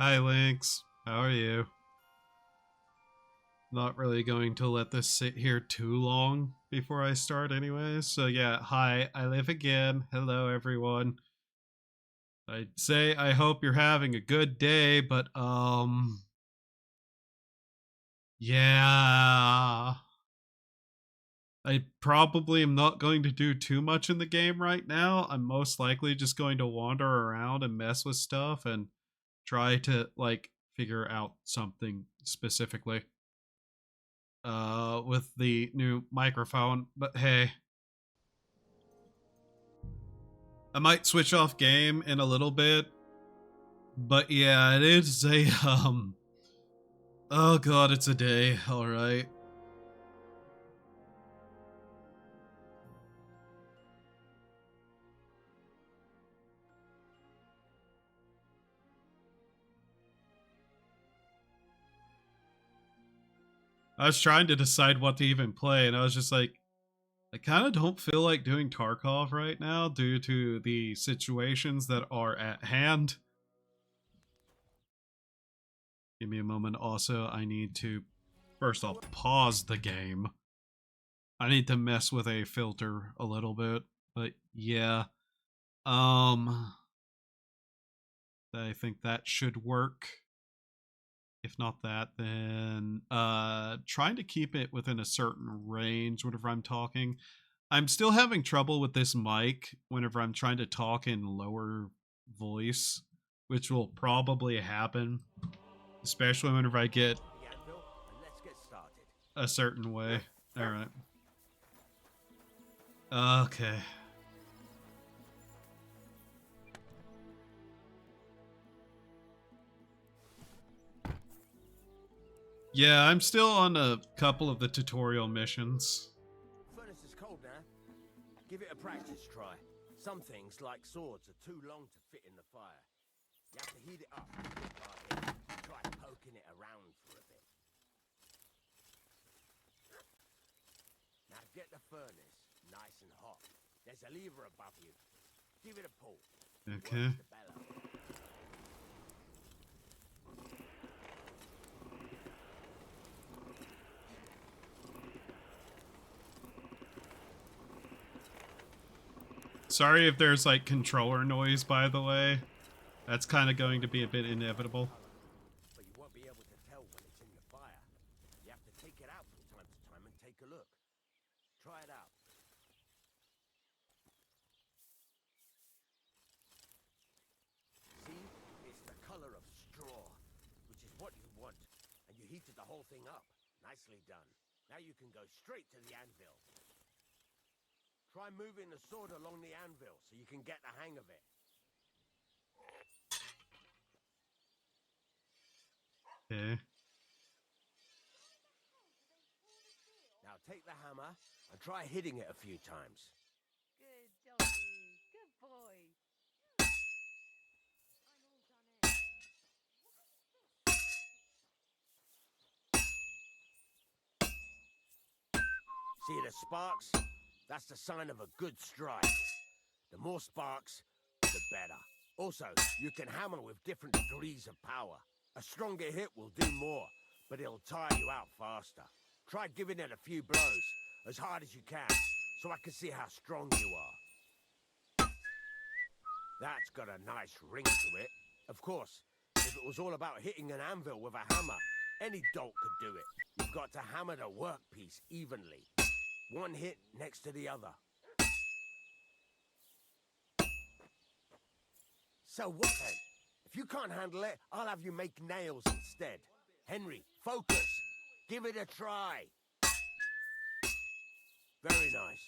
Hi, Lynx. How are you? Not really going to let this sit here too long before I start anyways. So yeah, hi, I live again. Hello, everyone. I'd say I hope you're having a good day, but yeah. I probably am not going to do too much in the game right now. I'm most likely just going to wander around and mess with stuff and try to like figure out something specifically with the new microphone. But hey, I might switch off game in a little bit. But yeah, it is a oh god, it's a day. All right. I was trying to decide what to even play, and I was just like, I kind of don't feel like doing Tarkov right now due to the situations that are at hand. Give me a moment. Also, I need to first off pause the game. I need to mess with a filter a little bit, but yeah. Um, I think that should work. If not that, then trying to keep it within a certain range whenever I'm talking. I'm still having trouble with this mic whenever I'm trying to talk in lower voice, which will probably happen, especially whenever I get a certain way. All right. Okay. Yeah, I'm still on a couple of the tutorial missions. Furnace is cold now. Give it a practice try. Some things, like swords, are too long to fit in the fire. You have to heat it up. Try poking it around for a bit. Now get the furnace nice and hot. There's a lever above you. Give it a pull. Okay. Sorry if there's like controller noise, by the way. That's kind of going to be a bit inevitable. But you won't be able to tell when it's in the fire. You have to take it out from time to time and take a look. Try it out. See? It's the color of straw, which is what you want. And you heated the whole thing up. Nicely done. Now you can go straight to the anvil. Try moving the sword along the anvil so you can get the hang of it. Okay. Now take the hammer and try hitting it a few times. Good doggy. Good boy. See the sparks? That's the sign of a good strike. The more sparks, the better. Also, you can hammer with different degrees of power. A stronger hit will do more, but it'll tire you out faster. Try giving it a few blows, as hard as you can, so I can see how strong you are. That's got a nice ring to it. Of course, if it was all about hitting an anvil with a hammer, any dolt could do it. You've got to hammer the workpiece evenly. One hit next to the other. So what then? If you can't handle it, I'll have you make nails instead. Henry, focus. Give it a try. Very nice.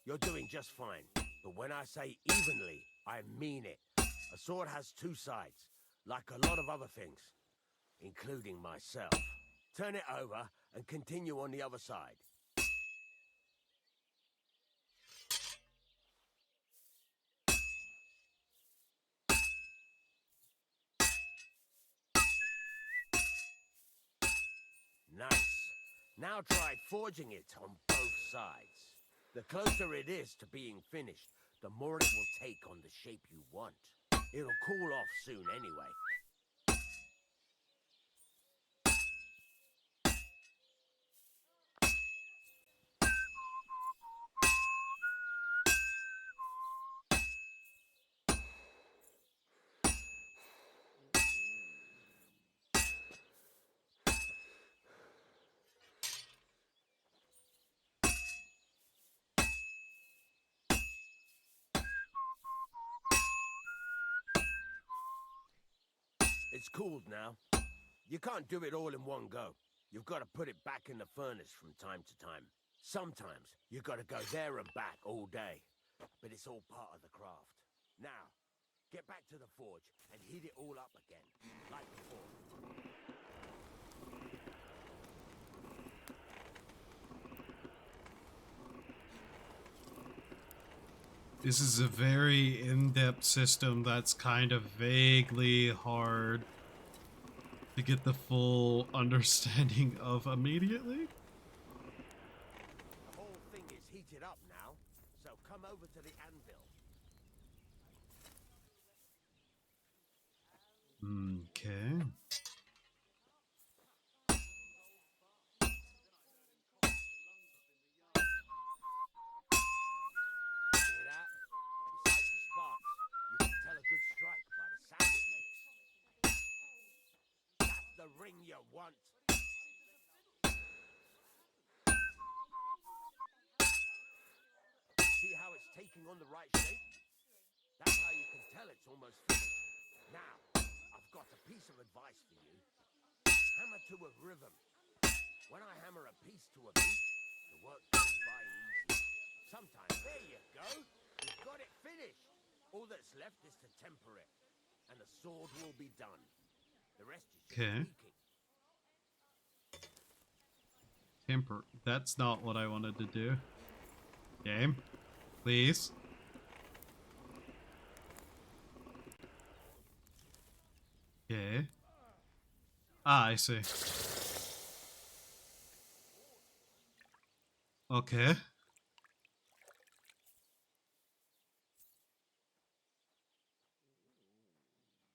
You're doing just fine. But when I say evenly, I mean it. A sword has two sides, like a lot of other things, including myself. Turn it over and continue on the other side. Nice. Now try forging it on both sides. The closer it is to being finished, the more it will take on the shape you want. It'll cool off soon anyway. It's cooled now. You can't do it all in one go. You've got to put it back in the furnace from time to time. Sometimes you got to go there and back all day. But it's all part of the craft. Now, get back to the forge and heat it all up again, like before. This is a very in-depth system that's kind of vaguely hard to get the full understanding of immediately. The whole thing is heated up now, so come over to the anvil. Okay. Hear that? Besides the sparks, you can tell a good strike by the sound it makes. That's the ring you want. See how it's taking on the right shape? That's how you can tell it's almost finished. Now, I've got a piece of advice for you. Hammer to a rhythm. When I hammer a piece to a beat, the work goes by easy. Sometimes, there you go. You've got it finished. All that's left is to temper it, and the sword will be done. The rest is just Okay. tweaking. Temper. That's not what I wanted to do. Game. Please. Okay. Ah, I see. Okay.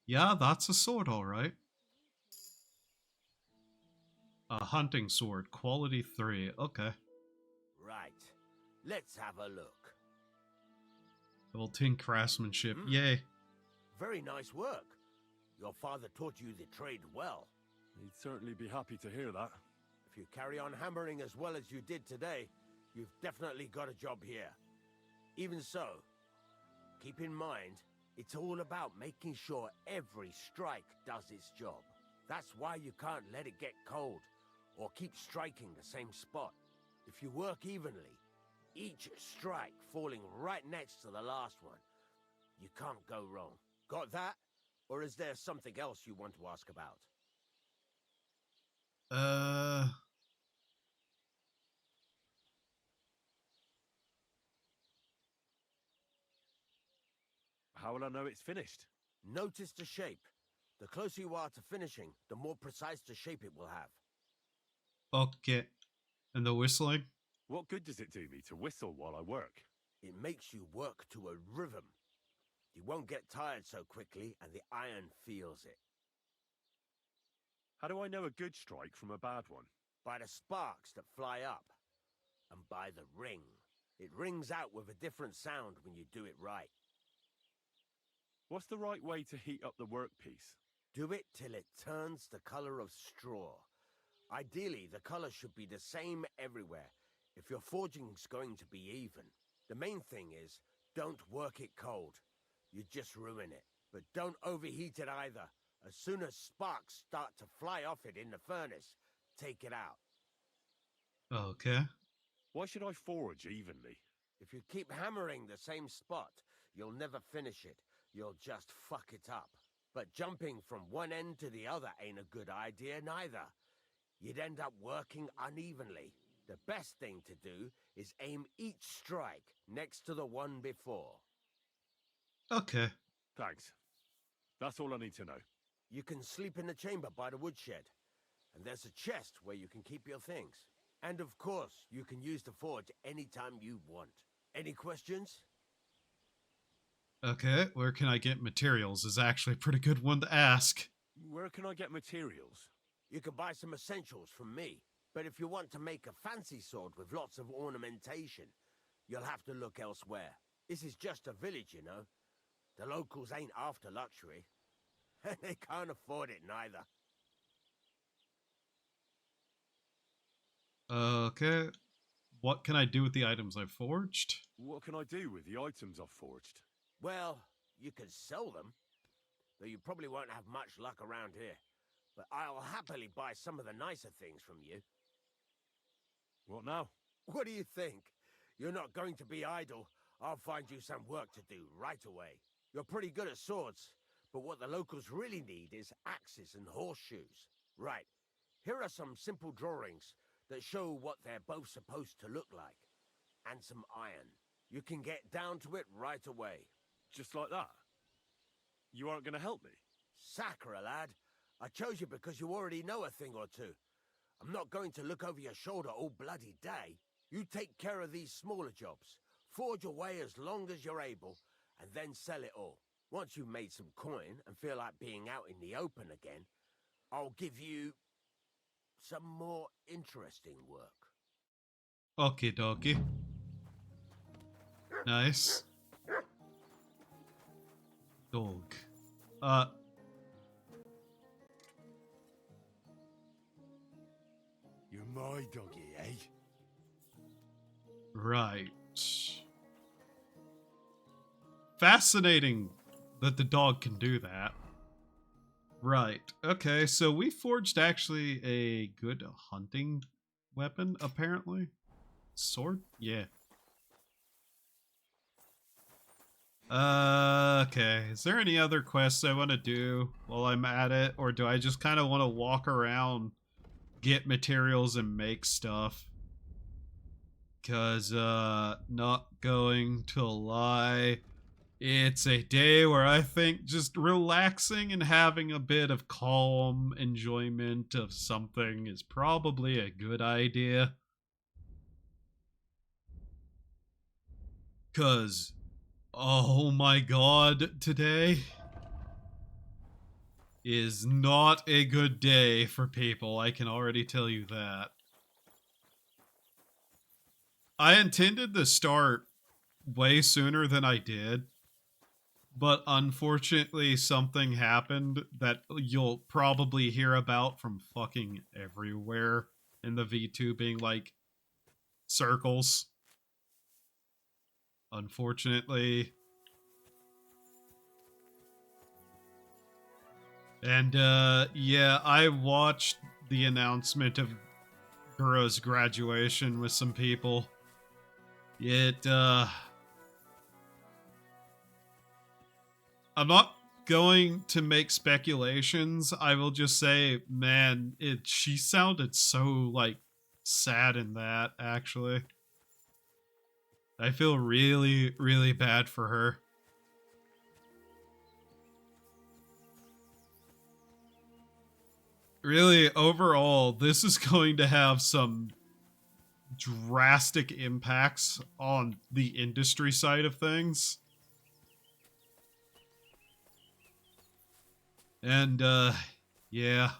Yeah, that's a sword, alright. A hunting sword, quality 3. Okay. Right. Let's have a look. Level 10 craftsmanship. Yay. Very nice work. Your father taught you the trade well. He'd certainly be happy to hear that. If you carry on hammering as well as you did today, you've definitely got a job here. Even so, keep in mind, it's all about making sure every strike does its job. That's why you can't let it get cold, or keep striking the same spot. If you work evenly, each strike falling right next to the last one, you can't go wrong. Got that? Or is there something else you want to ask about? How will I know it's finished? Notice the shape. The closer you are to finishing, the more precise the shape it will have. Okay. And the whistling? What good does it do me to whistle while I work? It makes you work to a rhythm. You won't get tired so quickly, and the iron feels it. How do I know a good strike from a bad one? By the sparks that fly up, and by the ring. It rings out with a different sound when you do it right. What's the right way to heat up the workpiece? Do it till it turns the color of straw. Ideally, the color should be the same everywhere, if your forging's going to be even. The main thing is, don't work it cold. You just ruin it. But don't overheat it either. As soon as sparks start to fly off it in the furnace, take it out. Okay. Why should I forge evenly? If you keep hammering the same spot, you'll never finish it. You'll just fuck it up. But jumping from one end to the other ain't a good idea neither. You'd end up working unevenly. The best thing to do is aim each strike next to the one before. Okay. Thanks. That's all I need to know. You can sleep in the chamber by the woodshed. And there's a chest where you can keep your things. And of course, you can use the forge anytime you want. Any questions? Okay, where can I get materials is actually a pretty good one to ask. Where can I get materials? You can buy some essentials from me. But if you want to make a fancy sword with lots of ornamentation, you'll have to look elsewhere. This is just a village, you know. The locals ain't after luxury. And they can't afford it neither. Okay. What can I do with the items I forged? What can I do with the items I've forged? Well, you can sell them. though you probably won't have much luck around here. But I'll happily buy some of the nicer things from you. What now? What do you think? You're not going to be idle. I'll find you some work to do right away. You're pretty good at swords, but what the locals really need is axes and horseshoes. Right, here are some simple drawings that show what they're both supposed to look like. And some iron. You can get down to it right away. Just like that? You aren't going to help me? Sacre, lad. I chose you because you already know a thing or two. I'm not going to look over your shoulder all bloody day. You take care of these smaller jobs. Forge away as long as you're able, and then sell it all. Once you've made some coin and feel like being out in the open again, I'll give you some more interesting work. Okie dokie. Nice. Dog. You're my doggy, eh? Right. Fascinating that the dog can do that. Right. Okay, so we forged actually a good hunting weapon, apparently. Sword? Yeah. Okay. Is there any other quests I want to do while I'm at it? Or do I just kind of want to walk around, get materials, and make stuff? Because, not going to lie, it's a day where I think just relaxing and having a bit of calm enjoyment of something is probably a good idea. Because, oh my god, today is not a good day for people, I can already tell you that. I intended to start way sooner than I did, but unfortunately something happened that you'll probably hear about from fucking everywhere in the V2 being like circles. Unfortunately. And yeah, I watched the announcement of Guro's graduation with some people. I'm not going to make speculations. I will just say, man, she sounded so, like, sad in that, actually. I feel really, really bad for her. Really, overall, this is going to have some drastic impacts on the industry side of things. And, yeah.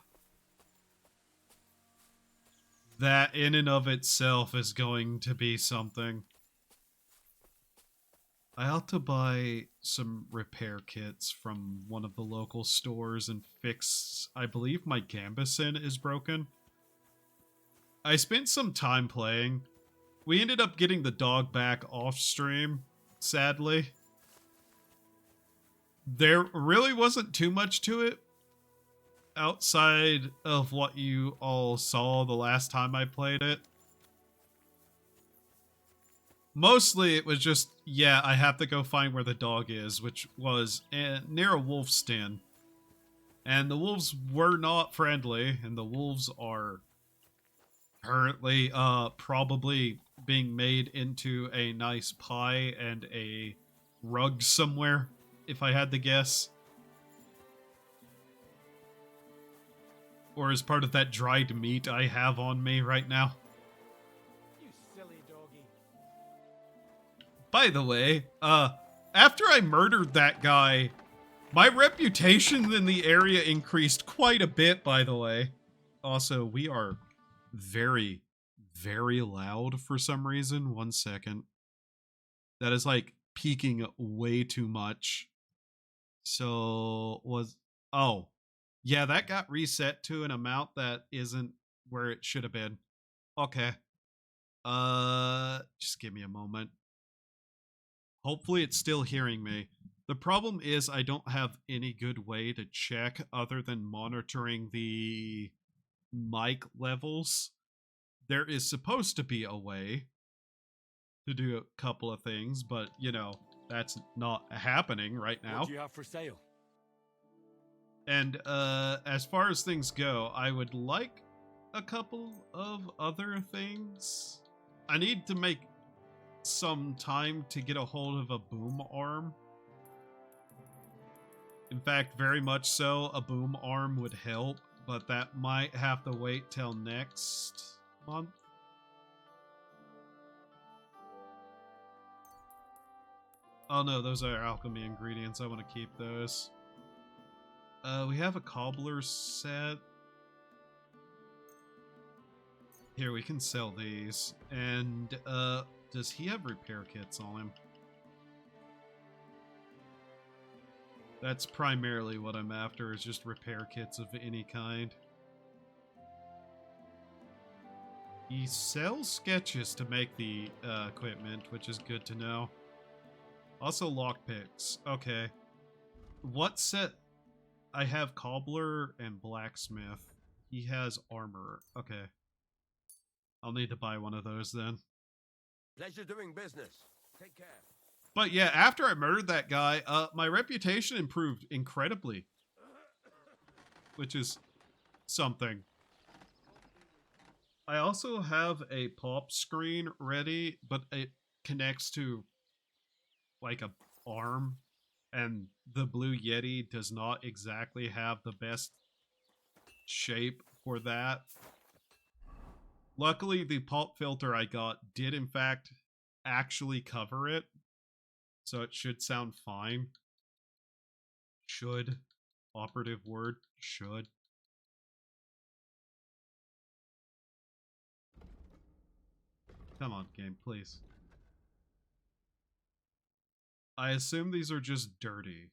That in and of itself is going to be something. I ought to buy some repair kits from one of the local stores and fix, I believe my gambeson is broken. I spent some time playing. We ended up getting the dog back off stream, sadly. There really wasn't too much to it outside of what you all saw the last time I played it. Mostly it was just, yeah, I have to go find where the dog is, which was near a wolf's den. And the wolves were not friendly, and the wolves are currently probably being made into a nice pie and a rug somewhere, if I had to guess. Or as part of that dried meat I have on me right now. You silly doggy. By the way, after I murdered that guy, my reputation in the area increased quite a bit, by the way. Also, we are very, very loud for some reason. 1 second. That is like peaking way too much. So oh, yeah, that got reset to an amount that isn't where it should have been. Okay. Just give me a moment. Hopefully it's still hearing me. The problem is I don't have any good way to check other than monitoring the mic levels. There is supposed to be a way to do a couple of things, but, you know, that's not happening right now. What do you have for sale? And as far as things go, I would like a couple of other things. I need to make some time to get a hold of a boom arm. In fact, very much so, a boom arm would help, but that might have to wait till next month. Oh no, those are alchemy ingredients. I want to keep those. We have a cobbler set. Here, we can sell these. And, does he have repair kits on him? That's primarily what I'm after, is just repair kits of any kind. He sells sketches to make the equipment, which is good to know. Also lockpicks. Okay. What set? I have cobbler and blacksmith. He has armor. Okay. I'll need to buy one of those then. Pleasure doing business. Take care. But yeah, after I murdered that guy, my reputation improved incredibly. Which is something. I also have a pop screen ready, but it connects to like a arm, and the Blue Yeti does not exactly have the best shape for that. Luckily, the pop filter I got did in fact actually cover it, so it should sound fine. Should. Operative word. Should. Come on, game, please. I assume these are just dirty.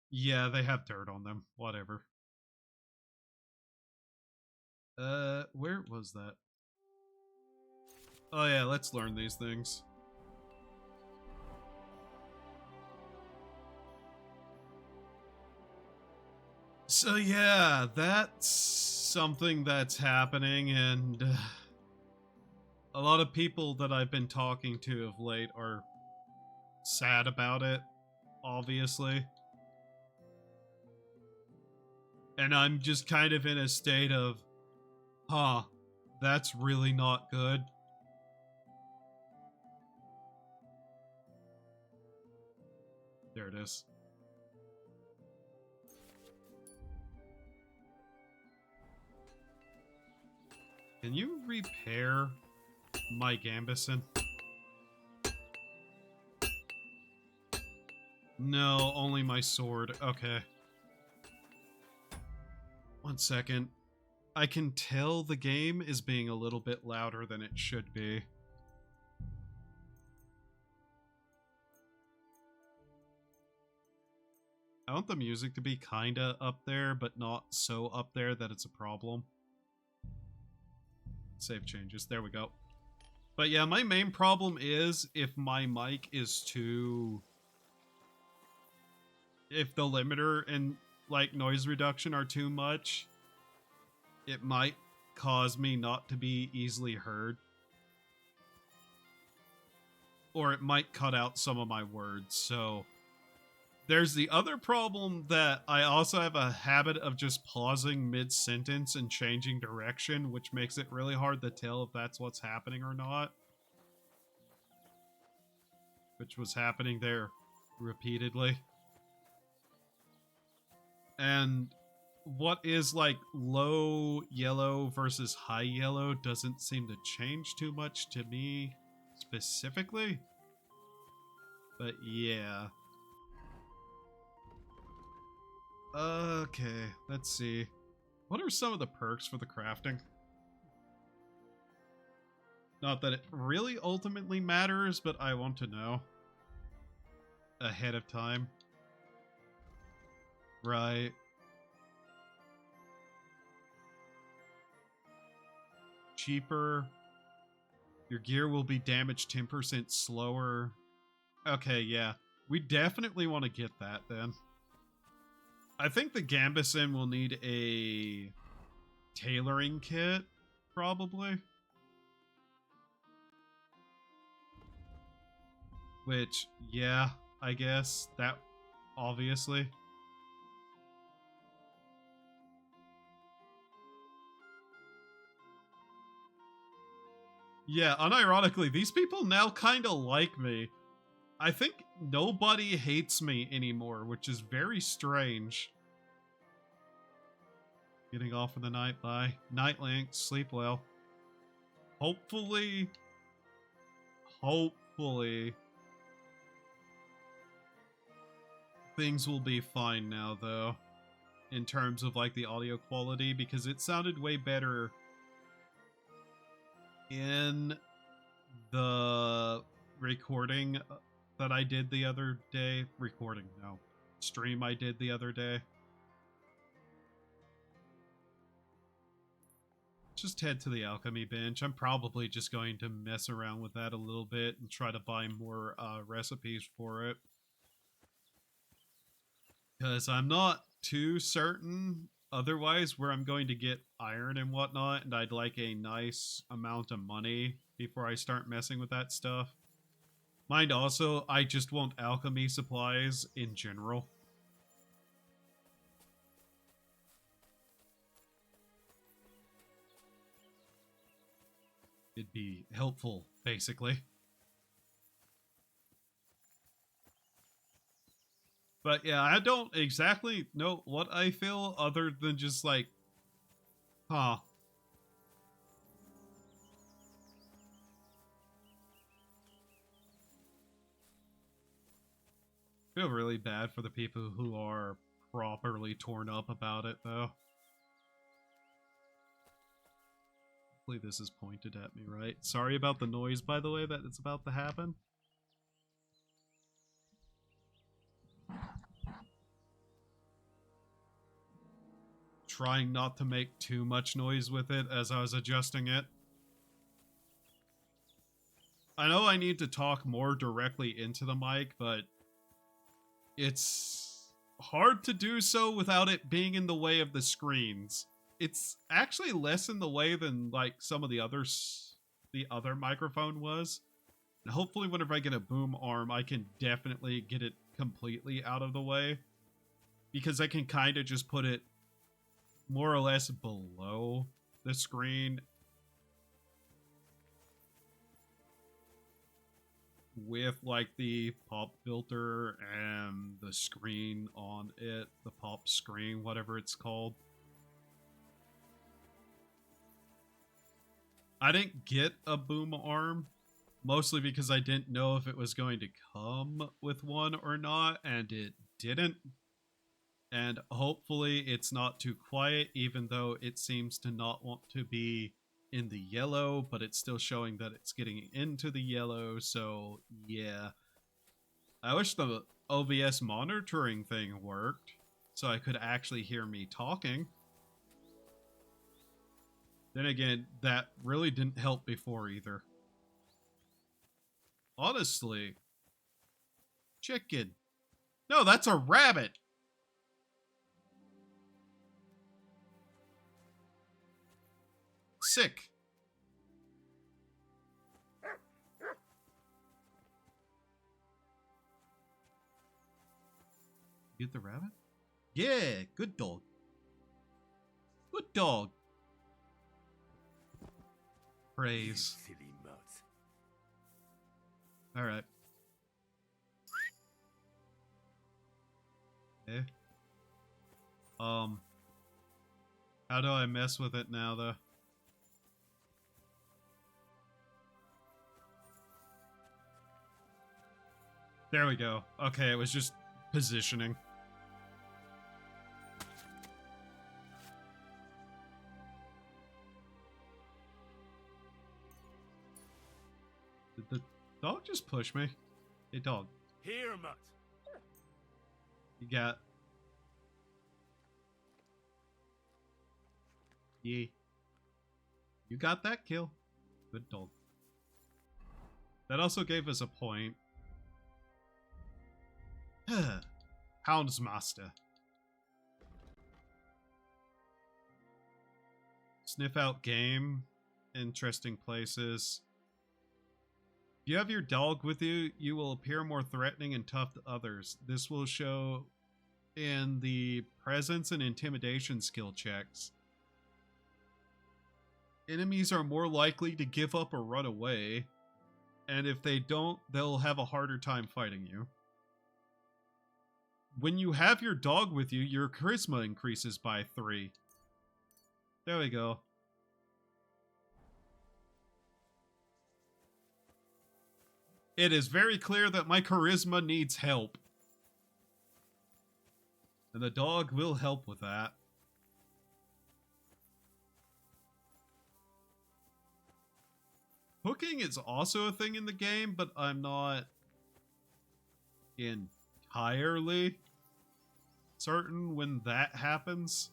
Yeah, they have dirt on them. Whatever. Where was that? Oh yeah, let's learn these things. So yeah, that's something that's happening, and a lot of people that I've been talking to of late are sad about it, obviously. And I'm just kind of in a state of, huh, that's really not good. There it is. Can you repair my Gambison? No, only my sword. Okay. 1 second. I can tell the game is being a little bit louder than it should be. I want the music to be kinda up there, but not so up there that it's a problem. Save changes. There we go. But yeah, my main problem is if my mic is too... If the limiter and, like, noise reduction are too much, it might cause me not to be easily heard. Or it might cut out some of my words, so... There's the other problem that I also have a habit of just pausing mid-sentence and changing direction, which makes it really hard to tell if that's what's happening or not. Which was happening there repeatedly. And what is like low yellow versus high yellow doesn't seem to change too much to me specifically. But yeah. Okay, let's see. What are some of the perks for the crafting? Not that it really ultimately matters, but I want to know. Ahead of time. Right. Cheaper. Your gear will be damaged 10% slower. Okay, yeah. We definitely want to get that then. I think the Gambeson will need a tailoring kit, probably. Which, yeah, I guess that obviously. Yeah, unironically, these people now kind of like me. I think nobody hates me anymore, which is very strange. Getting off for the night. Bye. Night Link. Sleep well. Hopefully, things will be fine now, though, in terms of like the audio quality, because it sounded way better in the recording that I did the other day. Stream I did the other day. Just head to the alchemy bench. I'm probably just going to mess around with that a little bit and try to buy more recipes for it. Because I'm not too certain otherwise where I'm going to get iron and whatnot, and I'd like a nice amount of money before I start messing with that stuff. Mind also, I just want alchemy supplies in general. It'd be helpful, basically. But yeah, I don't exactly know what I feel other than just like, huh. I feel really bad for the people who are properly torn up about it, though. Hopefully this is pointed at me, right? Sorry about the noise, by the way, that it's about to happen. Trying not to make too much noise with it as I was adjusting it. I know I need to talk more directly into the mic, but it's hard to do so without it being in the way of the screens. It's actually less in the way than like some of the other microphone was. And hopefully whenever I get a boom arm, I can definitely get it completely out of the way. Because I can kind of just put it more or less below the screen with like the pop filter and the screen on it, the pop screen, whatever it's called. I didn't get a boom arm, mostly because I didn't know if it was going to come with one or not, and it didn't. And hopefully it's not too quiet, even though it seems to not want to be in the yellow, but it's still showing that it's getting into the yellow, so yeah. I wish the OBS monitoring thing worked, so I could actually hear me talking. Then again, that really didn't help before either. Honestly. Chicken. No, that's a rabbit! Sick. Get the rabbit? Yeah, good dog. Good dog. Praise. Silly mutt. Alright. Okay. How do I mess with it now, though? There we go. Okay, it was just positioning. Did the dog just push me? Hey, dog. Here, mutt. You got... Yeah. You got that kill. Good dog. That also gave us a point. Houndsmaster. Sniff out game. Interesting places. If you have your dog with you, you will appear more threatening and tough to others. This will show in the presence and intimidation skill checks. Enemies are more likely to give up or run away, and if they don't, they'll have a harder time fighting you. When you have your dog with you, your charisma increases by 3. There we go. It is very clear that my charisma needs help. And the dog will help with that. Hooking is also a thing in the game, but I'm not entirely certain when that happens.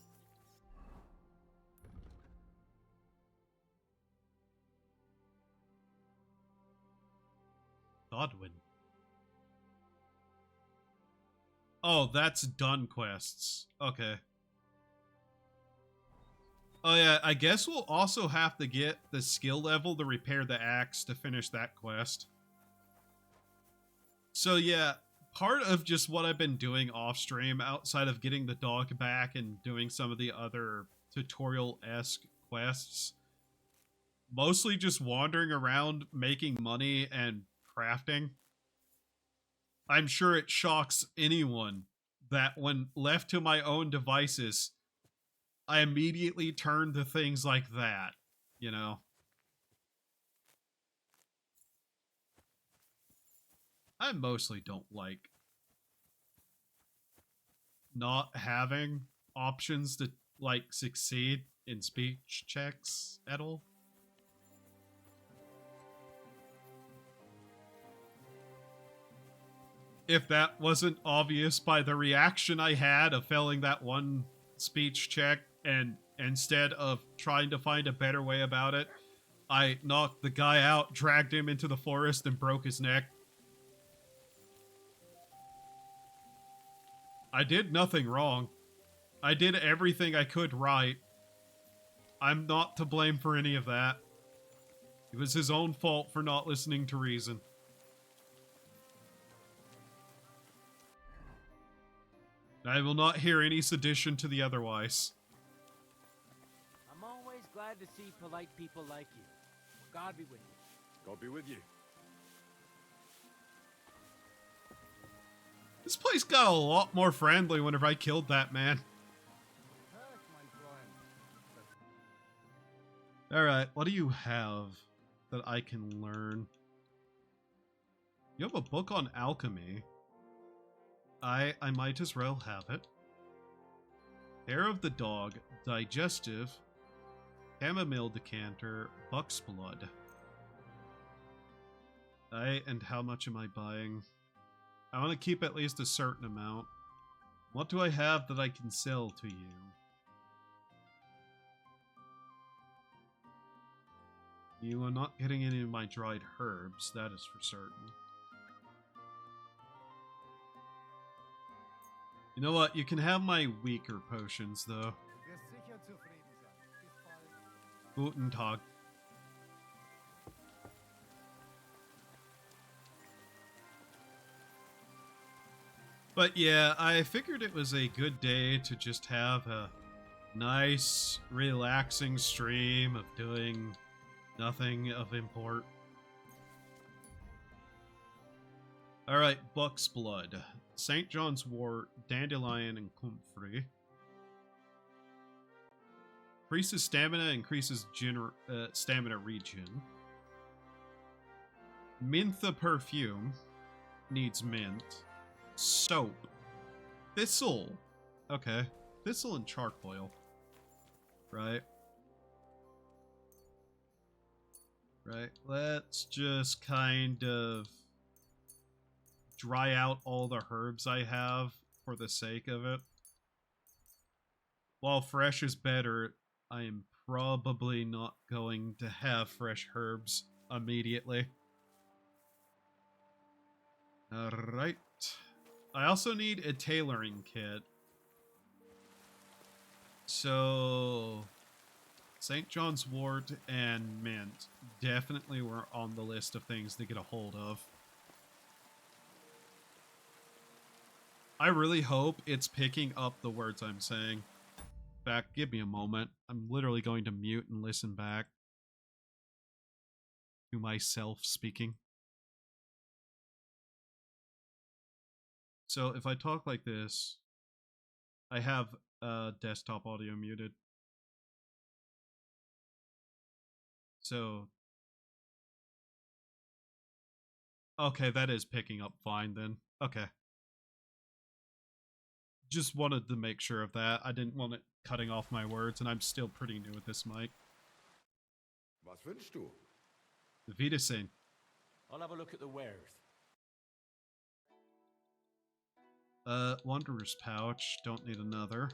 Godwin. Oh, that's done quests. Okay. Oh yeah, I guess we'll also have to get the skill level to repair the axe to finish that quest. So yeah, part of just what I've been doing off stream, outside of getting the dog back and doing some of the other tutorial-esque quests, mostly just wandering around making money and crafting. I'm sure it shocks anyone that when left to my own devices, I immediately turn to things like that, you know? I mostly don't like not having options to, like, succeed in speech checks at all. If that wasn't obvious by the reaction I had of failing that one speech check, and instead of trying to find a better way about it, I knocked the guy out, dragged him into the forest, and broke his neck. I did nothing wrong. I did everything I could right. I'm not to blame for any of that. It was his own fault for not listening to reason. I will not hear any sedition to the otherwise. I'm always glad to see polite people like you. God be with you. God be with you. This place got a lot more friendly whenever I killed that man. Alright, what do you have that I can learn? You have a book on alchemy. I might as well have it. Hair of the dog, digestive, chamomile decanter, buck's blood. And how much am I buying? I want to keep at least a certain amount. What do I have that I can sell to you? You are not getting any of my dried herbs, that is for certain. You know what? You can have my weaker potions, though. Guten Tag. But yeah, I figured it was a good day to just have a nice, relaxing stream of doing nothing of import. Alright, Buck's Blood. St. John's Wort, Dandelion, and Comfrey. Increases stamina, increases stamina regen. Mintha perfume. Needs mint. Soap. Thistle. Okay. Thistle and charcoal. Right. Right. Let's just kind of dry out all the herbs I have for the sake of it. While fresh is better, I am probably not going to have fresh herbs immediately. Alright. I also need a tailoring kit. So, St. John's Wort and Mint definitely were on the list of things to get a hold of. I really hope it's picking up the words I'm saying. Back, give me a moment. I'm literally going to mute and listen back to myself speaking. So if I talk like this, I have desktop audio muted. So, okay, that is picking up fine then. Okay. Just wanted to make sure of that. I didn't want it cutting off my words, and I'm still pretty new at this mic. Was wünschst du? Wiedersehen. I'll have a look at the wares. Wanderer's pouch. Don't need another.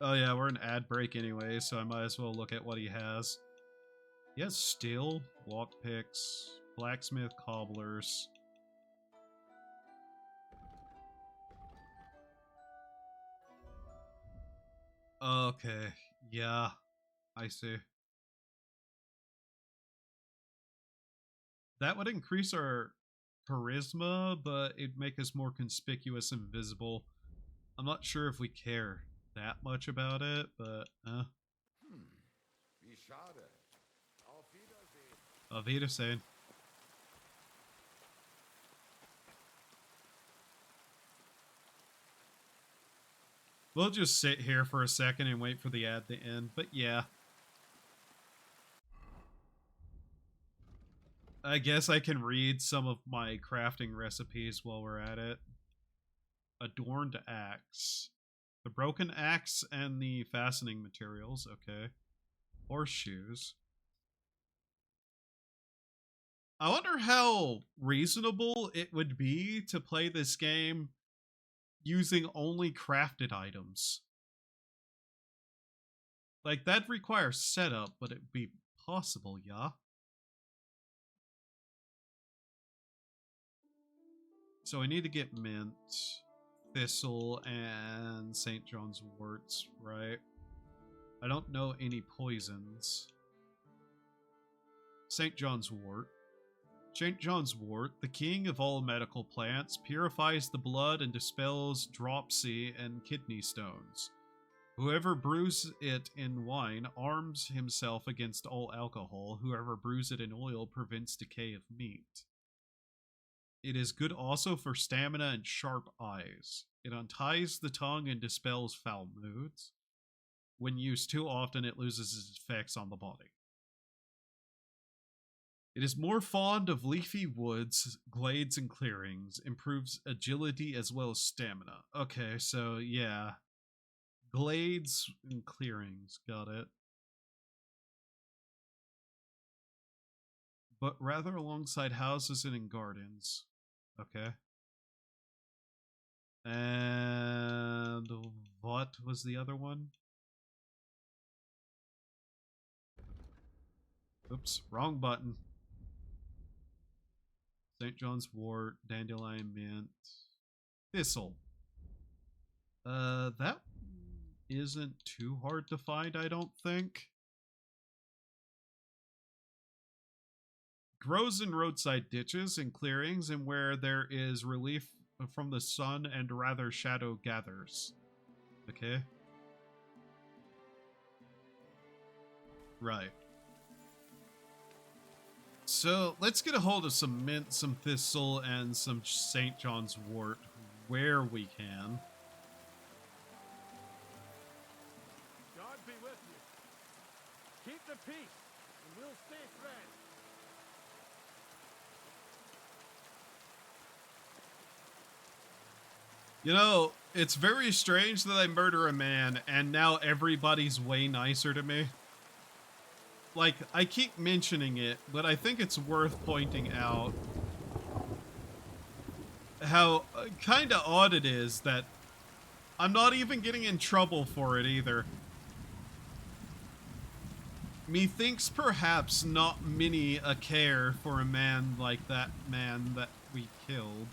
Oh yeah, we're an ad break anyway, so I might as well look at what he has. He has steel, lockpicks, blacksmith, cobblers. Okay, yeah, I see. That would increase our charisma, but it'd make us more conspicuous and visible. I'm not sure if we care that much about it, but Wie schade. Auf Wiedersehen. Auf Wiedersehen. We'll just sit here for a second and wait for the ad to end, but yeah. I guess I can read some of my crafting recipes while we're at it. Adorned axe. The broken axe and the fastening materials, okay. Horseshoes. I wonder how reasonable it would be to play this game using only crafted items. Like, that'd require setup, but it'd be possible, yeah? So I need to get mint, thistle, and St. John's worts, right? I don't know any poisons. St. John's wort. St. John's wort, the king of all medical plants, purifies the blood and dispels dropsy and kidney stones. Whoever brews it in wine arms himself against all alcohol. Whoever brews it in oil prevents decay of meat. It is good also for stamina and sharp eyes. It unties the tongue and dispels foul moods. When used too often, it loses its effects on the body. It is more fond of leafy woods, glades, and clearings. Improves agility as well as stamina. Okay, so yeah. Glades and clearings, got it. But rather alongside houses and in gardens. Okay. And what was the other one? Oops, wrong button. St. John's wort, dandelion mint, thistle. That isn't too hard to find, I don't think. Grows in roadside ditches and clearings and where there is relief from the sun and rather shadow gathers. Okay. Right. So let's get a hold of some mint, some thistle, and some St. John's wort where we can. God be with you. Keep the peace, and we'll stay friends. You know, it's very strange that I murder a man and now everybody's way nicer to me. Like, I keep mentioning it, but I think it's worth pointing out how kind of odd it is that I'm not even getting in trouble for it either. Methinks perhaps not many a care for a man like that man that we killed.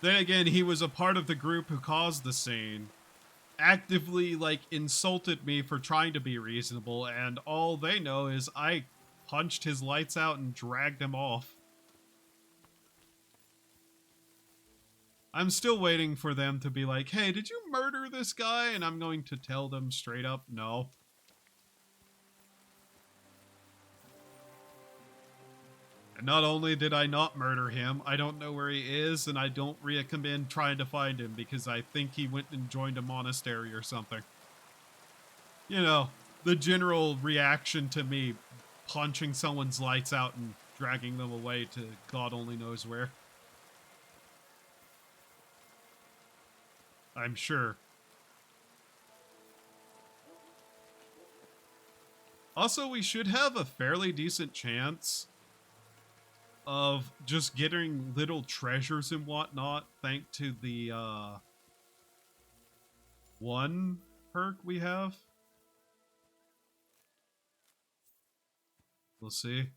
Then again, he was a part of the group who caused the scene. Actively, like, insulted me for trying to be reasonable, and all they know is I punched his lights out and dragged him off. I'm still waiting for them to be like, hey, did you murder this guy? And I'm going to tell them straight up, no. And not only did I not murder him, I don't know where he is, and I don't recommend trying to find him because I think he went and joined a monastery or something. You know, the general reaction to me punching someone's lights out and dragging them away to God only knows where. I'm sure. Also, we should have a fairly decent chance of just getting little treasures and whatnot, thanks to the one perk we have. We'll see.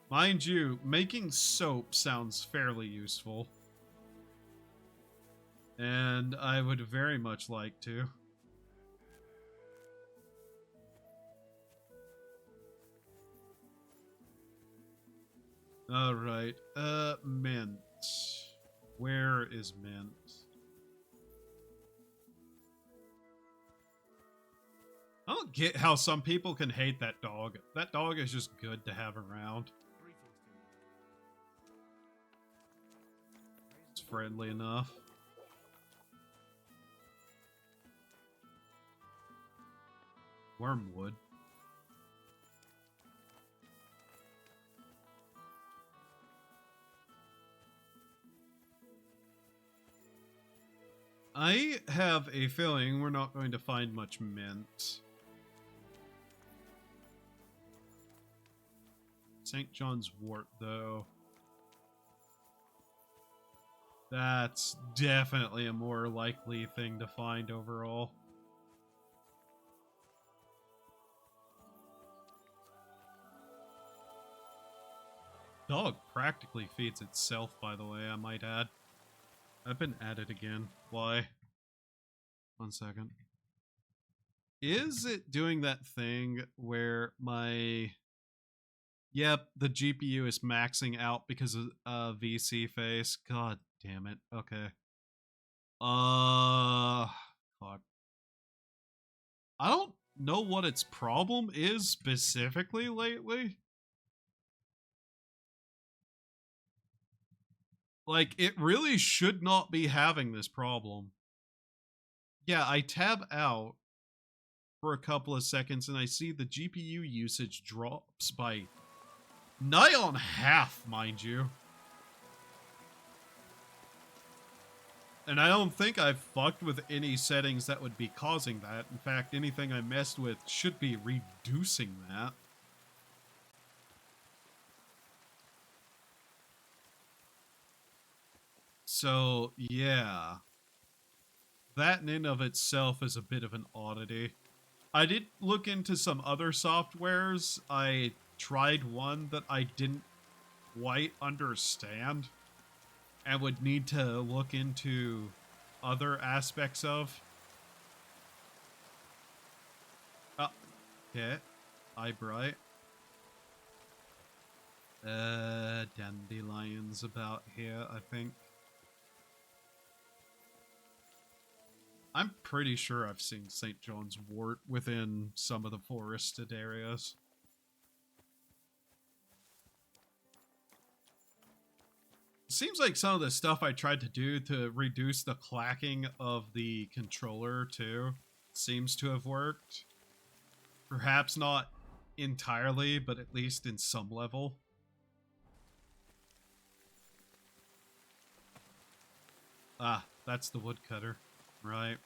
Mind you, making soap sounds fairly useful. And I would very much like to. Alright, mint. Where is mint? I don't get how some people can hate that dog. That dog is just good to have around. It's friendly enough. Wormwood. I have a feeling we're not going to find much mint. St. John's wort, though. That's definitely a more likely thing to find overall. Dog practically feeds itself, by the way, I might add. I've been at it again. Why? 1 second. Is it doing that thing where my... Yep, the GPU is maxing out because of VC face? God damn it. Okay. Fuck. I don't know what its problem is specifically lately. Like, it really should not be having this problem. Yeah, I tab out for a couple of seconds and I see the GPU usage drops by nigh on half, mind you. And I don't think I've fucked with any settings that would be causing that. In fact, anything I messed with should be reducing that. So, yeah. That in and of itself is a bit of an oddity. I did look into some other softwares. I tried one that I didn't quite understand and would need to look into other aspects of. Okay. Eyebright. Dandelions about here, I think. I'm pretty sure I've seen St. John's wort within some of the forested areas. Seems like some of the stuff I tried to do to reduce the clacking of the controller too seems to have worked. Perhaps not entirely, but at least in some level. Ah, that's the woodcutter. Right.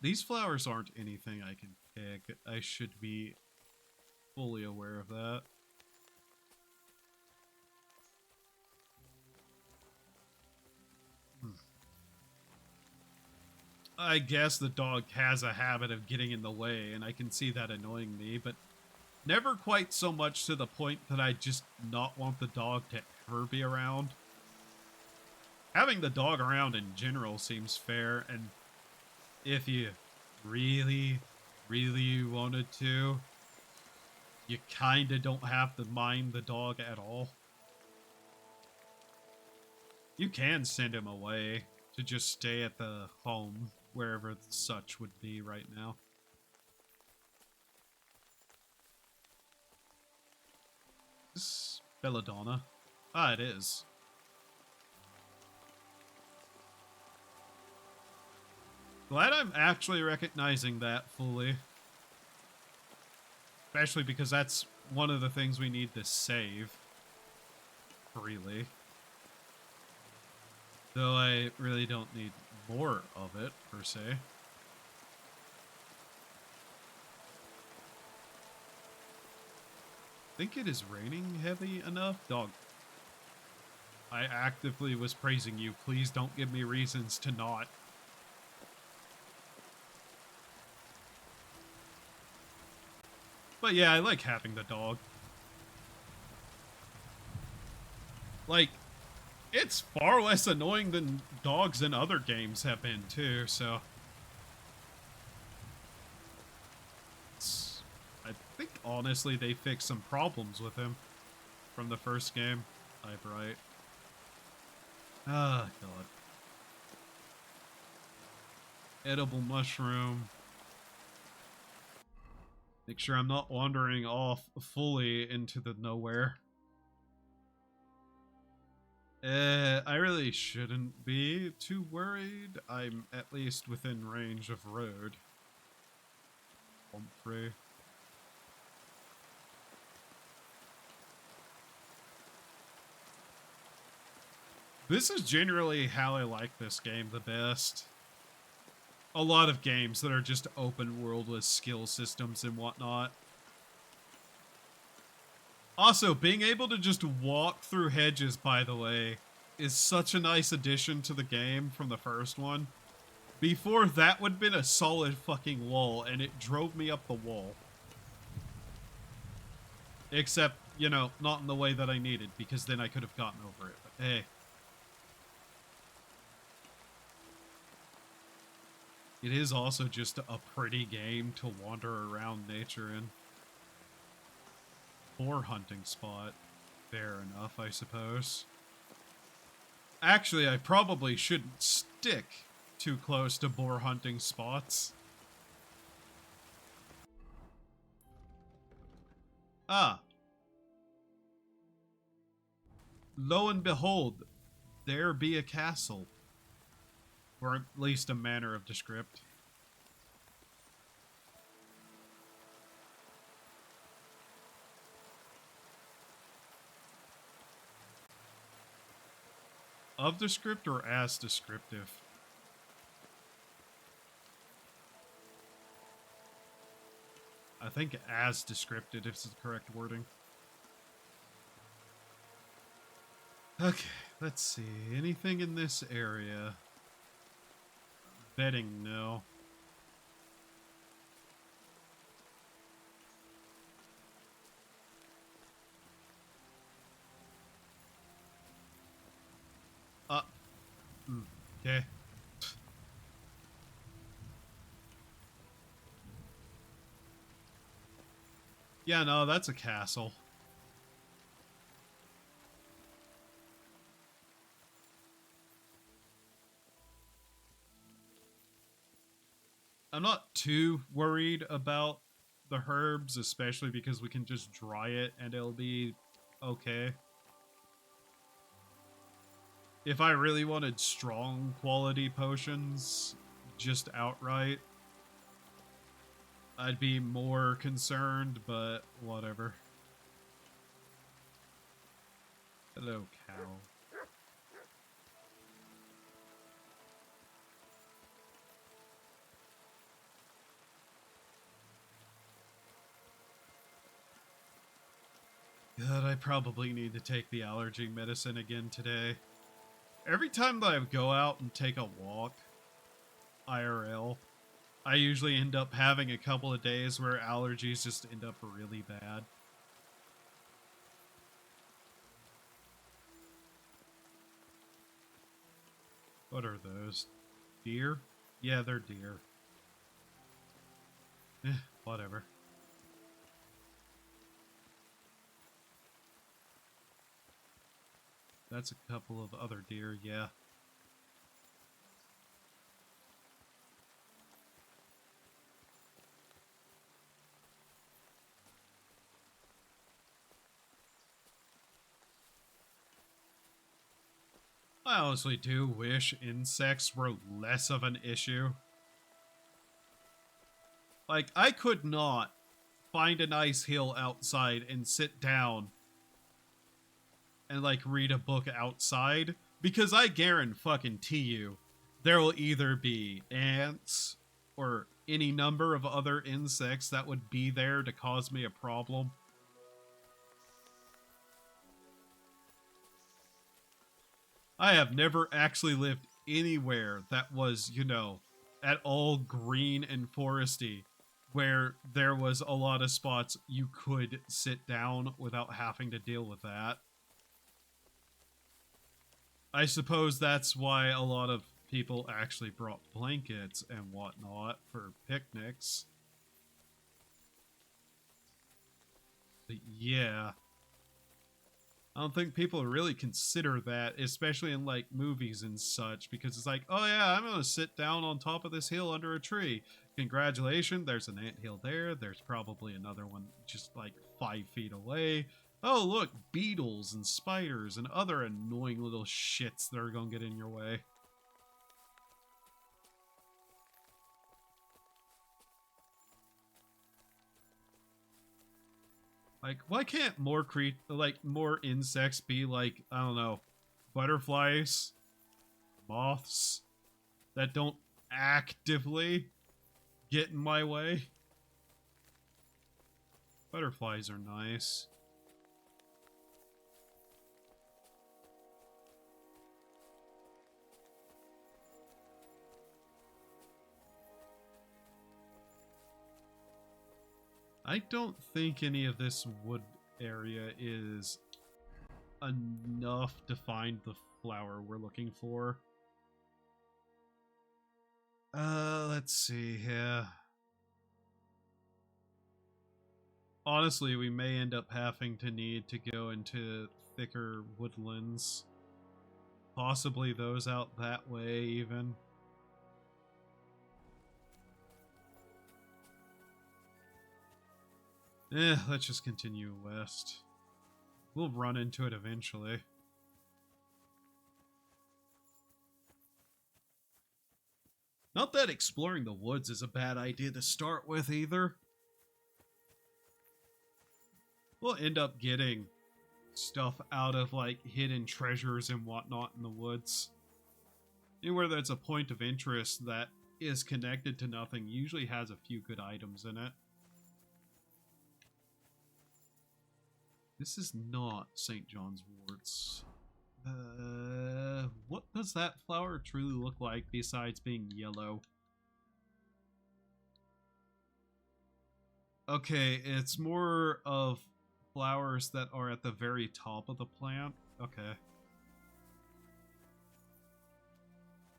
These flowers aren't anything I can pick. I should be fully aware of that. I guess the dog has a habit of getting in the way, and I can see that annoying me, but never quite so much to the point that I just not want the dog to ever be around. Having the dog around in general seems fair, and if you really, really wanted to, you kinda don't have to mind the dog at all. You can send him away to just stay at the home, wherever such would be right now. Is this Belladonna? Ah, it is. Glad I'm actually recognizing that fully. Especially because that's one of the things we need to save freely. Though I really don't need more of it, per se. Think it is raining heavy enough? Dog. I actively was praising you. Please don't give me reasons to not. But yeah, I like having the dog. Like, it's far less annoying than dogs in other games have been, too, so... I think, honestly, they fixed some problems with him from the first game. Type right. Ah, God. Edible mushroom. Make sure I'm not wandering off fully into the nowhere. I really shouldn't be too worried. I'm at least within range of road. Humphrey. This is generally how I like this game the best. A lot of games that are just open world with skill systems and whatnot. Also, being able to just walk through hedges, by the way, is such a nice addition to the game from the first one. Before, that would have been a solid fucking wall, and it drove me up the wall. Except, you know, not in the way that I needed, because then I could have gotten over it. But hey. It is also just a pretty game to wander around nature in. Boar hunting spot. Fair enough, I suppose. Actually, I probably shouldn't stick too close to boar hunting spots. Ah. Lo and behold, there be a castle. Or at least a manner of descript. Of descript or as descriptive? I think as descriptive is the correct wording. Okay, let's see. Anything in this area? Betting no. Okay. Yeah, no, that's a castle. I'm not too worried about the herbs, especially because we can just dry it and it'll be okay. If I really wanted strong quality potions, just outright, I'd be more concerned, but whatever. Hello, cow. God, I probably need to take the allergy medicine again today. Every time that I go out and take a walk, IRL. I usually end up having a couple of days where allergies just end up really bad. What are those? Deer? Yeah, they're deer. Whatever. That's a couple of other deer, yeah. I honestly do wish insects were less of an issue. Like, I could not find a nice hill outside and sit down and, like, read a book outside, because I guarantee you there will either be ants or any number of other insects that would be there to cause me a problem. I have never actually lived anywhere that was, you know, at all green and foresty, where there was a lot of spots you could sit down without having to deal with that. I suppose that's why a lot of people actually brought blankets and whatnot for picnics. But yeah. I don't think people really consider that, especially in like movies and such, because it's like, oh yeah, I'm gonna sit down on top of this hill under a tree. Congratulations, there's an anthill there. There's probably another one just like 5 feet away. Oh look, beetles and spiders and other annoying little shits that are gonna get in your way. Like, why can't more more insects be like, I don't know, butterflies, moths that don't actively get in my way? Butterflies are nice. I don't think any of this wood area is enough to find the flower we're looking for. Let's see here. Honestly, we may end up having to need to go into thicker woodlands. Possibly those out that way, even. Let's just continue west. We'll run into it eventually. Not that exploring the woods is a bad idea to start with, either. We'll end up getting stuff out of, like, hidden treasures and whatnot in the woods. Anywhere that's a point of interest that is connected to nothing usually has a few good items in it. This is not St. John's Worts. What does that flower truly look like besides being yellow? Okay, it's more of flowers that are at the very top of the plant. Okay.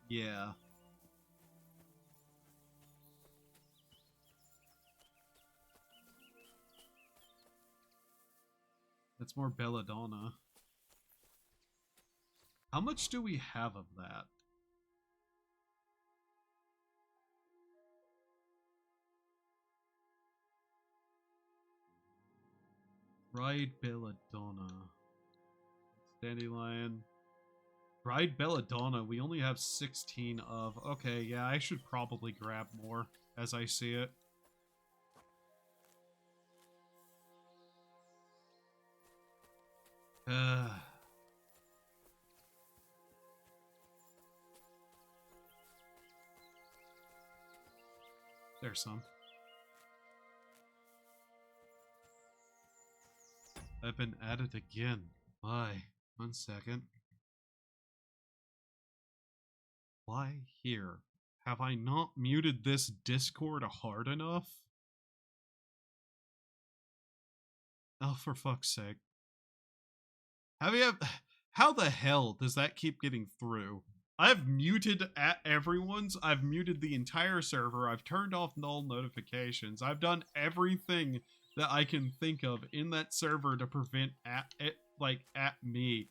Yeah. That's more belladonna. How much do we have of that? Dried belladonna. Dandelion. Dried belladonna, we only have 16 of. Okay, yeah, I should probably grab more as I see it. There's some. I've been at it again. Why? 1 second. Why here? Have I not muted this Discord hard enough? Oh, for fuck's sake. How the hell does that keep getting through? I've muted at everyone's. I've muted the entire server. I've turned off null notifications. I've done everything that I can think of in that server to prevent at me.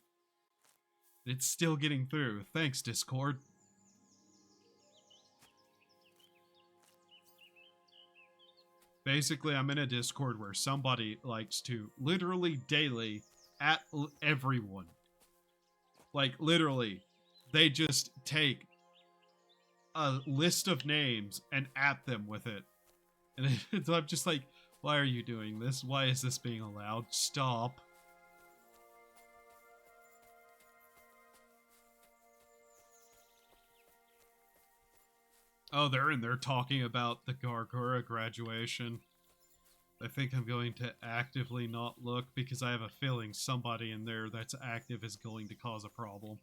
It's still getting through. Thanks, Discord. Basically, I'm in a Discord where somebody likes to literally daily at everyone. Like, literally, they just take a list of names and at them with it. And I'm just like, why are you doing this? Why is this being allowed? Stop. Oh, they're in there talking about the Gargura graduation. I think I'm going to actively not look because I have a feeling somebody in there that's active is going to cause a problem.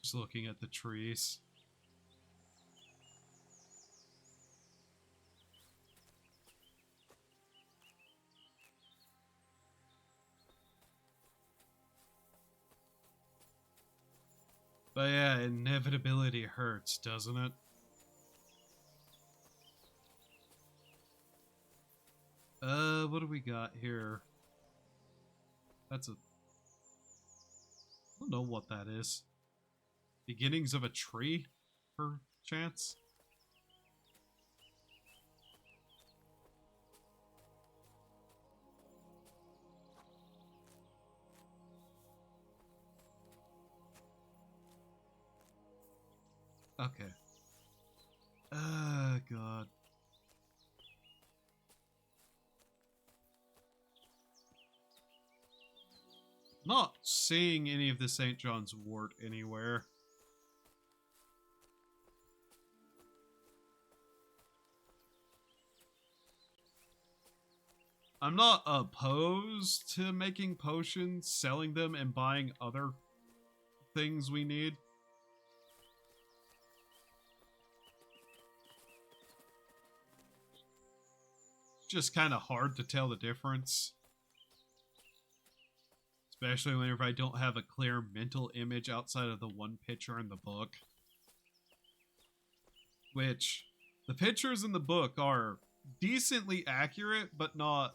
Just looking at the trees. But yeah, inevitability hurts, doesn't it? What do we got here? That's a... I don't know what that is. Beginnings of a tree, per chance? Okay. God. Not seeing any of the St. John's wort anywhere. I'm not opposed to making potions, selling them, and buying other things we need. Just kind of hard to tell the difference. Especially whenever I don't have a clear mental image outside of the one picture in the book. Which, the pictures in the book are decently accurate, but not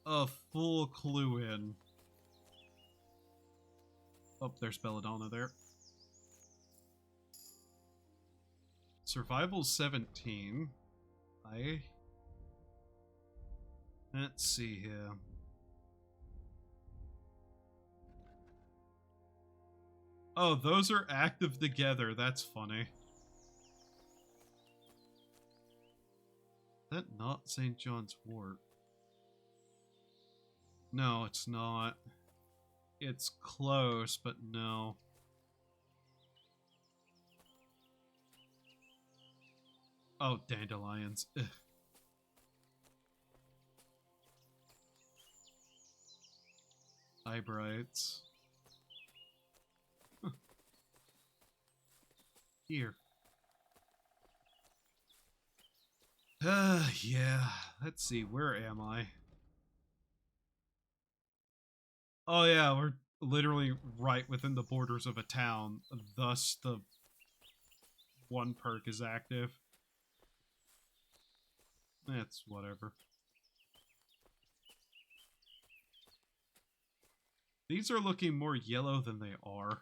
a full clue in. Oh, there's Belladonna there. Survival 17. Let's see here. Oh, those are active together. That's funny. Is that not St. John's wort? No, it's not. It's close, but no. Oh, dandelions. Ugh. Eyebrights. Huh. Here. Yeah. Let's see, where am I? Oh yeah, we're literally right within the borders of a town, thus the one perk is active. That's whatever. These are looking more yellow than they are.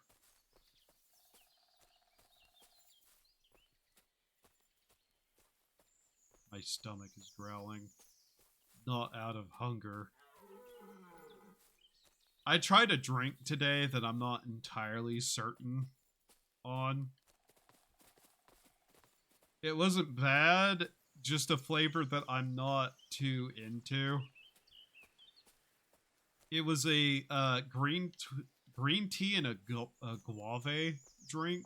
My stomach is growling. Not out of hunger. I tried a drink today that I'm not entirely certain on. It wasn't bad, just a flavor that I'm not too into. It was a green tea and a guave drink.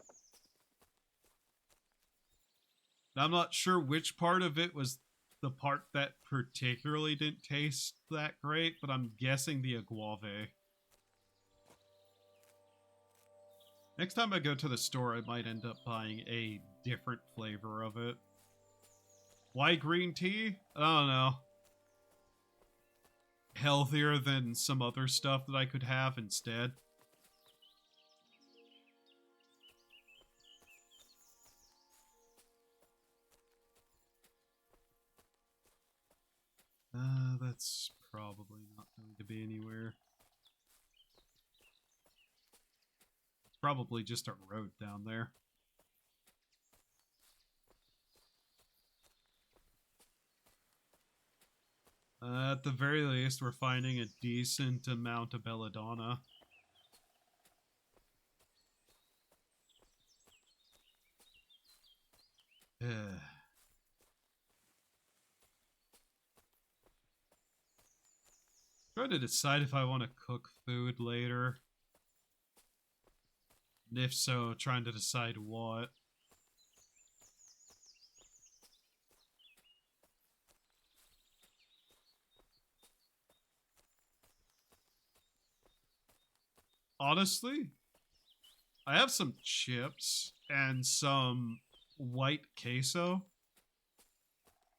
I'm not sure which part of it was the part that particularly didn't taste that great, but I'm guessing the agave. Next time I go to the store, I might end up buying a different flavor of it. Why green tea? I don't know. Healthier than some other stuff that I could have instead. That's probably not going to be anywhere. It's probably just a road down there. At the very least, we're finding a decent amount of belladonna. Trying to decide if I want to cook food later. And if so, trying to decide what. Honestly, I have some chips and some white queso.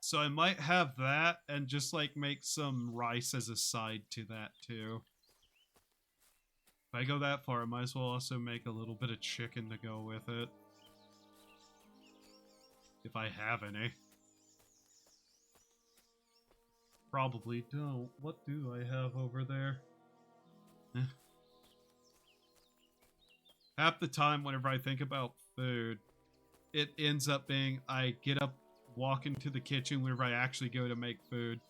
So I might have that and just like make some rice as a side to that too. If I go that far, I might as well also make a little bit of chicken to go with it. If I have any. Probably don't. What do I have over there? Half the time whenever I think about food, it ends up being I get up, walk into the kitchen whenever I actually go to make food,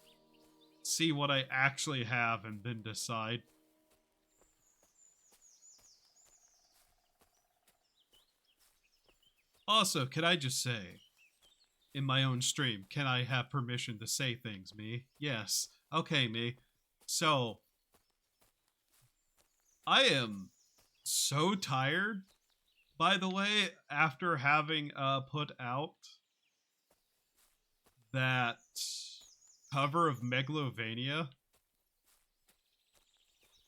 see what I actually have, and then decide. Also, can I just say, in my own stream, can I have permission to say things, me? Yes. Okay, me. So, I am so tired, by the way, after having put out that cover of Megalovania.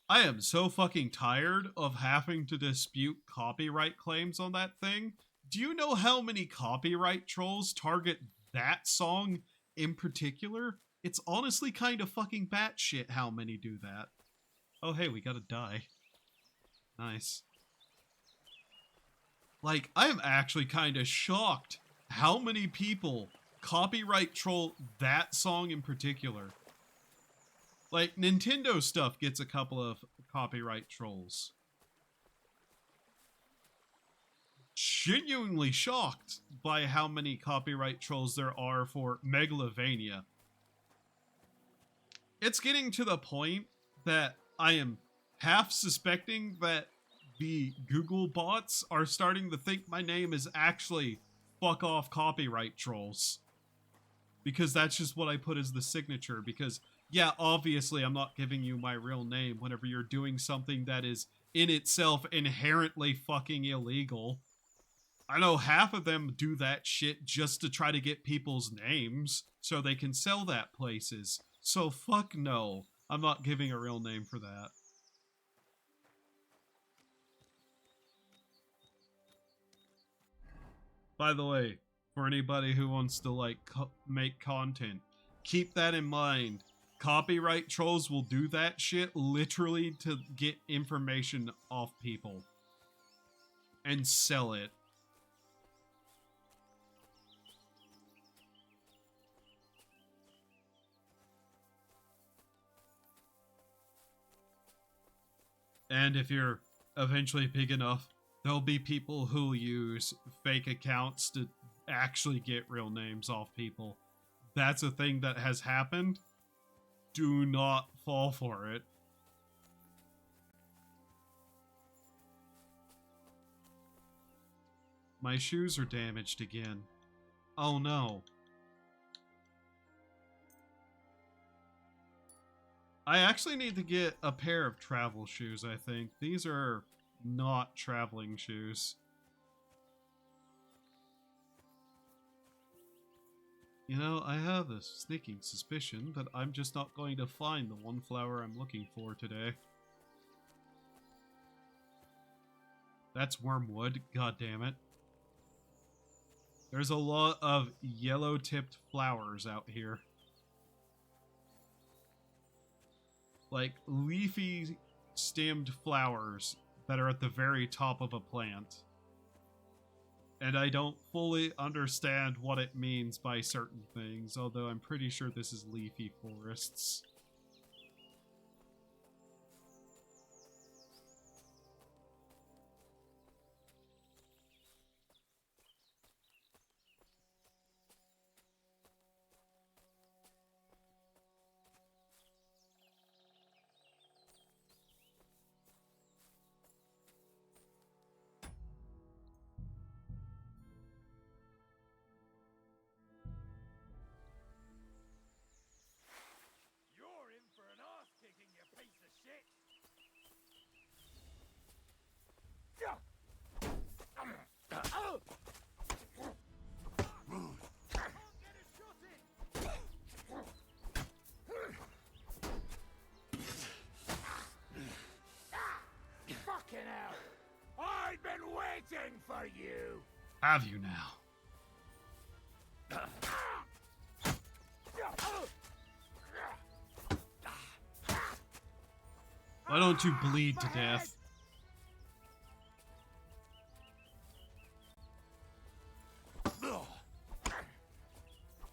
I am so fucking tired of having to dispute copyright claims on that thing. Do you know how many copyright trolls target that song in particular? It's honestly kind of fucking batshit how many do that. Oh hey, we got a die. Nice. Like, I am actually kind of shocked how many people copyright troll that song in particular. Like, Nintendo stuff gets a couple of copyright trolls. Genuinely shocked by how many copyright trolls there are for Megalovania. It's getting to the point that I am half suspecting that the Google bots are starting to think my name is actually fuck off copyright trolls. Because that's just what I put as the signature. Because, yeah, obviously I'm not giving you my real name whenever you're doing something that is in itself inherently fucking illegal. I know half of them do that shit just to try to get people's names so they can sell that places. So fuck no, I'm not giving a real name for that. By the way, for anybody who wants to like make content, keep that in mind. Copyright trolls will do that shit literally to get information off people and sell it. And if you're eventually big enough, there'll be people who use fake accounts to actually get real names off people. That's a thing that has happened. Do not fall for it. My shoes are damaged again. Oh no. I actually need to get a pair of travel shoes, I think. These are not traveling shoes. You know, I have a sneaking suspicion that I'm just not going to find the one flower I'm looking for today. That's wormwood, god damn it. There's a lot of yellow-tipped flowers out here. Like, leafy stemmed flowers that are at the very top of a plant. And I don't fully understand what it means by certain things, although I'm pretty sure this is leafy forests. You're in for an ass kicking, you piece of shit! Fucking hell! I've been waiting for you! Have you now? Why don't you bleed to death?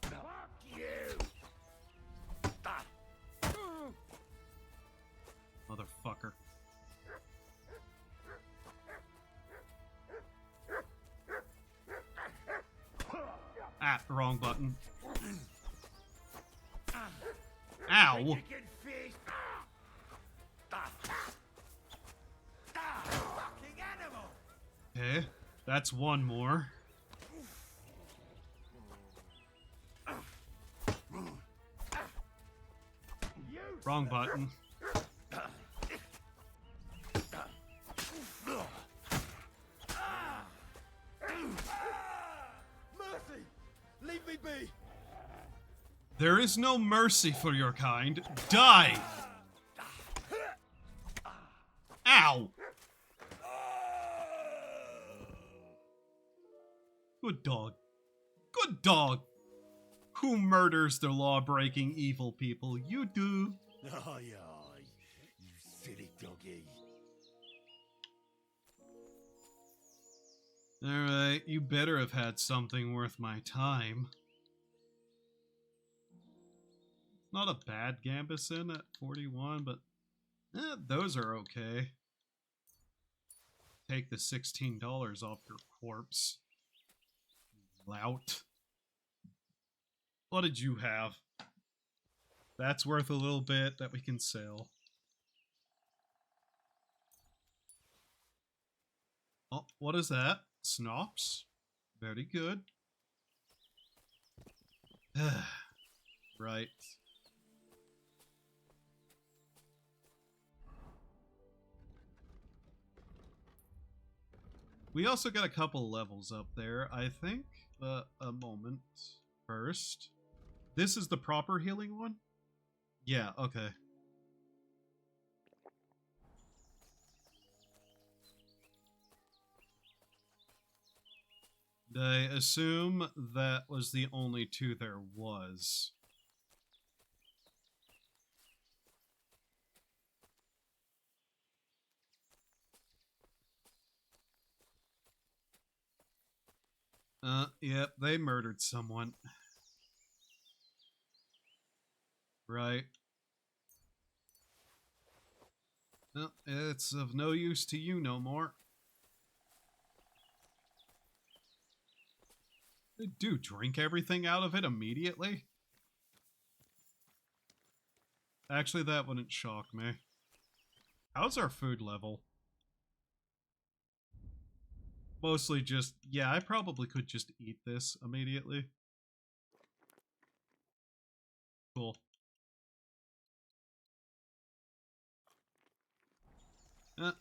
Fuck you! Motherfucker. Ah, wrong button. Ow! You can fish! Fucking animal! Okay, that's one more. Wrong button. Mercy! Leave me be! There is no mercy for your kind. Die! Ow! Good dog. Good dog. Who murders the law-breaking evil people? You do. Oh, yeah, you silly doggy. Alright, you better have had something worth my time. Not a bad Gambeson at 41, but those are okay. Take the $16 off your corpse. Lout. What did you have? That's worth a little bit that we can sell. Oh, what is that? Snops? Very good. Right. We also got a couple levels up there, I think. A moment. First. This is the proper healing one? Yeah, okay. I assume that was the only two there was. Yep, they murdered someone. Right. Well, it's of no use to you no more. Do drink everything out of it immediately? Actually, that wouldn't shock me. How's our food level? Mostly just, yeah, I probably could just eat this immediately. Cool.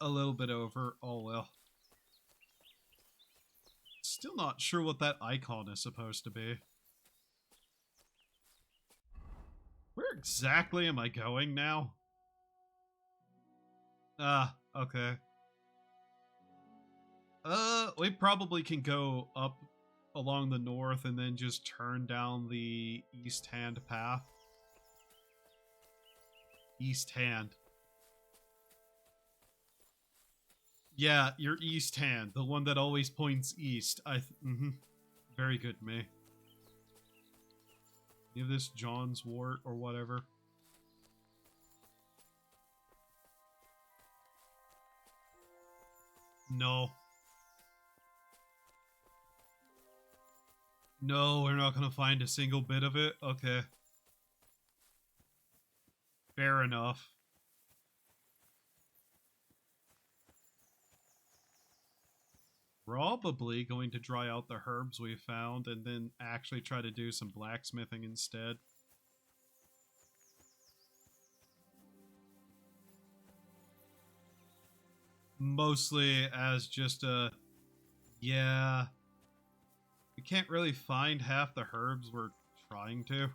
A little bit over, oh well. Still not sure what that icon is supposed to be. exactly am I going now? Okay. We probably can go up along the north and then just turn down the east hand path. East hand. Yeah, your east hand, the one that always points east. Very good, me. Give this John's wort or whatever. No. No, we're not gonna find a single bit of it? Okay. Fair enough. Probably going to dry out the herbs we found and then actually try to do some blacksmithing instead. Mostly as just a... Yeah. We can't really find half the herbs we're trying to.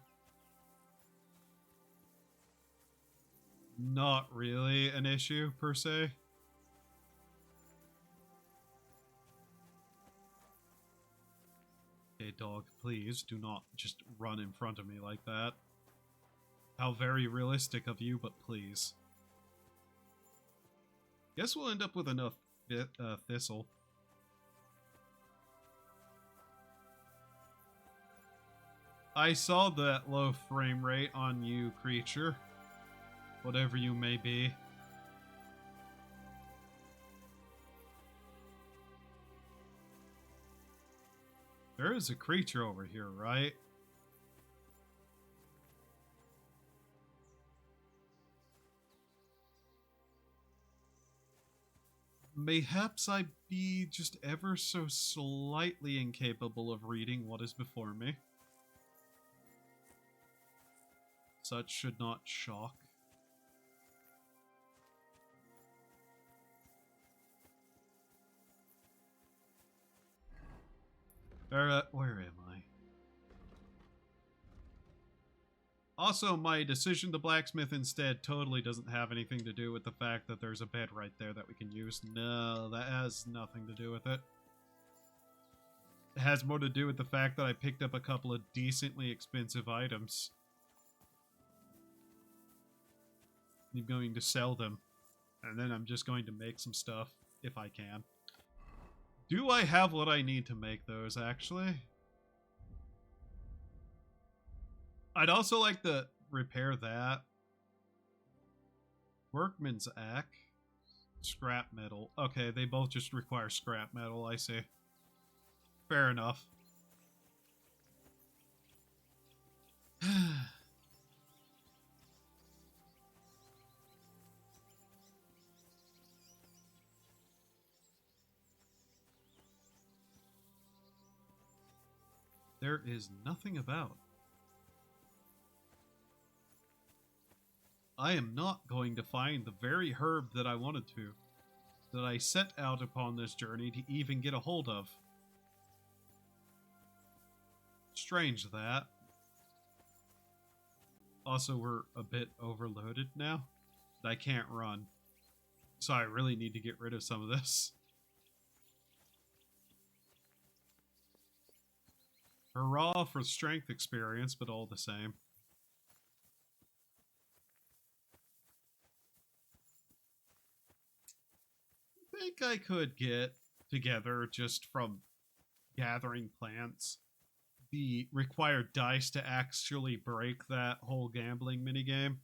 Not really an issue, per se. Okay, dog, please do not just run in front of me like that. How very realistic of you, but please. Guess we'll end up with enough thistle. I saw that low frame rate on you, creature. Whatever you may be. There is a creature over here, right? Mayhaps I be just ever so slightly incapable of reading what is before me. Such should not shock. Where am I? Also, my decision to blacksmith instead totally doesn't have anything to do with the fact that there's a bed right there that we can use. No, that has nothing to do with it. It has more to do with the fact that I picked up a couple of decently expensive items. I'm going to sell them, and then I'm just going to make some stuff, if I can. Do I have what I need to make those, actually? I'd also like to repair that. Workman's axe. Scrap metal. Okay, they both just require scrap metal, I see. Fair enough. There is nothing about. I am not going to find the very herb that I wanted to, that I set out upon this journey to even get a hold of. Strange that. Also, we're a bit overloaded now. I can't run. So I really need to get rid of some of this. Hurrah for strength experience, but all the same. I think I could get together just from gathering plants the required dice to actually break that whole gambling minigame.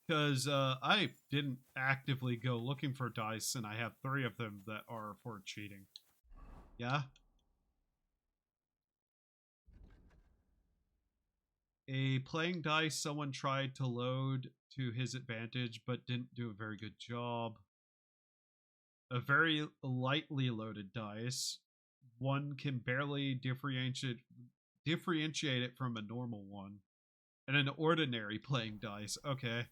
Because I didn't actively go looking for dice, and I have 3 of them that are for cheating. Yeah? A playing dice someone tried to load to his advantage, but didn't do a very good job. A very lightly loaded dice. One can barely differentiate it from a normal one. And an ordinary playing dice. Okay.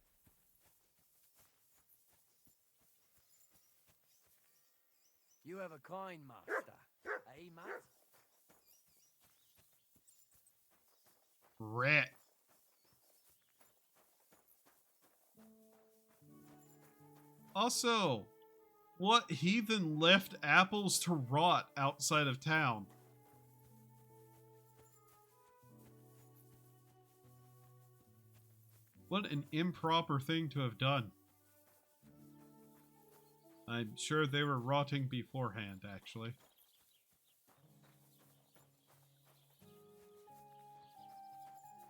You have a kind master, eh, Matt? Rat. Also, what heathen left apples to rot outside of town? What an improper thing to have done. I'm sure they were rotting beforehand, actually.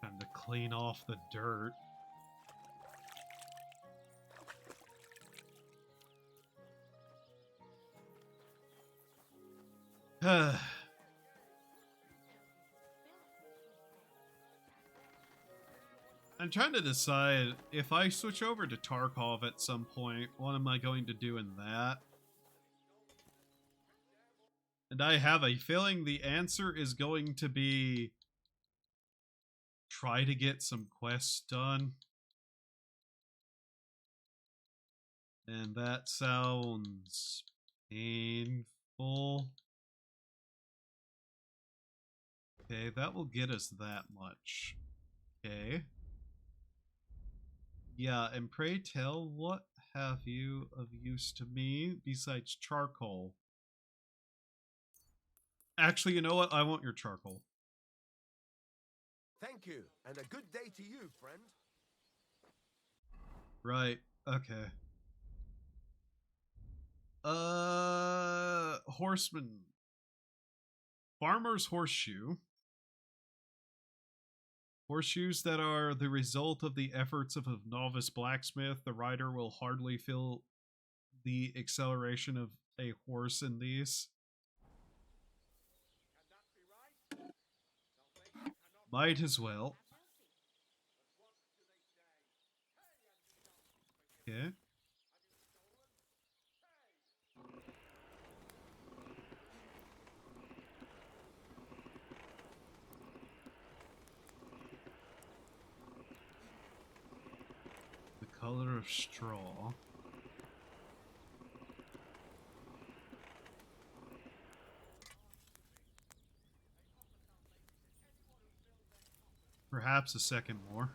Time to clean off the dirt. I'm trying to decide if I switch over to Tarkov at some point, what am I going to do in that? And I have a feeling the answer is going to be try to get some quests done. And that sounds painful. Okay, that will get us that much. Okay. Yeah, and pray tell, what have you of use to me besides charcoal? Actually, you know what? I want your charcoal. Thank you, and a good day to you, friend. Right, okay. Horseman. Farmer's horseshoe. Horseshoes that are the result of the efforts of a novice blacksmith. The rider will hardly feel the acceleration of a horse in these. Might as well. Okay. The color of straw. Perhaps a second more.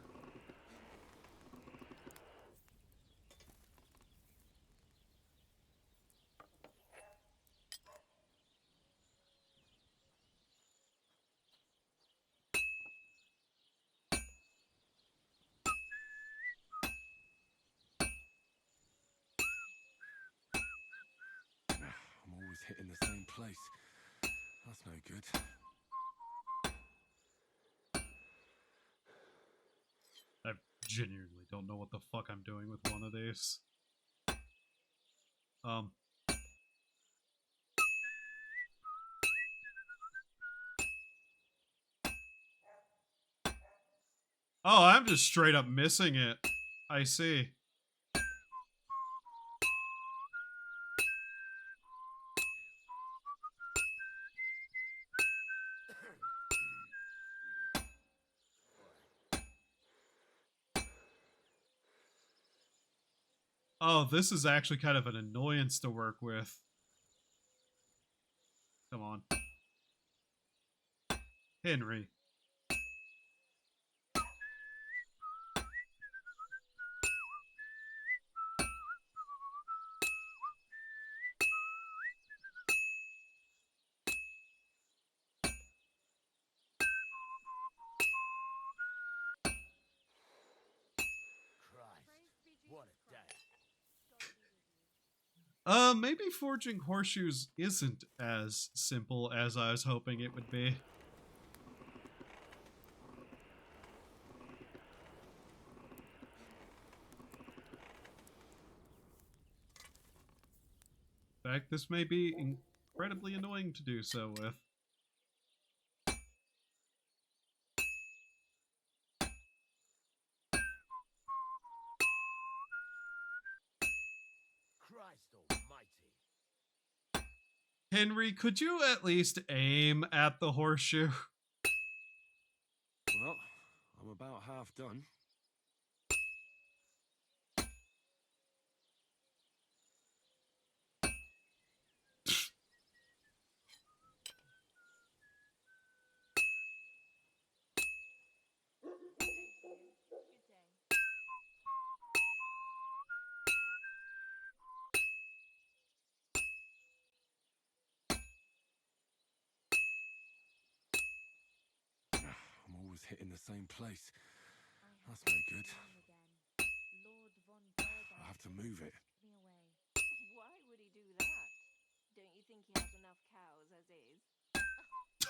I'm always hitting the same place. That's no good. I genuinely don't know what the fuck I'm doing with one of these. Oh, I'm just straight up missing it. I see. Oh, this is actually kind of an annoyance to work with. Come on. Henry. Christ, what a day. Maybe forging horseshoes isn't as simple as I was hoping it would be. In fact, this may be incredibly annoying to do so with. Christ almighty. Henry, could you at least aim at the horseshoe? Well, I'm about half done. Thank you. Good day. hitting the same place. I That's no good. wrong again. Lord von Berger I have to move it. took me away. Why would he do that? Don't you think he has enough cows as is? Laugh all you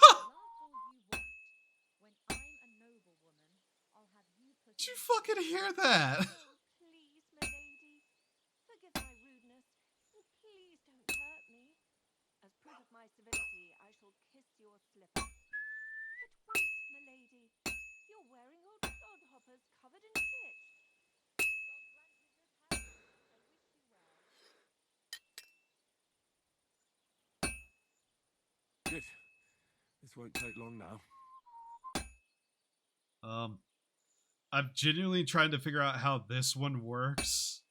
want. When I'm a noblewoman, I'll have you put Did you in fucking hear that? Oh, please, milady. Forgive my rudeness, and please don't hurt me. As proof of my civility, I shall kiss your slipper. But wait, milady. You're wearing old clodhoppers covered in shit. May God grant you good health. I wish you well. Good. This won't take long now. I'm genuinely trying to figure out how this one works.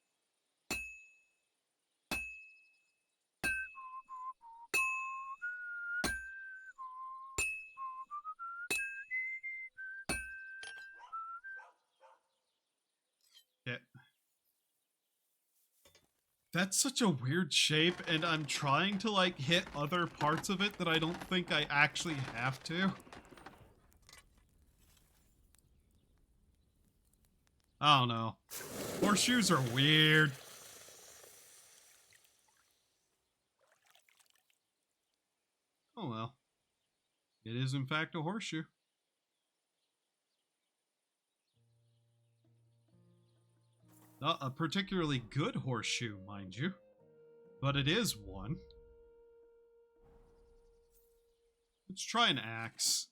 Yeah. That's such a weird shape, and I'm trying to, like, hit other parts of it that I don't think I actually have to. I don't know. Horseshoes are weird. Oh well. It is in fact a horseshoe. Not a particularly good horseshoe, mind you. But it is one. Let's try an axe.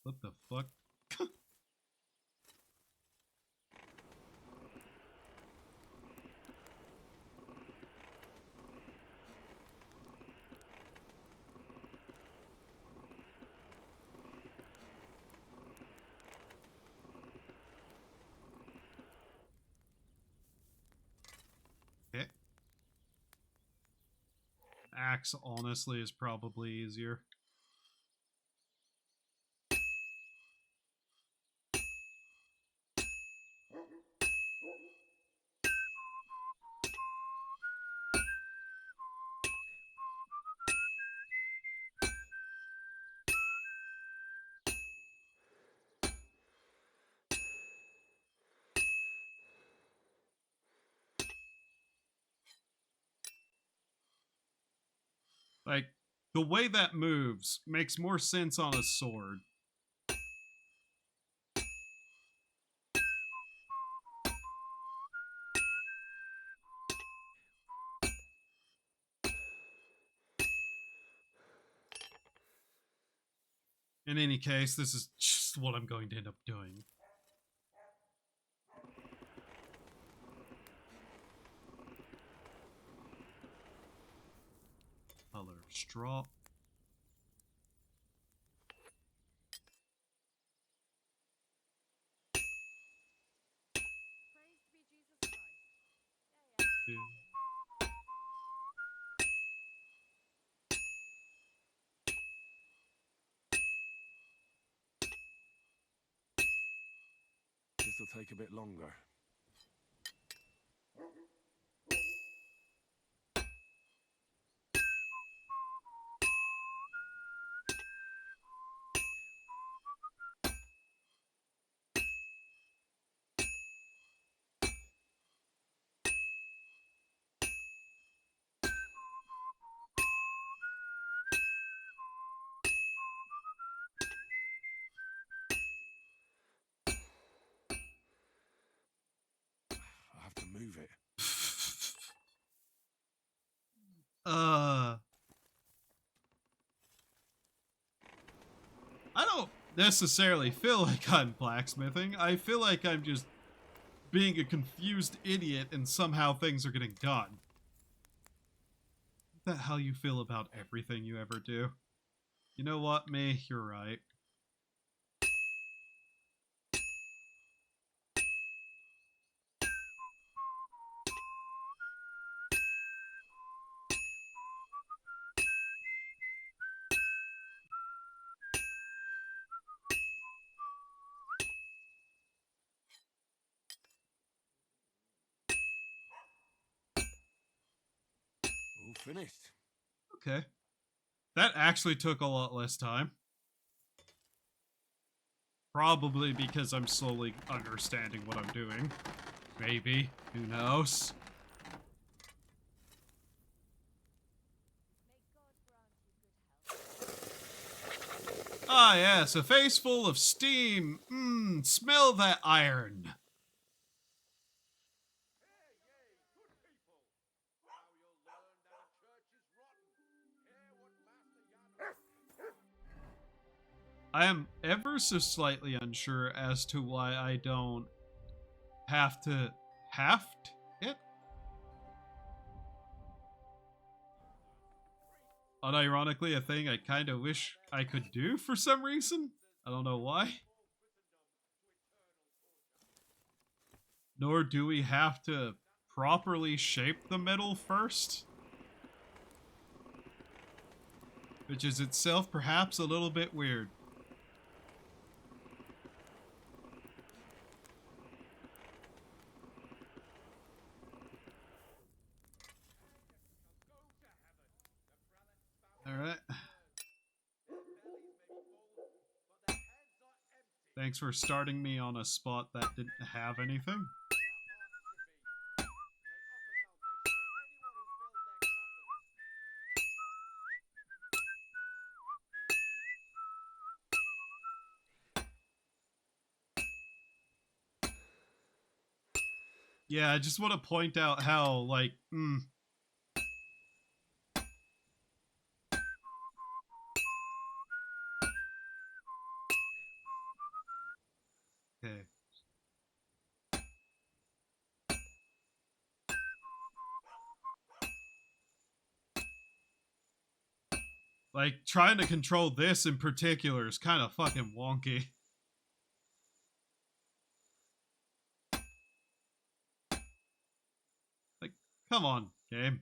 What the fuck? Okay. Axe, honestly, is probably easier. Like, the way that moves makes more sense on a sword. In any case, this is just what I'm going to end up doing. Color of straw. Praise be Jesus Christ. Two. This'll take a bit longer. I have to move it. I don't necessarily feel like I'm blacksmithing. I feel like I'm just being a confused idiot and somehow things are getting done. Is that how you feel about everything you ever do? You know what, me? You're right. All finished. Okay. That actually took a lot less time. Probably because I'm slowly understanding what I'm doing. Maybe. Who knows? Ah, yes, a face full of steam. Mmm, smell that iron. I am ever so slightly unsure as to why I don't have to haft it. Unironically, a thing I kind of wish I could do for some reason. I don't know why. Nor do we have to properly shape the metal first. Which is itself perhaps a little bit weird. Alright. Thanks for starting me on a spot that didn't have anything. Yeah, I just want to point out how, like, Okay. Like, trying to control this in particular is kind of fucking wonky. Like, come on, game.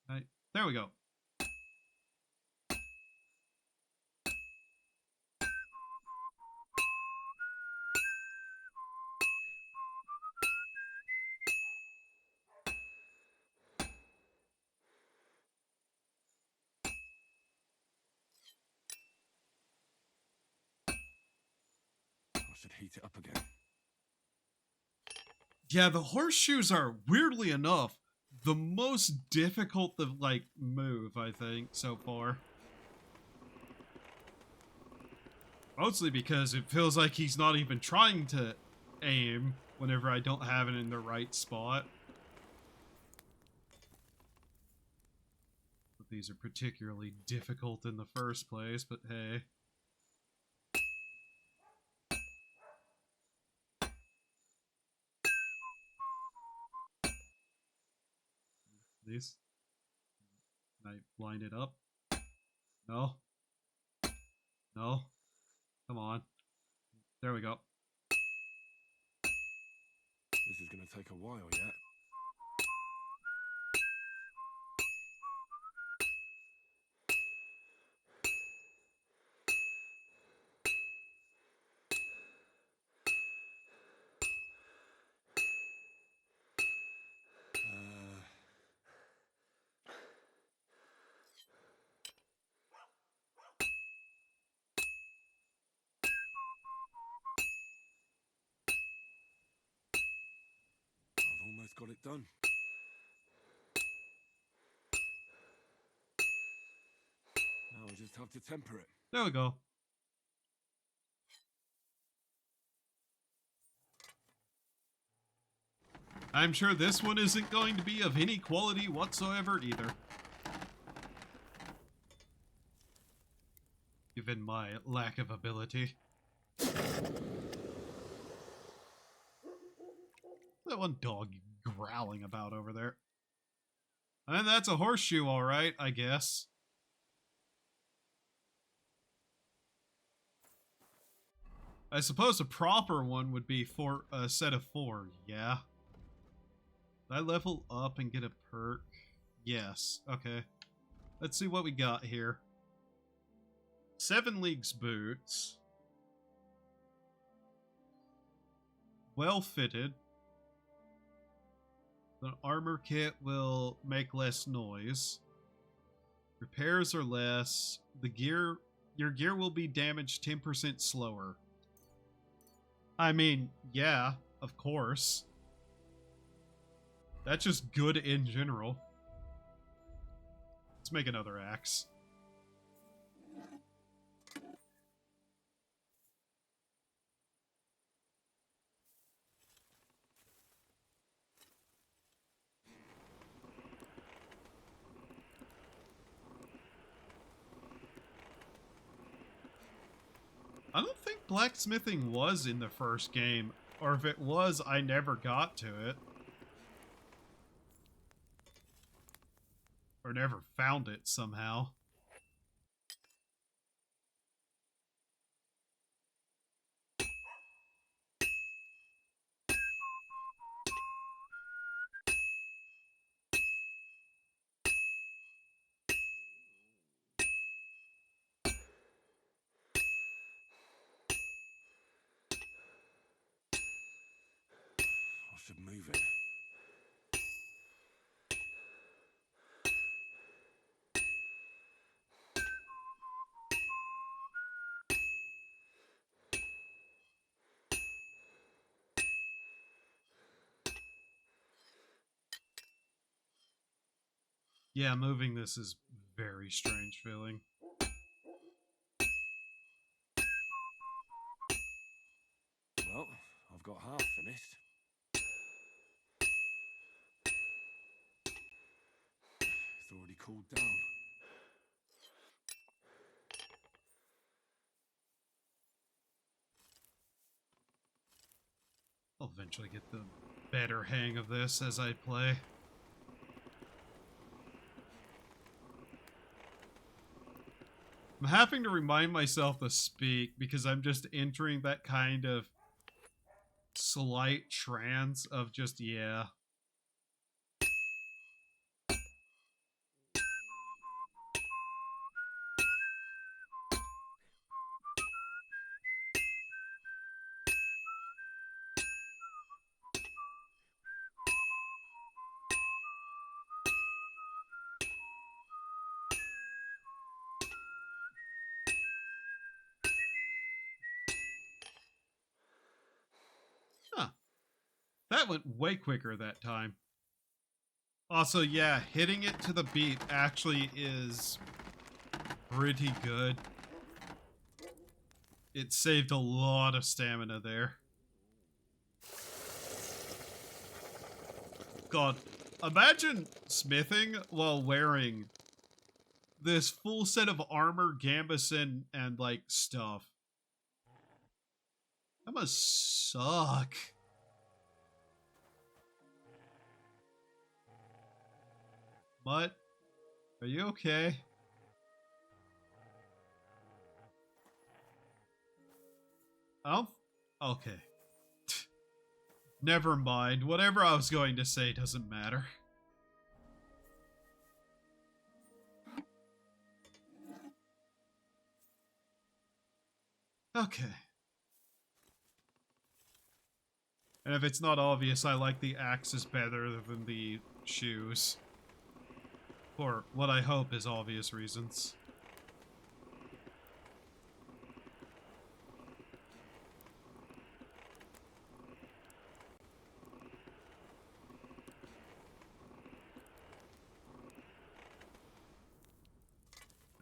Right, there we go. I should heat it up again. Yeah, the horseshoes are, weirdly enough, the most difficult to, like, move, I think, so far. Mostly because it feels like he's not even trying to aim whenever I don't have it in the right spot. But these are particularly difficult in the first place, but hey. These? Can I line it up? No? No? Come on. There we go. This is gonna take a while yet. I've almost got it done. Now I just have to temper it. There we go. I'm sure this one isn't going to be of any quality whatsoever either. Given my lack of ability. That one dog growling about over there. And that's a horseshoe, alright, I guess. I suppose a proper one would be for a set of 4, yeah. Did I level up and get a perk? Yes, okay. Let's see what we got here. 7 Leagues boots. Well fitted. The armor kit will make less noise. Repairs are less. Your gear will be damaged 10% slower. I mean, yeah, of course. That's just good in general. Let's make another axe. I don't think blacksmithing was in the first game, or if it was, I never got to it. Or never found it somehow. I should move it. Yeah, moving this is very strange feeling. Well, I've got half finished. It's already cooled down. I'll eventually get the better hang of this as I play. I'm having to remind myself to speak because I'm just entering that kind of slight trance of just, yeah. Huh. That went way quicker that time. Also, yeah, hitting it to the beat actually is pretty good. It saved a lot of stamina there. God, imagine smithing while wearing this full set of armor, gambeson, and like stuff. That must suck. Mutt, are you okay? Oh, okay. Never mind. Whatever I was going to say doesn't matter. Okay. And if it's not obvious, I like the axes better than the shoes. For what I hope is obvious reasons.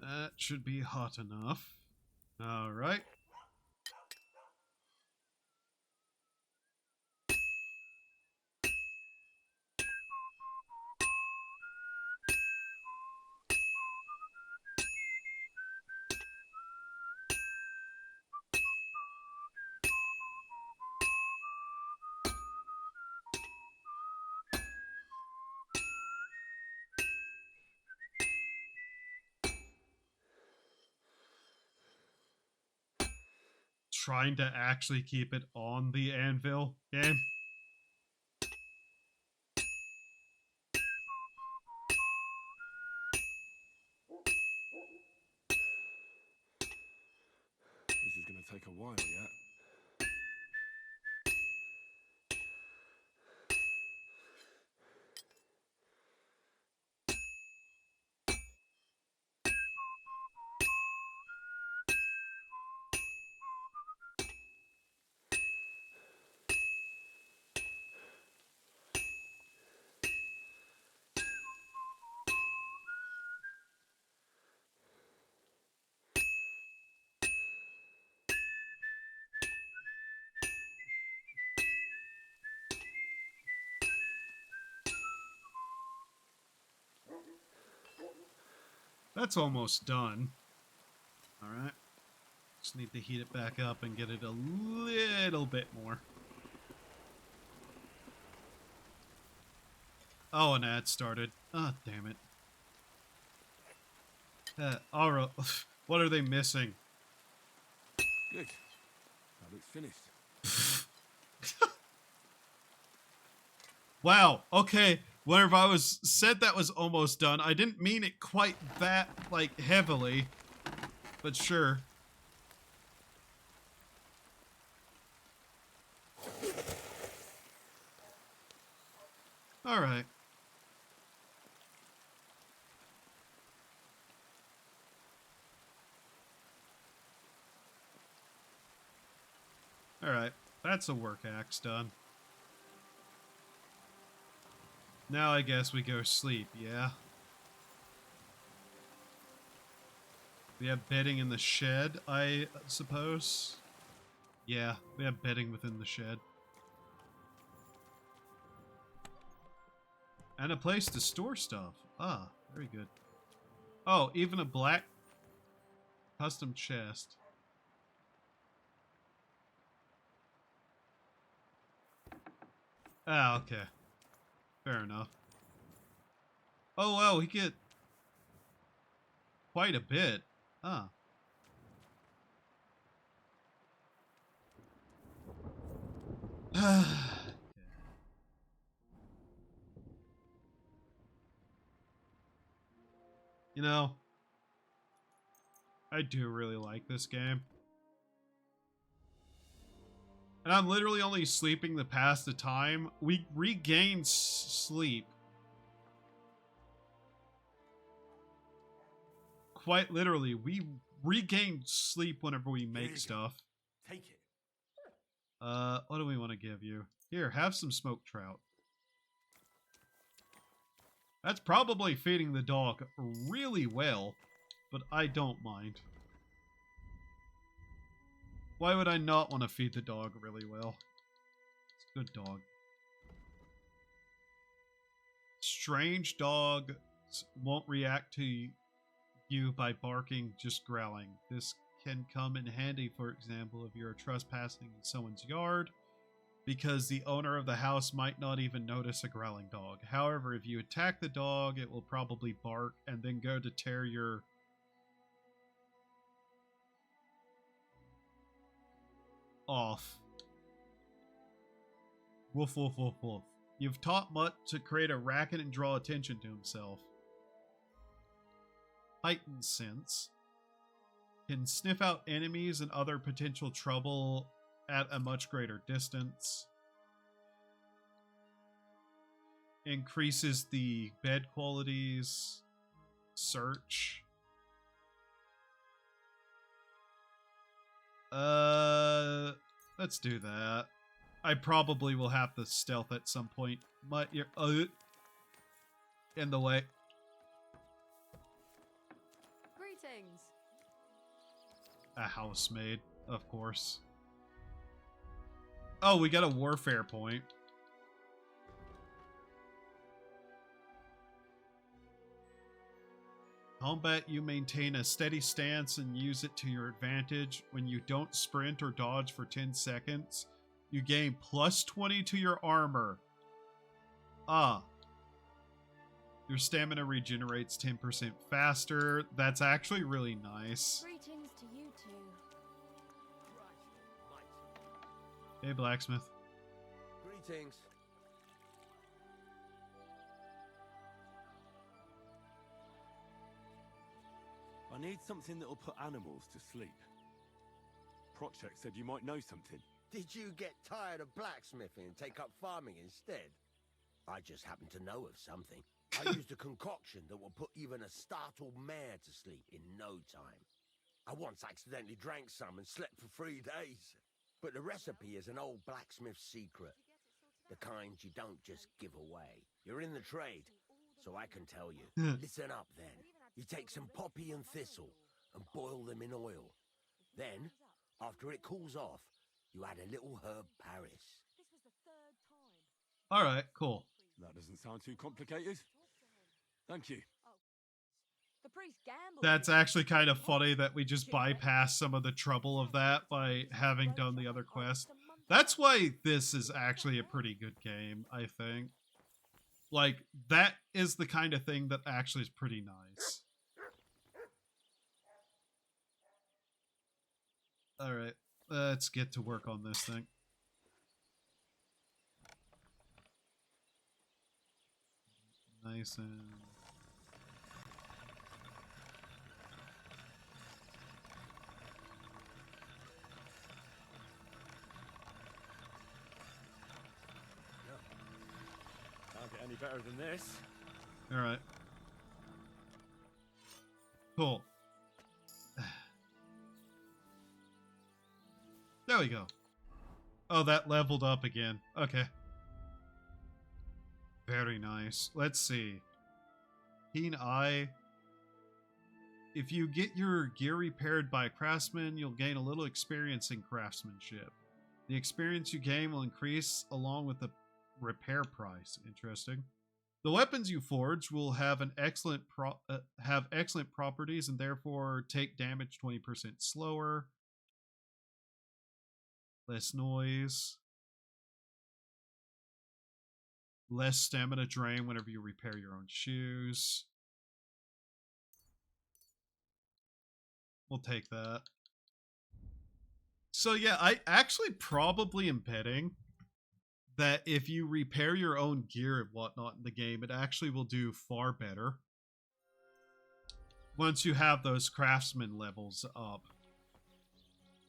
That should be hot enough. Alright. Trying to actually keep it on the anvil game. This is going to take a while yet. That's almost done. Alright. Just need to heat it back up and get it a little bit more. Oh, an ad started. Ah, damn it. Alright. What are they missing? Good. That looks finished. Wow. Okay. Whenever I said that was almost done, I didn't mean it quite that, like, heavily. But sure. Alright. Alright. That's a work axe done. Now I guess we go sleep, yeah? We have bedding in the shed, I suppose? Yeah, we have bedding within the shed. And a place to store stuff. Ah, very good. Oh, even a black custom chest. Ah, okay. Fair enough. Oh, wow, we get quite a bit. Ah. You know, I do really like this game. And I'm literally only sleeping to pass the time. We regain sleep. Quite literally, we regain sleep whenever we make stuff. Take it. What do we want to give you? Here, have some smoked trout. That's probably feeding the dog really well, but I don't mind. Why would I not want to feed the dog really well? It's a good dog. Strange dogs won't react to you by barking, just growling. This can come in handy, for example, if you're trespassing in someone's yard, because the owner of the house might not even notice a growling dog. However, if you attack the dog, it will probably bark and then go to tear your off. Woof, woof, woof, woof. You've taught Mutt to create a racket and draw attention to himself. Heightened sense. Can sniff out enemies and other potential trouble at a much greater distance. Increases the bed qualities. Search. Let's do that. I probably will have to stealth at some point. But you're in the way. Greetings. A housemaid, of course. Oh, we got a warfare point. Combat, you maintain a steady stance and use it to your advantage. When you don't sprint or dodge for 10 seconds, you gain plus 20 to your armor. Ah. Your stamina regenerates 10% faster. That's actually really nice. Greetings to you two. Hey, blacksmith. Greetings. I need something that'll put animals to sleep. Project said you might know something. Did you get tired of blacksmithing and take up farming instead? I just happen to know of something. I used a concoction that will put even a startled mare to sleep in no time. I once accidentally drank some and slept for 3 days. But the recipe is an old blacksmith's secret. The kind you don't just give away. You're in the trade, so I can tell you. Listen up then. You take some poppy and thistle and boil them in oil. Then, after it cools off, you add a little herb Paris. This was the 3rd time. Alright, cool. That doesn't sound too complicated. Thank you. The The priest gambled. That's actually kind of funny that we just bypass some of the trouble of that by having done the other quest. That's why this is actually a pretty good game, I think. Like, that is the kind of thing that actually is pretty nice. Alright, let's get to work on this thing. Nice and... Can't get any better than this. Alright. Cool. There we go. Oh, that leveled up again. Okay. Very nice. Let's see. Keen Eye. If you get your gear repaired by a craftsman, you'll gain a little experience in craftsmanship. The experience you gain will increase along with the repair price. Interesting. The weapons you forge will have an excellent properties and therefore take damage 20% slower. Less noise. Less stamina drain whenever you repair your own shoes. We'll take that. So yeah, I actually probably am betting that if you repair your own gear and whatnot in the game, it actually will do far better once you have those craftsman levels up.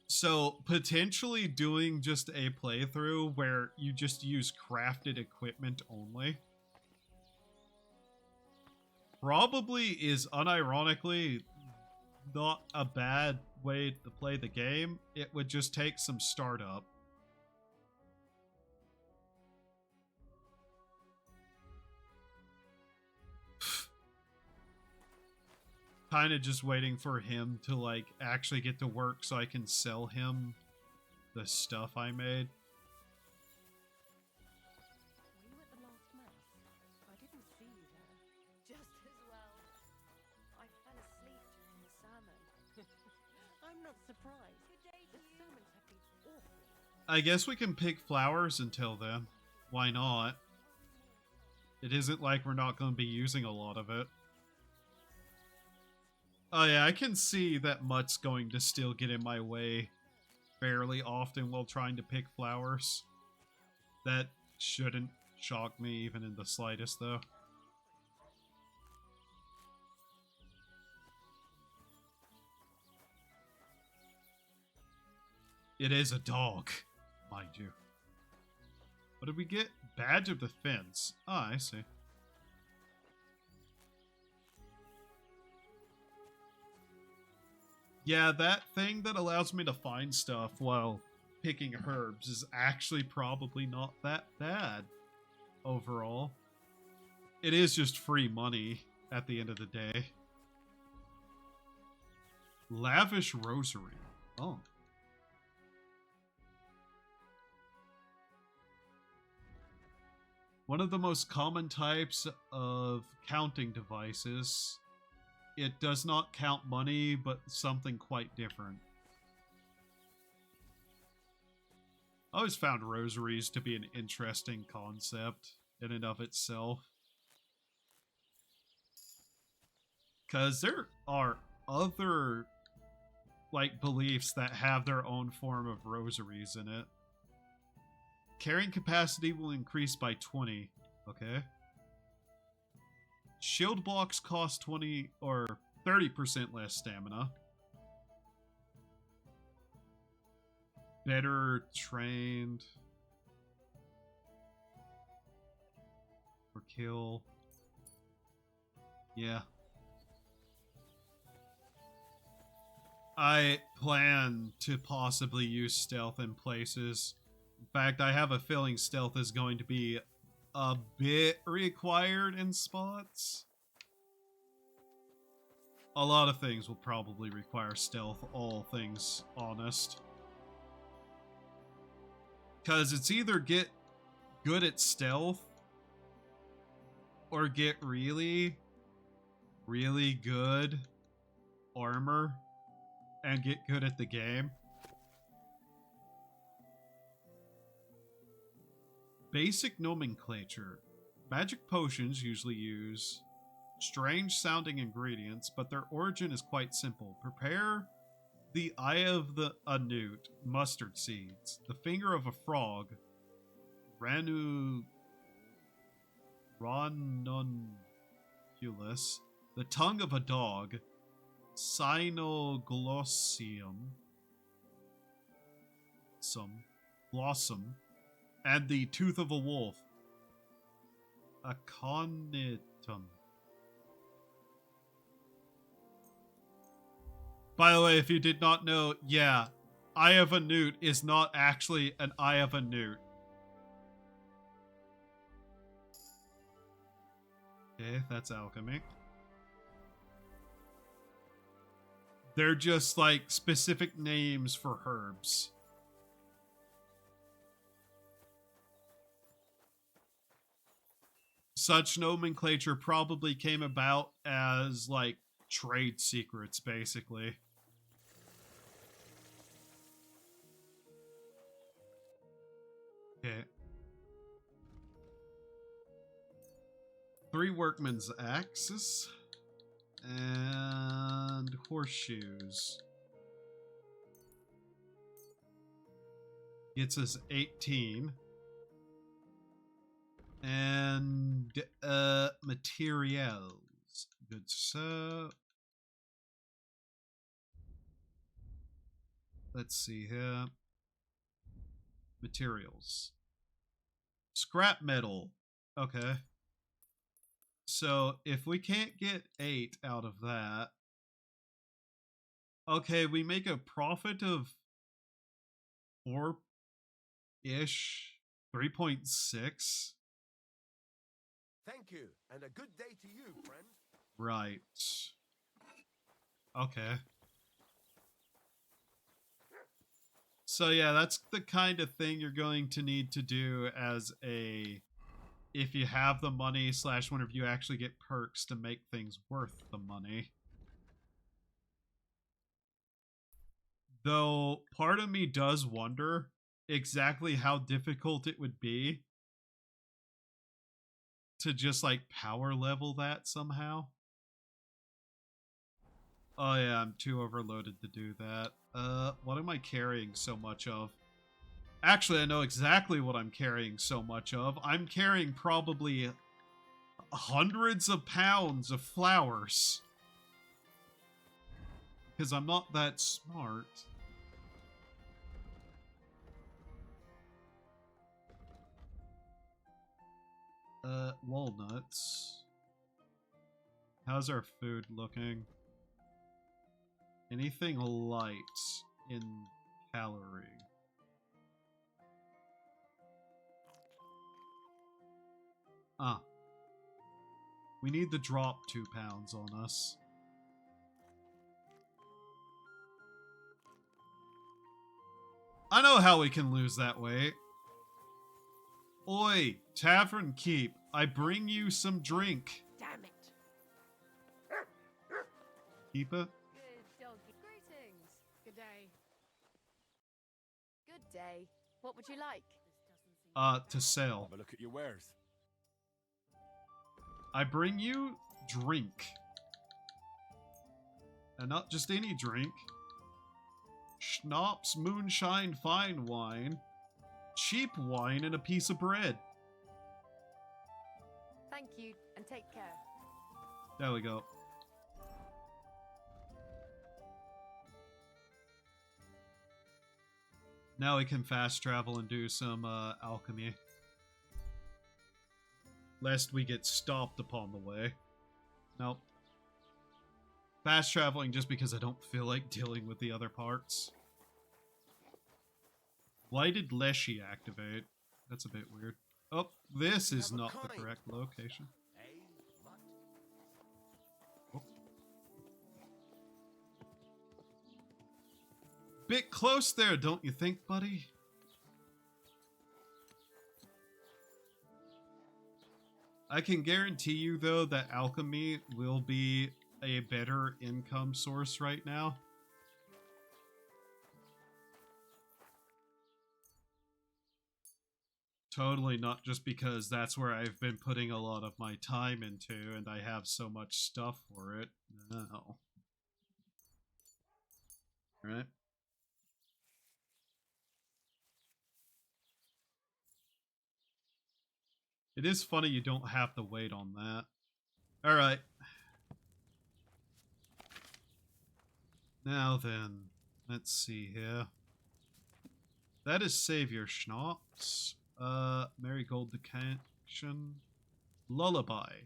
So potentially doing just a playthrough where you just use crafted equipment only probably is unironically not a bad way to play the game. It would just take some startup. Kind of just waiting for him to like actually get to work so I can sell him the stuff I made. Were you at the last mass? I didn't see you there. Just as well. I fell asleep during the sermon. I'm not surprised. Good day to The you. sermons have been awful. I guess we can pick flowers until then. Why not? It isn't like we're not going to be using a lot of it. Oh yeah, I can see that Mutt's going to still get in my way fairly often while trying to pick flowers. That shouldn't shock me even in the slightest, though. It is a dog, mind you. What did we get? Badge of Defense. Ah, I see. Yeah, that thing that allows me to find stuff while picking herbs is actually probably not that bad overall. It is just free money at the end of the day. Lavish Rosary. Oh. One of the most common types of counting devices. It does not count money, but something quite different. I always found rosaries to be an interesting concept in and of itself. Because there are other, like, beliefs that have their own form of rosaries in it. Carrying capacity will increase by 20. Okay. Shield blocks cost 20 or 30% less stamina. Better trained. Or kill. Yeah. I plan to possibly use stealth in places. In fact, I have a feeling stealth is going to be a bit required in spots. A lot of things will probably require stealth, all things honest. Because it's either get good at stealth or get really really good armor and get good at the game. Basic nomenclature. Magic potions usually use strange sounding ingredients, but their origin is quite simple. Prepare the eye of a newt, mustard seeds, the finger of a frog, ranunculus, the tongue of a dog, cynoglossium, blossom, and the tooth of a wolf, aconitum. By the way, if you did not know, yeah, Eye of a Newt is not actually an Eye of a Newt. Okay, that's alchemy. They're just like specific names for herbs. Such nomenclature probably came about as like trade secrets, basically. Okay. 3 workman's axes and horseshoes. Gets us 18. And materials. Good stuff. Let's see here. Materials. Scrap metal. Okay. So if we can't get 8 out of that, okay, we make a profit of 4-ish, 3.6. Thank you, and a good day to you, friend. Right. Okay. So yeah, that's the kind of thing you're going to need to do as a, if you have the money / whenever you actually get perks to make things worth the money. Though part of me does wonder exactly how difficult it would be to just like power level that somehow. Oh yeah, I'm too overloaded to do that. What am I carrying so much of? Actually, I know exactly what I'm carrying so much of. I'm carrying probably hundreds of pounds of flowers. Because I'm not that smart. Walnuts. How's our food looking? Anything light in calorie? We need to drop 2 pounds on us. I know how we can lose that weight. Oi, tavern keep, I bring you some drink. Damn it. Keep it? Good doggy. Greetings. Good day. Good day. What would you like? To sell. Have a look at your wares. I bring you drink. And not just any drink. Schnapps, moonshine, fine wine. Cheap wine and a piece of bread. Thank you, and take care. There we go. Now we can fast travel and do some alchemy. Lest we get stopped upon the way. Nope. Fast traveling just because I don't feel like dealing with the other parts. Why did Leshy activate? That's a bit weird. Oh, this is not the correct location. Oh. Bit close there, don't you think, buddy? I can guarantee you, though, that alchemy will be a better income source right now. Totally not just because that's where I've been putting a lot of my time into and I have so much stuff for it. No. Right? It is funny you don't have to wait on that. Alright. Now then, let's see here. That is Savior Schnapps. Marigold Decantation. Lullaby.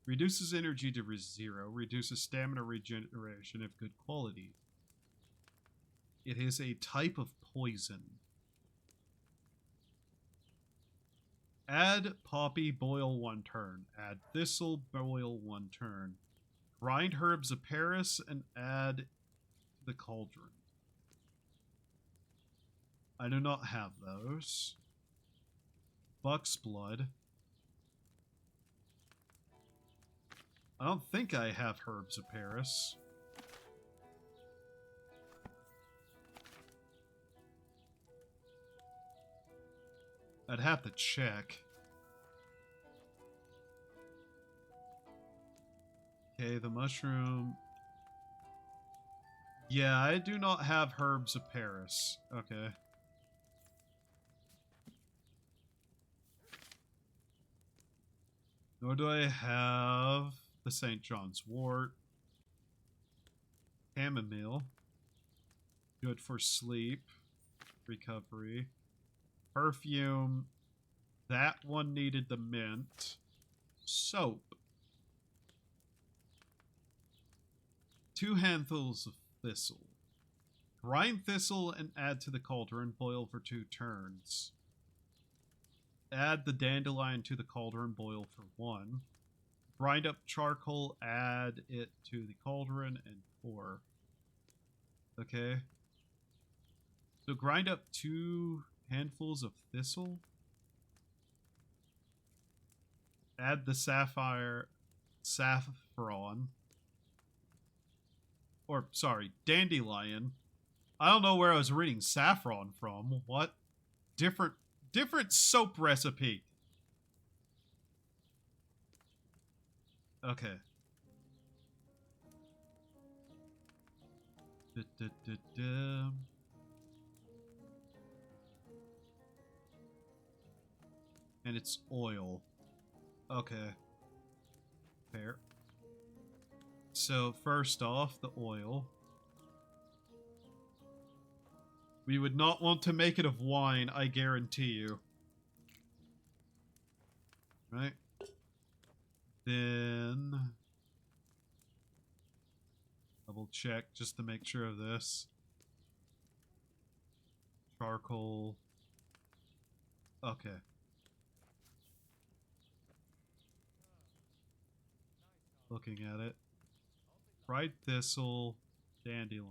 Reduces energy to 0. Reduces stamina regeneration of good quality. It is a type of poison. Add poppy, boil 1 turn. Add thistle, boil 1 turn. Grind herbs of Paris and add to the cauldron. I do not have those. Buck's blood. I don't think I have herbs of Paris. I'd have to check. Okay, the mushroom. Yeah, I do not have herbs of Paris. Okay. Nor do I have the St. John's wort. Chamomile. Good for sleep. Recovery. Perfume. That one needed the mint. Soap. 2 handfuls of thistle. Grind thistle and add to the cauldron. Boil for 2 turns. Add the dandelion to the cauldron. Boil for 1. Grind up charcoal. Add it to the cauldron and pour. Okay. So grind up 2 handfuls of thistle. Add the saffron. Or, sorry, dandelion. I don't know where I was reading saffron from. What? Different soap recipe. Okay. And it's oil. Okay. Fair. So, first off, the oil. We would not want to make it of wine, I guarantee you. Right? Then... double check just to make sure of this. Charcoal. Okay. Looking at it. Fried thistle, dandelion.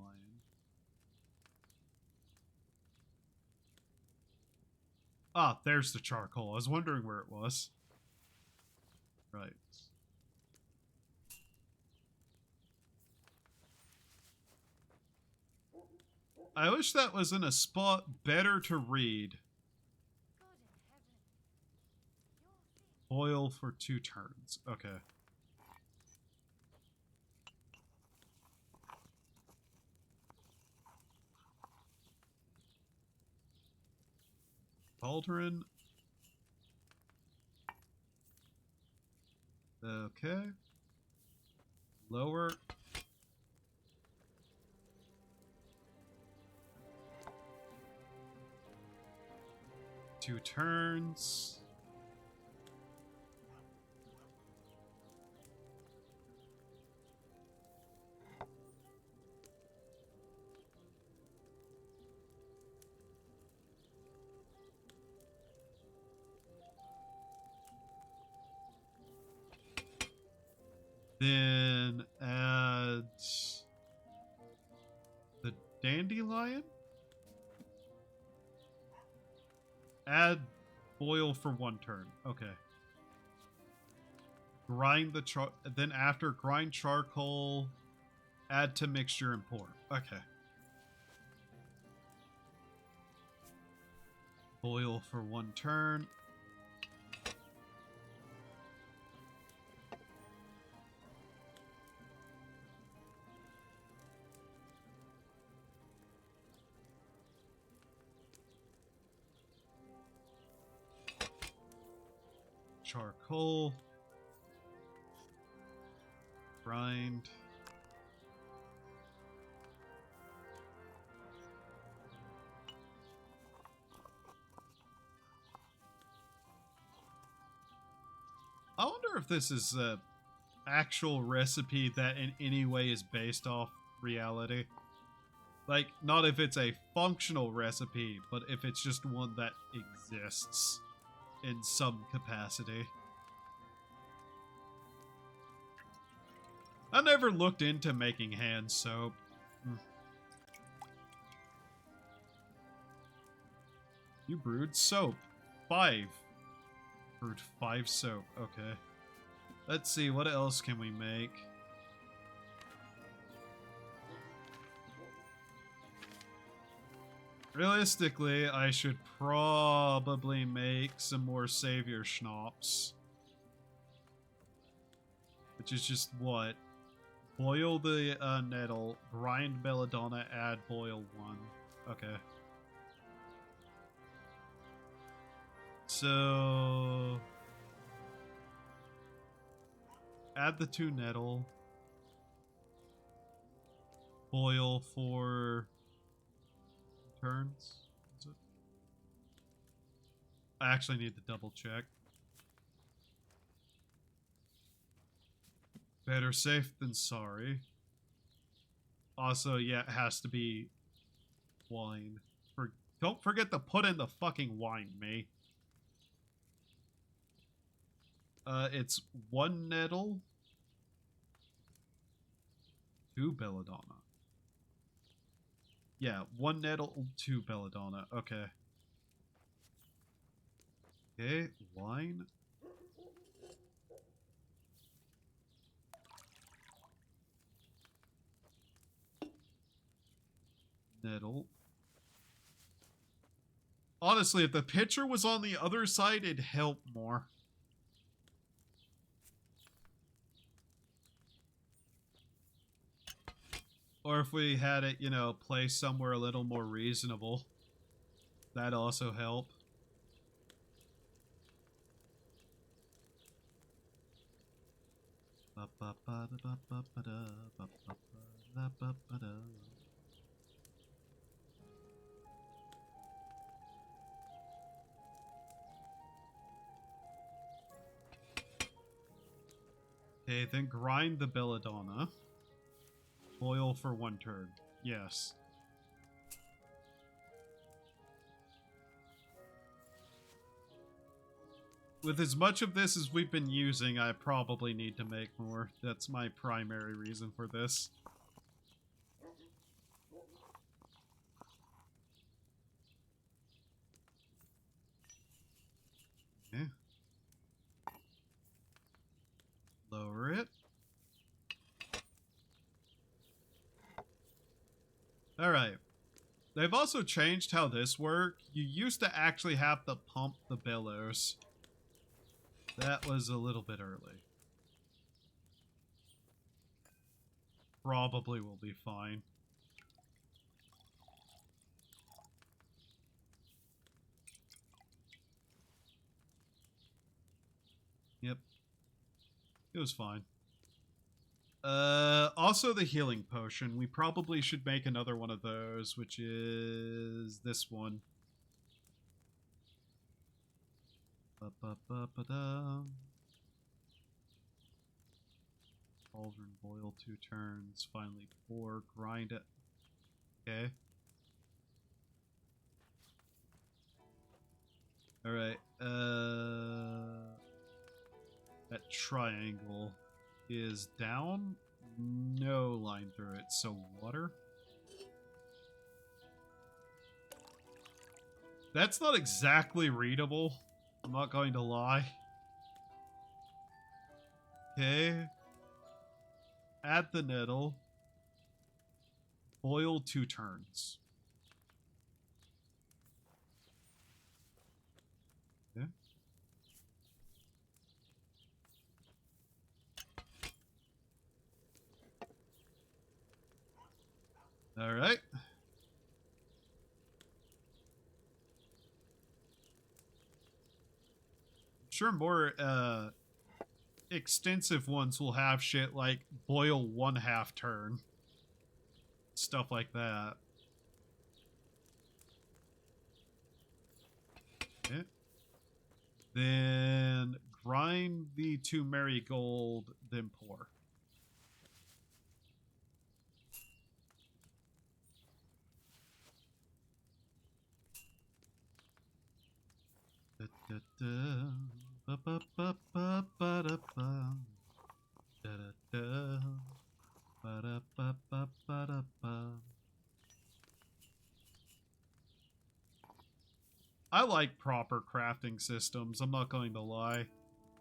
Ah, there's the charcoal. I was wondering where it was. Right. I wish that was in a spot better to read. Boil for 2 turns. Okay. Cauldron. Okay. Lower. Two turns. Then add the dandelion. Add boil for 1 turn. Okay. Grind the then after grind charcoal, add to mixture and pour. Okay. Boil for 1 turn. Charcoal. Grind. I wonder if this is a actual recipe that in any way is based off reality. Like, not if it's a functional recipe, but if it's just one that exists in some capacity. I never looked into making hand soap. You brewed soap. 5. Brewed 5 soap. Okay. Let's see, what else can we make? Realistically, I should probably make some more Savior Schnapps. Which is just what? Boil the nettle, grind belladonna, add boil 1. Okay. So... add the 2 nettle. Boil for... turns? Is it? I actually need to double check. Better safe than sorry. Also, yeah, it has to be wine. Don't forget to put in the fucking wine, May. It's 1 nettle. 2 belladonna. Yeah, 1 nettle, 2 belladonna. Okay. Okay, wine. Nettle. Honestly, if the pitcher was on the other side, it'd help more. Or if we had it, you know, placed somewhere a little more reasonable. That'd also help. Okay, then grind the belladonna. Boil for 1 turn. Yes. With as much of this as we've been using, I probably need to make more. That's my primary reason for this. Okay. Lower it. Alright. They've also changed how this worked. You used to actually have to pump the bellows. That was a little bit early. Probably will be fine. Yep. It was fine. Also the healing potion. We probably should make another one of those, which is this one. Ba-ba-ba-ba-da. Cauldron, boil 2 turns, finally pour, grind it. Okay. Alright, that triangle is down, no line through it, so water. That's not exactly readable, I'm not going to lie. Okay. Add the nettle. Boil 2 turns. Okay. All right. Sure, more extensive ones will have shit like boil 1/2 turn. Stuff like that. Okay. Then grind the 2 marigold, then pour. Da, da, da. Ba, ba, ba, ba, ba, da, ba. Da, da, da. Ba, da, ba, ba, ba, da, ba. I like proper crafting systems, I'm not going to lie.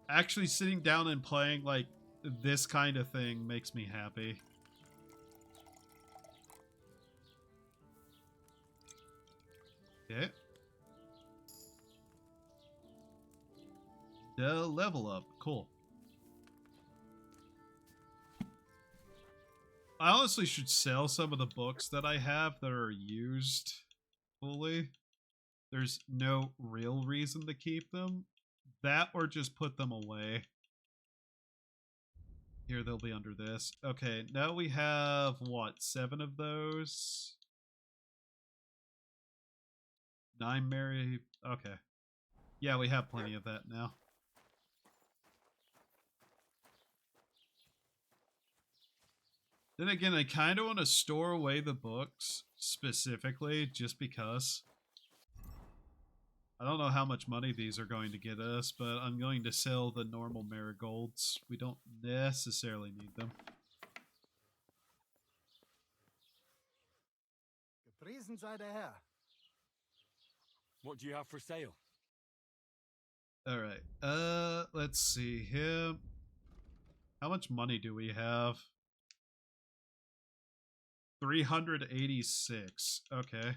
Actually sitting down and playing like this kind of thing makes me happy. Okay. The level up. Cool. I honestly should sell some of the books that I have that are used fully. There's no real reason to keep them. That or just put them away. Here, they'll be under this. Okay, now we have, what, 7 of those? 9 Mary... Okay. Yeah, we have plenty of that now. Then again, I kind of want to store away the books, specifically, just because. I don't know how much money these are going to get us, but I'm going to sell the normal marigolds. We don't necessarily need them. Gepriesen sei der Herr. What do you have for sale? Alright, let's see here. How much money do we have? 386. Okay.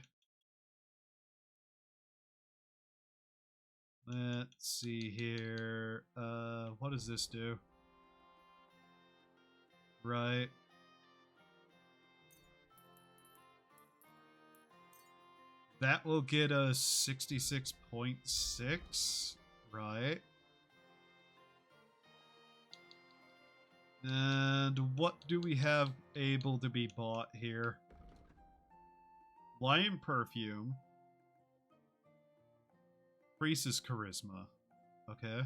Let's see here. What does this do? Right. That will get us 66.6. Right. And what do we have able to be bought here? Lion perfume. Increases charisma. Okay.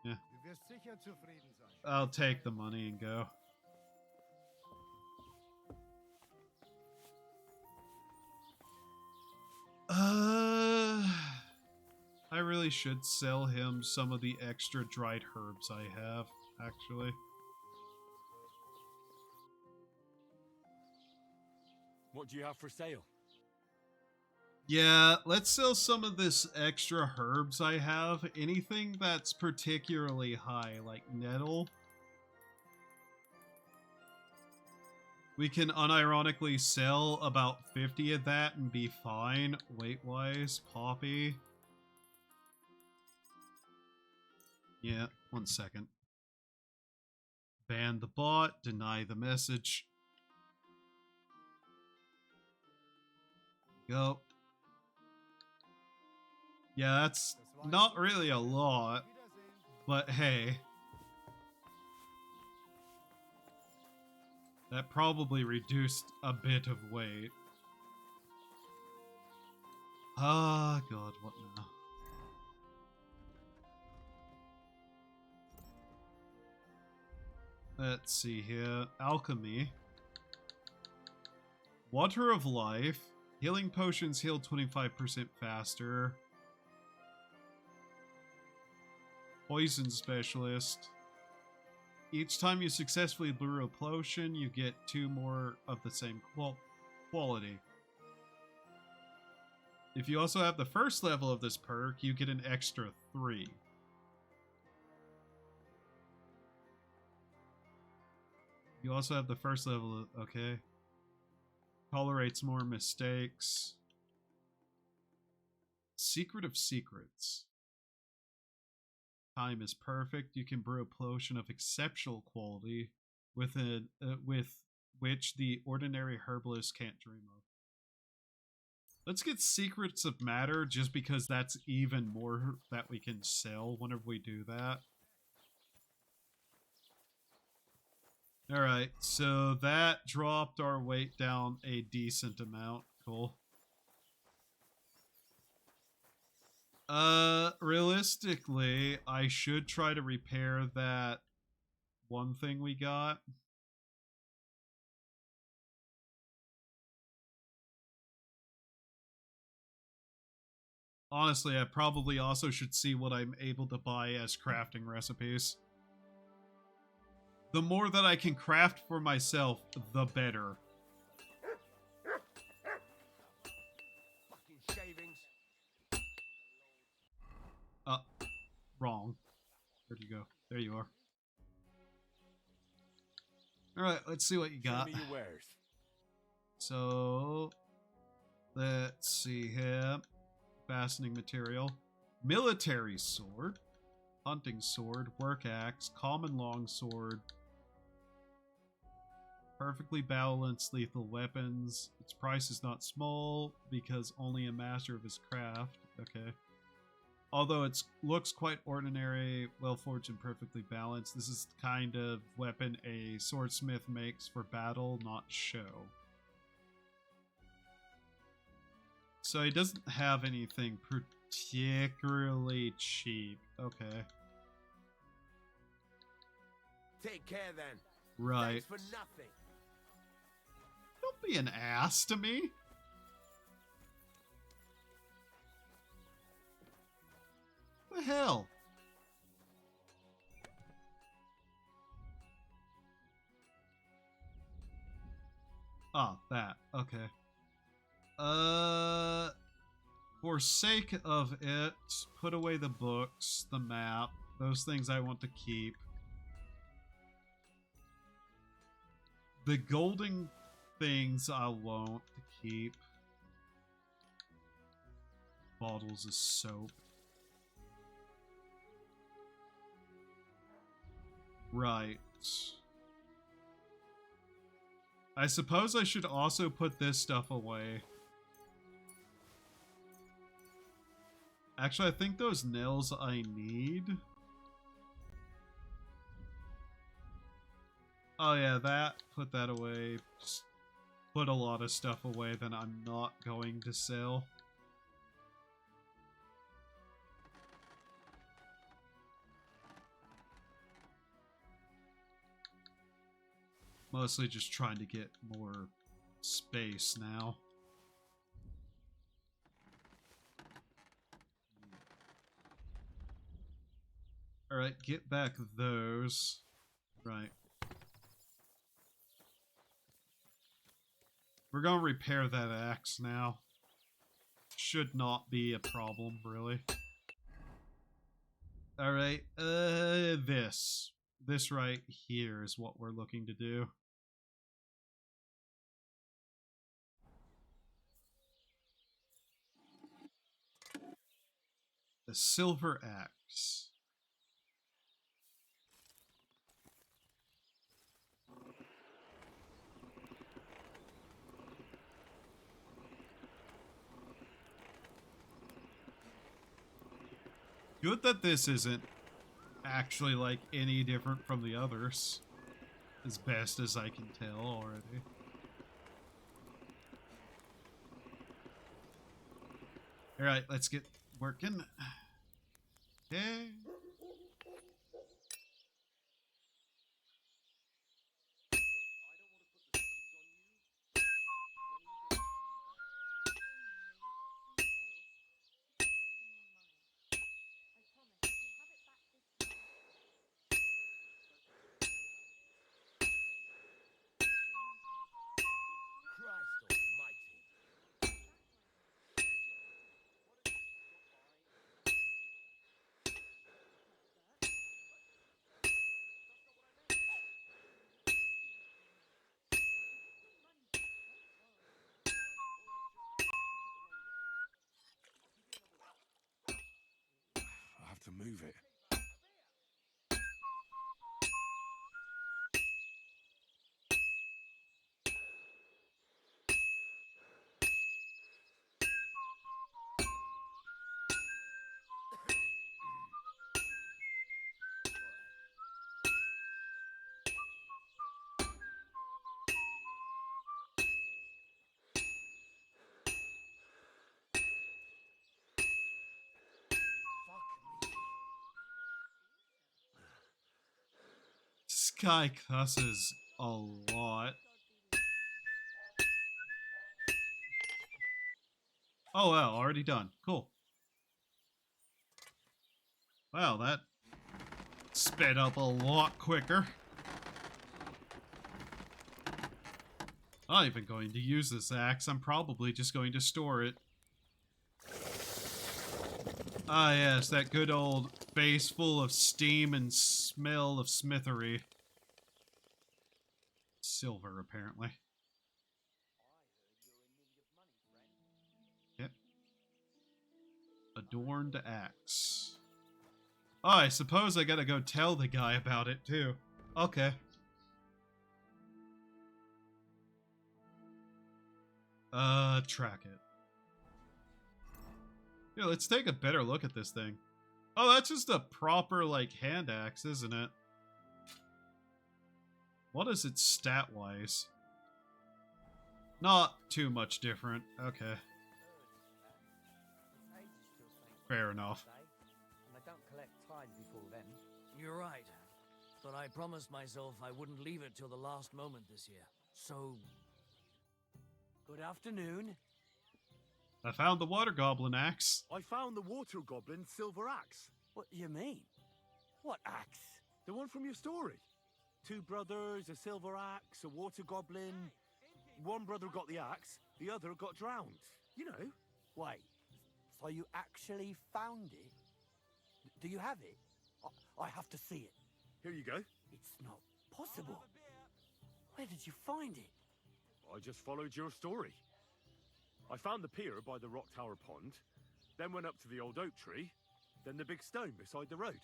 Yeah. Du wirst sicher zufrieden sein. I'll take the money and go. I really should sell him some of the extra dried herbs I have, actually. What do you have for sale? Yeah, let's sell some of this extra herbs I have. Anything that's particularly high, like nettle. We can unironically sell about 50 of that and be fine, weight-wise. Poppy. Yeah, 1 second. Ban the bot, deny the message. Go. Yeah, that's not really a lot, but hey. That probably reduced a bit of weight. Ah, God, what now? Let's see here. Alchemy. Water of Life. Healing potions heal 25% faster. Poison Specialist. Each time you successfully brew a potion, you get 2 more of the same quality. If you also have the first level of this perk, you get an extra 3. You also have the first level, okay. Tolerates more mistakes. Secret of secrets. Time is perfect. You can brew a potion of exceptional quality with which the ordinary herbalist can't dream of. Let's get Secrets of Matter, just because that's even more that we can sell whenever we do that. Alright, so that dropped our weight down a decent amount. Cool. Realistically, I should try to repair that one thing we got. Honestly, I probably also should see what I'm able to buy as crafting recipes. The more that I can craft for myself, the better. Fucking shavings. Wrong. Where'd you go? There you are. Alright, let's see what you got. Show me your wares. So, let's see here. Fastening material. Military sword. Hunting sword. Work axe. Common longsword. Perfectly balanced lethal weapons. Its price is not small because only a master of his craft. Okay. Although it looks quite ordinary, well forged and perfectly balanced, this is the kind of weapon a swordsmith makes for battle, not show. So he doesn't have anything particularly cheap. Okay. Take care then. Right. Thanks for nothing. Don't be an ass to me. The hell? Oh, that. Okay. For sake of it, put away the books, the map, those things I want to keep. The golden things I want to keep. Bottles of soap. Right. I suppose I should also put this stuff away. Actually, I think those nails I need. Oh yeah, that. Put that away. Just put a lot of stuff away that I'm not going to sell. Mostly just trying to get more space now. Alright, get back those. Right. We're gonna repair that axe now. Should not be a problem, really. Alright, this. This right here is what we're looking to do. The silver axe. Good that this isn't actually like any different from the others. As best as I can tell already. Alright, let's get working. Okay. Christ almighty. move it. This guy cusses a lot. Oh well, already done. Cool. Wow, that sped up a lot quicker. I'm not even going to use this axe. I'm probably just going to store it. Ah yes, that good old face full of steam and smell of smithery. Silver, apparently. Yep. Adorned axe. Oh, I suppose I gotta go tell the guy about it, too. Okay. Track it. Yeah, let's take a better look at this thing. Oh, that's just a proper, like, hand axe, isn't it? What is it stat-wise? Not too much different. Okay. Fair enough. And I don't collect tithes before then. You're right. But I promised myself I wouldn't leave it till the last moment this year. So... Good afternoon. I found the water goblin axe. I found the water goblin silver axe. What do you mean? What axe? The one from your story. 2 brothers, a silver axe, a water goblin. One brother got the axe, the other got drowned. You know. Wait, so you actually found it? Do you have it? I have to see it. Here you go. It's not possible. Where did you find it? I just followed your story. I found the pier by the rock tower pond, then went up to the old oak tree, then the big stone beside the road.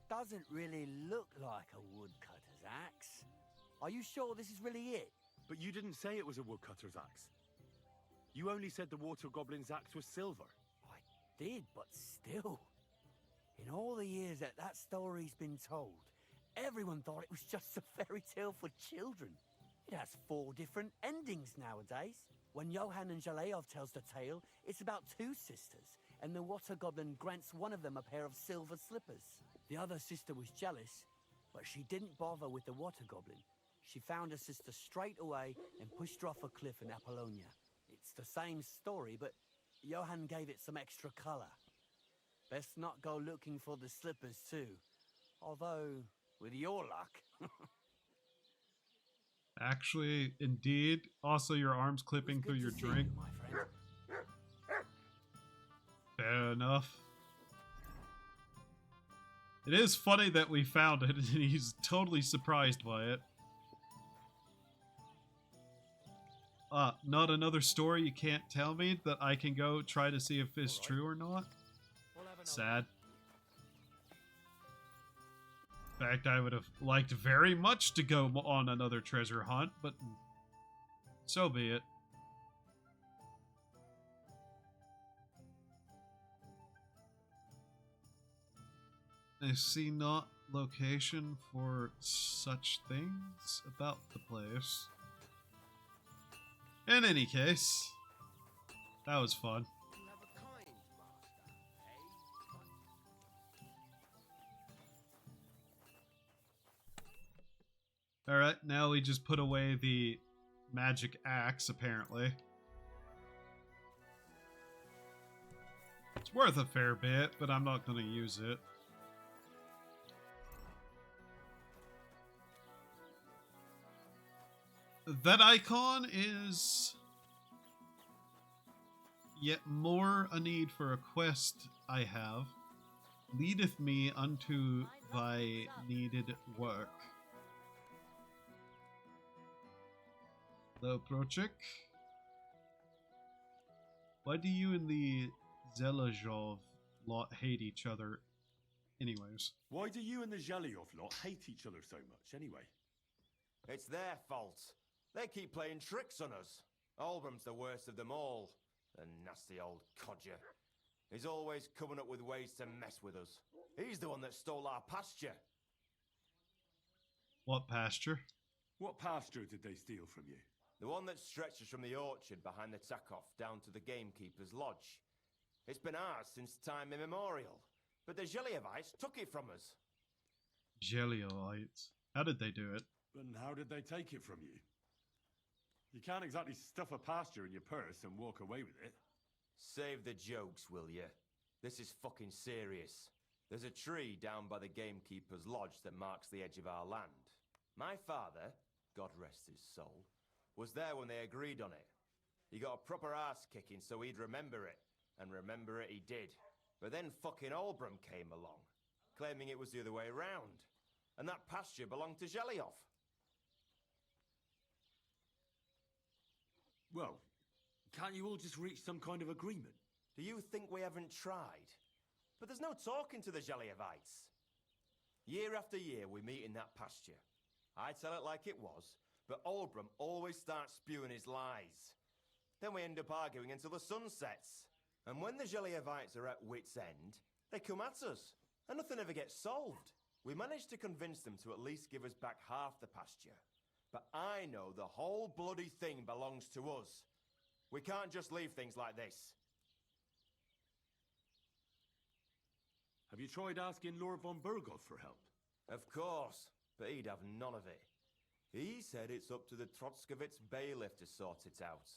Doesn't really look like a woodcutter's axe. Are you sure this is really it? But you didn't say it was a woodcutter's axe. You only said the water goblin's axe was silver. I did, but still. In all the years that that story's been told, everyone thought it was just a fairy tale for children. It has 4 different endings nowadays. When Johann and Jaleov tells the tale, it's about 2 sisters, and the water goblin grants one of them a pair of silver slippers. The other sister was jealous, but she didn't bother with the water goblin. She found her sister straight away and pushed her off a cliff in Apollonia. It's the same story, but Johann gave it some extra color. Best not go looking for the slippers too. Although, with your luck... Actually, indeed. Also, your arm's clipping through your drink. My friend. Fair enough. It is funny that we found it, and he's totally surprised by it. Not another story you can't tell me that I can go try to see if it's true or not? Sad. In fact, I would have liked very much to go on another treasure hunt, but so be it. I see not location for such things about the place. In any case, that was fun. You have a kind master, eh? Alright, now we just put away the magic axe, apparently. It's worth a fair bit, but I'm not going to use it. That icon is yet more a need for a quest I have. Leadeth me unto thy needed work. Hello, Prochik. Why do you and the Zelazhov lot hate each other? Anyways. Why do you and the Zhelyov lot hate each other so much, anyway? It's their fault. They keep playing tricks on us. Olbram's the worst of them all. The nasty old codger. He's always coming up with ways to mess with us. He's the one that stole our pasture. What pasture? What pasture did they steal from you? The one that stretches from the orchard behind the Tarkov down to the gamekeeper's lodge. It's been ours since time immemorial, but the Zhelyevites took it from us. Zhelyevites. How did they do it? And how did they take it from you? You can't exactly stuff a pasture in your purse and walk away with it. Save the jokes, will ya? This is fucking serious. There's a tree down by the gamekeeper's lodge that marks the edge of our land. My father, God rest his soul, was there when they agreed on it. He got a proper ass kicking so he'd remember it, and remember it he did. But then fucking Olbram came along, claiming it was the other way around, and that pasture belonged to Zhelyov. Well, can't you all just reach some kind of agreement? Do you think we haven't tried? But there's no talking to the Zhelyevites. Year after year we meet in that pasture. I tell it like it was, but Olbram always starts spewing his lies. Then we end up arguing until the sun sets. And when the Zhelyevites are at wit's end, they come at us, and nothing ever gets solved. We managed to convince them to at least give us back half the pasture. But I know the whole bloody thing belongs to us. We can't just leave things like this. Have you tried asking Lord von Burgov for help? Of course, but he'd have none of it. He said it's up to the Trotskovitz bailiff to sort it out.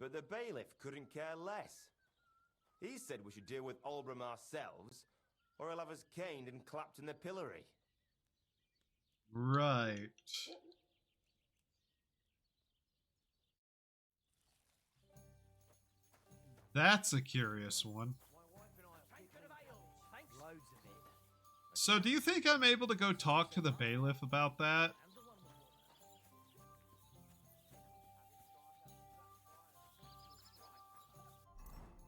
But the bailiff couldn't care less. He said we should deal with Olbram ourselves, or he'll have us caned and clapped in the pillory. Right. That's a curious one. Loads of it. So do you think I'm able to go talk to the bailiff about that?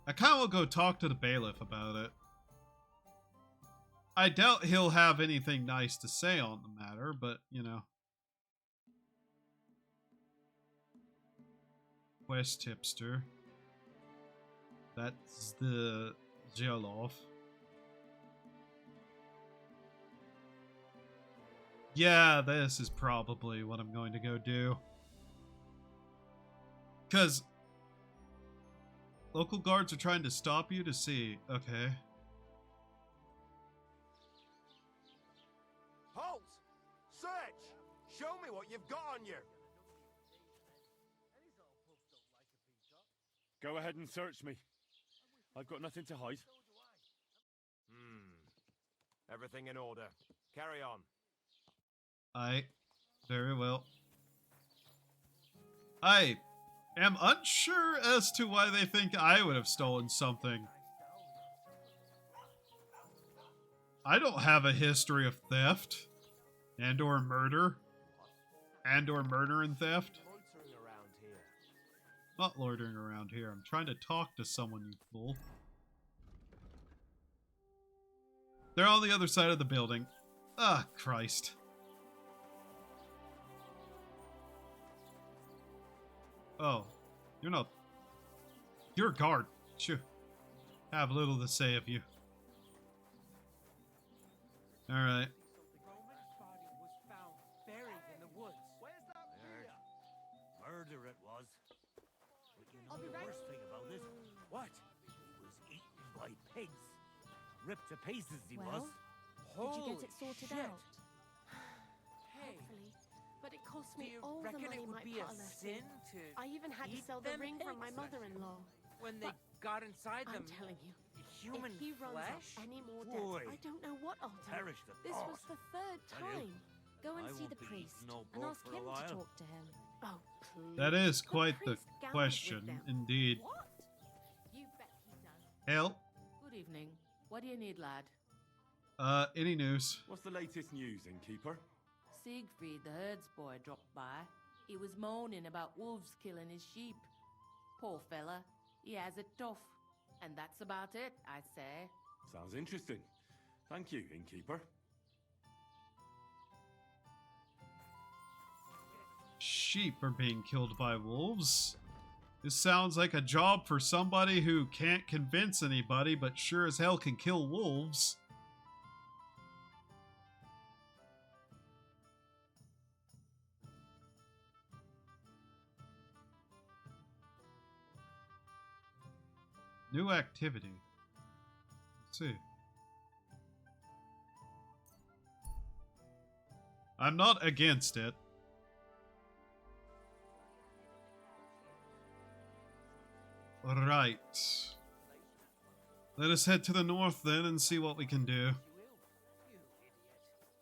I kind of will go talk to the bailiff about it. I doubt he'll have anything nice to say on the matter, but, you know. Quest tipster. That's the Zhelov. Yeah, this is probably what I'm going to go do. Because local guards are trying to stop you to see. Okay. Halt! Search! Show me what you've got on you! Go ahead and search me. I've got nothing to hide. Everything in order. Carry on. Very well. I am unsure as to why they think I would have stolen something. I don't have a history of theft. And or murder. And or murder and theft. Loitering around here. Not loitering around here. I'm trying to talk to someone, you fool. They're on the other side of the building. Ah, Christ. Oh, you're not... You're a guard. Sure. Have little to say of you. Alright. The Roman body was found buried in the woods. Where's that beer? Murder it was. But you know the worst thing about it? What? He was eaten by pigs. Ripped to pieces he Well, was. Did you get Holy it sorted shit. out? Hey, Hopefully. But it cost do me you all the reckon money it would my be a pa left sin me. to I even had to eat sell the them ring from my pigs? mother-in-law. when they but got inside I'm them? telling you, Human if he runs flesh? up any more Boy, debts, I don't know what I'll do. perish the This thought. was the third Tell you, time. Go and I see won't the be priest eating no and pork ask for a him to while. talk to him. Oh, please. That is quite the priest gambled with question, them. indeed. What? You bet he does. Hell. Good evening. What do you need, lad? Any news? What's the latest news, innkeeper? Siegfried, the herds boy, dropped by. He was moaning about wolves killing his sheep. Poor fella. He has it tough. And that's about it, I say. Sounds interesting. Thank you, innkeeper. Sheep are being killed by wolves. This sounds like a job for somebody who can't convince anybody, but sure as hell can kill wolves. New activity. Let's see. I'm not against it. Right. Let us head to the north then and see what we can do. You idiot.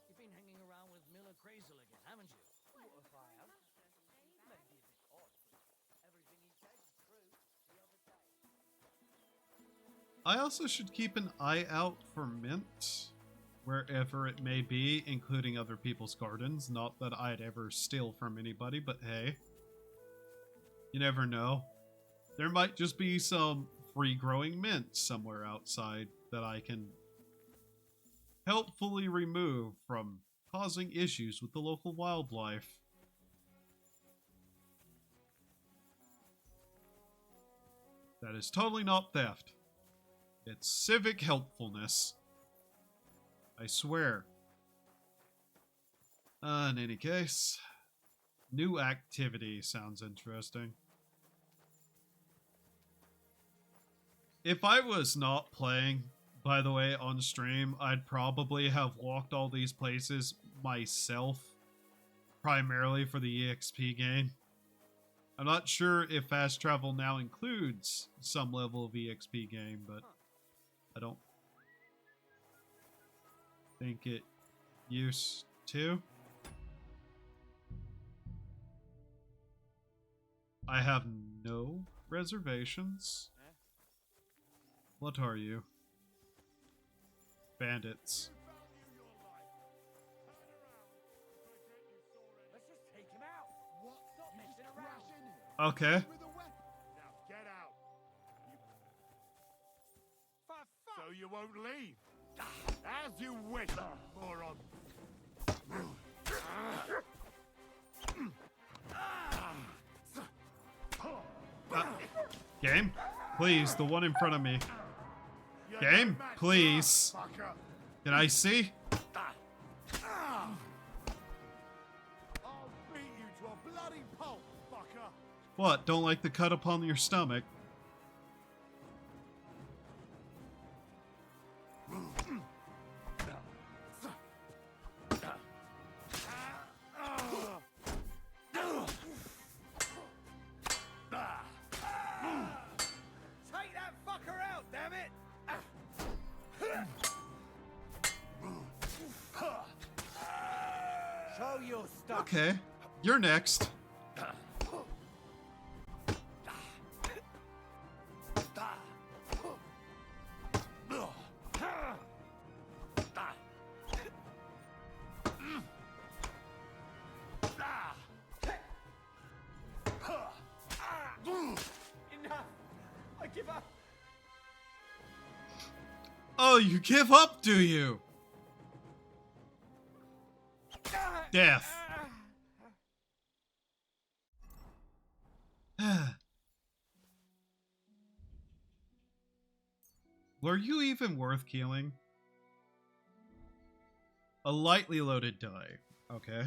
You've been hanging around with Miller Crazel again, haven't you? What if I have? Maybe a bit odd, but everything he says is true. The other day. I also should keep an eye out for mint, wherever it may be, including other people's gardens. Not that I'd ever steal from anybody, but hey. You never know. There might just be some free-growing mint somewhere outside that I can helpfully remove from causing issues with the local wildlife. That is totally not theft. It's civic helpfulness. I swear. In any case, new activity sounds interesting. If I was not playing, by the way, on stream, I'd probably have walked all these places myself, primarily for the EXP gain. I'm not sure if fast travel now includes some level of EXP gain, but I don't think it used to. I have no reservations. What are you? Bandits. Let's just take him out. What? Stop messing around. Okay. Now get out. So you won't leave. As you wish, moron. Game? Please, the one in front of me. Game? Please. Can I see? I'll beat you to a bloody pulp, fucker. What? Don't like the cut upon your stomach? Take that fucker out, damn it! Show your stuff. Okay. You're next. Enough. I give up. Oh, you give up, do you? Death. Were you even worth killing? A lightly loaded die. Okay.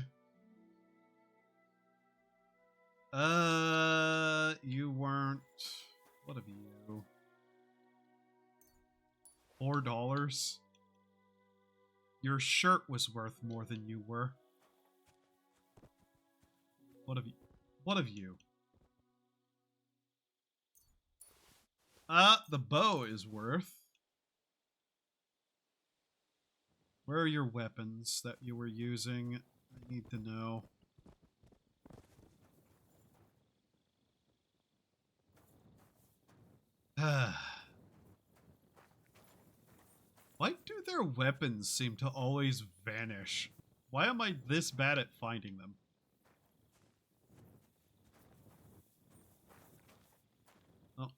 You weren't. What have you? $4? Your shirt was worth more than you were. What have you? What have you? The bow is worth. Where are your weapons that you were using? I need to know. Why do their weapons seem to always vanish? Why am I this bad at finding them? Oh.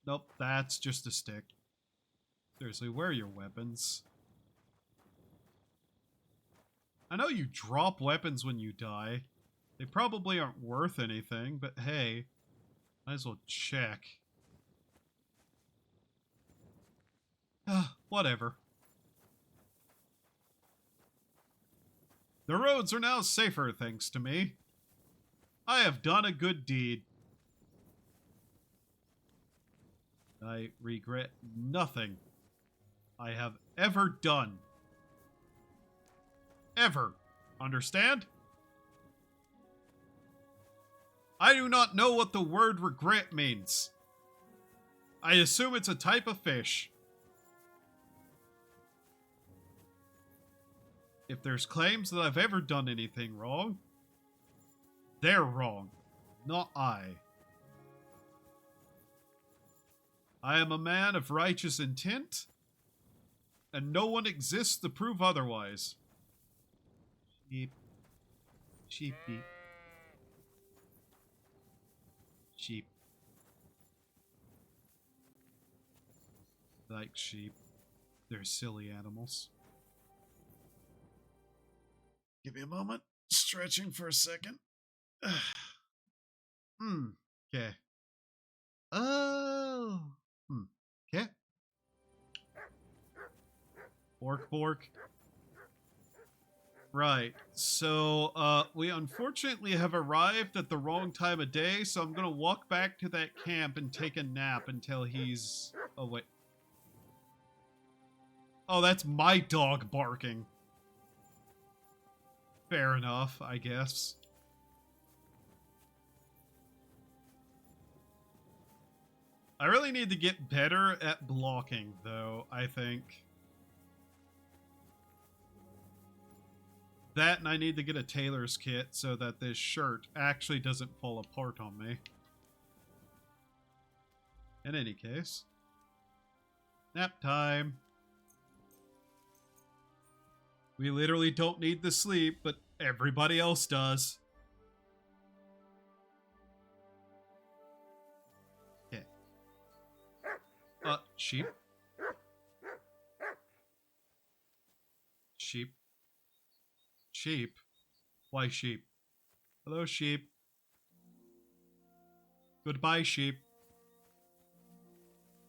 Nope, that's just a stick. Seriously, where are your weapons? I know you drop weapons when you die. They probably aren't worth anything, but hey, might as well check. Whatever. The roads are now safer thanks to me. I have done a good deed. I regret nothing I have ever done. Ever. Understand? I do not know what the word regret means. I assume it's a type of fish. If there's claims that I've ever done anything wrong, they're wrong, not I. I am a man of righteous intent, and no one exists to prove otherwise. Sheep. Sheep beep. Sheep. Like sheep. They're silly animals. Give me a moment. Stretching for a second. Okay. Oh. Okay. Bork. Right. So, we unfortunately have arrived at the wrong time of day, so I'm gonna walk back to that camp and take a nap until he's... Oh, wait. Oh, that's my dog barking. Fair enough, I guess. I really need to get better at blocking, though, I think. That, and I need to get a tailor's kit so that this shirt actually doesn't fall apart on me. In any case. Nap time. We literally don't need the sleep, but everybody else does. Okay. Sheep. Sheep. Sheep? Why sheep? Hello, sheep. Goodbye, sheep.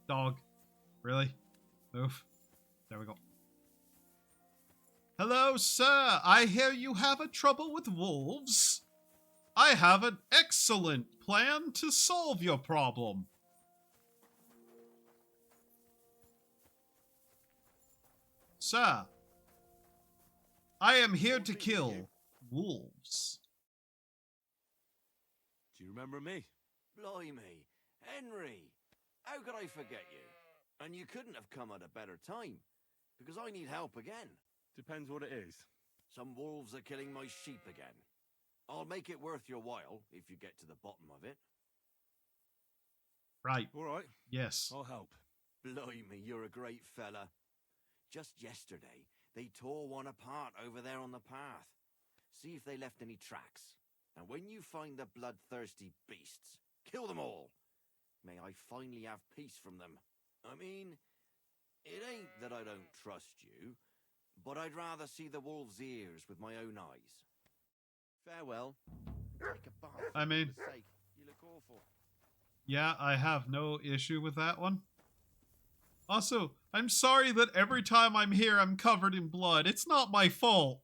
Dog. Really? Move. There we go. Hello, sir. I hear you have a trouble with wolves. I have an excellent plan to solve your problem. Sir, I am here to kill wolves. Do you remember me? Blimey, Henry, how could I forget you? And you couldn't have come at a better time, because I need help again. Depends what it is. Some wolves are killing my sheep again. I'll make it worth your while if you get to the bottom of it. Right. All right. Yes. I'll help. Blimey, you're a great fella. Just yesterday, they tore one apart over there on the path. See if they left any tracks. And when you find the bloodthirsty beasts, kill them all. May I finally have peace from them. I mean, it ain't that I don't trust you, but I'd rather see the wolf's ears with my own eyes. Farewell. Take a bath. I mean, For goodness sake, you look awful. yeah, I have no issue with that one. Also, I'm sorry that every time I'm here I'm covered in blood. It's not my fault.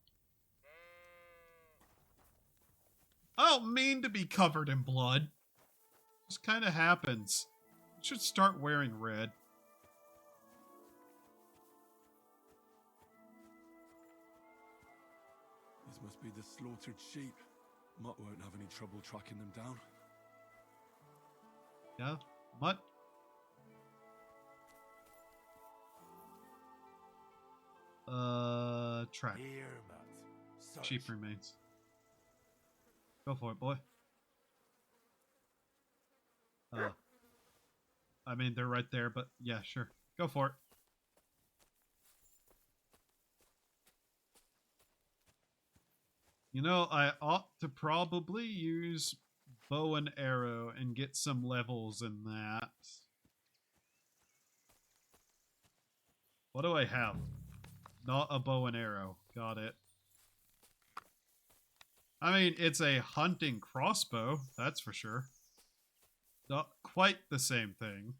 I don't mean to be covered in blood. It just kind of happens. I should start wearing red. This must be the slaughtered sheep. Mutt won't have any trouble tracking them down. Yeah? Mutt? Track. Here, Matt. Search. Sheep remains. Go for it, boy. I mean, they're right there, but yeah, sure. Go for it. You know, I ought to probably use bow and arrow and get some levels in that. What do I have? Not a bow and arrow. Got it. I mean, it's a hunting crossbow, that's for sure. Not quite the same thing.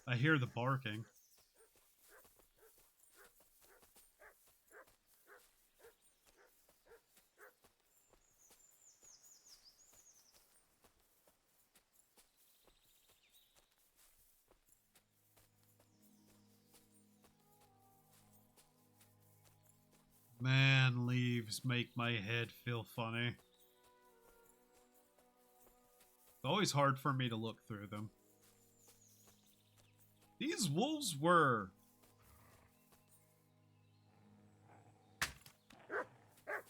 I hear the barking. Man, leaves make my head feel funny. It's always hard for me to look through them. These wolves were...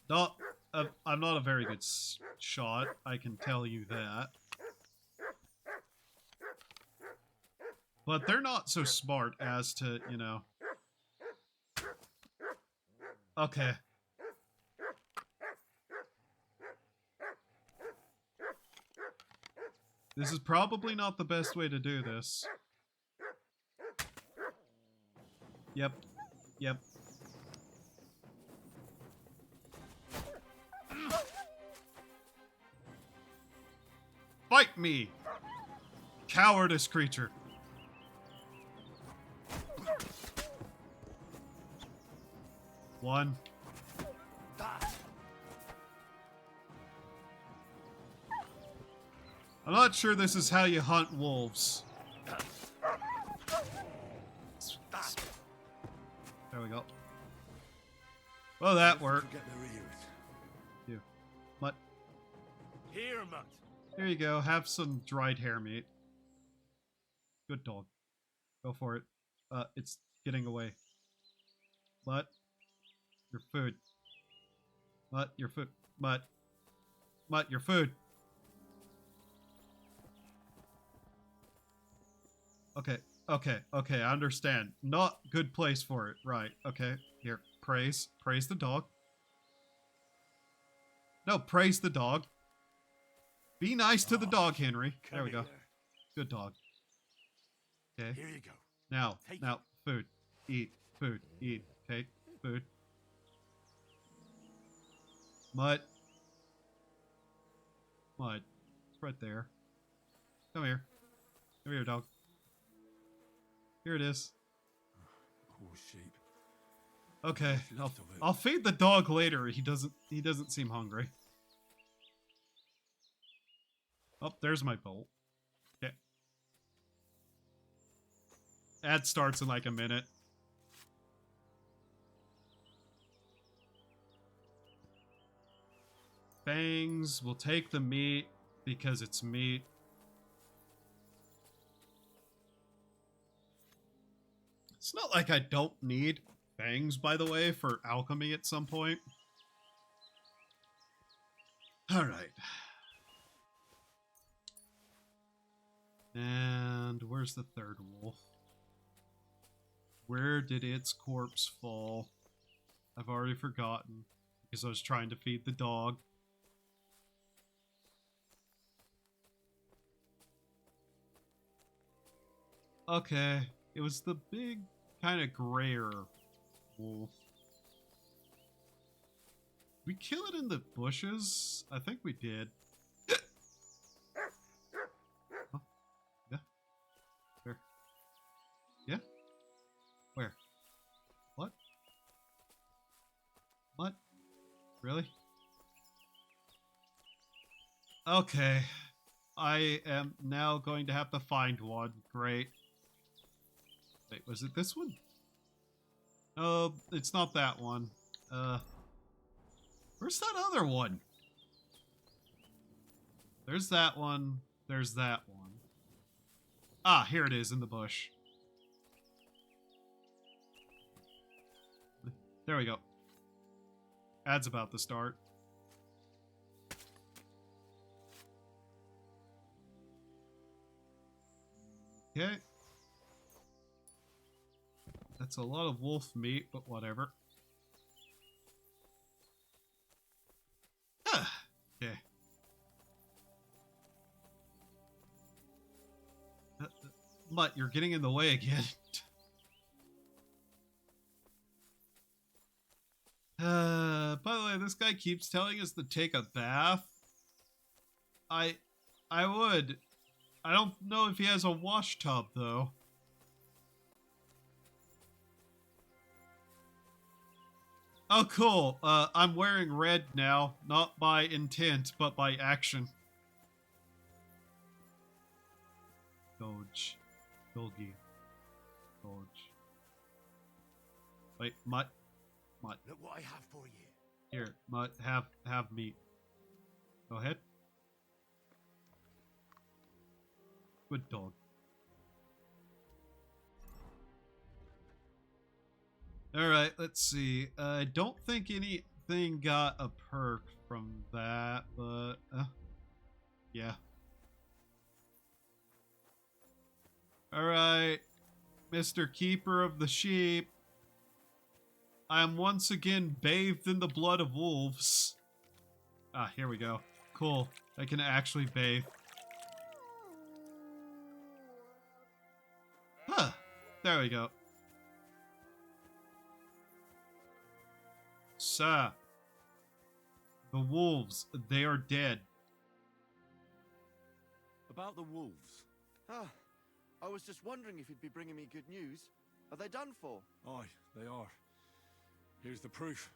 not... I'm not a very good shot, I can tell you that. But they're not so smart as to, you know... Okay. This is probably not the best way to do this. Yep. Yep. Fight me! Cowardice creature. One. I'm not sure this is how you hunt wolves. There we go. Well, that worked. You. Mutt. Here, Mutt. Here you go. Have some dried hare meat. Good dog. Go for it. It's getting away. Mutt. Your food. Mutt, your food. Mutt. Mutt, your food. Okay, okay, I understand. Not good place for it. Right, okay. Here, praise. Praise the dog. No, praise the dog. Be nice to the dog, Henry. There we go. Good dog. Okay. Here you go. Now, food. Eat. Food. Eat. Okay, food. Mutt. Mutt. It's right there. Come here. Come here, dog. Here it is. Poor sheep. Okay, Left of it. I'll feed the dog later. He doesn't seem hungry. Oh, there's my bolt. Okay. Ad starts in like a minute. Fangs. We'll take the meat because it's meat. It's not like I don't need fangs, by the way, for alchemy at some point. Alright. And where's the third wolf? Where did its corpse fall? I've already forgotten because I was trying to feed the dog. Okay, it was the big, kind of grayer wolf. Did we kill it in the bushes? I think we did. Oh, yeah. Where? Yeah? Where? What? What? Really? Okay. I am now going to have to find one. Great. Wait, was it this one? Oh, it's not that one. Where's that other one? There's that one. There's that one. Ah, here it is in the bush. There we go. Ad's about to start. Okay. That's a lot of wolf meat, but whatever. Okay. Mutt, you're getting in the way again. By the way, this guy keeps telling us to take a bath. I would. I don't know if he has a wash tub, though. Oh, cool. I'm wearing red now. Not by intent, but by action. Dodge. Doggy. Dodge. Wait, Mutt. Mutt. Look what I have for you. Here, Mutt, have meat. Go ahead. Good dog. Alright, let's see. I don't think anything got a perk from that, but... yeah. Alright, Mr. Keeper of the Sheep. I am once again bathed in the blood of wolves. Ah, here we go. Cool. I can actually bathe. Huh. There we go. Sir. The wolves, they are dead. About the wolves? Ah, I was just wondering if you'd be bringing me good news. Are they done for? Aye, they are. Here's the proof.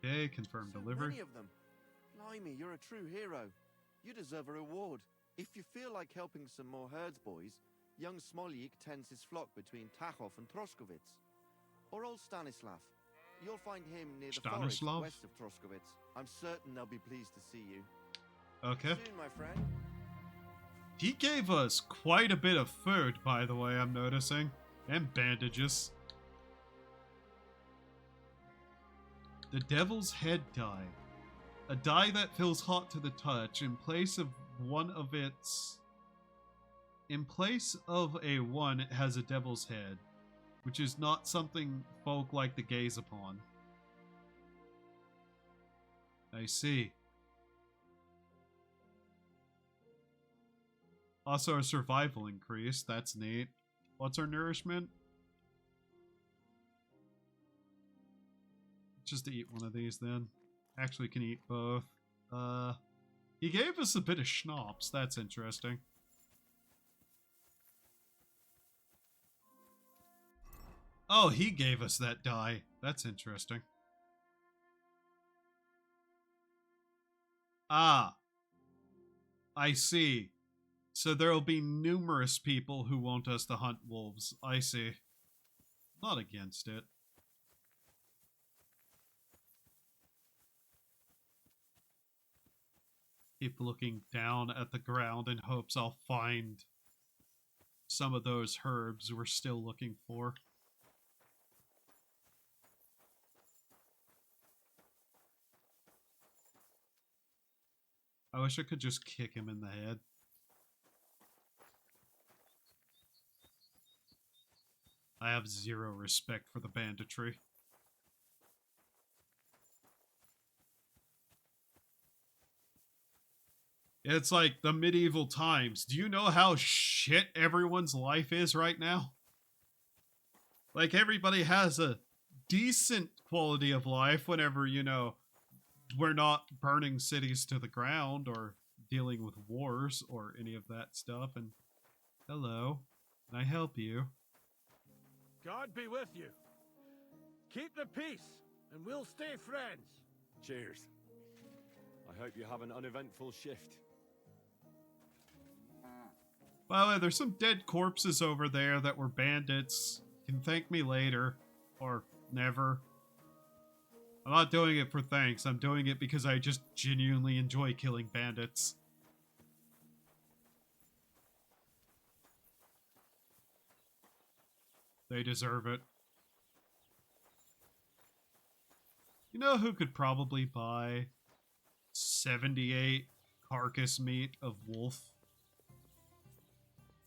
Okay, confirm So delivery. many of them. Blimey, you're a true hero. You deserve a reward. If you feel like helping some more herds boys, young Smoljik tends his flock between Tarkov and Troskowitz. Or old Stanislav. You'll find him near the forest Stanislav? west of Troskowitz. I'm certain they'll be pleased to see you. Okay. Soon, my friend. He gave us quite a bit of food, by the way, I'm noticing. And bandages. The Devil's Head dye. A dye that feels hot to the touch in place of one of its... In place of a one, it has a devil's head, which is not something folk like to gaze upon. I see. Also, our survival increase. That's neat. What's our nourishment? Just to eat one of these then. Actually can eat both. He gave us a bit of schnapps. That's interesting. Oh, he gave us that dye. That's interesting. Ah. I see. So there'll be numerous people who want us to hunt wolves. I see. Not against it. Keep looking down at the ground in hopes I'll find some of those herbs we're still looking for. I wish I could just kick him in the head. I have zero respect for the banditry. It's like the medieval times. Do you know how shit everyone's life is right now? Like, everybody has a decent quality of life whenever, you know, we're not burning cities to the ground or dealing with wars or any of that stuff. And hello, can I help you? God be with you. Keep the peace, and we'll stay friends. Cheers. I hope you have an uneventful shift. By the way, there's some dead corpses over there that were bandits. You can thank me later. Or never. I'm not doing it for thanks. I'm doing it because I just genuinely enjoy killing bandits. They deserve it. You know who could probably buy 78 carcass meat of wolf?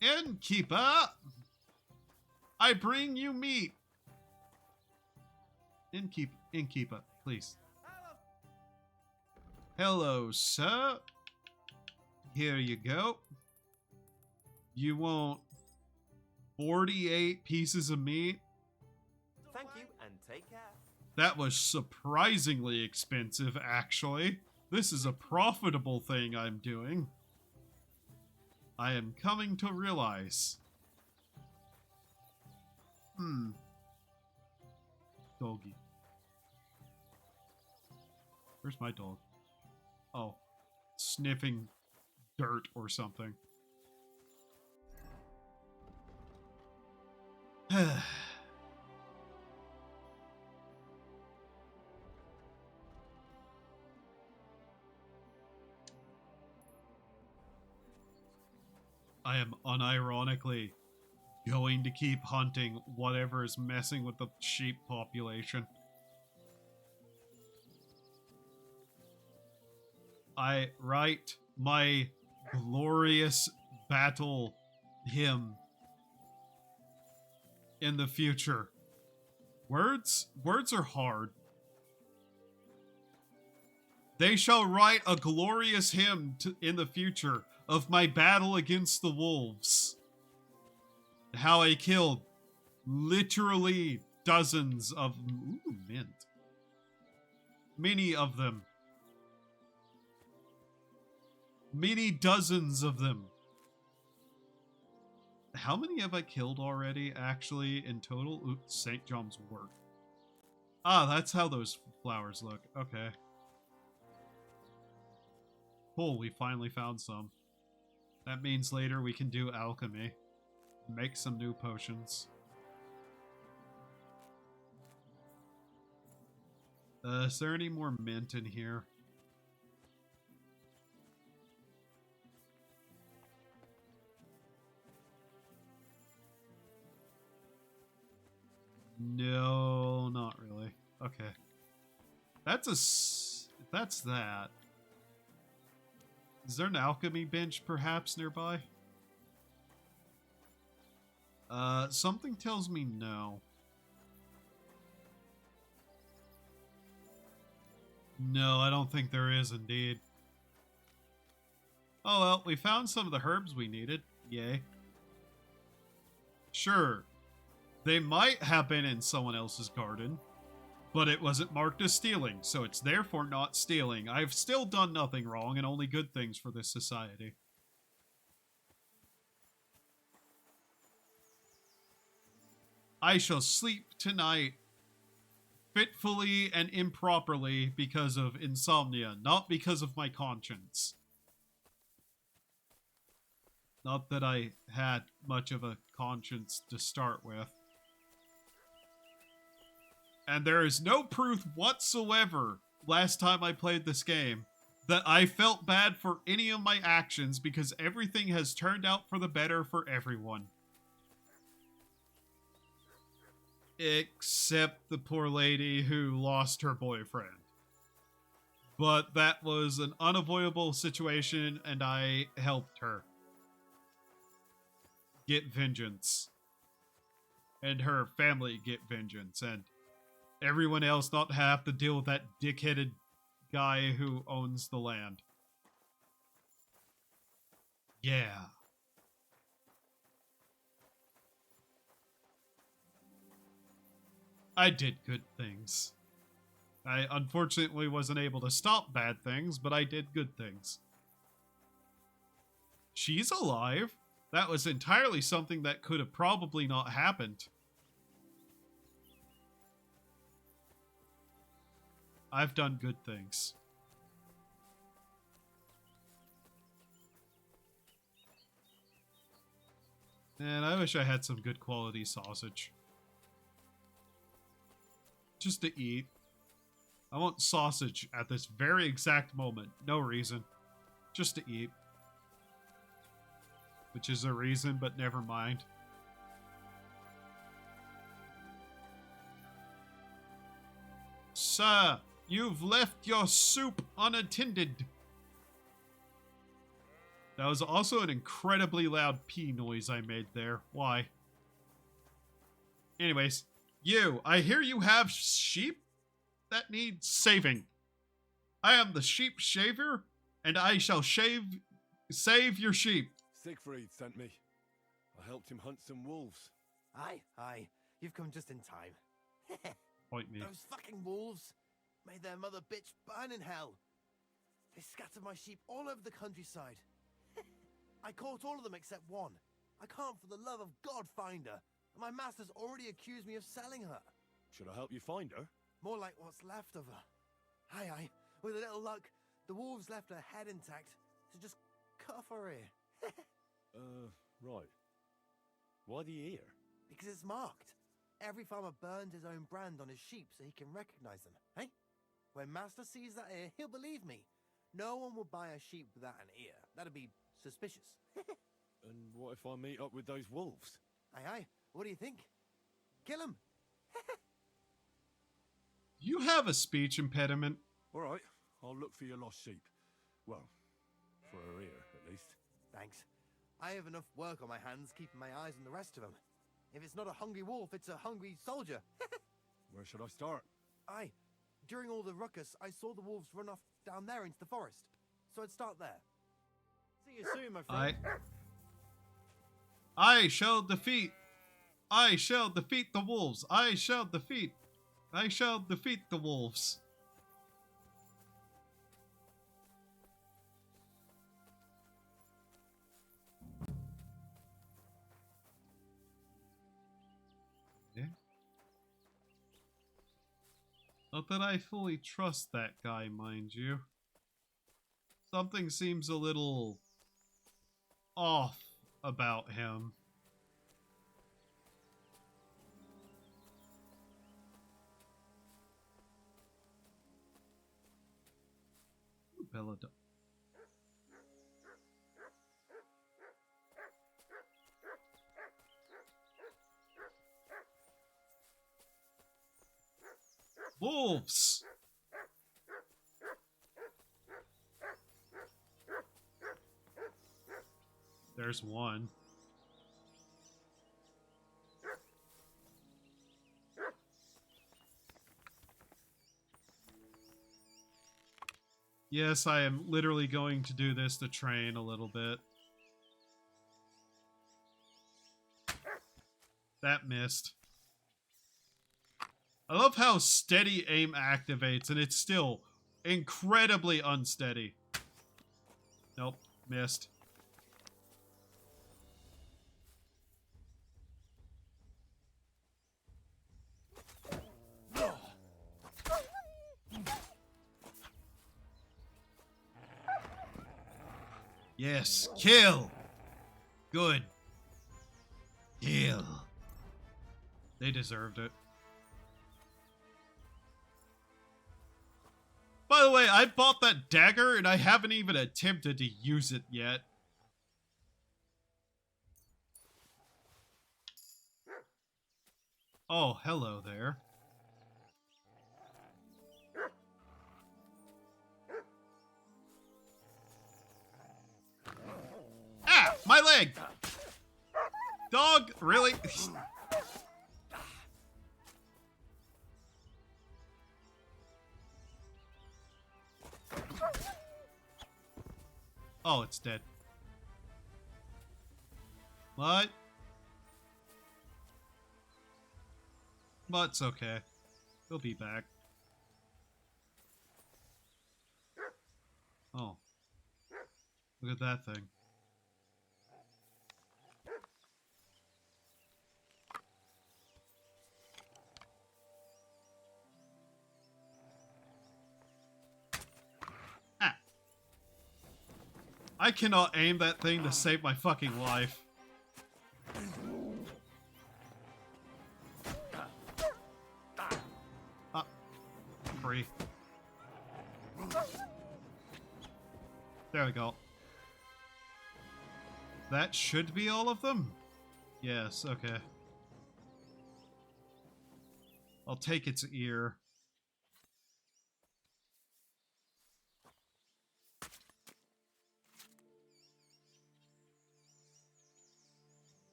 Innkeeper! I bring you meat! Innkeeper, please. Hello, sir. Here you go. You want 48 pieces of meat? Thank you, and take care. That was surprisingly expensive, actually. This is a profitable thing I'm doing. I am coming to realize. Doggy. Where's my dog? Oh, sniffing dirt or something. I am unironically going to keep hunting whatever is messing with the sheep population. I write my glorious battle hymn in the future. Words are hard. They shall write a glorious hymn in the future of my battle against the wolves. How I killed literally dozens of... Ooh, mint. Many of them. Many dozens of them. How many have I killed already, actually, in total? Ooh, St. John's wort. Ah, that's how those flowers look. Okay. Cool, we finally found some. That means later we can do alchemy. Make some new potions. Is there any more mint in here? No, not really. Okay. That's that. Is there an alchemy bench perhaps nearby? Something tells me no. No, I don't think there is indeed. Oh well, we found some of the herbs we needed. Yay. Sure. They might have been in someone else's garden, but it wasn't marked as stealing, so it's therefore not stealing. I've still done nothing wrong and only good things for this society. I shall sleep tonight fitfully and improperly because of insomnia, not because of my conscience. Not that I had much of a conscience to start with. And there is no proof whatsoever, last time I played this game, that I felt bad for any of my actions because everything has turned out for the better for everyone. Except the poor lady who lost her boyfriend. But that was an unavoidable situation and I helped her get vengeance. And her family get vengeance. And everyone else not have to deal with that dickheaded guy who owns the land. Yeah. I did good things. I unfortunately wasn't able to stop bad things, but I did good things. She's alive. That was entirely something that could have probably not happened. I've done good things. And I wish I had some good quality sausage. Just to eat. I want sausage at this very exact moment. No reason. Just to eat. Which is a reason, but never mind. Sir, you've left your soup unattended. That was also an incredibly loud pee noise I made there. Why? Anyways, I hear you have sheep that need saving. I am the sheep shaver, and I shall shave Save your sheep. Siegfried sent me. I helped him hunt some wolves. Aye. You've come just in time. Point me. Those fucking wolves made their mother bitch burn in hell. They scattered my sheep all over the countryside. I caught all of them except one. I can't for the love of God find her. And my master's already accused me of selling her. Should I help you find her? More like what's left of her. Aye. With a little luck, the wolves left her head intact. So just cut off her ear. Right. Why the ear? Because it's marked. Every farmer burned his own brand on his sheep so he can recognize them, eh? When Master sees that ear, he'll believe me. No one will buy a sheep without an ear. That'd be suspicious. And what if I meet up with those wolves? Aye. What do you think? Kill him. You have a speech impediment. All right, I'll look for your lost sheep. Well, for her ear, at least. Thanks. I have enough work on my hands keeping my eyes on the rest of them. If it's not a hungry wolf, it's a hungry soldier. Where should I start? Aye. During all the ruckus, I saw the wolves run off down there into the forest. So I'd start there. See you soon, my friend. I shall defeat. I shall defeat the wolves. I shall defeat the wolves. Not that I fully trust that guy, mind you. Something seems a little off about him. Belladonna. Wolves! There's one. Yes, I am literally going to do this to train a little bit. That missed. I love how steady aim activates, and it's still incredibly unsteady. Nope, missed. Yes, kill! Good. Kill. They deserved it. By the way, I bought that dagger and I haven't even attempted to use it yet. Oh, hello there. Ah! My leg! Dog, really? Oh, it's dead. What? But it's okay. He'll be back. Oh. Look at that thing. Ah. I cannot aim that thing to save my fucking life. Free. There we go. That should be all of them? Yes, okay. I'll take its ear.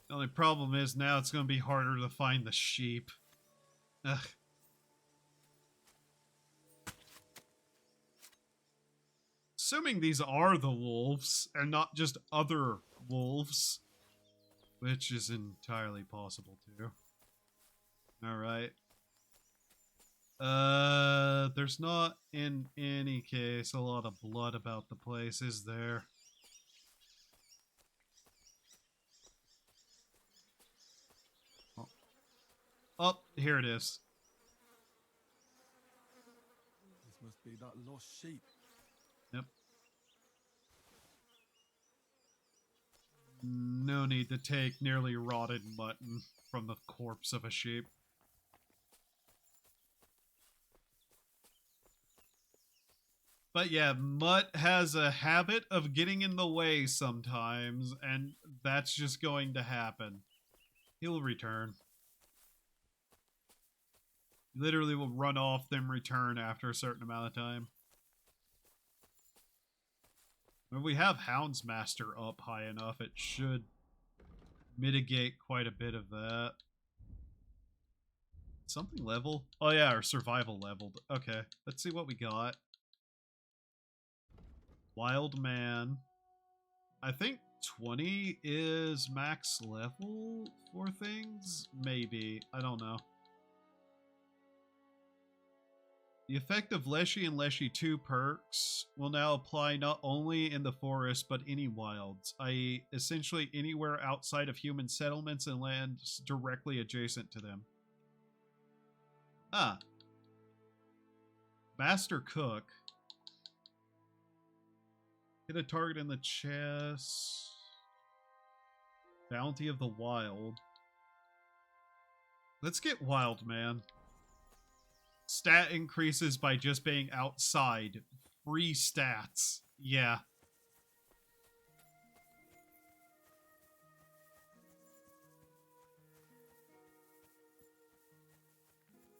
The only problem is now it's going to be harder to find the sheep. Ugh. assuming these are the wolves and not just other wolves, which is entirely possible too. Alright. There's not, in any case, a lot of blood about the place, is there? Oh, here it is. This must be that lost sheep. Yep. No need to take nearly rotted mutton from the corpse of a sheep. But yeah, Mutt has a habit of getting in the way sometimes, and that's just going to happen. He'll return. He literally will run off, then return after a certain amount of time. When we have Houndsmaster up high enough, it should mitigate quite a bit of that. Something level? Oh yeah, our survival leveled. Okay, let's see what we got. Wild Man. I think 20 is max level for things? Maybe. I don't know. The effect of Leshy and Leshy 2 perks will now apply not only in the forest, but any wilds, i.e. essentially anywhere outside of human settlements and lands directly adjacent to them. Ah. Master Cook. Hit a target in the chest. Bounty of the Wild. Let's get Wild Man. Stat increases by just being outside. Free stats. Yeah.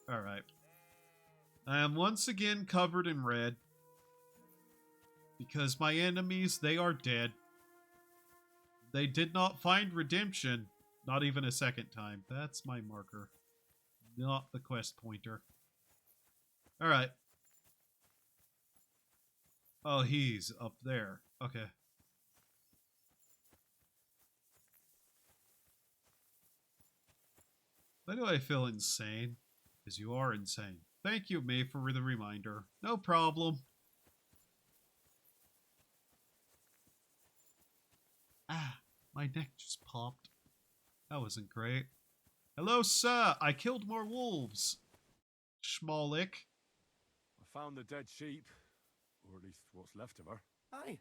Alright. I am once again covered in red. Because my enemies, they are dead. They did not find redemption. Not even a second time. That's my marker. Not the quest pointer. Alright. Oh, he's up there. Okay. Why do I feel insane? Because you are insane. Thank you, May, for the reminder. No problem. Ah, my neck just popped. That wasn't great. Hello, sir. I killed more wolves. Schmalik. I found the dead sheep, or at least what's left of her. Aye.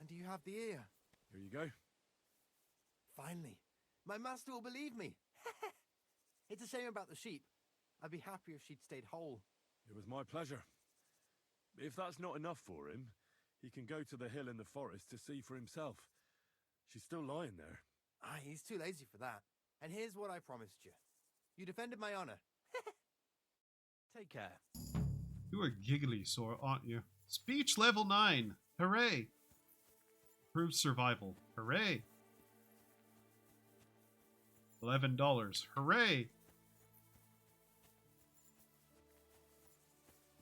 And do you have the ear? Here you go. Finally. My master will believe me. It's a shame about the sheep. I'd be happier if she'd stayed whole. It was my pleasure. If that's not enough for him, he can go to the hill in the forest to see for himself. She's still lying there. Aye, he's too lazy for that. And here's what I promised you. You defended my honor. Take care. You are giggly sore, aren't you? Speech level 9. Hooray. Improved survival. Hooray. $11. Hooray.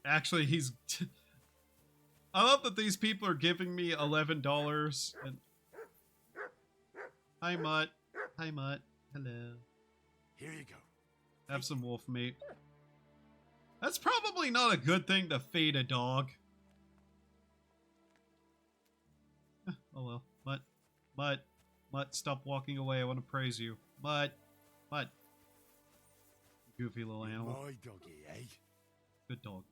Actually, he's... I love that these people are giving me $11 and... Hi, Mutt. Hi, Mutt. Hello. Here you go. Have some wolf meat. That's probably not a good thing to feed a dog. Oh well. Mutt. Mutt. Mutt, stop walking away. I want to praise you. Mutt. Mutt. Goofy little animal. My doggy, eh? Good dog.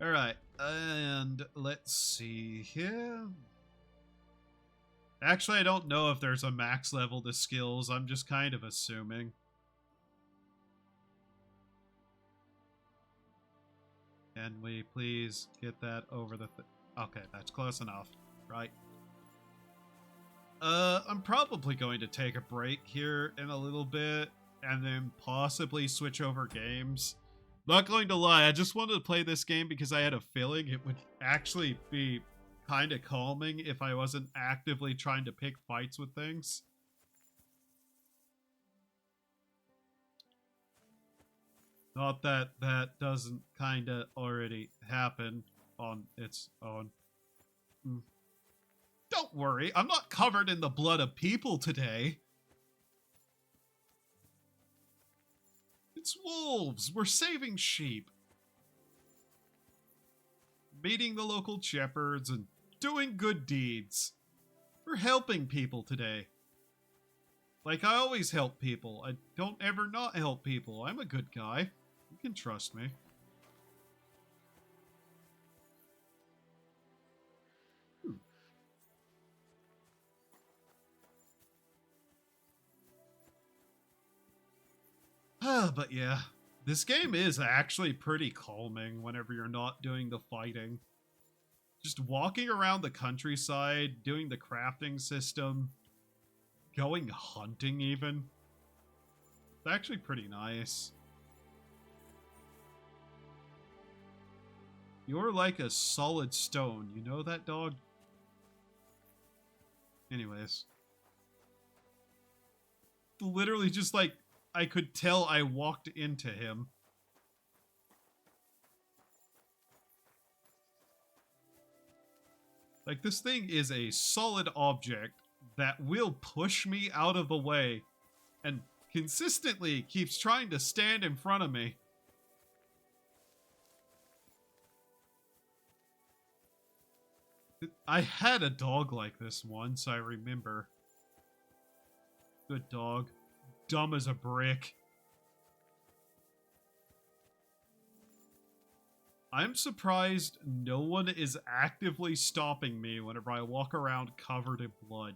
Alright. And let's see here. Actually, I don't know if there's a max level to skills. I'm just kind of assuming. Can we please get that over the... Okay, that's close enough, right? I'm probably going to take a break here in a little bit and then possibly switch over games. Not going to lie, I just wanted to play this game because I had a feeling it would actually be kind of calming if I wasn't actively trying to pick fights with things. Not that that doesn't kind of already happen. on its own. Don't worry, I'm not covered in the blood of people today. It's wolves. We're saving sheep. Meeting the local shepherds and doing good deeds. We're helping people today. Like I always help people. I don't ever not help people. I'm a good guy. You can trust me. But yeah, this game is actually pretty calming whenever you're not doing the fighting. Just walking around the countryside, doing the crafting system, going hunting even. It's actually pretty nice. You're like a solid stone, you know that, dog? Anyways. Literally just like, I could tell I walked into him. Like, this thing is a solid object that will push me out of the way and consistently keeps trying to stand in front of me. I had a dog like this once, I remember. Good dog. Dumb as a brick. I'm surprised no one is actively stopping me whenever I walk around covered in blood.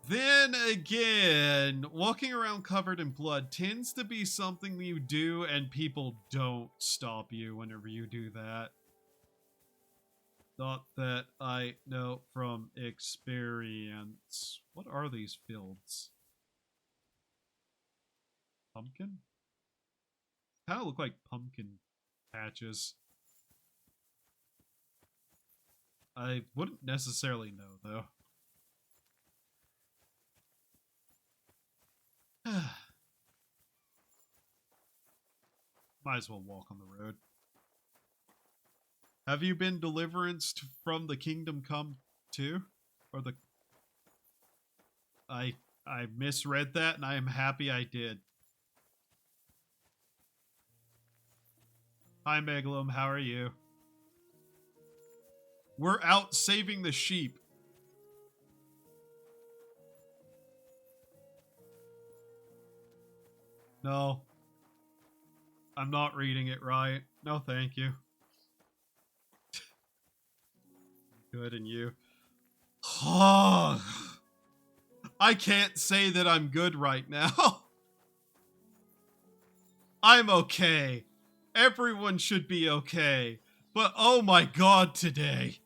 Then again, walking around covered in blood tends to be something you do and people don't stop you whenever you do that. Not that I know from experience. What are these fields? Pumpkin? Kind of look like pumpkin patches. I wouldn't necessarily know, though. Might as well walk on the road. Have you been Deliverance from the Kingdom Come too? Or the... I misread that, and I am happy I did. Hi, Megalum, how are you? We're out saving the sheep. No. I'm not reading it right. No, thank you. Good, and you? I can't say that I'm good right now. I'm okay. Everyone should be okay. But oh my god, today.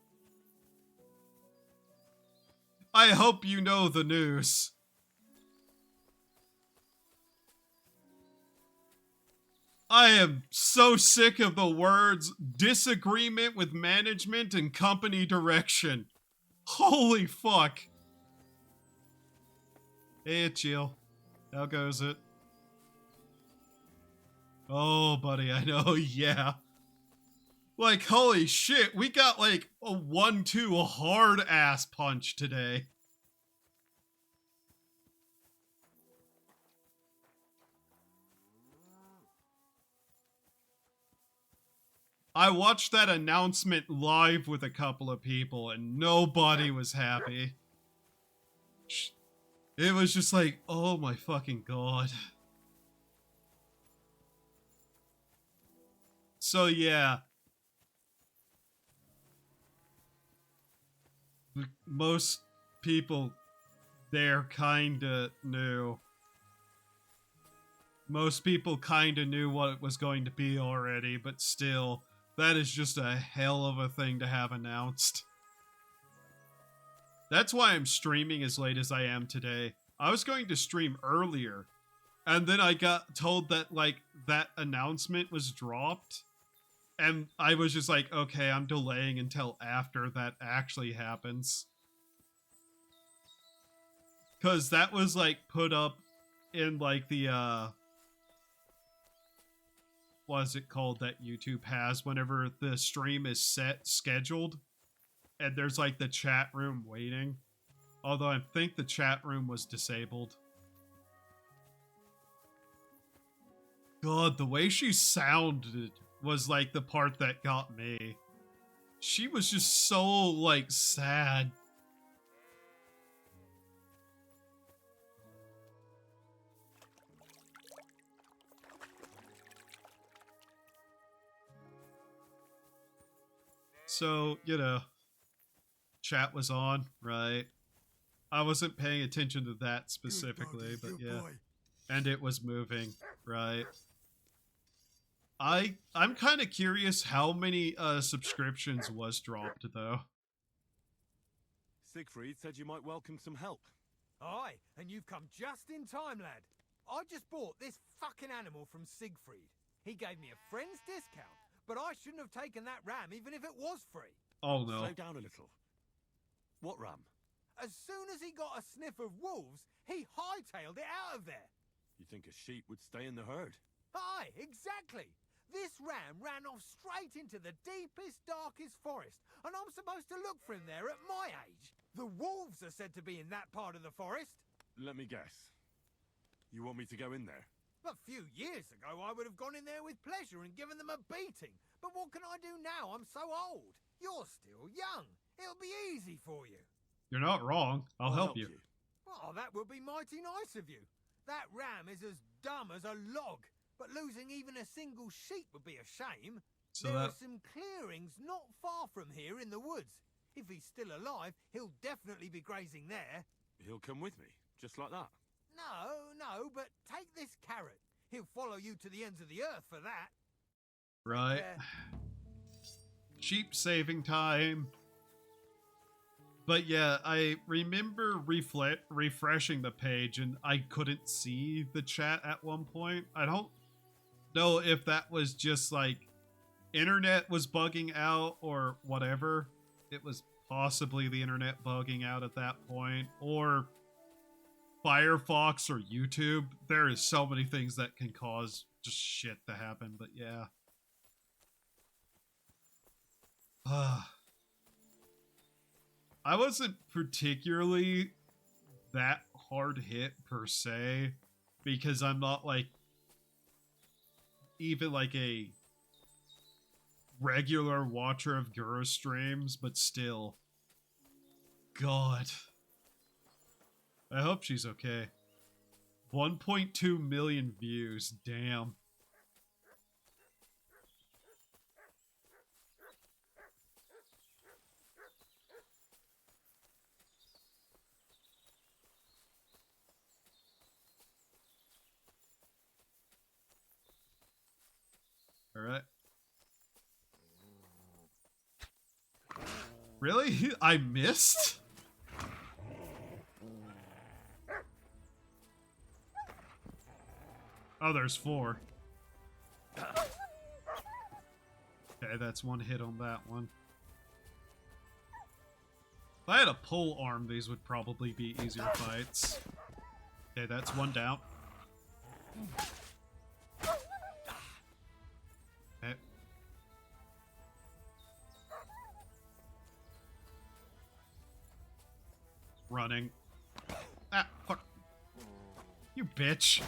I hope you know the news. I am so sick of the words disagreement with management and company direction. Holy fuck. Hey, chill. How goes it? Oh, buddy, I know, yeah. Like, holy shit, we got like a 1-2 hard ass punch today. I watched that announcement live with a couple of people and nobody was happy. It was just like, oh my fucking god. So yeah. Most people there kinda knew. Most people kinda knew what it was going to be already, but still, that is just a hell of a thing to have announced. That's why I'm streaming as late as I am today. I was going to stream earlier, and then I got told that, like, that announcement was dropped. And I was just like, okay, I'm delaying until after that actually happens. Because that was, like, put up in, like, the, was it called that YouTube has whenever the stream is scheduled and there's like the chat room waiting. Although I think the chat room was disabled. God, the way she sounded was like the part that got me. She was just so like sad. So, you know, chat was on, right? I wasn't paying attention to that specifically, but yeah. And it was moving, right? I'm kind of curious how many subscriptions was dropped though. Siegfried said you might welcome some help. Aye, and you've come just in time, lad. I just bought this fucking animal from Siegfried. He gave me a friend's discount, but I shouldn't have taken that ram even if it was free. Oh no. Slow down a little. What ram? As soon as he got a sniff of wolves, he hightailed it out of there. You think a sheep would stay in the herd? Aye, exactly. This ram ran off straight into the deepest, darkest forest, and I'm supposed to look for him there at my age. The wolves are said to be in that part of the forest. Let me guess. You want me to go in there? A few years ago, I would have gone in there with pleasure and given them a beating. But what can I do now? I'm so old. You're still young. It'll be easy for you. You're not wrong. I'll help you. Oh, that would be mighty nice of you. That ram is as dumb as a log, but losing even a single sheep would be a shame. So there are some clearings not far from here in the woods. If he's still alive, he'll definitely be grazing there. He'll come with me, just like that. No, but take this carrot. He'll follow you to the ends of the earth for that. Right. Sheep saving time. But yeah, I remember refreshing the page and I couldn't see the chat at one point. I don't know if that was just like internet was bugging out or whatever. It was possibly the internet bugging out at that point, or Firefox or YouTube. There is so many things that can cause just shit to happen, but yeah. I wasn't particularly that hard hit per se, because I'm not like even like a regular watcher of Guru streams, but still. God. I hope she's okay. 1.2 million views, damn. Alright. Really? I missed? Oh, there's 4. Okay, that's one hit on that one. If I had a pole arm, these would probably be easier fights. Okay, that's one down. Okay. Running. Ah, fuck. You bitch.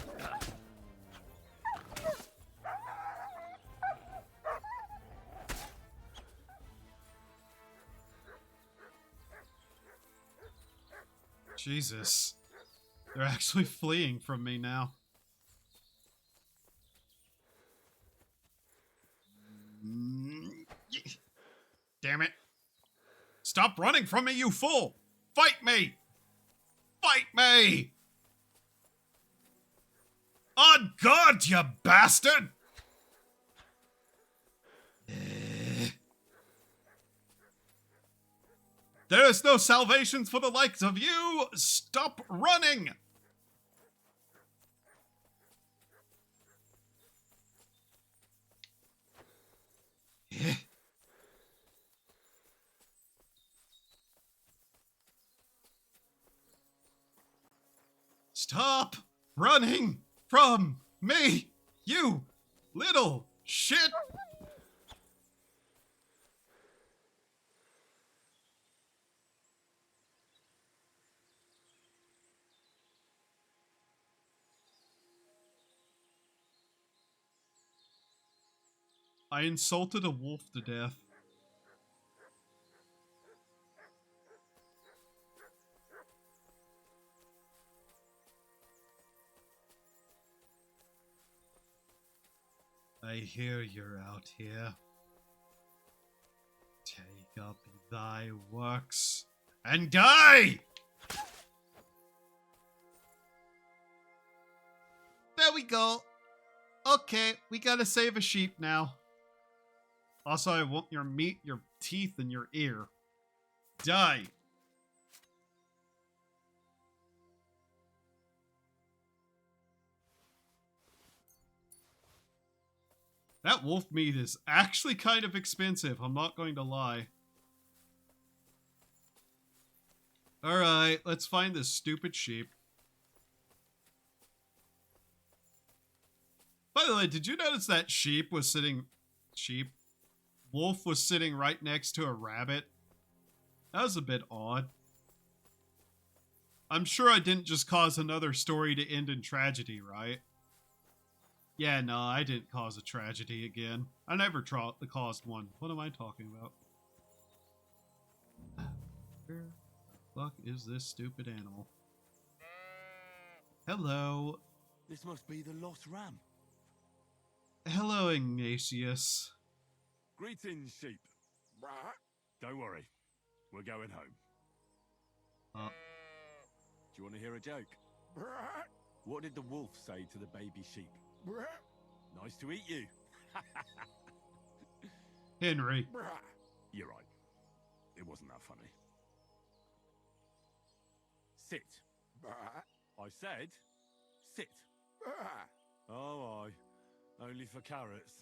Jesus. They're actually fleeing from me now. Damn it. Stop running from me, you fool! Fight me! Fight me! On God, you bastard! There is no salvation for the likes of you! Stop running! Stop running from me, you little Shit! I insulted a wolf to death. I hear you're out here. Take up thy works and die! There we go. Okay, we gotta save a sheep now. Also, I want your meat, your teeth, and your ear. Die! That wolf meat is actually kind of expensive, I'm not going to lie. Alright, let's find this stupid sheep. By the way, did you notice that wolf was sitting right next to a rabbit? That was a bit odd. I'm sure I didn't just cause another story to end in tragedy, right? Yeah, no, I didn't cause a tragedy again. I never caused one. What am I talking about? Where the fuck is this stupid animal? Hello. This must be the lost ram. Hello, Ignatius. Greetings, sheep. Don't worry. We're going home. Do you want to hear a joke? What did the wolf say to the baby sheep? Nice to eat you. Henry. You're right. It wasn't that funny. Sit. I said, sit. Oh, aye. Only for carrots.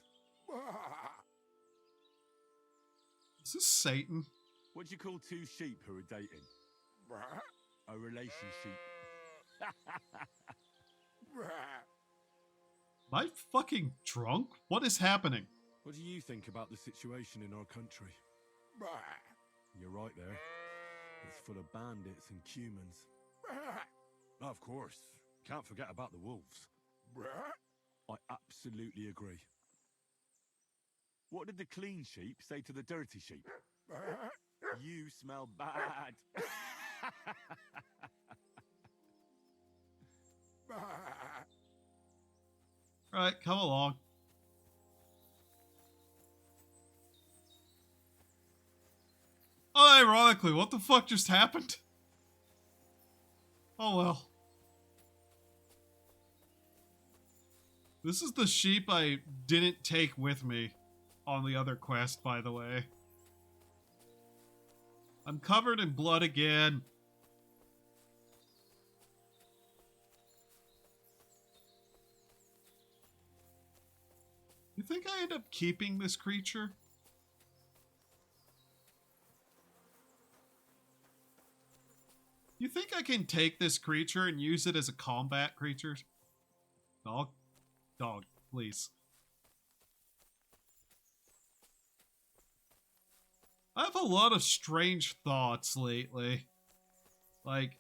Is this Satan? What do you call two sheep who are dating? A relationship. Am I fucking drunk? What is happening? What do you think about the situation in our country? You're right there. It's full of bandits and humans. Of course. Can't forget about the wolves. I absolutely agree. What did the clean sheep say to the dirty sheep? You smell bad. Right, come along. Ironically, what the fuck just happened? Oh well. This is the sheep I didn't take with me on the other quest, by the way. I'm covered in blood again. You think I end up keeping this creature? You think I can take this creature and use it as a combat creature? Dog? Dog, please. I have a lot of strange thoughts lately. Like,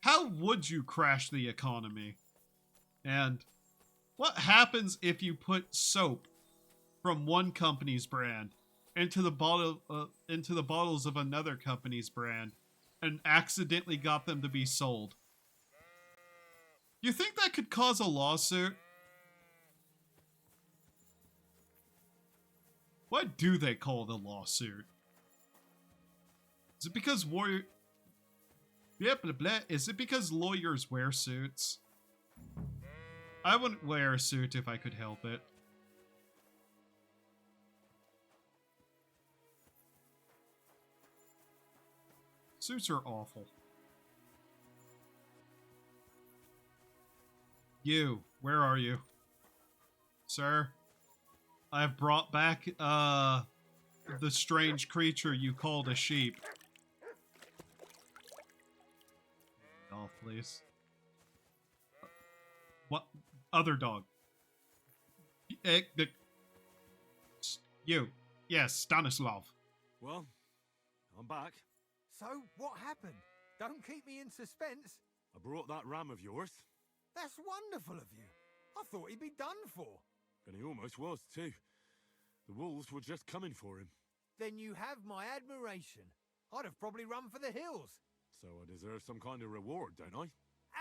how would you crash the economy? And what happens if you put soap from one company's brand into the bottles of another company's brand and accidentally got them to be sold? You think that could cause a lawsuit? What do they call the lawsuit? Is it because Is it because lawyers wear suits? I wouldn't wear a suit if I could help it. Suits are awful. You, where are you? Sir? I've brought back, the strange creature you called a sheep. Oh, please. What? Other dog. You. Yes, Stanislav. Well, I'm back. So, what happened? Don't keep me in suspense. I brought that ram of yours, That's wonderful of you. I thought he'd be done for. and he almost was too. The wolves were just coming for him. Then you have my admiration. I'd have probably run for the hills. So I deserve some kind of reward, don't I?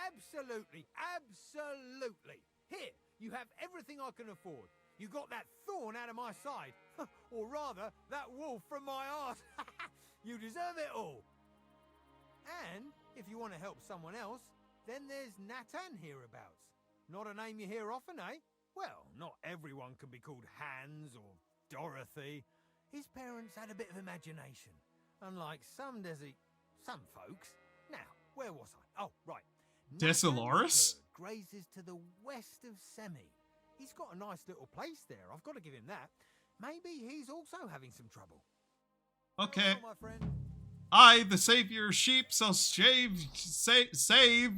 Absolutely, absolutely. Here, you have everything I can afford. You got that thorn out of my side. Or rather, that wolf from my arse. You deserve it all. And if you want to help someone else, then there's Natan hereabouts. Not a name you hear often, eh? Well, not everyone can be called Hans or Dorothy. His parents had a bit of imagination, unlike some folks. Now, where was I? Oh, right. Desolaris? Grazes to the west of Semi. He's got a nice little place there. I've got to give him that. Maybe he's also having some trouble. Okay. Hello, my friend. I, the savior of sheep, shall save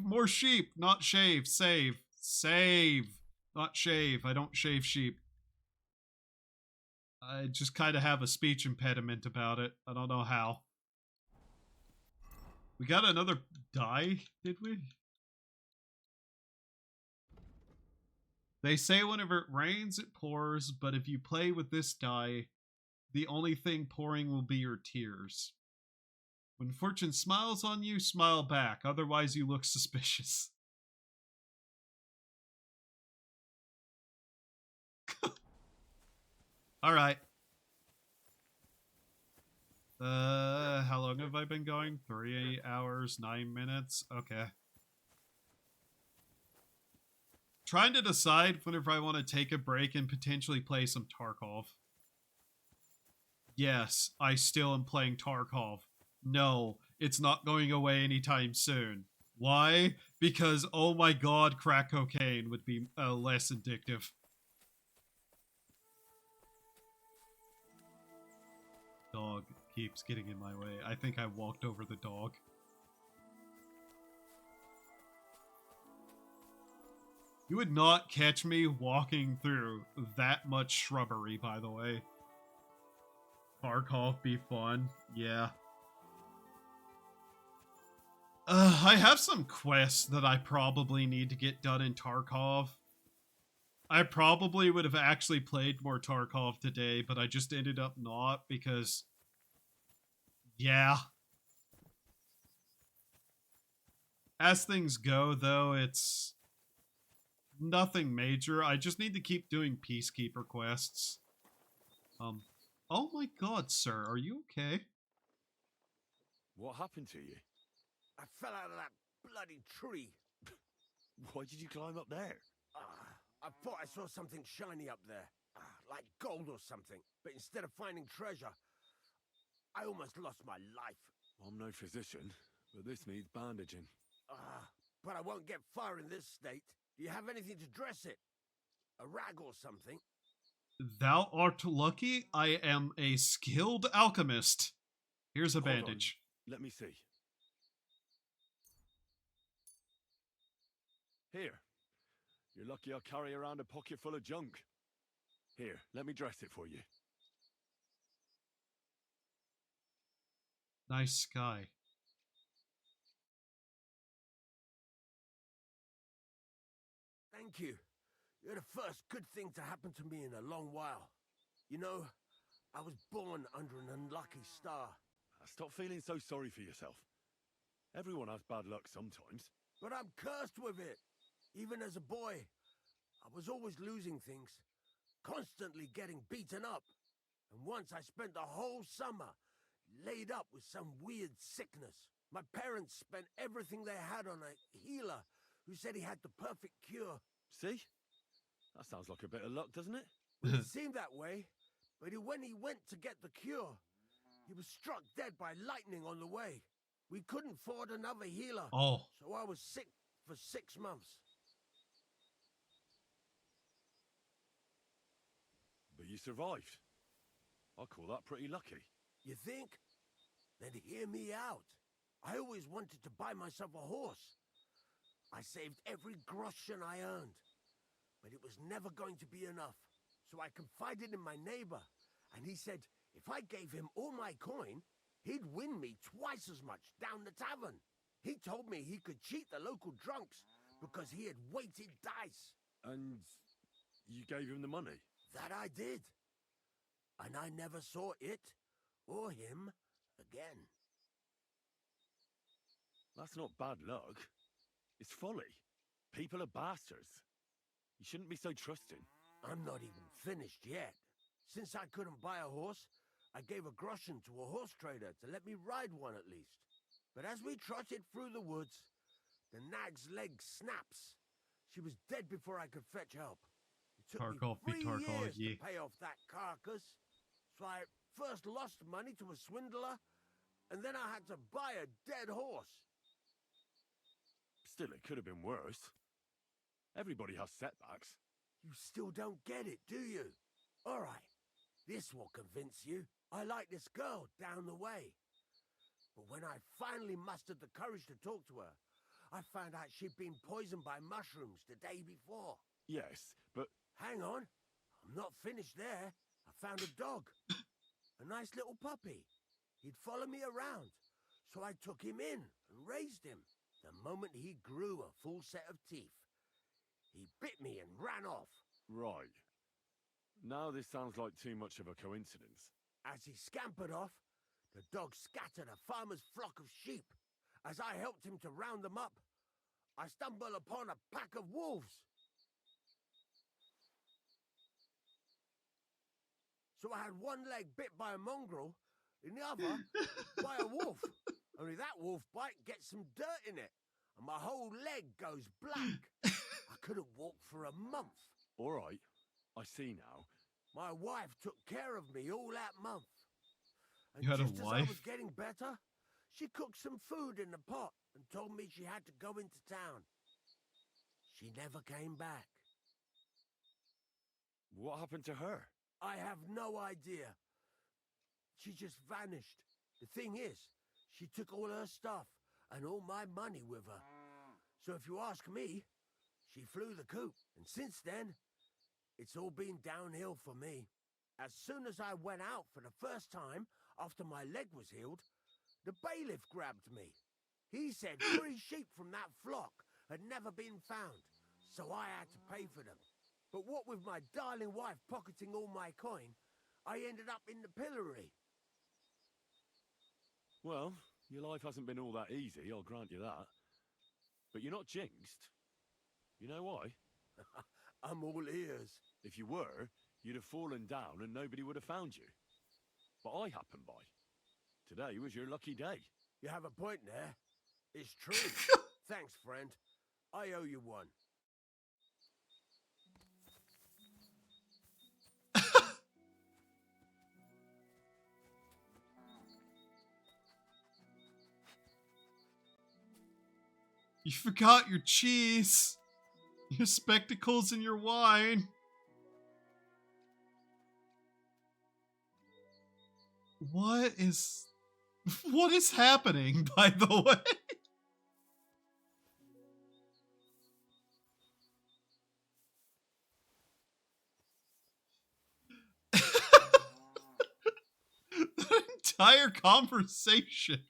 more sheep. Not shave, save. Save. Not shave. I don't shave sheep. I just kind of have a speech impediment about it. I don't know how. We got another die, did we? They say whenever it rains, it pours, but if you play with this die, the only thing pouring will be your tears. When fortune smiles on you, smile back, otherwise you look suspicious. Alright. How long have I been going? 3 hours, 9 minutes? Okay. Trying to decide whenever I want to take a break and potentially play some Tarkov. Yes, I still am playing Tarkov. No, it's not going away anytime soon. Why? Because, oh my god, crack cocaine would be less addictive. Dog keeps getting in my way. I think I walked over the dog. You would not catch me walking through that much shrubbery, by the way. Tarkov be fun. Yeah. I have some quests that I probably need to get done in Tarkov. I probably would have actually played more Tarkov today, but I just ended up not because... Yeah. As things go, though, it's... nothing major. I just need to keep doing Peacekeeper quests. Oh my god, sir, are you okay? What happened to you? I fell out of that bloody tree. Why did you climb up there? I thought I saw something shiny up there, like gold or something. But instead of finding treasure, I almost lost my life. I'm no physician, but this needs bandaging. But I won't get far in this state. Do you have anything to dress it? A rag or something? Thou art lucky. I am a skilled alchemist. Here's a bandage. Let me see. Here. You're lucky I carry around a pocket full of junk. Here, let me dress it for you. Nice sky. Thank you. You're the first good thing to happen to me in a long while. You know, I was born under an unlucky star. Stop feeling so sorry for yourself. Everyone has bad luck sometimes. But I'm cursed with it. Even as a boy, I was always losing things, constantly getting beaten up. And once I spent the whole summer laid up with some weird sickness. My parents spent everything they had on a healer who said he had the perfect cure. See? That sounds like a bit of luck, doesn't it? Well, it seemed that way, but when he went to get the cure, he was struck dead by lightning on the way. We couldn't afford another healer, so I was sick for 6 months. But you survived. I call that pretty lucky. You think? Then hear me out. I always wanted to buy myself a horse. I saved every groschen I earned, but it was never going to be enough. So I confided in my neighbor, And he said if I gave him all my coin, he'd win me twice as much down the tavern. He told me he could cheat the local drunks because he had weighted dice. And you gave him the money? That I did. And I never saw it or him again. That's not bad luck. It's folly. People are bastards. You shouldn't be so trusting. I'm not even finished yet. Since I couldn't buy a horse, I gave a groschen to a horse trader to let me ride one at least. But as we trotted through the woods, the nag's leg snaps. She was dead before I could fetch help. It took Tarkov me be 3 Tarkov, years yeah. to pay off that carcass. So I first lost money to a swindler, and then I had to buy a dead horse. Still, it could have been worse. Everybody has setbacks. You still don't get it, do you? All right, this will convince you. I like this girl down the way. But when I finally mustered the courage to talk to her, I found out she'd been poisoned by mushrooms the day before. Yes, but... Hang on, I'm not finished there. I found a dog. A nice little puppy. He'd follow me around, so I took him in and raised him. The moment he grew a full set of teeth, he bit me and ran off. Right. Now this sounds like too much of a coincidence. As he scampered off, the dog scattered a farmer's flock of sheep. As I helped him to round them up, I stumbled upon a pack of wolves. So I had one leg bit by a mongrel, and the other by a wolf. Only that wolf bite gets some dirt in it, and my whole leg goes black. I couldn't walk for a month. All right, I see now. My wife took care of me all that month. And You had a just as I wife? was getting better, she cooked some food in the pot and told me she had to go into town. She never came back. What happened to her? I have no idea. She just vanished. The thing is, she took all her stuff and all my money with her. So if you ask me, she flew the coop. And since then, it's all been downhill for me. As soon as I went out for the first time after my leg was healed, the bailiff grabbed me. He said 3 sheep from that flock had never been found, so I had to pay for them. But what with my darling wife pocketing all my coin, I ended up in the pillory. Well, your life hasn't been all that easy, I'll grant you that. But you're not jinxed. You know why? I'm all ears. If you were, you'd have fallen down and nobody would have found you. But I happened by. Today was your lucky day. You have a point there. It's true. Thanks, friend. I owe you one. You forgot your cheese, your spectacles, and your wine. What is happening, by the way? The entire conversation.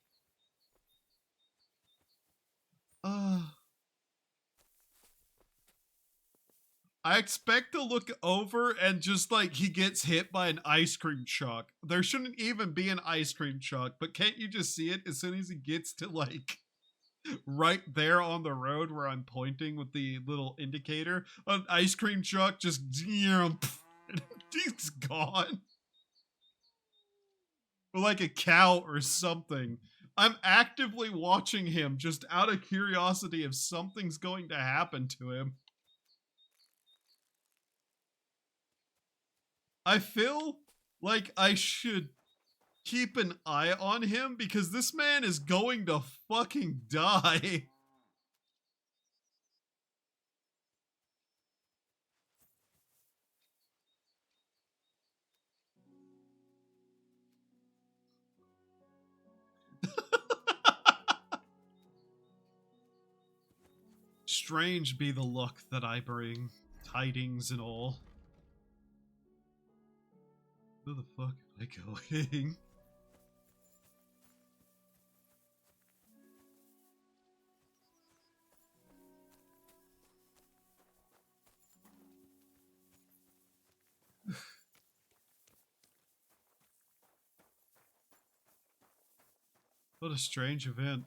I expect to look over and just like he gets hit by an ice cream truck. There shouldn't even be an ice cream truck, but can't you just see it as soon as he gets to like right there on the road where I'm pointing with the little indicator? An ice cream truck just, he's gone. Or like a cow or something. I'm actively watching him just out of curiosity if something's going to happen to him. I feel like I should keep an eye on him because this man is going to fucking die. Strange be the luck that I bring, tidings and all. Where the fuck am I going? What a strange event.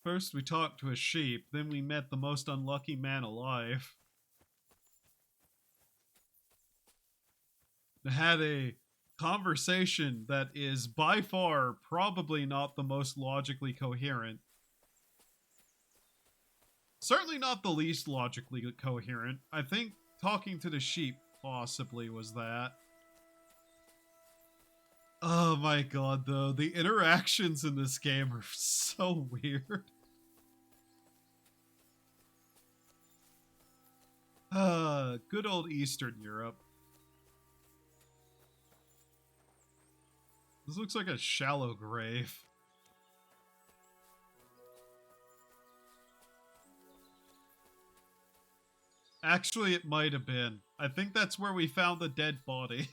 First we talked to a sheep, then we met the most unlucky man alive. Had a conversation that is by far probably not the most logically coherent. Certainly not the least logically coherent. I think talking to the sheep possibly was that. Oh my god, though. The interactions in this game are so weird. Good old Eastern Europe. This looks like a shallow grave. Actually, it might have been. I think that's where we found the dead body.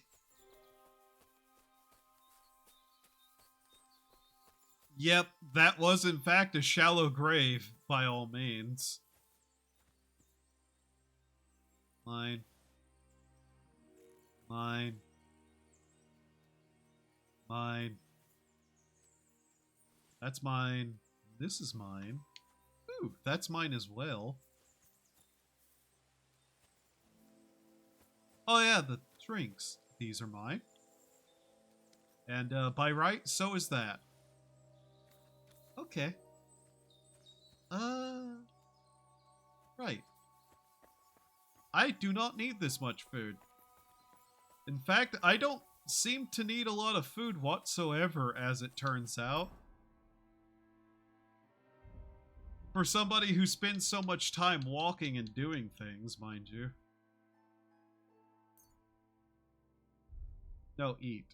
Yep, that was in fact a shallow grave, by all means. Mine. Mine. Mine. That's mine. This is mine. Ooh, that's mine as well. Oh yeah, the drinks. These are mine. And by right, so is that. Okay. Right. I do not need this much food. In fact, I don't seem to need a lot of food whatsoever, as it turns out. For somebody who spends so much time walking and doing things, mind you. No, eat.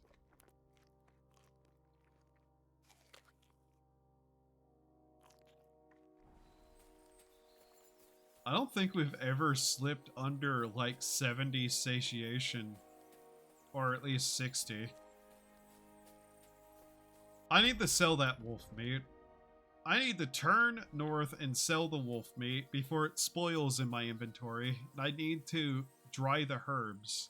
I don't think we've ever slipped under like 70 satiation. Or at least 60. I need to sell that wolf meat. I need to turn north and sell the wolf meat before it spoils in my inventory. I need to dry the herbs.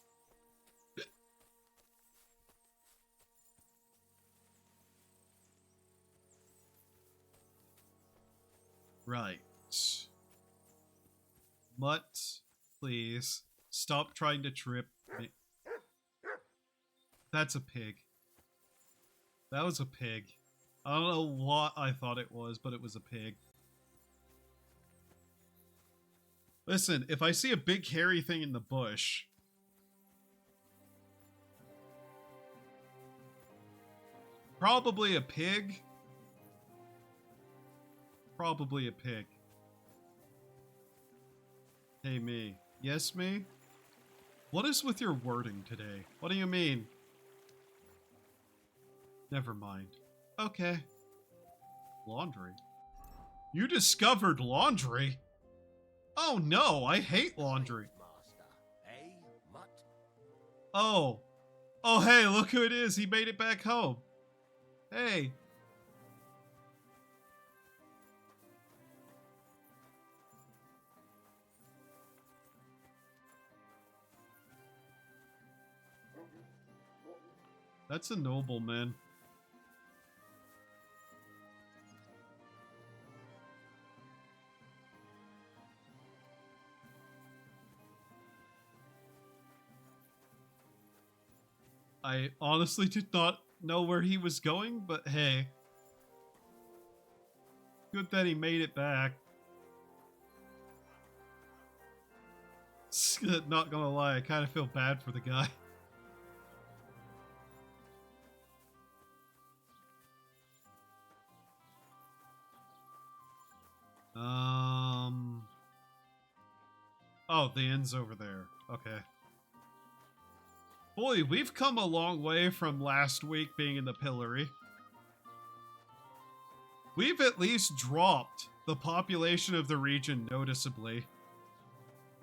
Right. Mutt, please. Stop trying to trip me. That's a pig. That was a pig. I don't know what I thought it was, but it was a pig. Listen, if I see a big hairy thing in the bush... Probably a pig. Probably a pig. Hey, me. Yes, me? What is with your wording today? What do you mean? Never mind. Okay. Laundry. You discovered laundry? Oh no, I hate laundry. Oh. Oh hey, look who it is. He made it back home. Hey. That's a nobleman. I honestly did not know where he was going, but hey. Good that he made it back. Not gonna lie, I kind of feel bad for the guy. Oh, the inn's over there. Okay. Boy, we've come a long way from last week being in the pillory. We've at least dropped the population of the region noticeably.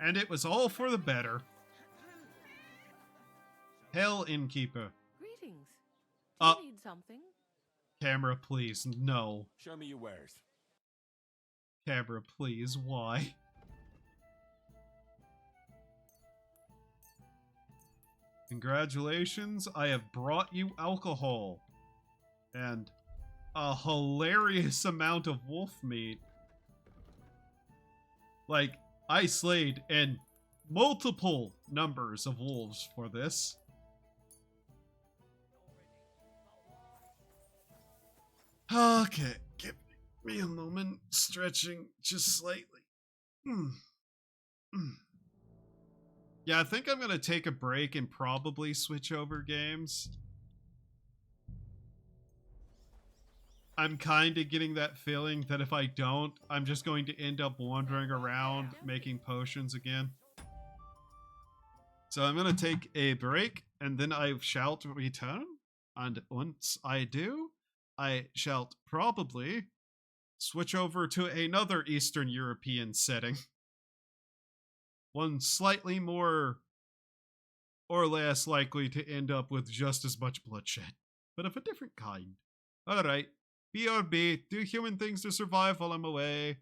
And it was all for the better. Hail, innkeeper. Greetings. Do you need something? Camera, please. No. Show me your wares. Camera, please. Why? Congratulations, I have brought you alcohol. And a hilarious amount of wolf meat. Like, I slayed in multiple numbers of wolves for this. Okay, give me a moment. Stretching just slightly. Yeah, I think I'm gonna take a break and probably switch over games. I'm kind of getting that feeling that if I don't, I'm just going to end up wandering around making potions again. So I'm going to take a break and then I shall return. And once I do, I shall probably switch over to another Eastern European setting. One slightly more or less likely to end up with just as much bloodshed, but of a different kind. Alright. BRB, do human things to survive while I'm away.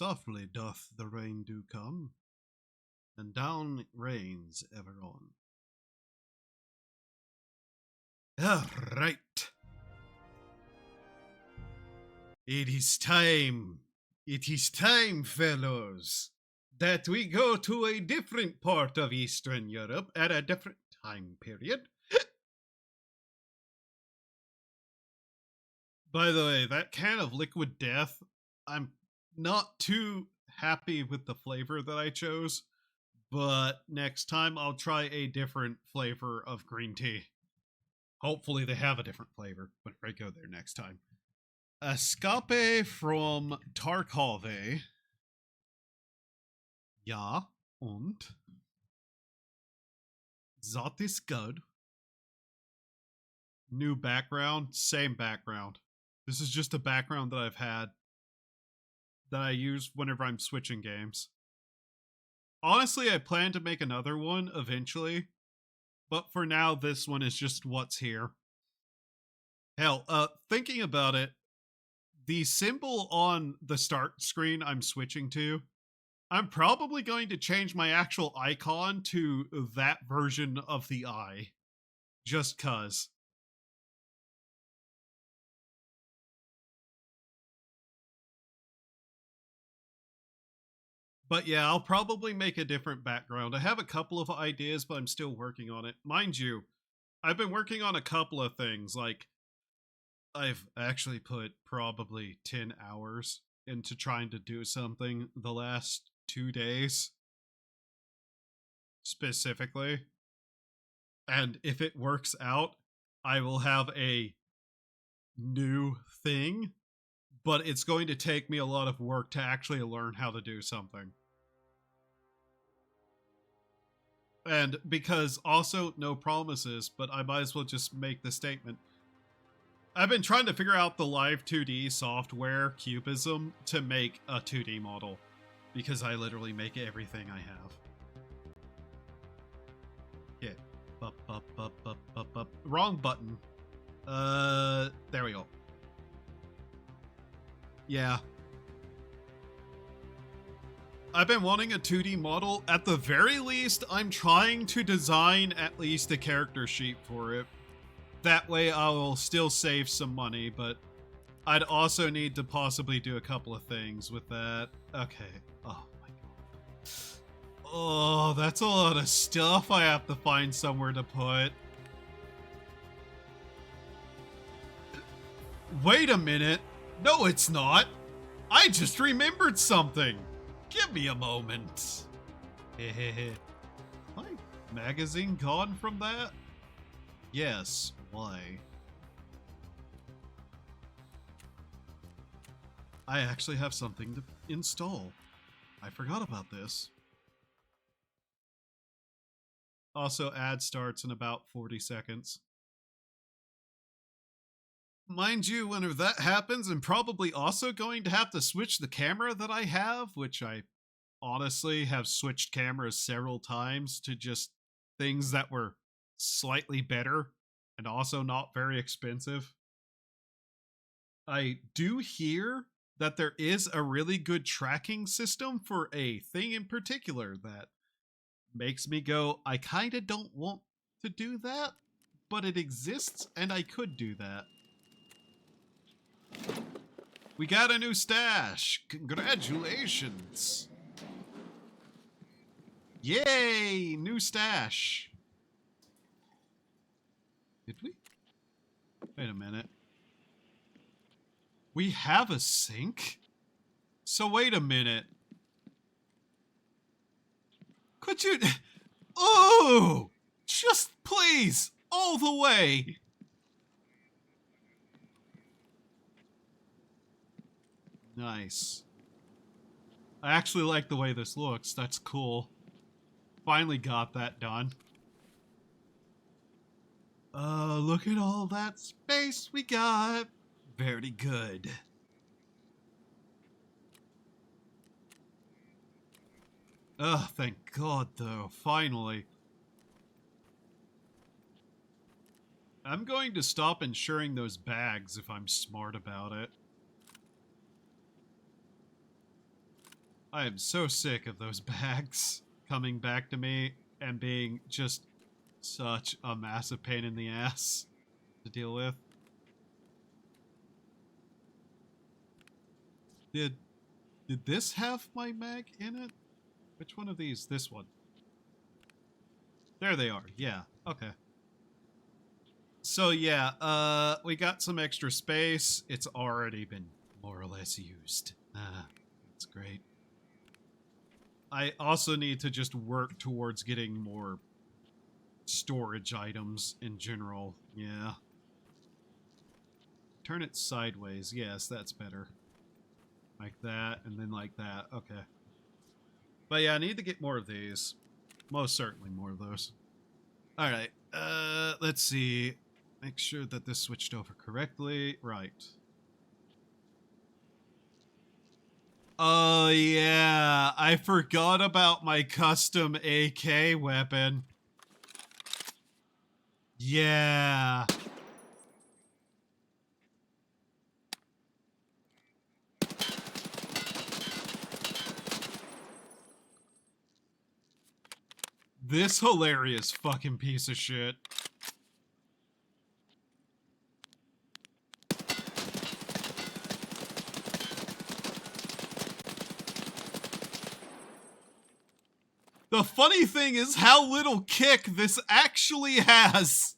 Softly doth the rain do come, and down it rains ever on. All right. It is time. It is time, fellows, that we go to a different part of Eastern Europe at a different time period. By the way, that can of liquid death, I'm not too happy with the flavor that I chose, but next time I'll try a different flavor of green tea. Hopefully they have a different flavor when I go there next time. Escape from Tarkov. Ja, und? That is good. New background, same background. This is just a background that I've had that I use whenever I'm switching games. Honestly, I plan to make another one eventually, but for now, this one is just what's here. Hell, thinking about it, the symbol on the start screen I'm switching to, I'm probably going to change my actual icon to that version of the eye. Just cuz. But yeah, I'll probably make a different background. I have a couple of ideas, but I'm still working on it. Mind you, I've been working on a couple of things. Like, I've actually put probably 10 hours into trying to do something the last 2 days. Specifically. And if it works out, I will have a new thing. But it's going to take me a lot of work to actually learn how to do something. And because also, no promises, but I might as well just make the statement. I've been trying to figure out the live 2D software cubism to make a 2D model. Because I literally make everything I have. Yeah. Up. Wrong button. There we go. Yeah. I've been wanting a 2D model. At the very least, I'm trying to design at least a character sheet for it. That way I will still save some money, but I'd also need to possibly do a couple of things with that. Okay. Oh my god. Oh, that's a lot of stuff I have to find somewhere to put. Wait a minute. No, it's not. I just remembered something. Give me a moment. Hehehe. My magazine gone from that? Yes, why? I actually have something to install. I forgot about this. Also, ad starts in about 40 seconds. Mind you, whenever that happens, I'm probably also going to have to switch the camera that I have, which I honestly have switched cameras several times to just things that were slightly better and also not very expensive. I do hear that there is a really good tracking system for a thing in particular that makes me go, I kind of don't want to do that, but it exists and I could do that. We got a new stash. Congratulations. Yay, new stash. Did we? Wait a minute. We have a sink? So wait a minute. Could you... Oh! Just please! All the way! Nice. I actually like the way this looks. That's cool. Finally got that done. Look at all that space we got. Very good. Thank God, though. Finally. I'm going to stop insuring those bags if I'm smart about it. I am so sick of those bags coming back to me and being just such a massive pain in the ass to deal with. Did this have my mag in it? Which one of these? This one. There they are. Yeah. Okay. So yeah, we got some extra space. It's already been more or less used. That's great. I also need to just work towards getting more storage items in general. Yeah. Turn it sideways. Yes, that's better. Like that, and then like that. Okay. But yeah, I need to get more of these. Most certainly more of those. Alright, let's see. Make sure that this switched over correctly. Right. Oh yeah, I forgot about my custom AK weapon. Yeah. This hilarious fucking piece of shit. The funny thing is how little kick this actually has.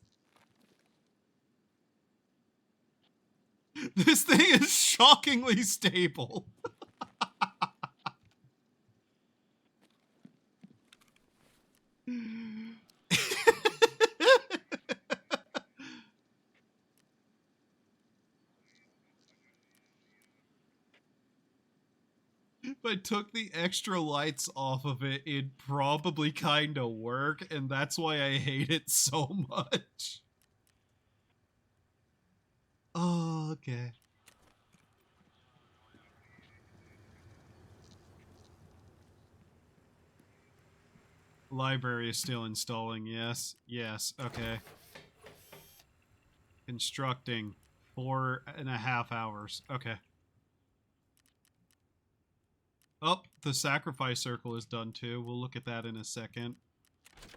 This thing is shockingly stable. If I took the extra lights off of it, it'd probably kind of work, and that's why I hate it so much. Oh, okay. Library is still installing, yes. Yes, okay. Constructing 4.5 hours. Okay. Oh, the sacrifice circle is done too. We'll look at that in a second.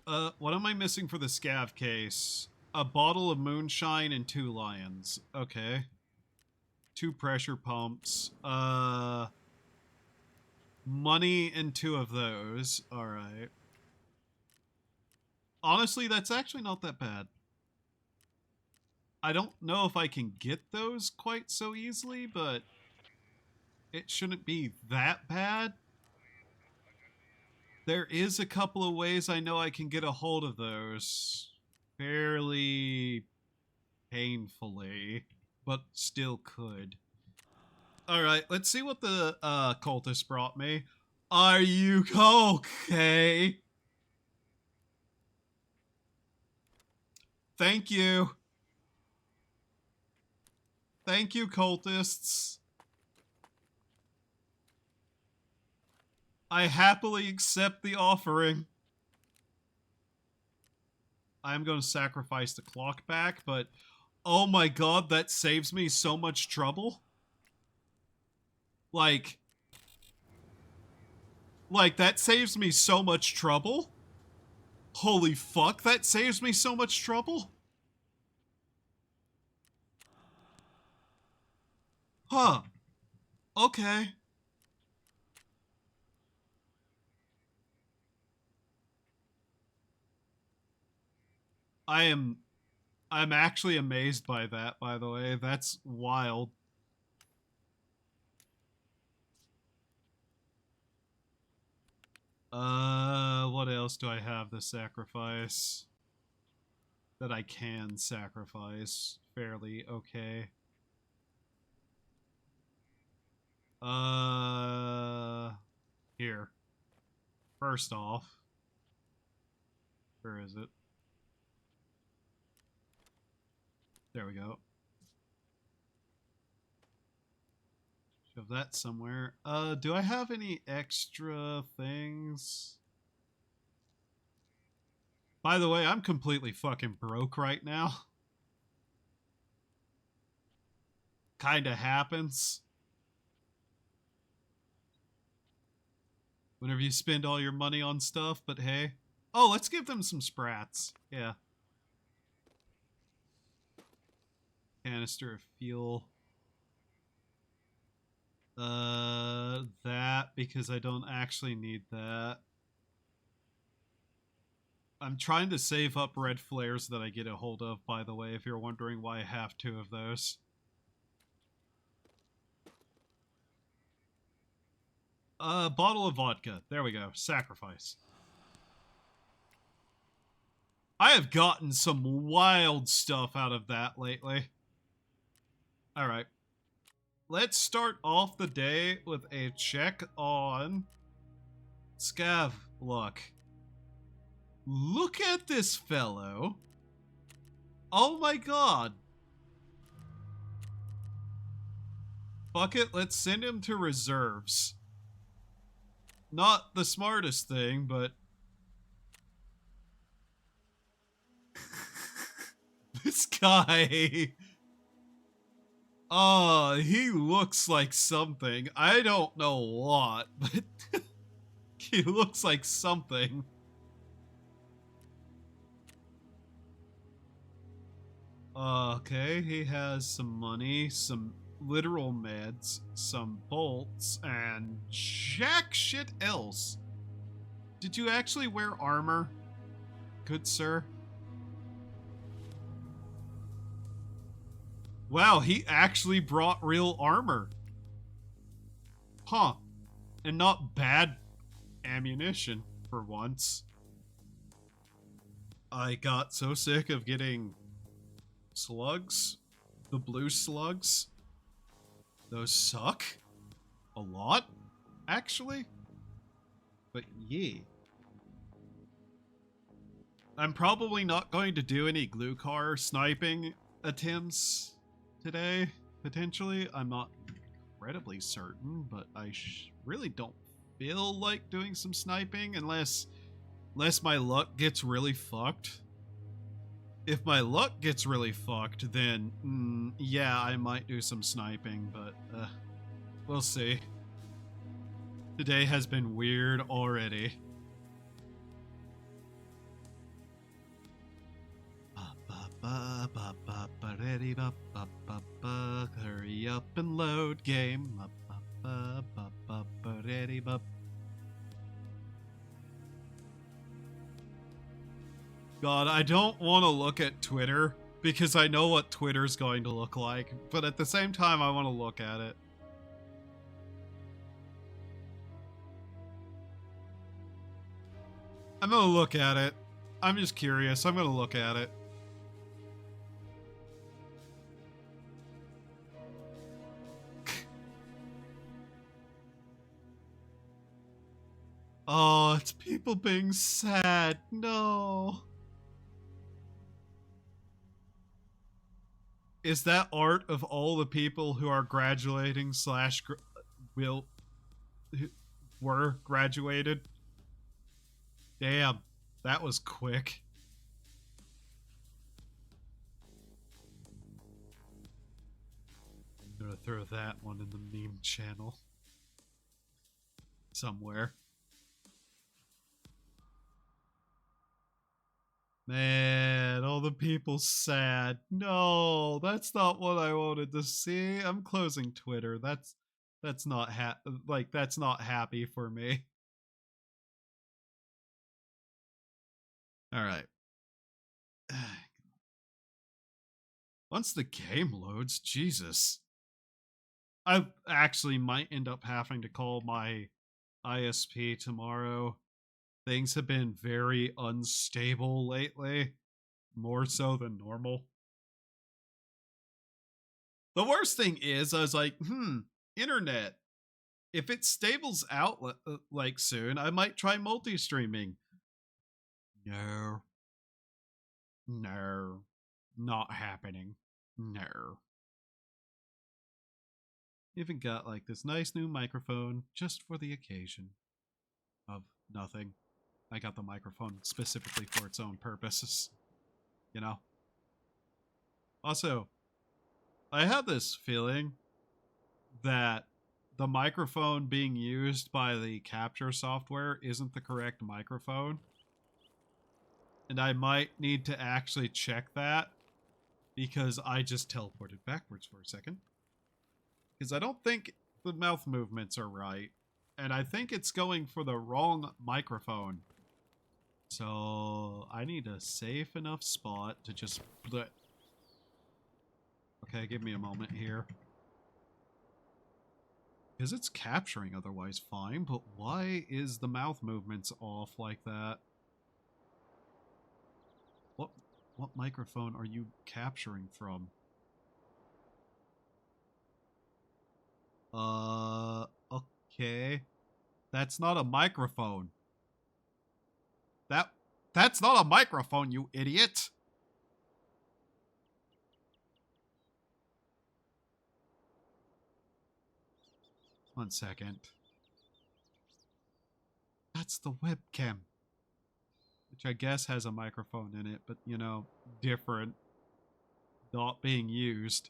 What am I missing for the scav case? A bottle of moonshine and 2 lions. Okay. 2 pressure pumps. Money and 2 of those. Alright. Honestly, that's actually not that bad. I don't know if I can get those quite so easily, but it shouldn't be that bad. There is a couple of ways I know I can get a hold of those fairly painfully, but still could. Alright, let's see what the cultist brought me. Are you okay? Thank you. Thank you, cultists. I happily accept the offering. I'm going to sacrifice the clock back, but oh my god, that saves me so much trouble. Like, that saves me so much trouble. Holy fuck, that saves me so much trouble. Huh. Okay. I'm actually amazed by that, by the way. That's wild. What else do I have to sacrifice? That I can sacrifice fairly okay. Here. First off. Where is it? There we go. Shove that somewhere. Do I have any extra things? By the way, I'm completely fucking broke right now. Kinda happens. whenever you spend all your money on stuff, but hey. Oh, let's give them some sprats. Yeah. Canister of fuel. That, because I don't actually need that. I'm trying to save up red flares that I get a hold of, by the way, if you're wondering why I have 2 of those. Bottle of vodka. There we go. Sacrifice. I have gotten some wild stuff out of that lately. Alright. Let's start off the day with a check on Scav. Look. Look at this fellow. Oh my god. Fuck it, let's send him to reserves. Not the smartest thing, but... This guy... Oh, he looks like something. I don't know what, but... he looks like something. Okay, he has some money, some literal meds, some bolts, and jack shit else. Did you actually wear armor, good sir? Wow, he actually brought real armor. Huh. And not bad ammunition, for once. I got so sick of getting slugs. The blue slugs. Those suck. A lot, actually. But yeah. I'm probably not going to do any glue car sniping attempts today, potentially. I'm not incredibly certain, but I really don't feel like doing some sniping unless my luck gets really fucked. If my luck gets really fucked, then yeah, I might do some sniping, but we'll see. Today has been weird already. Hurry up and load game. God, I don't want to look at Twitter because I know what Twitter's going to look like, but at the same time, I want to look at it. I'm gonna look at it. I'm just curious. I'm gonna look at it. Oh, it's people being sad. No. Is that art of all the people who are graduating slash were graduated? Damn, that was quick. I'm gonna throw that one in the meme channel. Somewhere. Man, all the people sad. No, that's not what I wanted to see. I'm closing Twitter. That's not that's not happy for me. All right. Once the game loads, Jesus. I actually might end up having to call my ISP tomorrow. Things have been very unstable lately, more so than normal. The worst thing is, I was like, internet. If it stables out like soon, I might try multi-streaming. No. No. Not happening. No. Even got like this nice new microphone just for the occasion of nothing. I got the microphone specifically for its own purposes. You know? Also, I have this feeling that the microphone being used by the capture software isn't the correct microphone. And I might need to actually check that because I just teleported backwards for a second. Because I don't think the mouth movements are right. And I think it's going for the wrong microphone. So I need a safe enough spot to just... Okay, give me a moment here. Because it's capturing otherwise fine, but why is the mouth movements off like that? What microphone are you capturing from? Okay. That's not a microphone. That's not a microphone, you idiot! 1 second. That's the webcam. Which I guess has a microphone in it, but, you know, different. Not being used.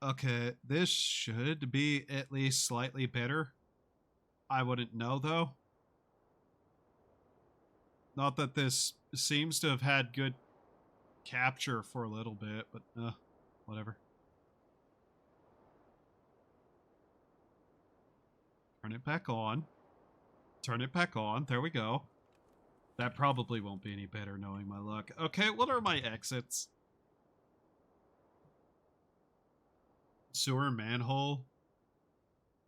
Okay, this should be at least slightly better. I wouldn't know, though. Not that this seems to have had good capture for a little bit, but whatever. Turn it back on. Turn it back on. There we go. That probably won't be any better knowing my luck. Okay, what are my exits? Sewer manhole.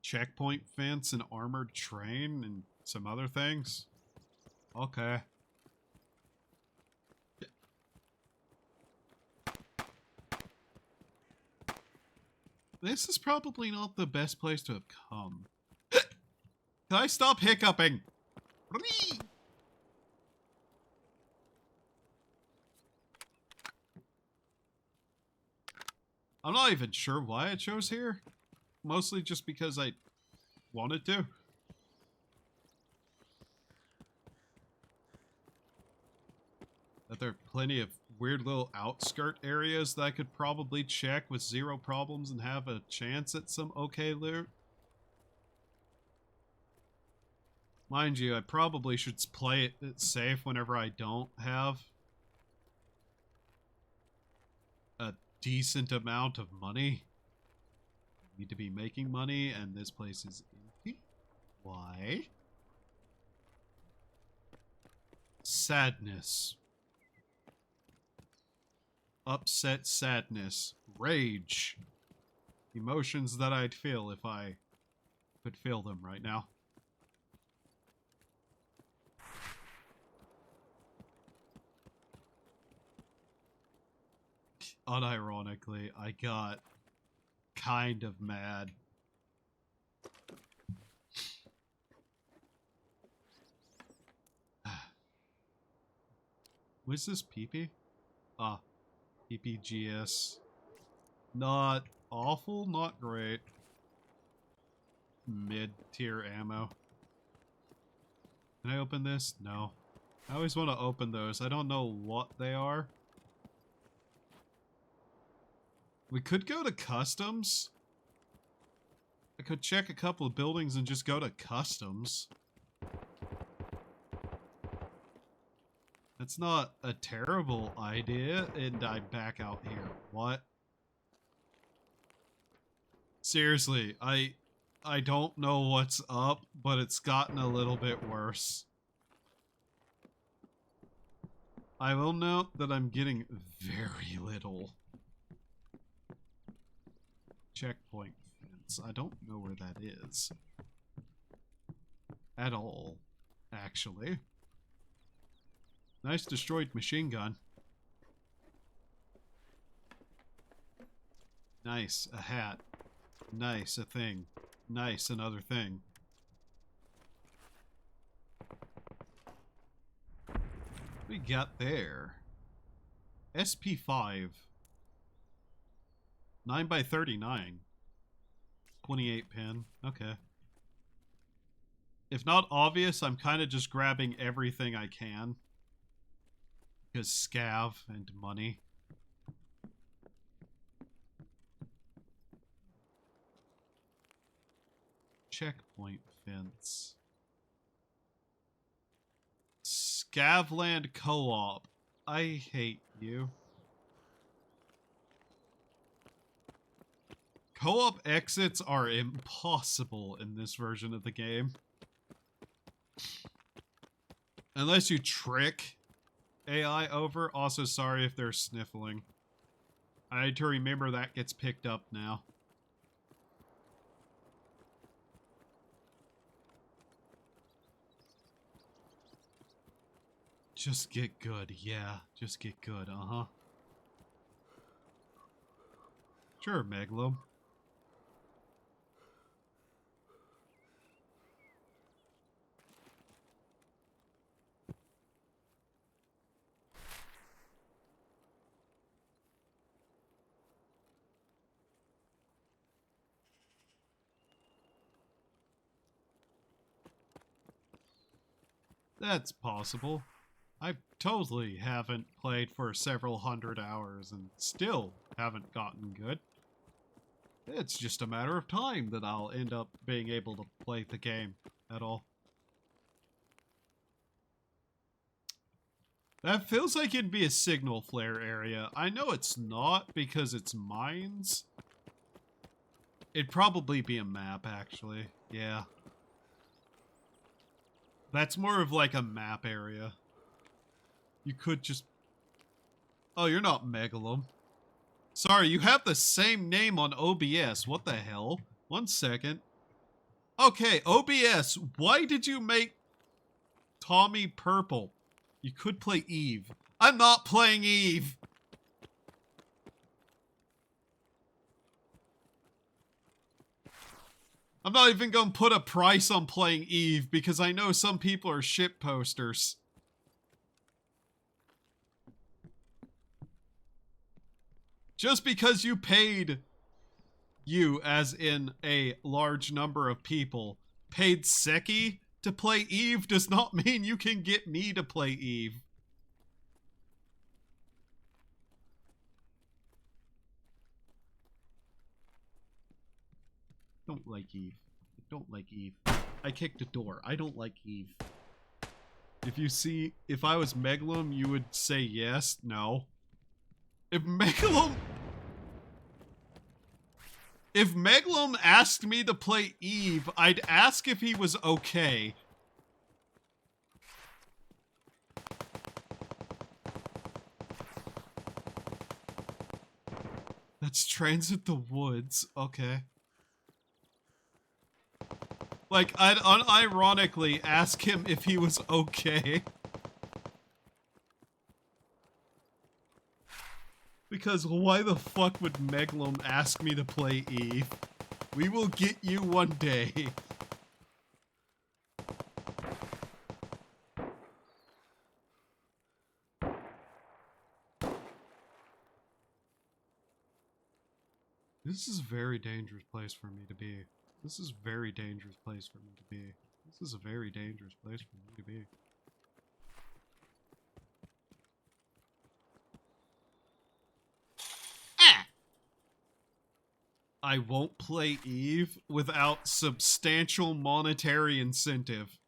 Checkpoint fence, an armored train, and some other things. Okay. This is probably not the best place to have come. Can I stop hiccuping? I'm not even sure why I chose here. Mostly just because I wanted to. That there are plenty of weird little outskirt areas that I could probably check with zero problems and have a chance at some okay loot. Mind you, I probably should play it safe whenever I don't have a decent amount of money. I need to be making money, and this place is empty. Why? Sadness. Upset sadness. Rage. Emotions that I'd feel if I could feel them right now. Unironically, I got kind of mad. Was this PP? Ah, PPGS. Not awful, not great. Mid-tier ammo. Can I open this? No. I always want to open those. I don't know what they are. We could go to customs. I could check a couple of buildings and just go to customs. That's not a terrible idea, and I back out here. What? Seriously, I don't know what's up, but it's gotten a little bit worse. I will note that I'm getting very little. Checkpoint fence. I don't know where that is. At all, actually. Nice destroyed machine gun. Nice, a hat. Nice, a thing. Nice, another thing. What we got there? SP5. 9x39. 28 pin. Okay. If not obvious, I'm kind of just grabbing everything I can. Because scav and money. checkpoint fence. Scavland Co-op. I hate you. Co-op exits are impossible in this version of the game. Unless you trick AI over. Also, sorry if they're sniffling. I need to remember that gets picked up now. Just get good. Yeah, just get good. Uh-huh. Sure, Megalum. That's possible. I totally haven't played for several hundred hours and still haven't gotten good. It's just a matter of time that I'll end up being able to play the game at all. That feels like it'd be a signal flare area. I know it's not because it's mines. It'd probably be a map, actually. Yeah. That's more of like a map area. You could just... Oh, you're not Megalum. Sorry, you have the same name on OBS. What the hell? 1 second. Okay, OBS, why did you make Tommy purple? You could play Eve. I'm not playing Eve! I'm not even gonna put a price on playing Eve because I know some people are shit posters. Just because you paid, you as in a large number of people, paid Seki to play Eve does not mean you can get me to play Eve. Don't like Eve. I don't like Eve. I kicked a door. I don't like Eve. If I was Megalum, you would say yes? No. If Megalum asked me to play Eve, I'd ask if he was okay. Let's transit the woods. Okay. Like, I'd unironically ask him if he was okay. Because why the fuck would Megalum ask me to play Eve? We will get you one day. This is a very dangerous place for me to be. This is a very dangerous place for me to be. This is a very dangerous place for me to be. I won't play Eve without substantial monetary incentive.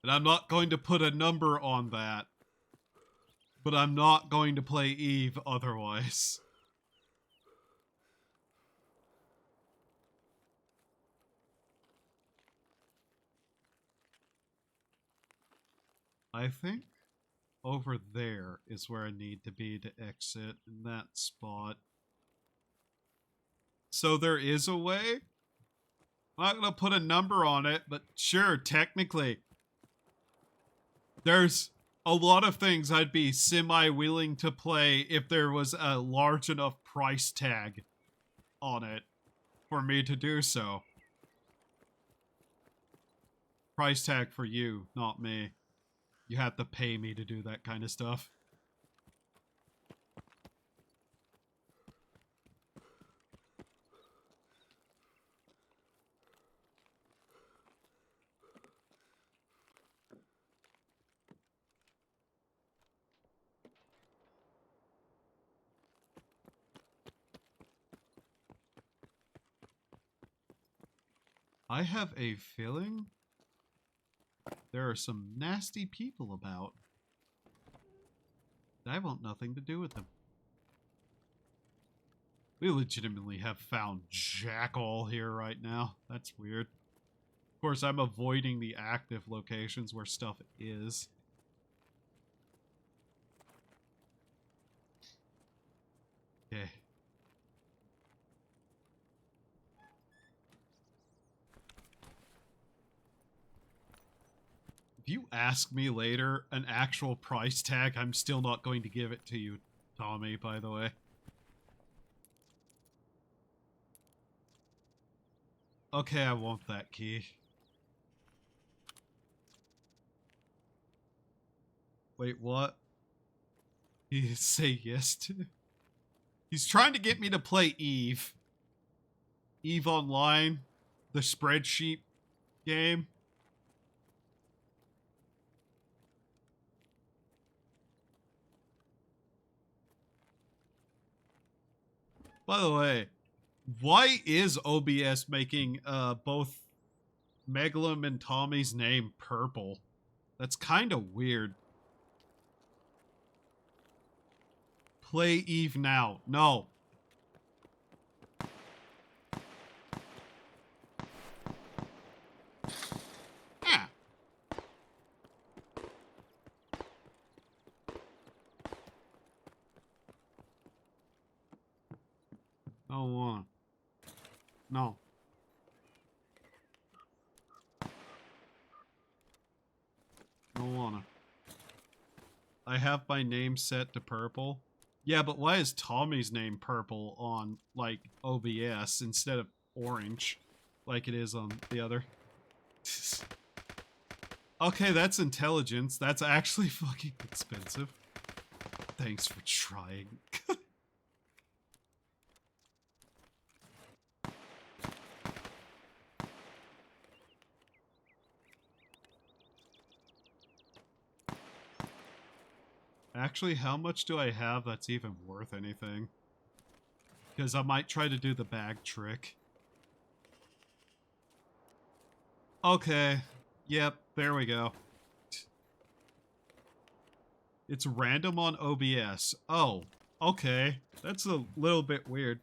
And I'm not going to put a number on that. But I'm not going to play Eve otherwise. I think over there is where I need to be to exit in that spot. So there is a way? I'm not gonna put a number on it, but sure, technically. There's a lot of things I'd be semi-willing to play if there was a large enough price tag on it for me to do so. Price tag for you, not me. You have to pay me to do that kind of stuff. I have a feeling there are some nasty people about. I want nothing to do with them. We legitimately have found jack all here right now. That's weird. Of course, I'm avoiding the active locations where stuff is. Okay. If you ask me later an actual price tag, I'm still not going to give it to you, Tommy, by the way. Okay, I want that key. Wait, what? He say yes to? He's trying to get me to play Eve. Eve Online, the spreadsheet game. By the way, why is OBS making both Megalum and Tommy's name purple? That's kind of weird. Play Eve now. No. Ah. Don't want. No. Don't wanna. I have my name set to purple. Yeah, but why is Tommy's name purple on, like, OBS instead of orange, like it is on the other? Okay, that's intelligence. That's actually fucking expensive. Thanks for trying. Actually, how much do I have that's even worth anything? Because I might try to do the bag trick. Okay. Yep, there we go. It's random on OBS. Oh, okay. That's a little bit weird.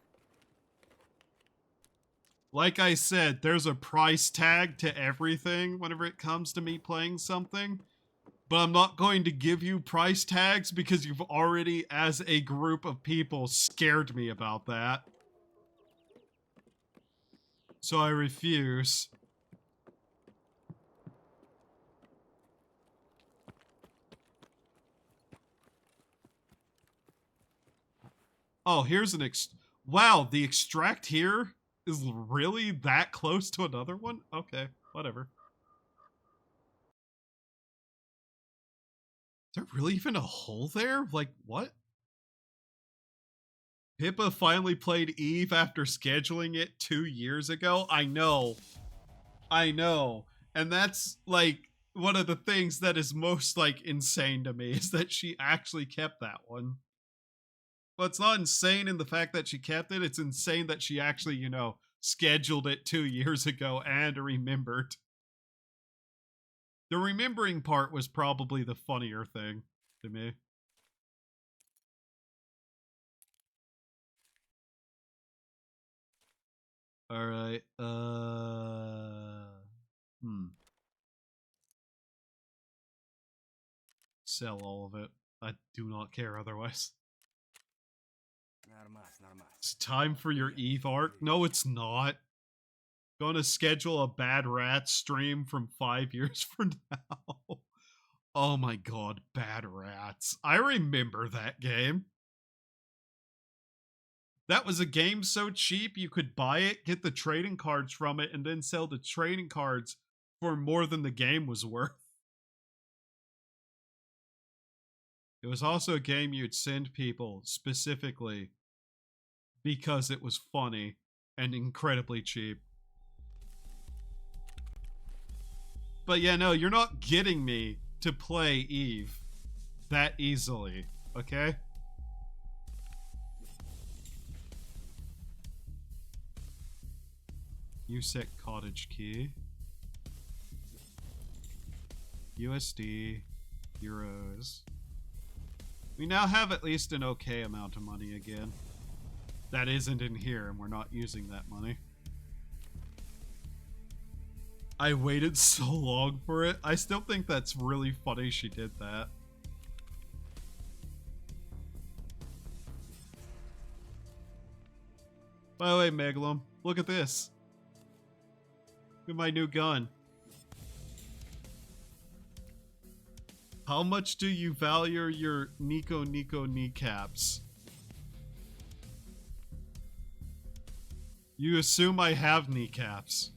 Like I said, there's a price tag to everything whenever it comes to me playing something. But I'm not going to give you price tags because you've already, as a group of people, scared me about that. So I refuse. Oh, here's an wow, the extract here is really that close to another one? Okay, whatever. Is there really even a hole there? Like, what? Pippa finally played Eve after scheduling it 2 years ago? I know. I know. And that's, like, one of the things that is most, like, insane to me is that she actually kept that one. But it's not insane in the fact that she kept it. It's insane that she actually, you know, scheduled it 2 years ago and remembered. The remembering part was probably the funnier thing to me. Alright, Sell all of it. I do not care otherwise. It's time for your Eve arc? No, it's not. Gonna schedule a Bad Rats stream from 5 years from now. Oh my god, Bad Rats. I remember that game. That was a game so cheap you could buy it, get the trading cards from it, and then sell the trading cards for more than the game was worth. It was also a game you'd send people specifically because it was funny and incredibly cheap. But yeah, no, you're not getting me to play Eve that easily, okay? USEC cottage key. USD. Euros. We now have at least an okay amount of money again. That isn't in here, and we're not using that money. I waited so long for it. I still think that's really funny she did that. By the way, Megalum, look at this. Look at my new gun. How much do you value your Nico kneecaps? You assume I have kneecaps.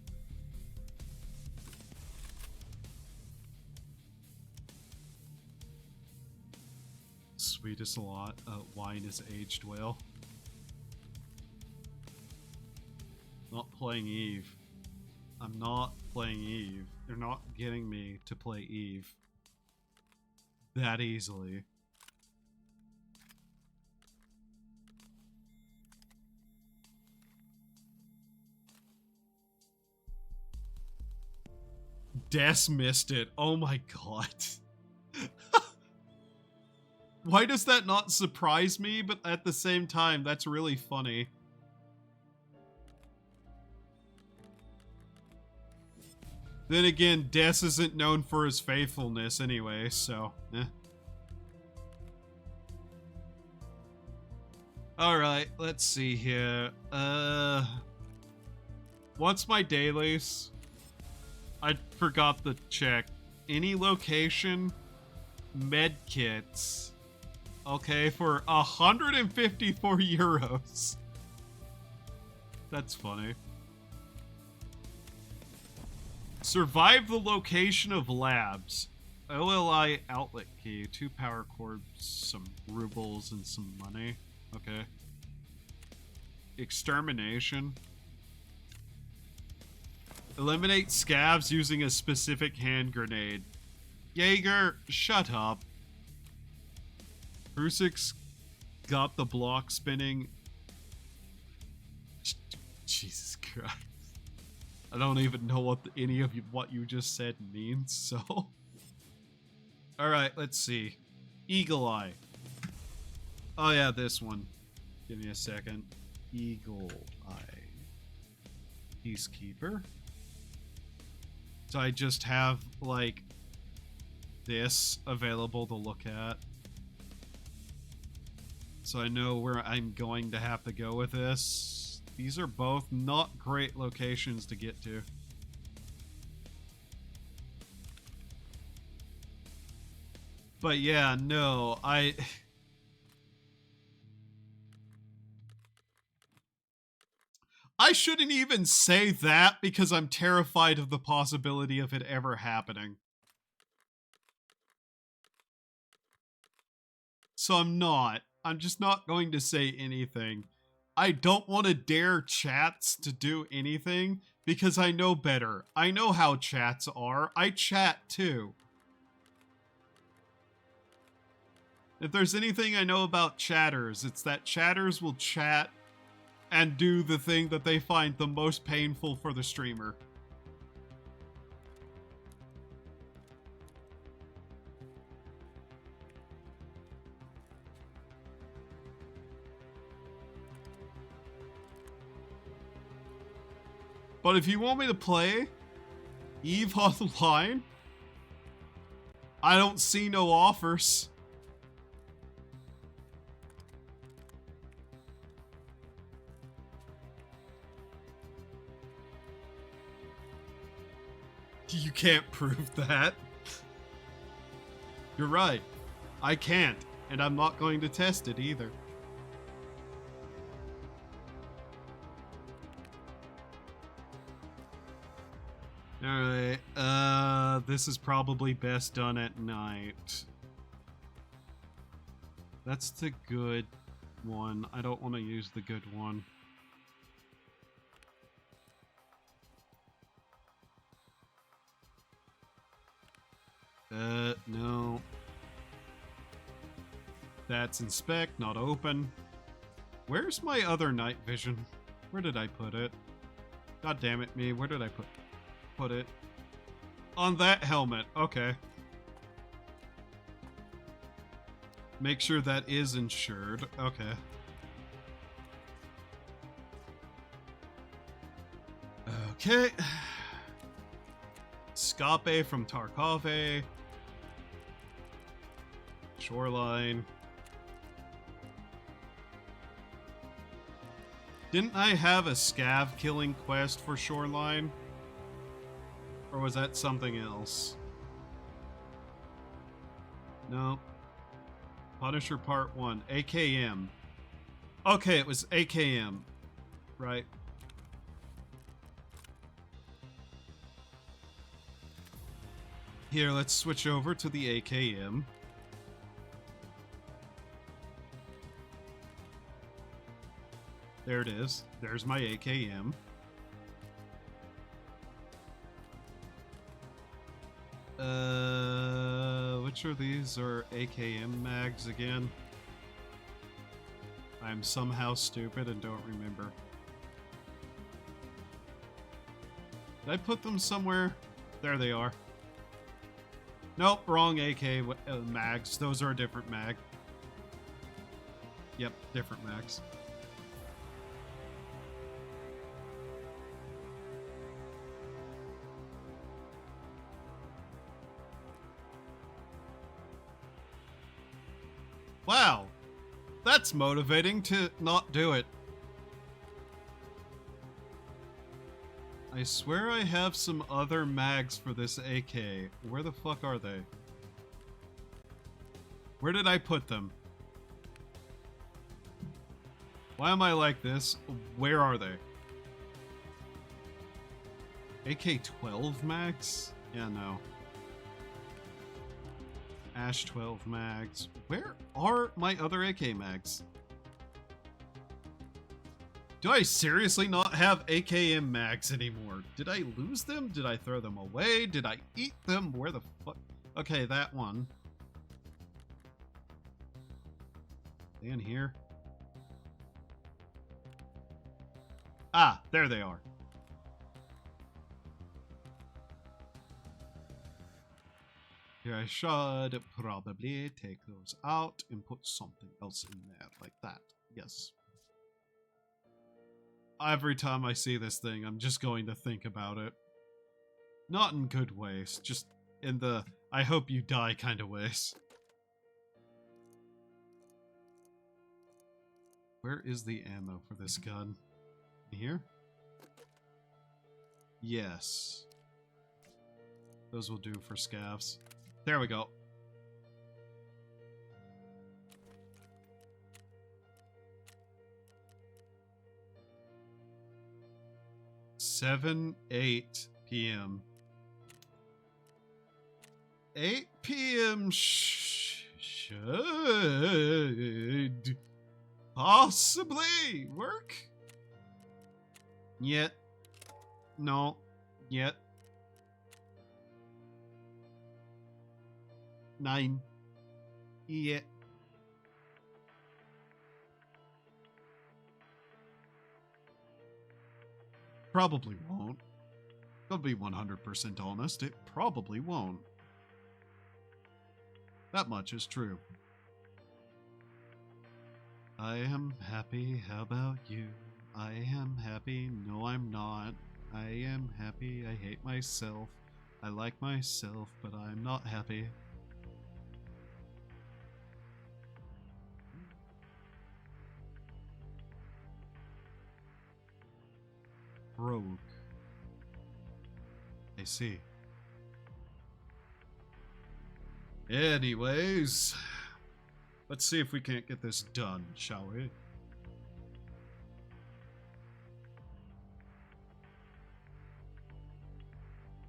Sweetest a lot. Wine is aged well. Not playing Eve. I'm not playing Eve. They're not getting me to play Eve that easily. Des missed it. Oh my god. Why does that not surprise me? But at the same time, that's really funny. Then again, Des isn't known for his faithfulness anyway, so, eh. Alright, let's see here. What's my dailies? I forgot to check. Any location, medkits. Okay, for 154 euros. That's funny. Survive the location of labs. OLI outlet key, 2 power cords, some rubles, and some money. Okay. Extermination. Eliminate scavs using a specific hand grenade. Jaeger, shut up. Brusix got the block spinning. Jesus Christ. I don't even know what any of what you just said means, so. Alright, let's see. Eagle Eye. Oh yeah, this one. Give me a second. Eagle Eye. Peacekeeper. So I just have, like, this available to look at. So I know where I'm going to have to go with this. These are both not great locations to get to. But yeah, no, I shouldn't even say that because I'm terrified of the possibility of it ever happening. So I'm not. I'm just not going to say anything. I don't want to dare chats to do anything because I know better. I know how chats are. I chat too. If there's anything I know about chatters, it's that chatters will chat and do the thing that they find the most painful for the streamer. But if you want me to play Eve Online, I don't see no offers. You can't prove that. You're right. I can't, and I'm not going to test it either. Alright, this is probably best done at night. That's the good one. I don't want to use the good one. No. That's inspect, not open. Where's my other night vision? Where did I put it? God damn it, me. Where did I put it? On that helmet. Okay. Make sure that is insured. Okay. Okay. Scape from Tarkov. Shoreline. Didn't I have a scav killing quest for Shoreline? Or was that something else? No. Punisher Part 1. AKM. Okay, it was AKM. Right. Here, let's switch over to the AKM. There it is. There's my AKM. Which of these are AKM mags again? I'm somehow stupid and don't remember. Did I put them somewhere? There they are. Nope, wrong AK mags. Those are a different mag. Yep, different mags. Wow, that's motivating to not do it. I swear I have some other mags for this AK. Where the fuck are they? Where did I put them? Why am I like this? Where are they? AK-12 mags? Yeah, no. Ash 12 mags. Where are my other AK mags? Do I seriously not have AKM mags anymore? Did I lose them? Did I throw them away? Did I eat them? Where the fuck? Okay, that one. They in here? Ah, there they are. Here, I should probably take those out and put something else in there, like that. Yes. Every time I see this thing, I'm just going to think about it. Not in good ways, just in the I hope you die kind of ways. Where is the ammo for this gun? Here? Yes. Those will do for scavs. There we go. (7:08 p.m.) 8 p.m. should possibly work. Yet. No. Yet. 9. Yet. Probably won't. I'll be 100% honest, it probably won't. That much is true. I am happy, how about you? I am happy, no I'm not. I am happy, I hate myself. I like myself, but I'm not happy. Rogue. I see. Anyways, let's see if we can't get this done, shall we?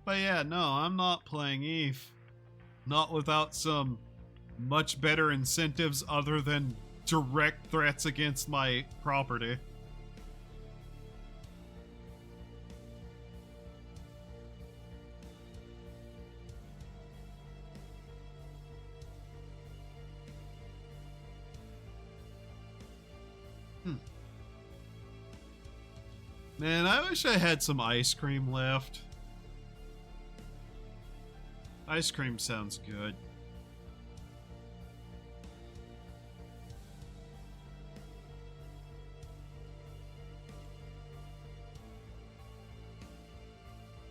But yeah, no, I'm not playing Eve. Not without some much better incentives other than direct threats against my property. Man, I wish I had some ice cream left. Ice cream sounds good.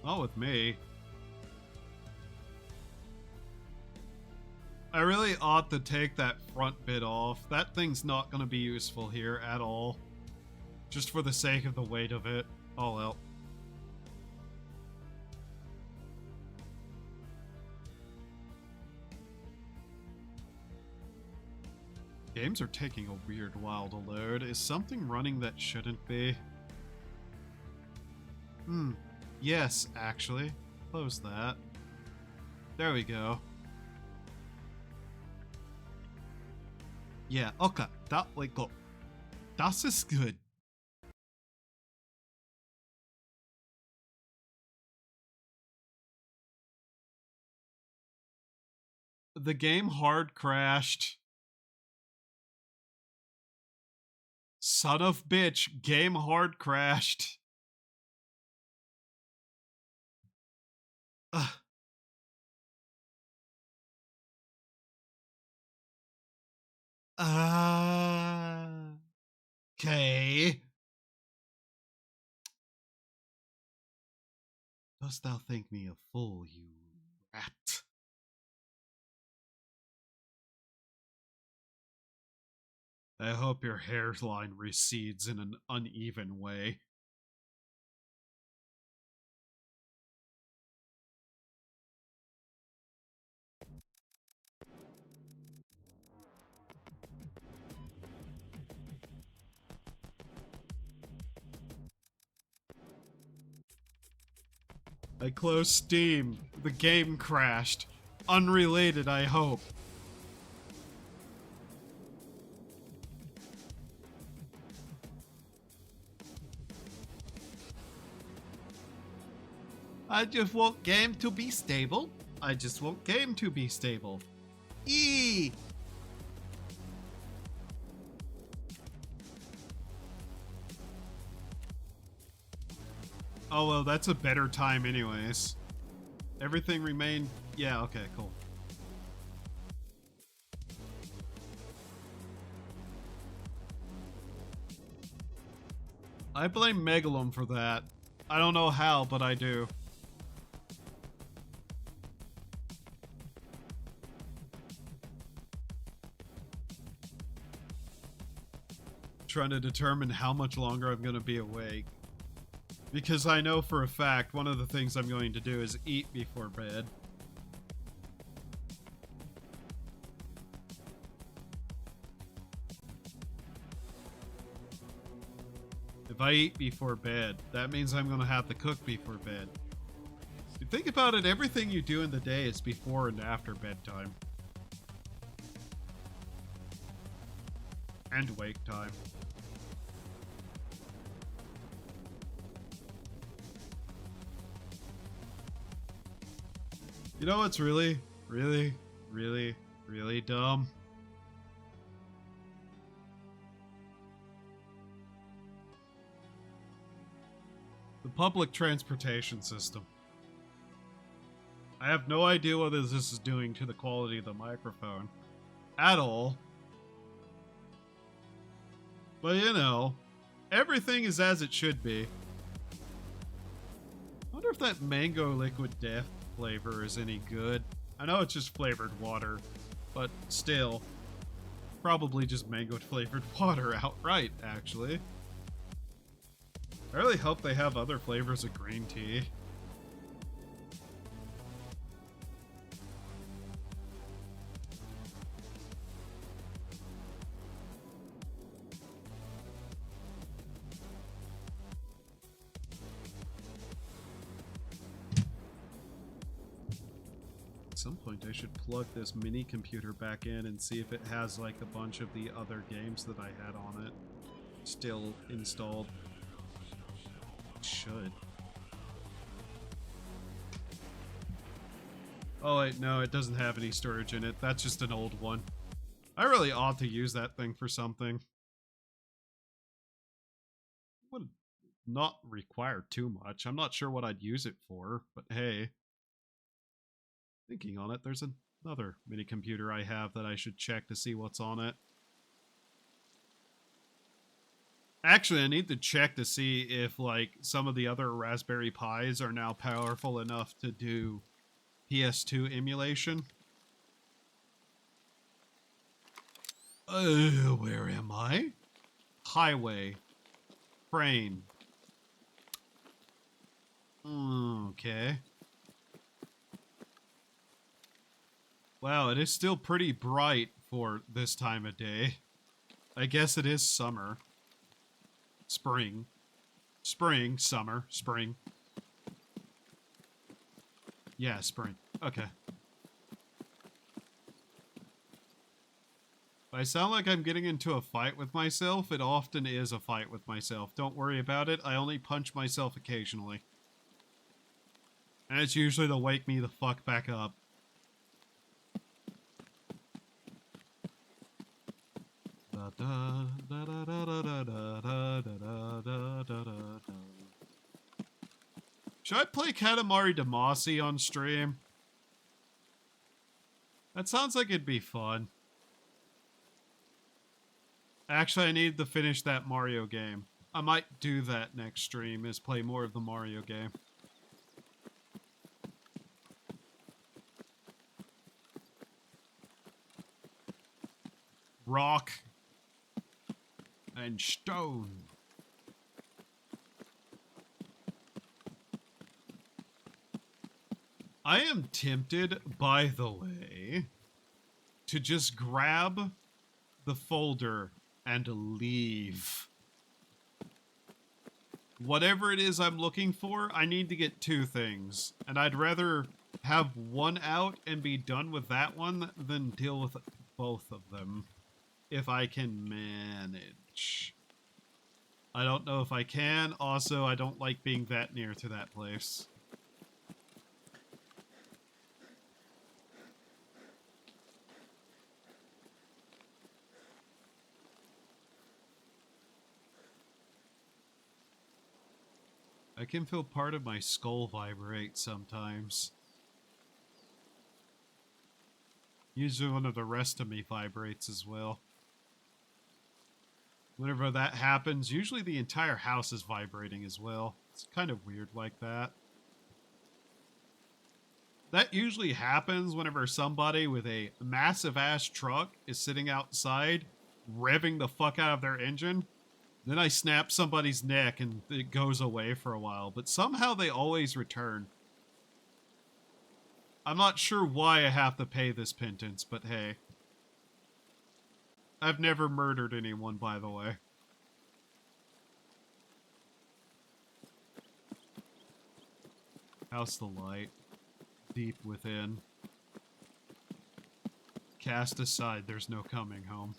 Not with me. I really ought to take that front bit off. That thing's not going to be useful here at all. Just for the sake of the weight of it. Oh well. Games are taking a weird while to load. Is something running that shouldn't be? Yes, actually. Close that. There we go. Yeah, okay. That, like, look. Das ist good. The game hard crashed. Son of bitch, game hard crashed. Ugh. Okay. Dost thou think me a fool, you rat? I hope your hairline recedes in an uneven way. I closed Steam. The game crashed. Unrelated, I hope. I just want game to be stable. I just want game to be stable. E. Oh, well, that's a better time anyways. Everything remained... Yeah, okay, cool. I blame Megalum for that. I don't know how, but I do. Trying to determine how much longer I'm going to be awake. Because I know for a fact one of the things I'm going to do is eat before bed. If I eat before bed, that means I'm going to have to cook before bed. You think about it, everything you do in the day is before and after bedtime. And wake time. You know what's really, really, really, really dumb? The public transportation system. I have no idea what this is doing to the quality of the microphone. At all. But you know, everything is as it should be. I wonder if that mango liquid death flavor is any good. I know it's just flavored water, but still. Probably just mango flavored water outright, actually. I really hope they have other flavors of green tea. At some point I should plug this mini computer back in and see if it has like a bunch of the other games that I had on it still installed. It should. Oh wait, no, it doesn't have any storage in it. That's just an old one. I really ought to use that thing for something. What not require too much. I'm not sure what I'd use it for, but hey. Thinking on it, there's another mini computer I have that I should check to see what's on it. Actually, I need to check to see if, like, some of the other Raspberry Pis are now powerful enough to do PS2 emulation. Where am I? Highway. Train. Okay. Wow, it is still pretty bright for this time of day. I guess it is summer. Spring. Spring, summer, spring. Yeah, spring. Okay. If I sound like I'm getting into a fight with myself, it often is a fight with myself. Don't worry about it. I only punch myself occasionally. And it's usually to wake me the fuck back up. Should I play Katamari Damacy on stream? That sounds like it'd be fun. Actually, I need to finish that Mario game. I might do that next stream, is play more of the Mario game. Rock and stone. I am tempted, by the way, to just grab the folder and leave. Whatever it is I'm looking for, I need to get 2 things. And I'd rather have one out and be done with that one than deal with both of them. If I can manage. I don't know if I can. Also, I don't like being that near to that place. I can feel part of my skull vibrate sometimes. Usually one of the rest of me vibrates as well. Whenever that happens, usually the entire house is vibrating as well. It's kind of weird like that. That usually happens whenever somebody with a massive ass truck is sitting outside, revving the fuck out of their engine. Then I snap somebody's neck and it goes away for a while, but somehow they always return. I'm not sure why I have to pay this penance, but hey. I've never murdered anyone, by the way. House the light. Deep within. Cast aside, there's no coming home.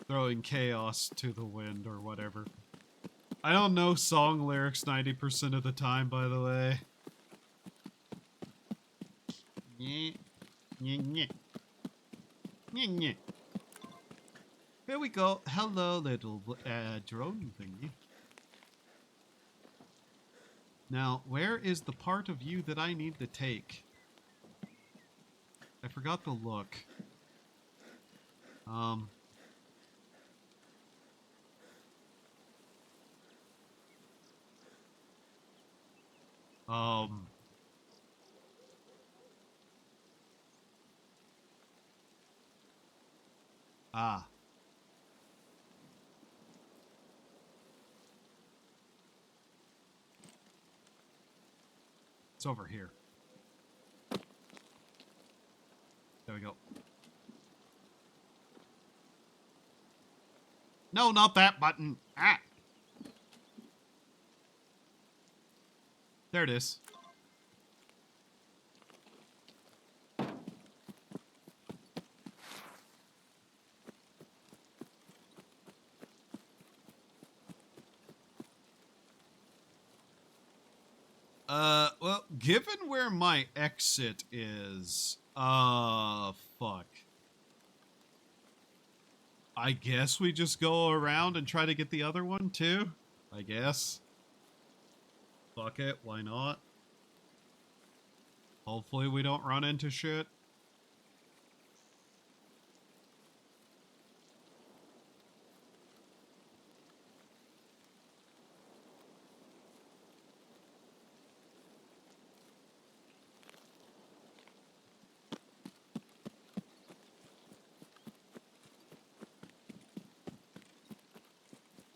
Throwing chaos to the wind or whatever. I don't know song lyrics 90% of the time, by the way. Nyeh. Nyeh, nyeh. Nyeh, nyeh. Here we go. Hello, little drone thingy. Now, where is the part of you that I need to take? I forgot to look. Ah. It's over here. There we go. No, not that button. Ah. There it is. Well, given where my exit is, fuck. I guess we just go around and try to get the other one, too? I guess. Fuck it, why not? Hopefully we don't run into shit.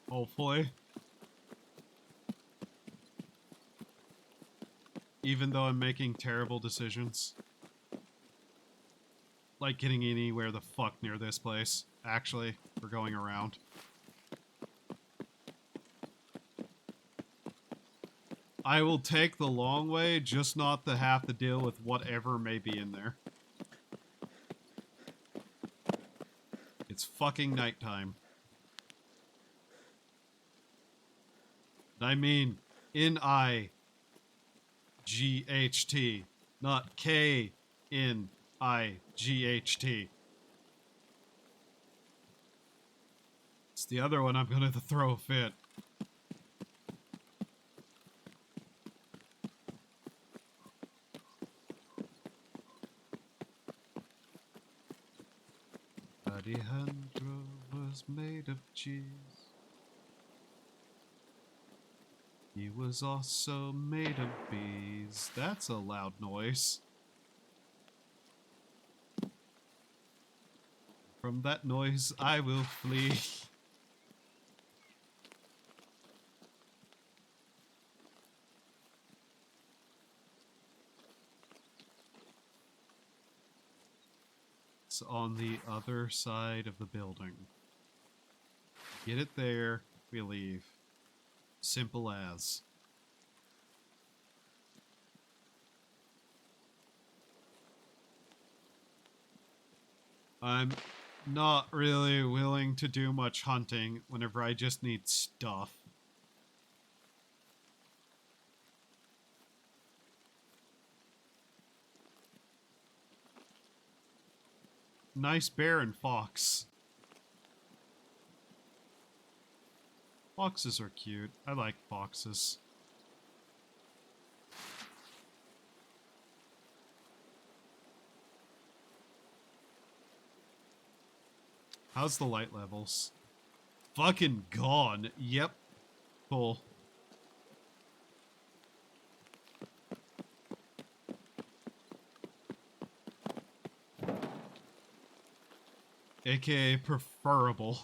Hopefully. Even though I'm making terrible decisions. Like getting anywhere the fuck near this place. Actually, we're going around. I will take the long way, just not to have to deal with whatever may be in there. It's fucking nighttime. I mean, N-I-G-H-T, not K-N-I-G-H-T. It's the other one I'm gonna throw a fit. Alejandro was made of cheese. He was also made of bees. That's a loud noise. From that noise, I will flee. It's on the other side of the building. Get it there, we leave. Simple as. I'm not really willing to do much hunting whenever I just need stuff. Nice bear and fox. Foxes are cute. I like foxes. How's the light levels? Fucking gone. Yep. Cool. AKA preferable.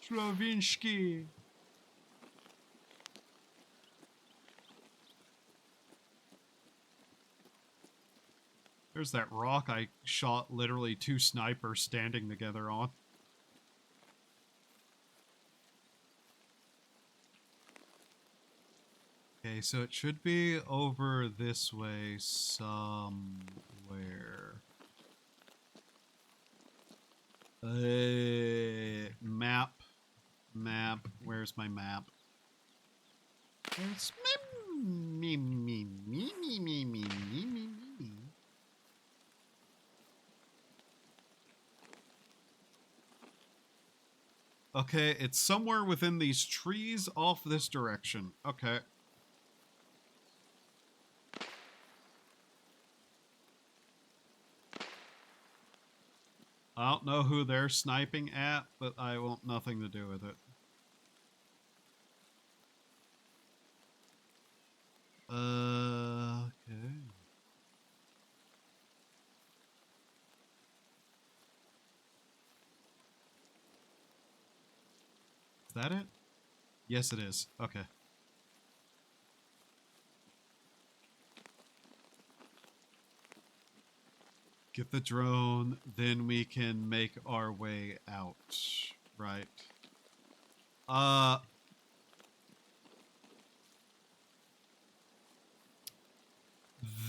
Stravinsky. There's that rock I shot literally 2 snipers standing together on. Okay, so it should be over this way somewhere. Map. Map. Where's my map? It's me. Okay, it's somewhere within these trees off this direction. Okay. I don't know who they're sniping at, but I want nothing to do with it. Okay. Is that it? Yes, it is. Okay. Get the drone, then we can make our way out. Right.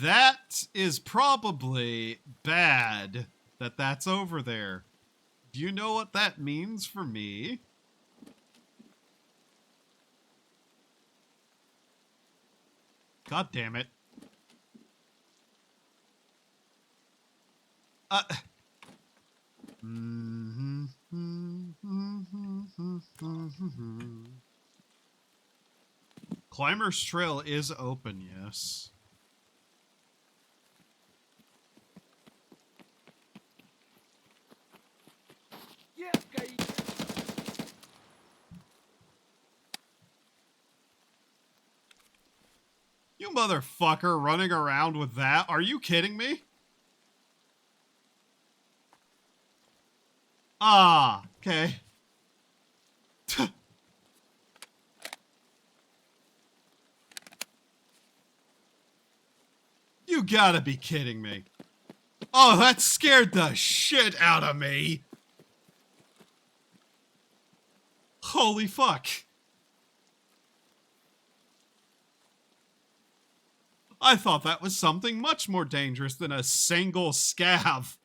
That is probably bad that that's over there. Do you know what that means for me? God damn it. Climber's Trail is open, yes. Yeah, okay. You motherfucker running around with that? Are you kidding me? Ah, okay. You gotta be kidding me. Oh, that scared the shit out of me. Holy fuck. I thought that was something much more dangerous than a single scav.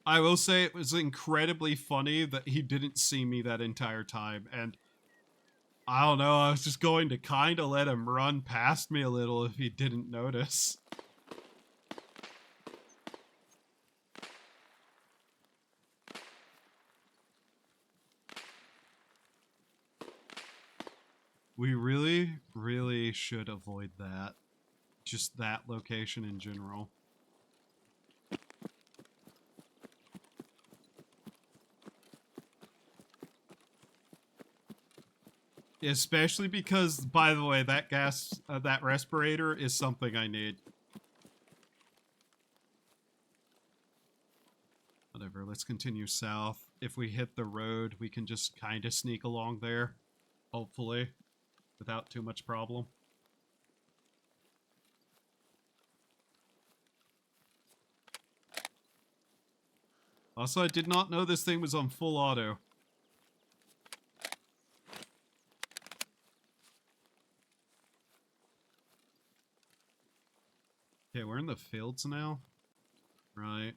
I will say it was incredibly funny that he didn't see me that entire time, and I don't know, I was just going to kind of let him run past me a little if he didn't notice. We really, really should avoid that. Just that location in general. Especially because, by the way, that that respirator is something I need. Whatever, let's continue south. If we hit the road, we can just kind of sneak along there. Hopefully. Without too much problem. Also, I did not know this thing was on full auto. Okay, we're in the fields now. Right.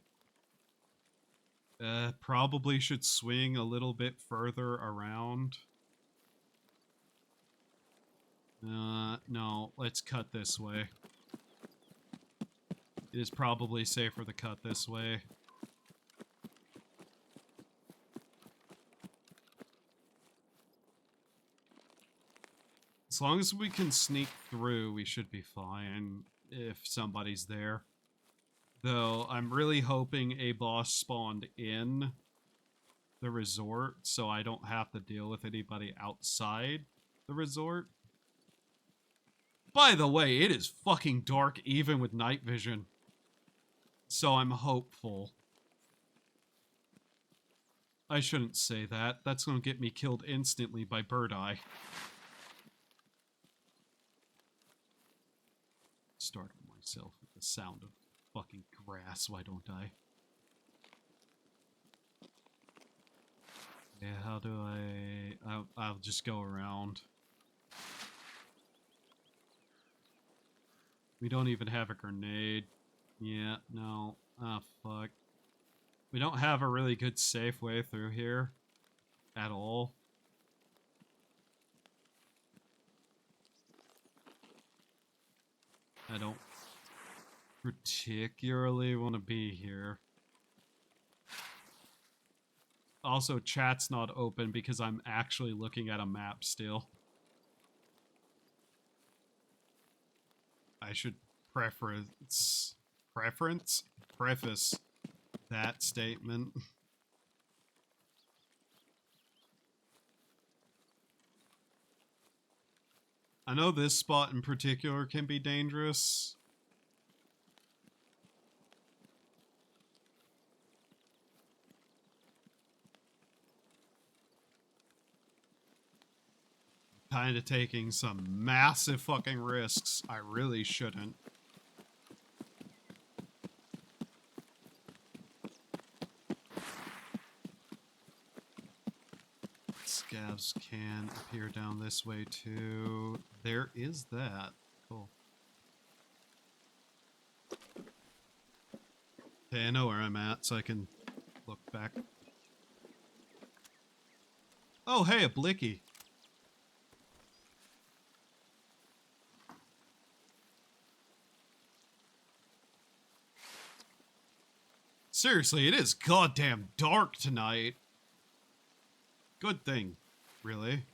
Probably should swing a little bit further around. No, let's cut this way. It is probably safer to cut this way. As long as we can sneak through, we should be fine if somebody's there. Though, I'm really hoping a boss spawned in the resort, so I don't have to deal with anybody outside the resort. By the way, it is fucking dark even with night vision. So I'm hopeful. I shouldn't say that. That's gonna get me killed instantly by bird eye. Startle myself with the sound of fucking grass, why don't I? Yeah, how do I'll just go around. We don't even have a grenade. Yeah, no. Ah, fuck. We don't have a really good safe way through here. At all. I don't particularly want to be here. Also, chat's not open because I'm actually looking at a map still. I should preface that statement. I know this spot in particular can be dangerous. Kind of taking some massive fucking risks. I really shouldn't. Scavs can appear down this way too. There is that. Cool. Okay, I know where I'm at, so I can look back. Oh, hey, a blicky. Seriously, it is goddamn dark tonight. Good thing, really.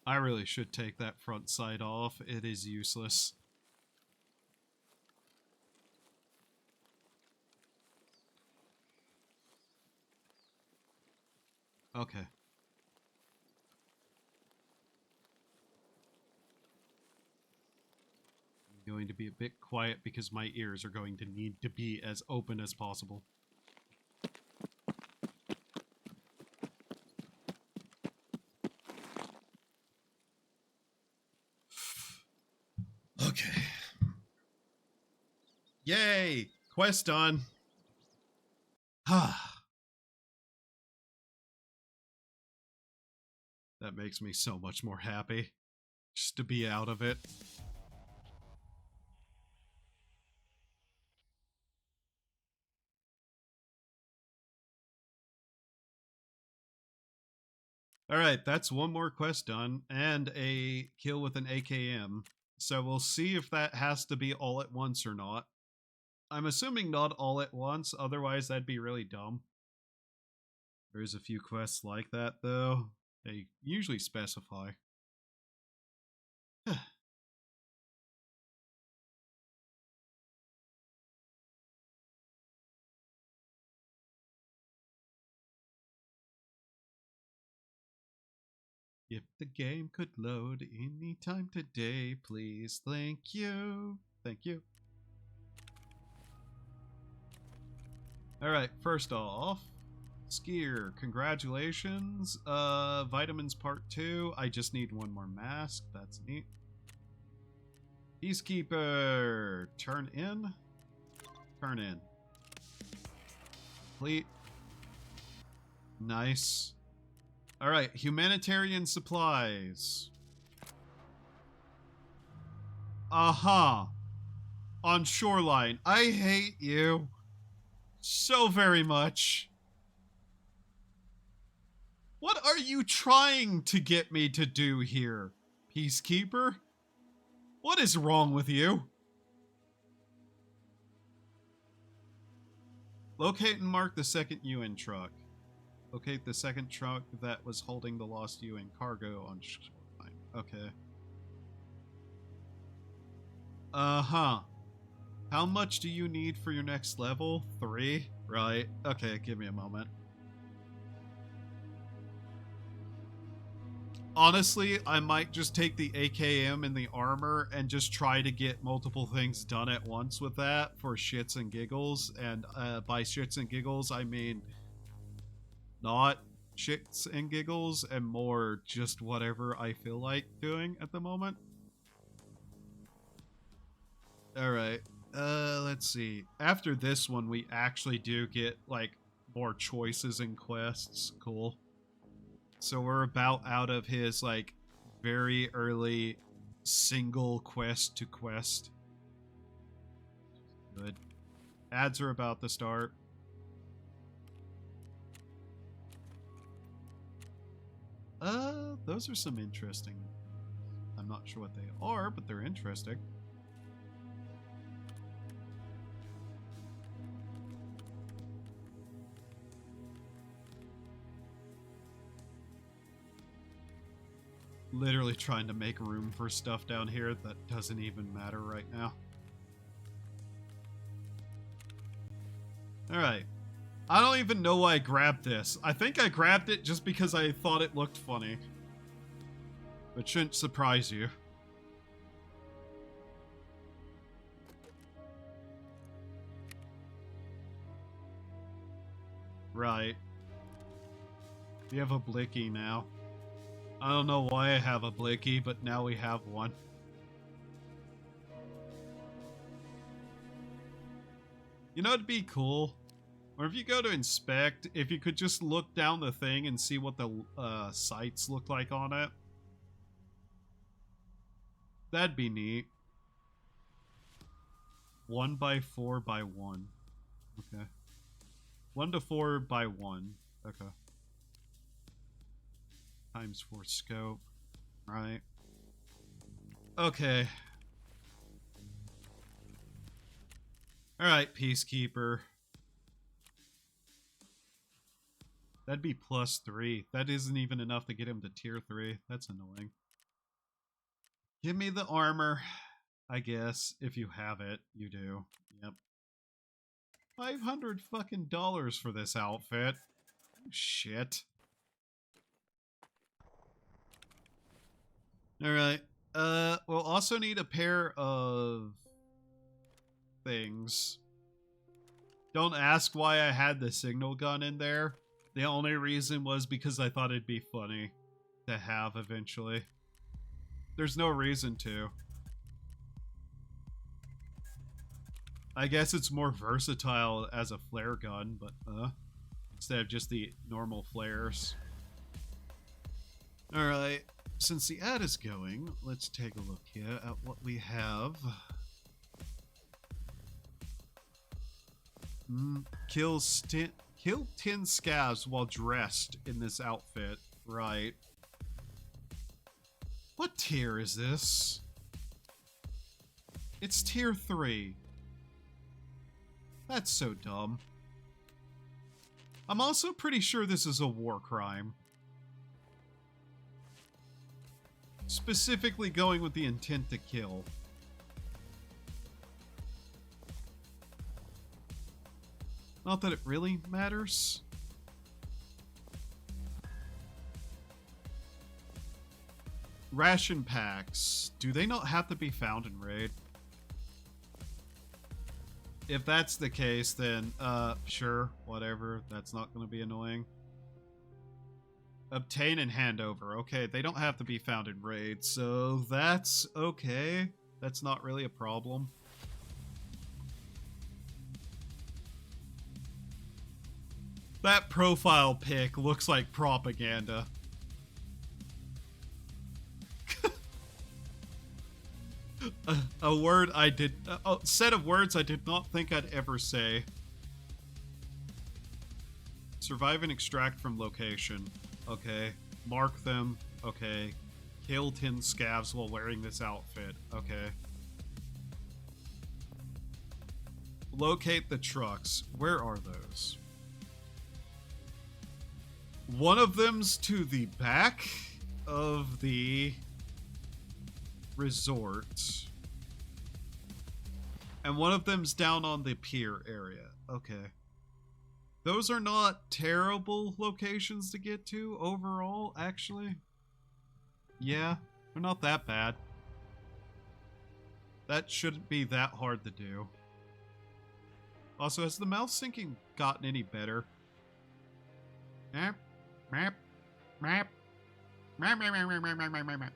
I really should take that front sight off. It is useless. Okay. I'm going to be a bit quiet because my ears are going to need to be as open as possible. Okay. Yay! Quest done. That makes me so much more happy. Just to be out of it. Alright, that's one more quest done, and a kill with an AKM. So we'll see if that has to be all at once or not. I'm assuming not all at once, otherwise that'd be really dumb. There's a few quests like that, though. They usually specify. If the game could load any time today, please. Thank you. Thank you. Alright, first off, skier, congratulations. Vitamins part 2. I just need one more mask. That's neat. Peacekeeper, turn in. Turn in. Complete. Nice. Alright, humanitarian supplies. Aha. On shoreline. I hate you so very much. What are you trying to get me to do here, Peacekeeper? What is wrong with you? Locate and mark the second UN truck. Locate the second truck that was holding the lost UN cargo on shoreline. Okay. Uh-huh. How much do you need for your next level? 3? Right. Okay, give me a moment. Honestly, I might just take the AKM and the armor and just try to get multiple things done at once with that for shits and giggles. And by shits and giggles, I mean not shits and giggles and more just whatever I feel like doing at the moment. Alright. Let's see. After this one, we actually do get, like, more choices and quests. Cool. So we're about out of his, like, very early single quest to quest. Good. Ads are about to start. Those are some interesting. I'm not sure what they are, but they're interesting. Literally trying to make room for stuff down here that doesn't even matter right now. Alright. I don't even know why I grabbed this. I think I grabbed it just because I thought it looked funny. It shouldn't surprise you. Right. We have a blicky now. I don't know why I have a blicky, but now we have one. You know, it'd be cool. Or if you go to inspect, if you could just look down the thing and see what the sights look like on it. That'd be neat. 1 by 4 by 1. Okay. 1 to 4 by 1. Okay. Times 4 scope. Right. Okay. Alright, Peacekeeper. That'd be +3. That isn't even enough to get him to tier 3. That's annoying. Give me the armor. I guess. If you have it, you do. Yep. $500 fucking dollars for this outfit. Shit. Alright. We'll also need a pair of things. Don't ask why I had the signal gun in there. The only reason was because I thought it'd be funny to have eventually. There's no reason to. I guess it's more versatile as a flare gun, but instead of just the normal flares. Alright, since the ad is going, let's take a look here at what we have. Kill 10 scavs while dressed in this outfit. Right. What tier is this? It's tier 3. That's so dumb. I'm also pretty sure this is a war crime. Specifically going with the intent to kill. Not that it really matters. Ration packs. Do they not have to be found in raid? If that's the case, then, sure, whatever. That's not going to be annoying. Obtain and hand over. Okay, they don't have to be found in raid, so that's okay. That's not really a problem. That profile pic looks like propaganda. A word I did... a set of words I did not think I'd ever say. Survive and extract from location. Okay. Mark them. Okay. Kill 10 scavs while wearing this outfit. Okay. Locate the trucks. Where are those? One of them's to the back of the resort. And one of them's down on the pier area. Okay. Those are not terrible locations to get to overall, actually. Yeah, they're not that bad. That shouldn't be that hard to do. Also, has the mouth syncing gotten any better? Map, map, map, map, map, map, map, map, map, map.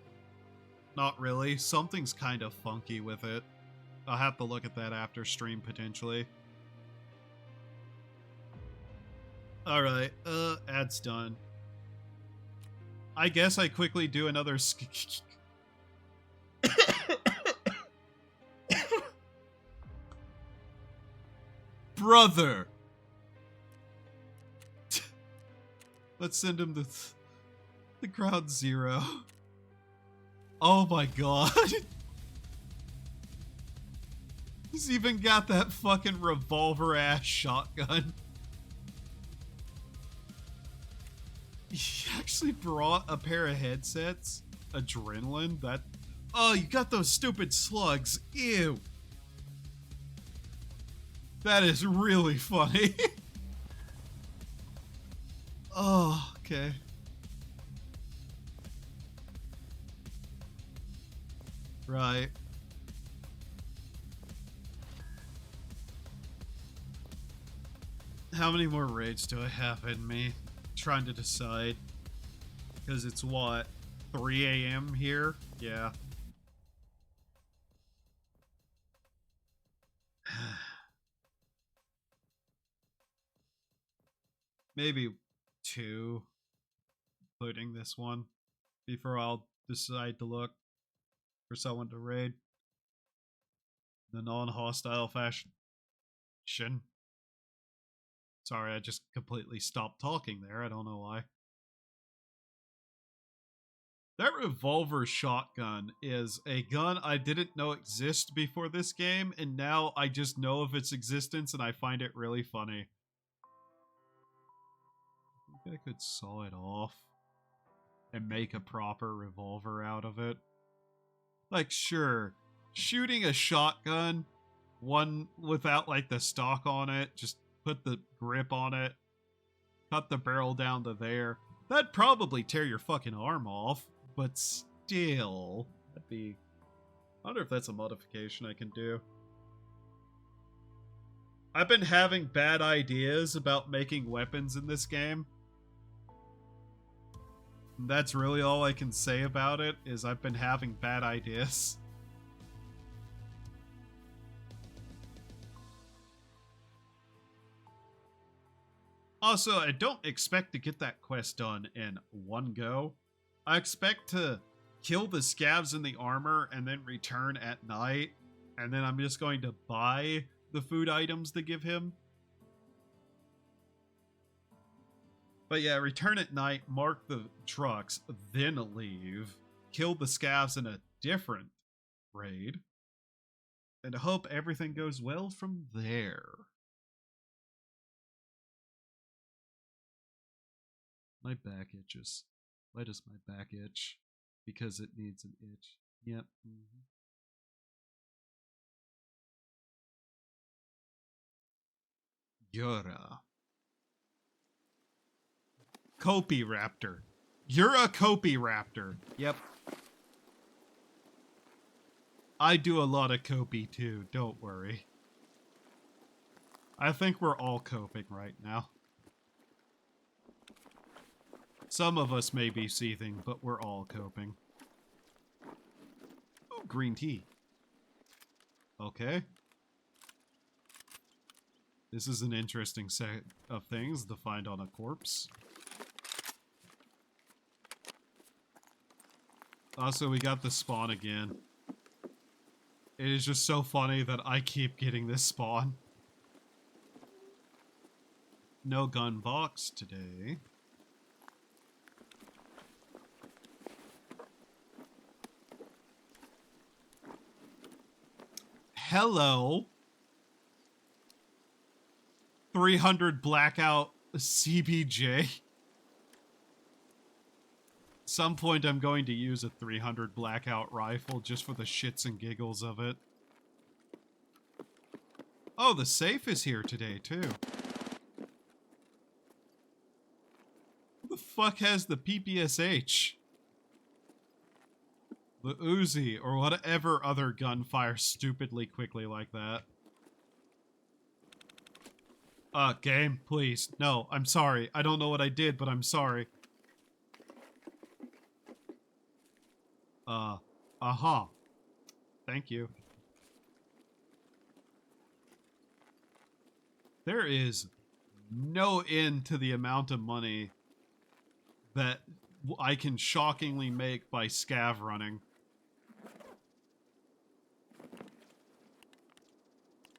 Not really. Something's kind of funky with it. I'll have to look at that after stream, potentially. Alright, ad's done. I guess I quickly do another Brother! Let's send him to the ground zero. Oh my god. He's even got that fucking revolver ass shotgun. He actually brought a pair of headsets. Adrenaline? That... Oh, you got those stupid slugs. Ew. That is really funny. Oh, okay. Right. How many more raids do I have in me? Trying to decide. Because it's what? 3 a.m. here? Yeah. Maybe 2, including this one, before I'll decide to look for someone to raid. the non-hostile fashion. Sorry, I just completely stopped talking there. I don't know why. That revolver shotgun is a gun I didn't know existed before this game, and now I just know of its existence and I find it really funny. I think I could saw it off and make a proper revolver out of it. Like, sure, shooting a shotgun, one without like the stock on it, just put the grip on it, cut the barrel down to there. That'd probably tear your fucking arm off. But still, that'd be... I wonder if that's a modification I can do. I've been having bad ideas about making weapons in this game. And that's really all I can say about it, is I've been having bad ideas. Also, I don't expect to get that quest done in one go. I expect to kill the scavs in the armor and then return at night. And then I'm just going to buy the food items to give him. But yeah, return at night, mark the trucks, then leave. Kill the scavs in a different raid. And hope everything goes well from there. My back itches. Why does my back itch? Because it needs an itch. Yep. Yura. Kopi Raptor. You're a Kopi Raptor. Yep. I do a lot of Kopi too, don't worry. I think we're all coping right now. Some of us may be seething, but we're all coping. Oh, green tea. Okay. This is an interesting set of things to find on a corpse. Also, we got the spawn again. It is just so funny that I keep getting this spawn. No gun box today. Hello. 300 blackout CBJ. Some point I'm going to use a 300 blackout rifle just for the shits and giggles of it. Oh, the safe is here today too. Who the fuck has the PPSH? The Uzi, or whatever other gun fires stupidly quickly like that. Game, please. No, I'm sorry. I don't know what I did, but I'm sorry. Uh-huh. Thank you. There is no end to the amount of money that I can shockingly make by scav running.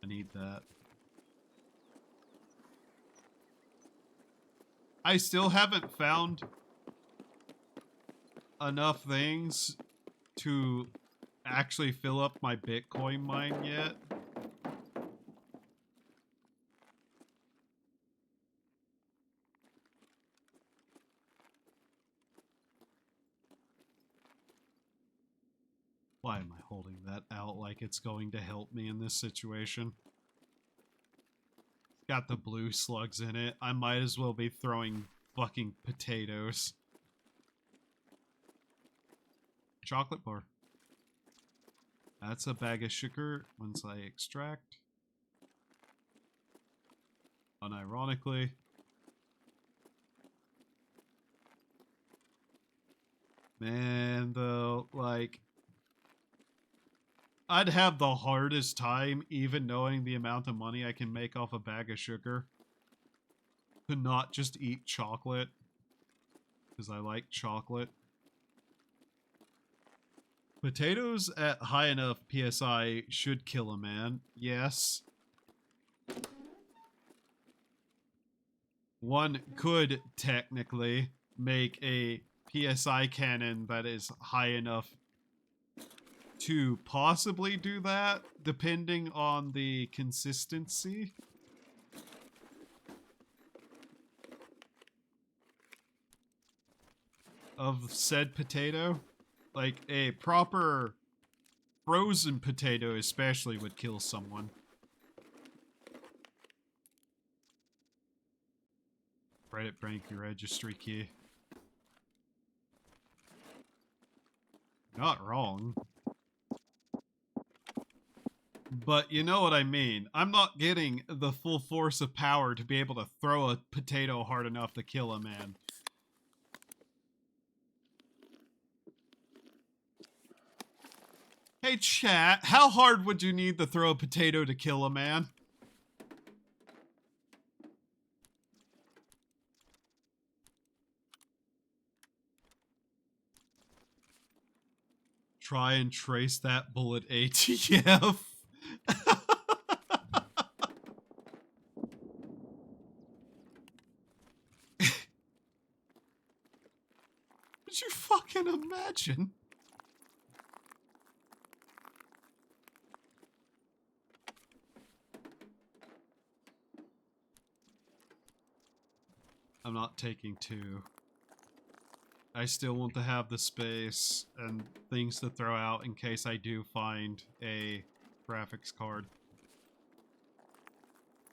I need that. I still haven't found enough things to actually fill up my Bitcoin mine yet. Why am I holding that out like it's going to help me in this situation? It's got the blue slugs in it. I might as well be throwing fucking potatoes. Chocolate bar. That's a bag of sugar once I extract. Unironically. Man, though, like... I'd have the hardest time even knowing the amount of money I can make off a bag of sugar. To not just eat chocolate. Because I like chocolate. Potatoes at high enough PSI should kill a man. Yes. One could technically make a PSI cannon that is high enough to possibly do that, depending on the consistency. Of said potato. Like, a proper frozen potato especially would kill someone. Reddit bank your registry key. Not wrong. But you know what I mean. I'm not getting the full force of power to be able to throw a potato hard enough to kill a man. Hey chat, how hard would you need to throw a potato to kill a man? Try and trace that bullet ATF. Could you fucking imagine? I'm not taking two. I still want to have the space and things to throw out in case I do find a graphics card.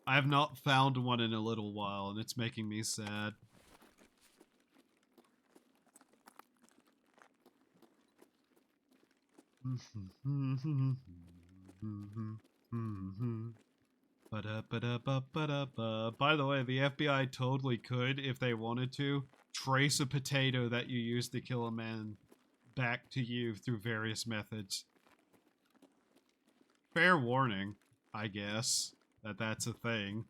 I have not found one in a little while, and it's making me sad. By the way, the FBI totally could, if they wanted to, trace a potato that you used to kill a man back to you through various methods. Fair warning, I guess, that that's a thing.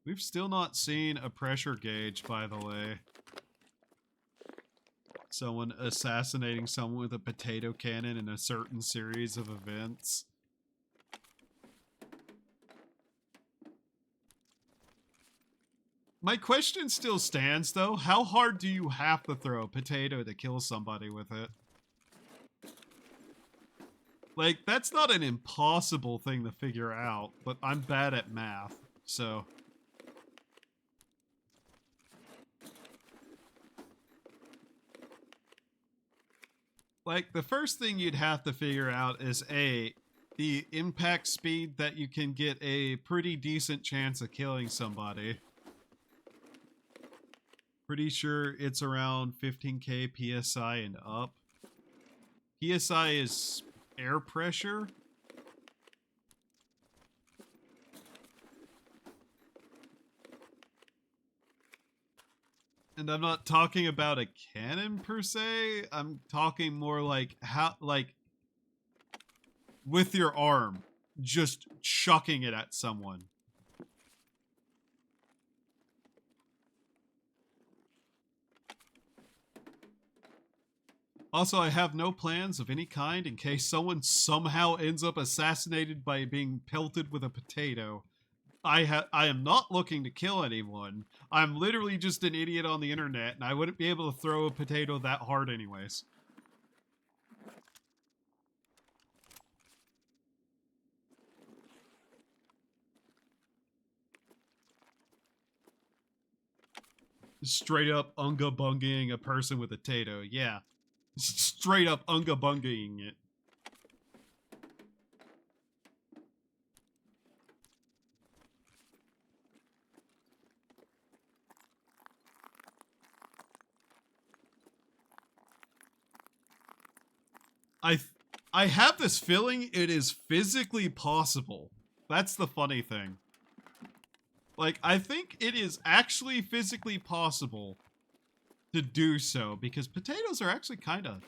We've still not seen a pressure gauge, by the way. Someone assassinating someone with a potato cannon in a certain series of events. My question still stands, though. How hard do you have to throw a potato to kill somebody with it? Like, that's not an impossible thing to figure out, but I'm bad at math, so... Like, the first thing you'd have to figure out is A, the impact speed that you can get a pretty decent chance of killing somebody. Pretty sure it's around 15k PSI and up. PSI is air pressure. And I'm not talking about a cannon per se. I'm talking more like with your arm, just chucking it at someone. Also, I have no plans of any kind in case someone somehow ends up assassinated by being pelted with a potato. I am not looking to kill anyone. I'm literally just an idiot on the internet, and I wouldn't be able to throw a potato that hard anyways. Straight up unga-bungaing a person with a potato, yeah. Straight up unga-bungaing it. I have this feeling it is physically possible. That's the funny thing. Like, I think it is actually physically possible to do so because potatoes are actually kind of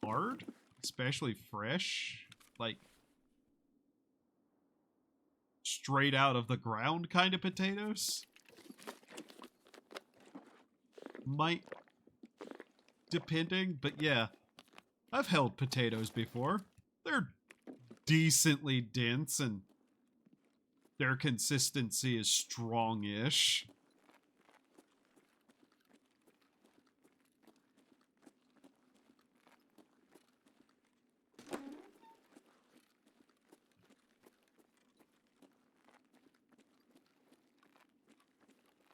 hard, especially fresh, like straight out of the ground kind of potatoes. Might, depending, but yeah, I've held potatoes before. They're decently dense and their consistency is strong-ish.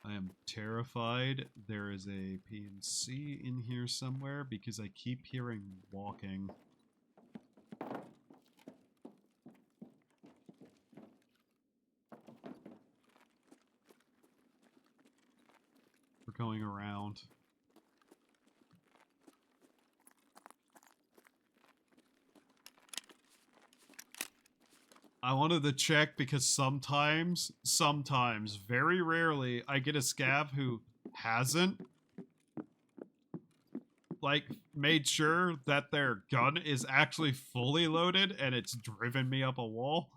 I am terrified there is a PNC in here somewhere because I keep hearing walking. We're going around. I wanted to check because sometimes, very rarely, I get a scav who hasn't, like, made sure that their gun is actually fully loaded and it's driven me up a wall.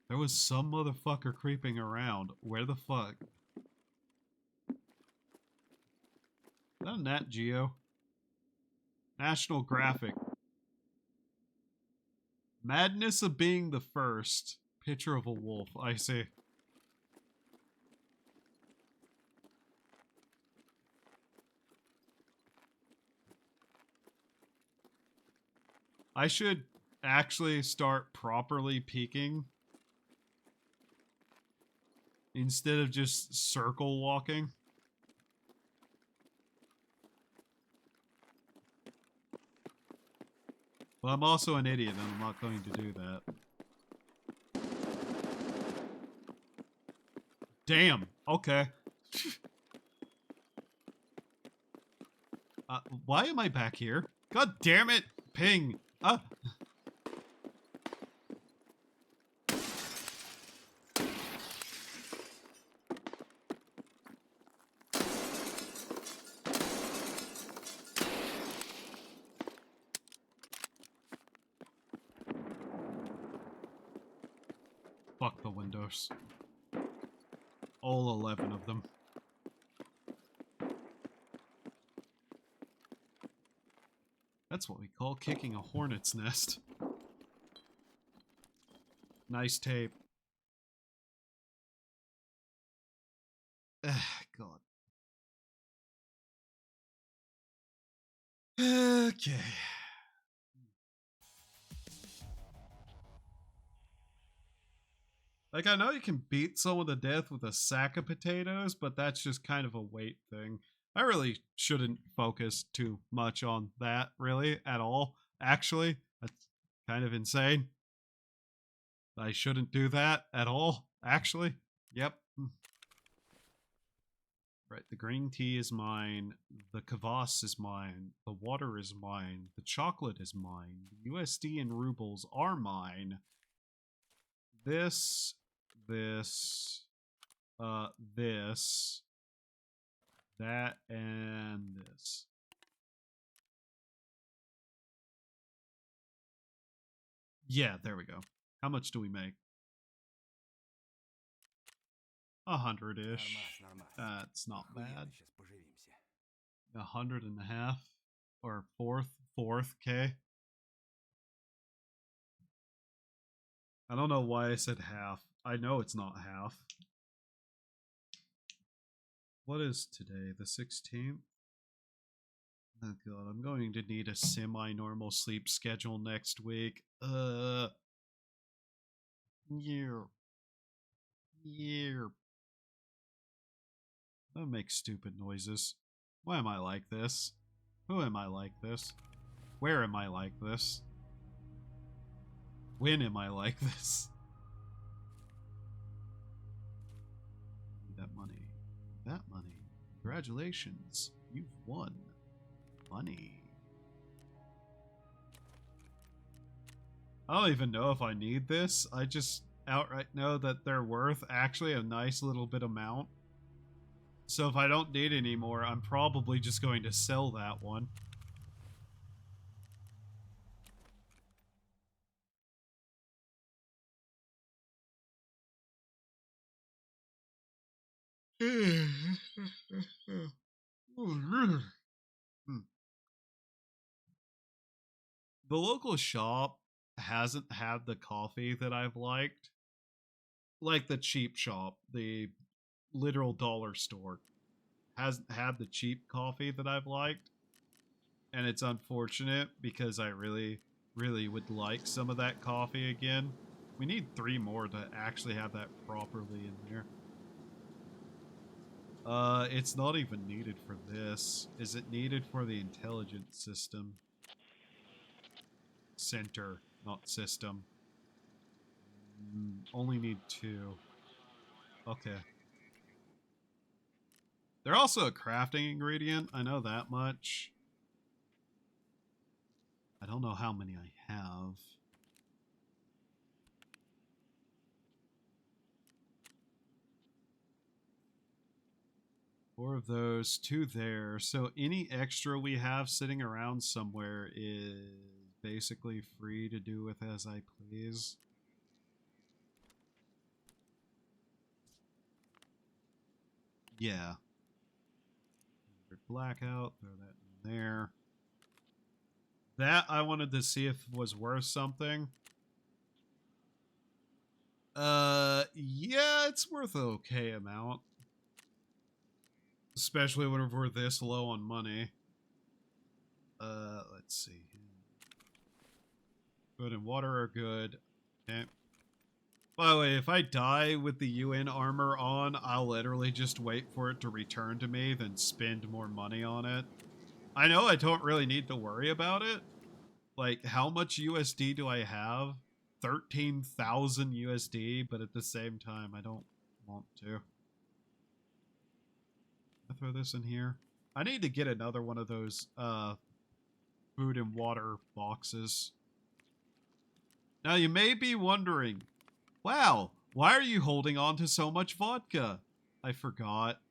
There was some motherfucker creeping around. Where the fuck? Is that a Nat Geo? National Graphic. Madness of being the first. Picture of a wolf. I see. I should actually start properly peeking instead of just circle walking. But I'm also an idiot and I'm not going to do that. Damn. Okay. Why am I back here? God damn it! Ping! Fuck the windows. All 11 of them. That's what we call kicking a hornet's nest. Nice tape. God. Okay. Like, I know you can beat someone to death with a sack of potatoes, but that's just kind of a weight thing. I really shouldn't focus too much on that, really, at all. Actually, that's kind of insane. I shouldn't do that at all, actually. Yep. Right, the green tea is mine, the kvass is mine, the water is mine, the chocolate is mine, the USD and rubles are mine. This, this, that, and this. Yeah, there we go. How much do we make? 100-ish. That's not bad. 100.5 or fourth K. I don't know why I said half. I know it's not half. What is today? The 16th? Oh god, I'm going to need a semi-normal sleep schedule next week. Yeah. Don't make stupid noises. Why am I like this? Who am I like this? Where am I like this? When am I like this? That money. That money. Congratulations. You've won. Money. I don't even know if I need this. I just outright know that they're worth actually a nice little bit amount. So if I don't need any more, I'm probably just going to sell that one. The local shop hasn't had the coffee that I've liked. Like the cheap shop, the literal dollar store, hasn't had the cheap coffee that I've liked. And it's unfortunate because I really, really would like some of that coffee again. We need 3 more to actually have that properly in there. It's not even needed for this. Is it needed for the intelligence system? Center, not system. Only need 2. Okay. They're also a crafting ingredient. I know that much. I don't know how many I have. Four of those, 2 there. So any extra we have sitting around somewhere is basically free to do with as I please. Yeah. Blackout, throw that in there. That I wanted to see if it was worth something. Yeah, it's worth an okay amount. Especially when we're this low on money. Let's see. Food and water are good. Okay. By the way, if I die with the UN armor on, I'll literally just wait for it to return to me, then spend more money on it. I know I don't really need to worry about it. Like, how much USD do I have? 13,000 USD, but at the same time, I don't want to. I throw this in here. I need to get another one of those food and water boxes. Now you may be wondering, wow, why are you holding on to so much vodka? I forgot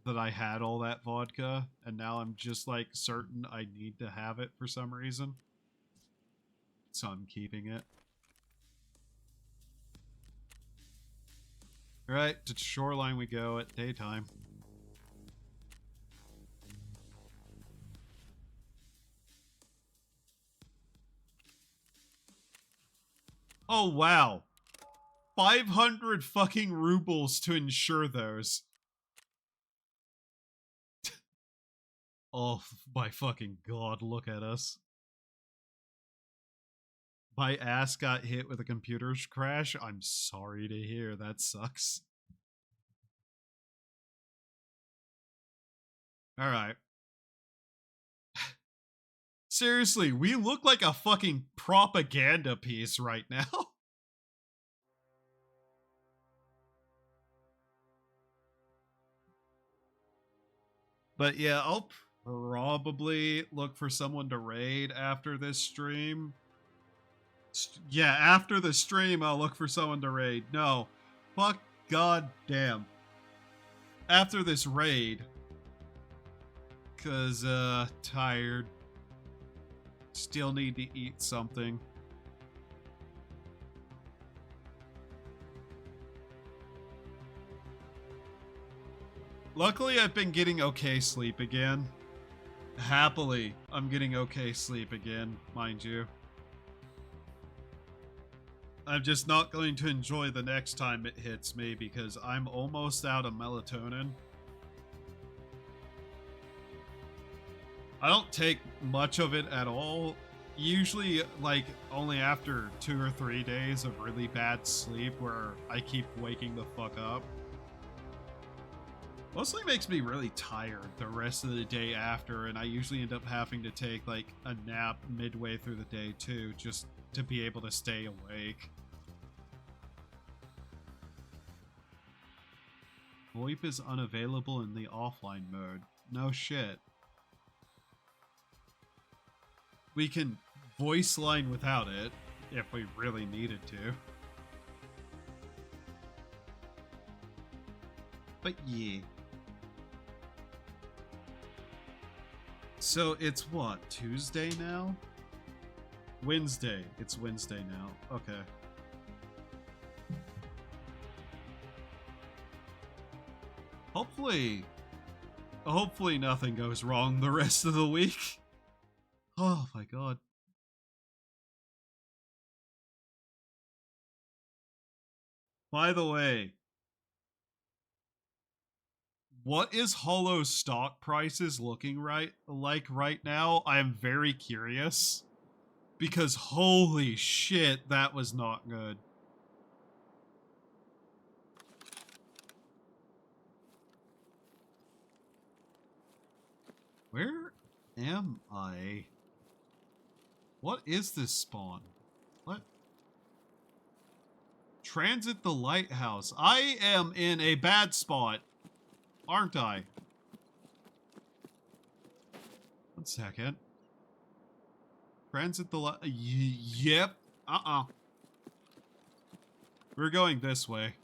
that I had all that vodka, and now I'm just like certain I need to have it for some reason. So I'm keeping it. Alright, to shoreline we go at daytime. Oh, wow. 500 fucking rubles to insure those. Oh, my fucking god, look at us. My ass got hit with a computer crash. I'm sorry to hear. That sucks. Alright. Seriously, we look like a fucking propaganda piece right now. But yeah, I'll probably look for someone to raid after this stream. Yeah, after the stream, I'll look for someone to raid. No. Fuck goddamn. After this raid. Cause, tired. Still need to eat something. Luckily, I've been getting okay sleep again. Happily, I'm getting okay sleep again, mind you. I'm just not going to enjoy the next time it hits me because I'm almost out of melatonin. I don't take much of it at all. Usually, like, only after 2 or 3 days of really bad sleep where I keep waking the fuck up. Mostly makes me really tired the rest of the day after, and I usually end up having to take, like, a nap midway through the day, too, just to be able to stay awake. VoIP is unavailable in the offline mode. No shit. We can voice line without it, if we really needed to. But yeah. So it's what, Tuesday now? Wednesday. It's Wednesday now. Okay. Hopefully nothing goes wrong the rest of the week. Oh my god. By the way, what is Holo's stock prices looking like right now? I am very curious. Because holy shit, that was not good. Where am I? What is this spawn? What? Transit the lighthouse. I am in a bad spot, aren't I? 1 second. Transit the yep. We're going this way.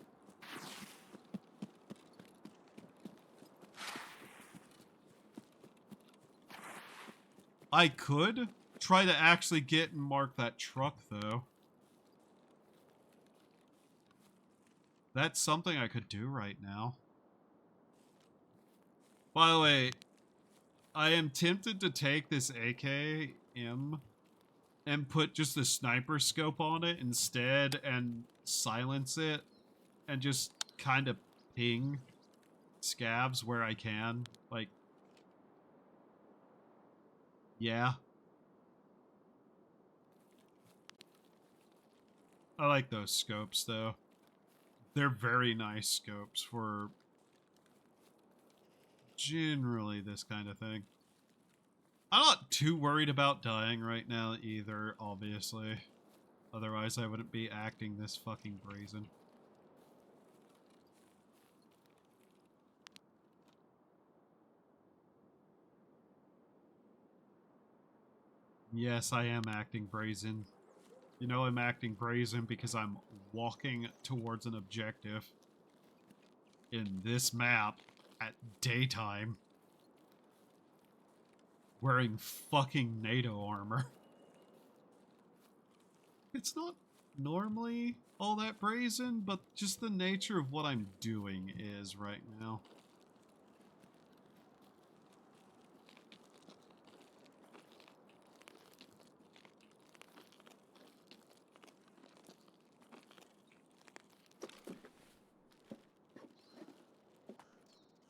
I could try to actually get and mark that truck, though. That's something I could do right now. By the way, I am tempted to take this AKM and put just a sniper scope on it instead and silence it and just kind of ping scabs where I can. Like, yeah. I like those scopes, though. They're very nice scopes for generally this kind of thing. I'm not too worried about dying right now either, obviously. Otherwise, I wouldn't be acting this fucking brazen. Yes, I am acting brazen. You know I'm acting brazen because I'm walking towards an objective in this map at daytime wearing fucking NATO armor. It's not normally all that brazen, but just the nature of what I'm doing is right now.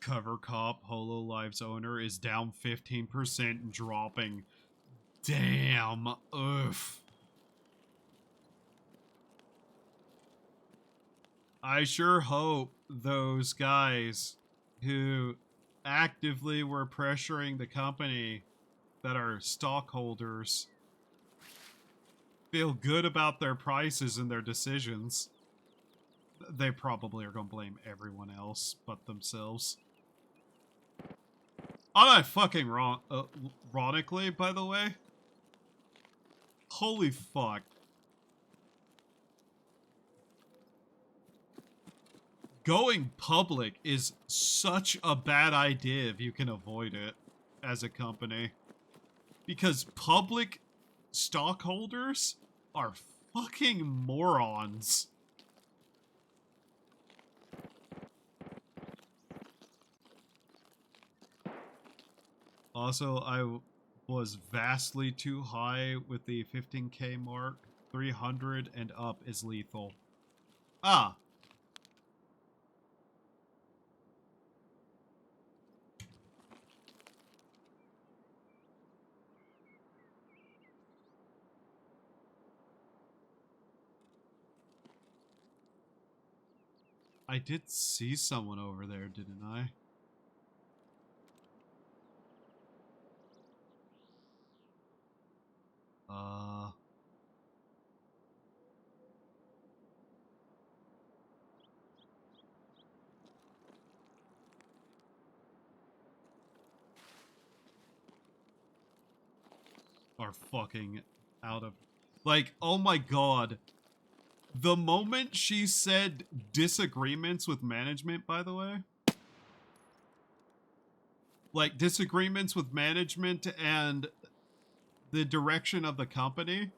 Cover Cop HoloLive's owner is down 15% and dropping. Damn. Oof. I sure hope those guys who actively were pressuring the company that are stockholders feel good about their prices and their decisions. They probably are going to blame everyone else but themselves. I'm not fucking wrong. Ironically, by the way. Holy fuck. Going public is such a bad idea if you can avoid it as a company. Because public stockholders are fucking morons. Also, I was vastly too high with the 15k mark. 300 and up is lethal. Ah. I did see someone over there, didn't I? Are fucking out of... Like, oh my god. The moment she said disagreements with management, by the way, like disagreements with management and the direction of the company.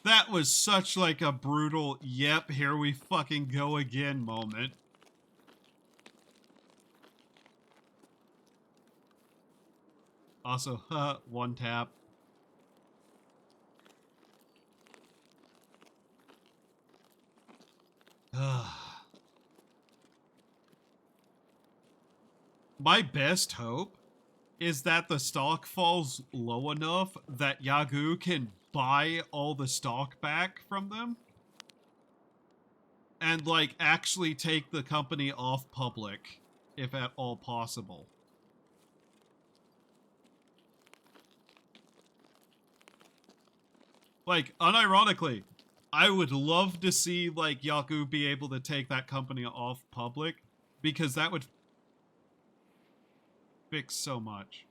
That was such like a brutal, yep, here we fucking go again moment. Also, one tap. My best hope is that the stock falls low enough that Yagu can buy all the stock back from them and like actually take the company off public, if at all possible. Like, unironically, I would love to see like Yaku be able to take that company off public, because that would fix so much.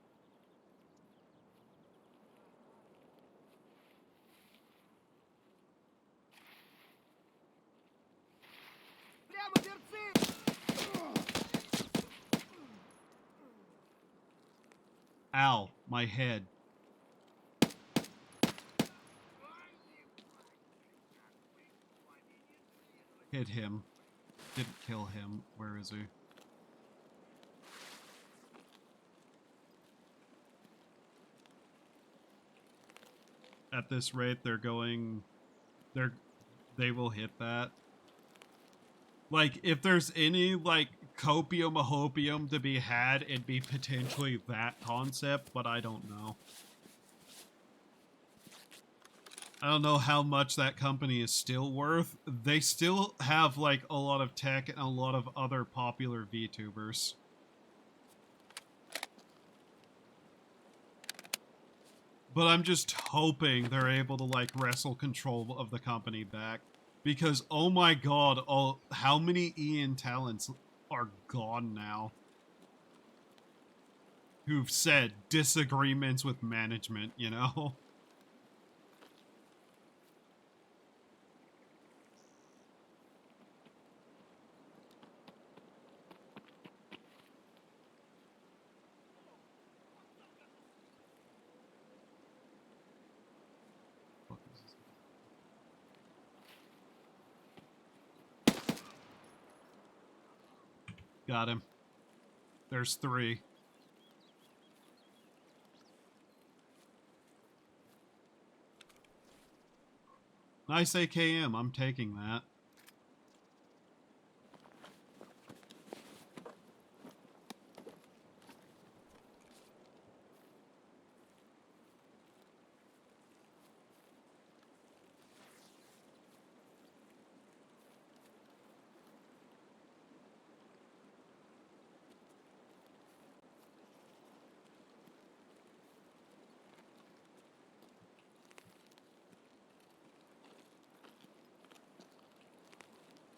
Ow, my head. Hit him. Didn't kill him. Where is he? At this rate, they will hit that. Like, if there's any, like, copium hopium to be had, it'd be potentially that concept, but I don't know. I don't know how much that company is still worth. They still have, like, a lot of tech and a lot of other popular VTubers. But I'm just hoping they're able to, like, wrestle control of the company back. Because, oh my god, how many Ian talents are gone now? Who've said disagreements with management, you know? Got him. There's 3. Nice AKM, I'm taking that.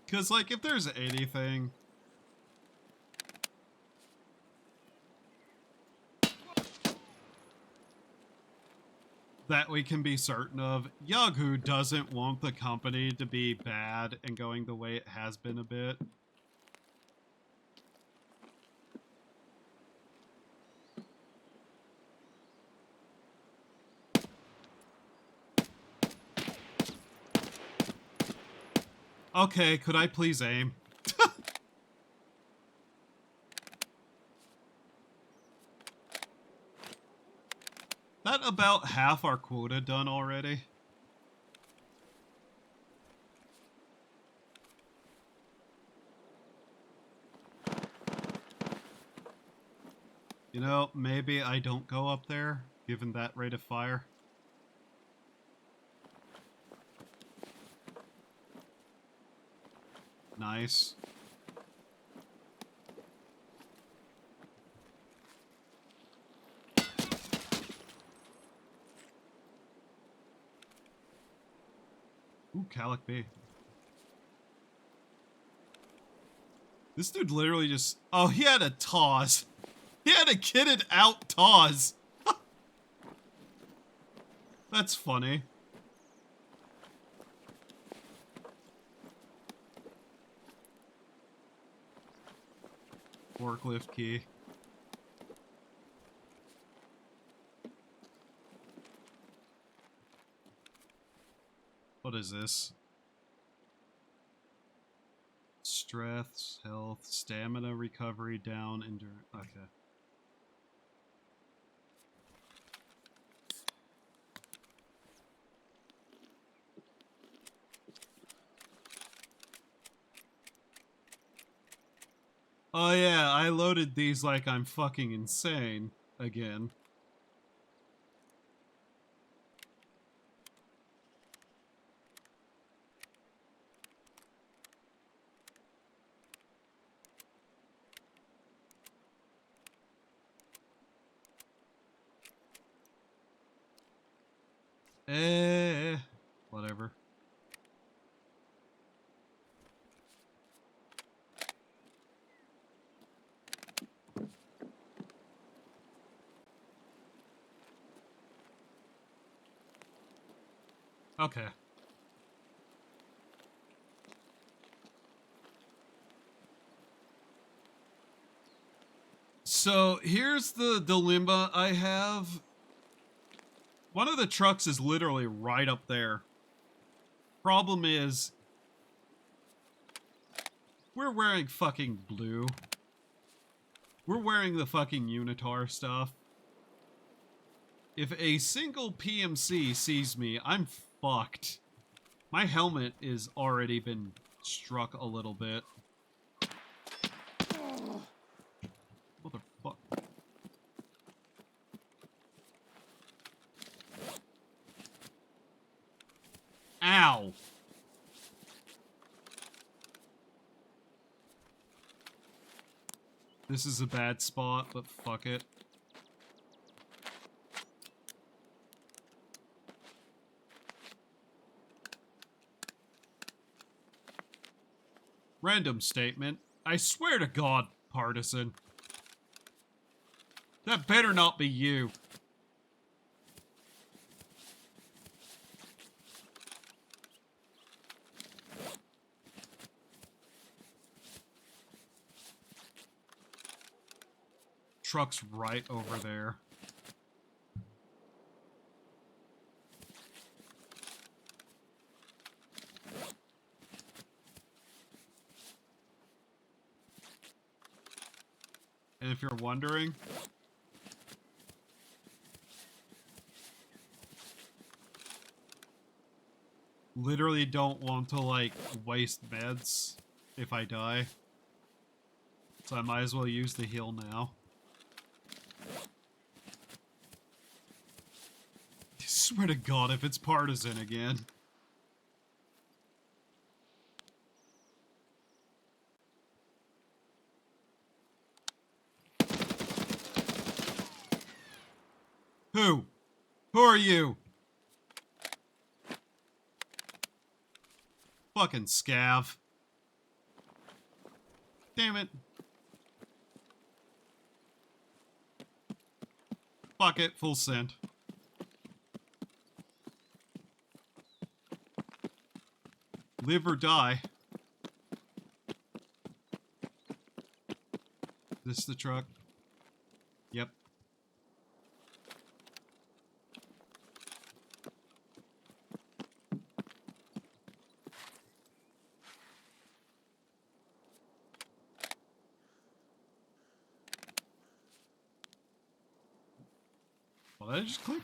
Because, like, if there's anything that we can be certain of, Yagu doesn't want the company to be bad and going the way it has been a bit. Okay, could I please aim? That about half our quota done already. You know, maybe I don't go up there, given that rate of fire. Nice. Ooh, Calic B. This dude literally just... Oh, he had a Taz. He had a kitted out Taz. That's funny. Forklift key. What is this? Strength, health, stamina, recovery, down, endurance. Okay. Oh yeah, I loaded these like I'm fucking insane again. Whatever. Okay. So here's the dilemma I have. One of the trucks is literally right up there. Problem is, we're wearing fucking blue. We're wearing the fucking Unitar stuff. If a single PMC sees me, I'm fucked. My helmet is already been struck a little bit. Motherfuck. Ow! This is a bad spot, but fuck it. Random statement. I swear to God, partisan. That better not be you. Truck's right over there. And if you're wondering, literally don't want to, like, waste meds if I die. So I might as well use the heal now. I swear to God, if it's partisan again. Who? Who are you? Fucking scav. Damn it. Fuck it, full send. Live or die. This the truck? Yep. Well, did I just click?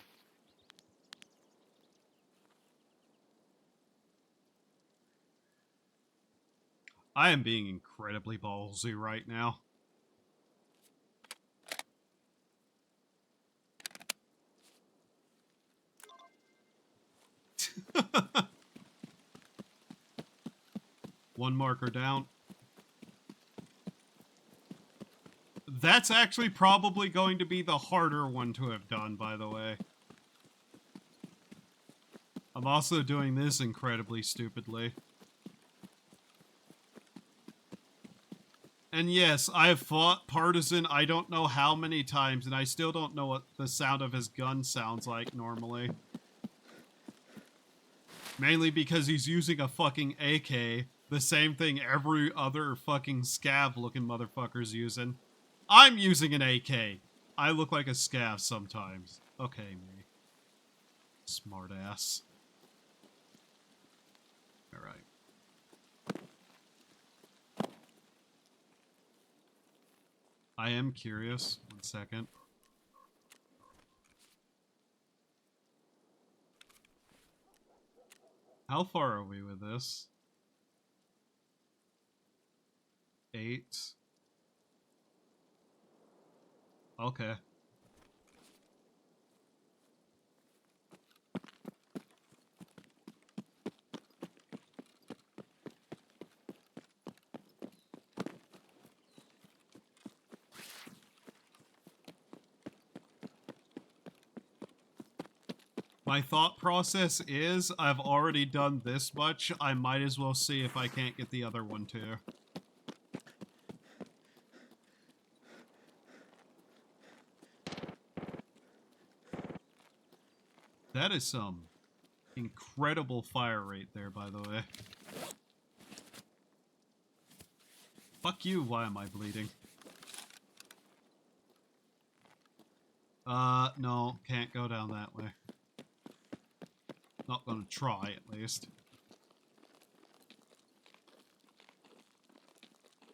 I am being incredibly ballsy right now. One marker down. That's actually probably going to be the harder one to have done, by the way. I'm also doing this incredibly stupidly. And yes, I have fought Partisan I don't know how many times, and I still don't know what the sound of his gun sounds like normally. Mainly because he's using a fucking AK, the same thing every other fucking scav-looking motherfucker's using. I'm using an AK. I look like a scav sometimes. Okay, me. Smartass. Alright. I am curious. 1 second. How far are we with this? 8. Okay. My thought process is, I've already done this much, I might as well see if I can't get the other one too. That is some incredible fire rate there, by the way. Fuck you, why am I bleeding? No, can't go down that way. Not gonna try, at least.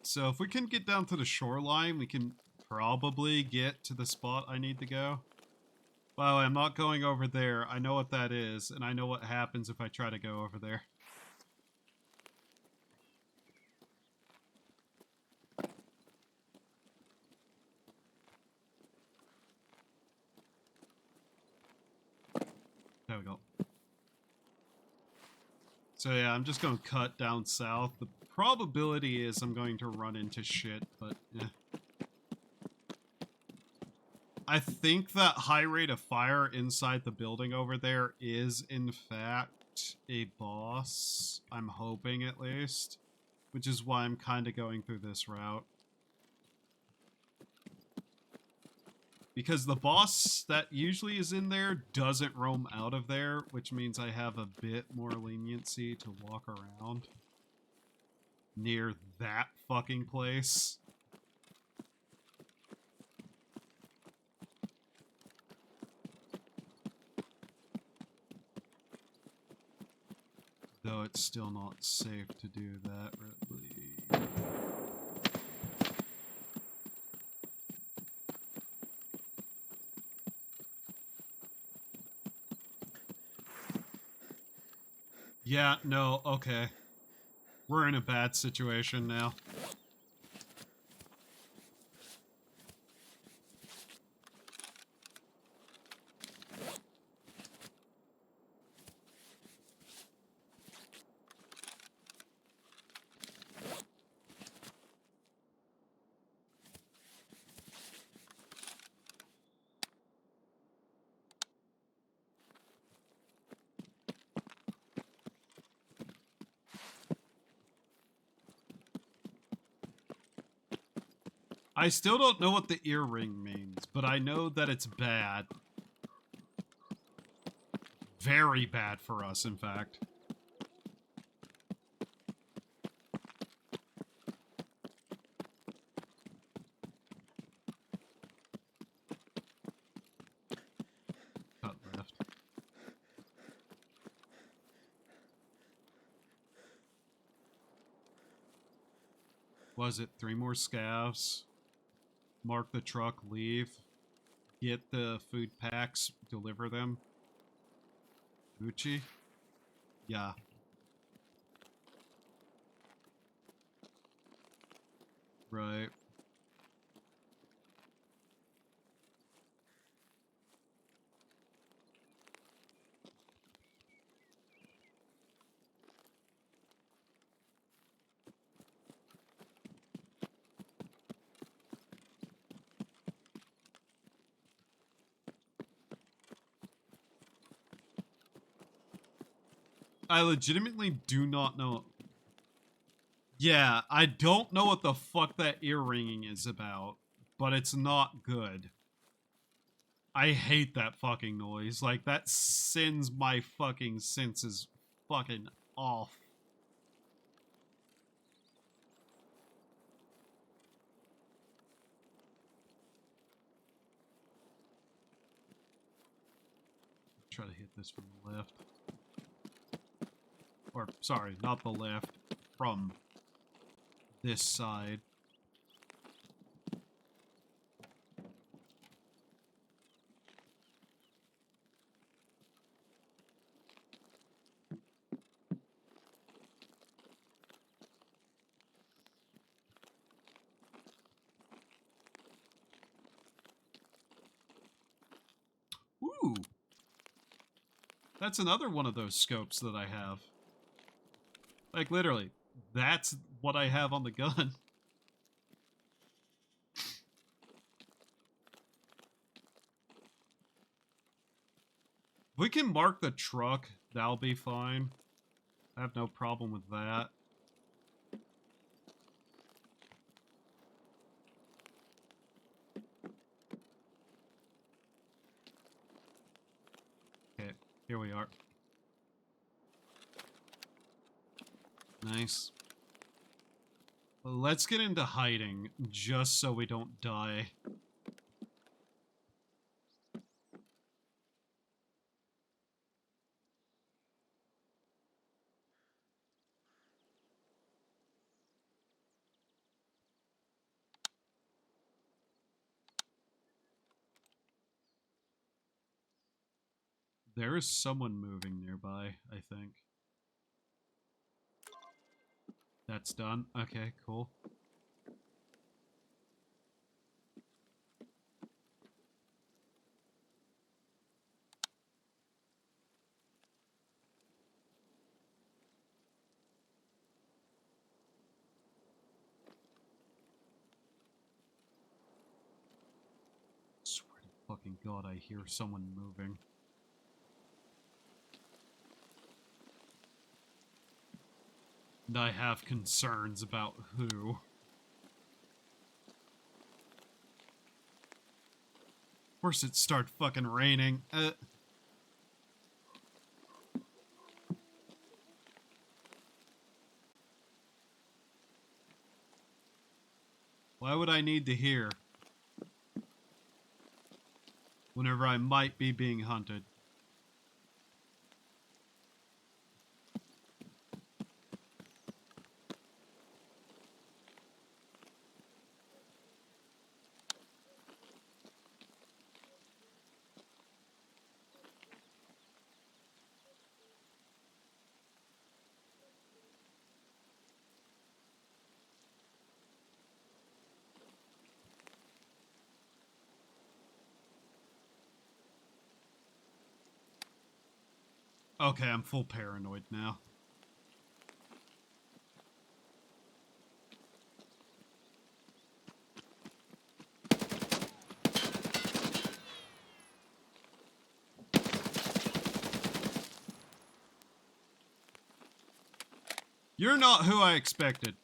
So if we can get down to the shoreline, we can probably get to the spot I need to go. By the way, I'm not going over there. I know what that is, and I know what happens if I try to go over there. There we go. So yeah, I'm just going to cut down south. The probability is I'm going to run into shit, but yeah. I think that high rate of fire inside the building over there is, in fact, a boss. I'm hoping, at least. Which is why I'm kind of going through this route. Because the boss that usually is in there doesn't roam out of there, which means I have a bit more leniency to walk around near that fucking place. Though it's still not safe to do that, really. Yeah, no, okay. We're in a bad situation now. I still don't know what the earring means, but I know that it's bad. Very bad for us, in fact. Cut left. Was it 3 more scavs? Mark the truck, leave. Get the food packs, deliver them. Gucci? Yeah. Right. I legitimately do not know. Yeah, I don't know what the fuck that ear-ringing is about, but it's not good. I hate that fucking noise. Like, that sends my fucking senses fucking off. Try to hit this from the left. Or, sorry, not the left. From this side. Ooh! That's another one of those scopes that I have. Like, literally, that's what I have on the gun. We can mark the truck. That'll be fine. I have no problem with that. Okay, here we are. Nice. Let's get into hiding, just so we don't die. There is someone moving nearby, I think. That's done. Okay, cool. Swear to fucking God, I hear someone moving. And I have concerns about who. Of course it started fucking raining. Why would I need to hear? Whenever I might be being hunted. Okay, I'm full paranoid now. You're not who I expected.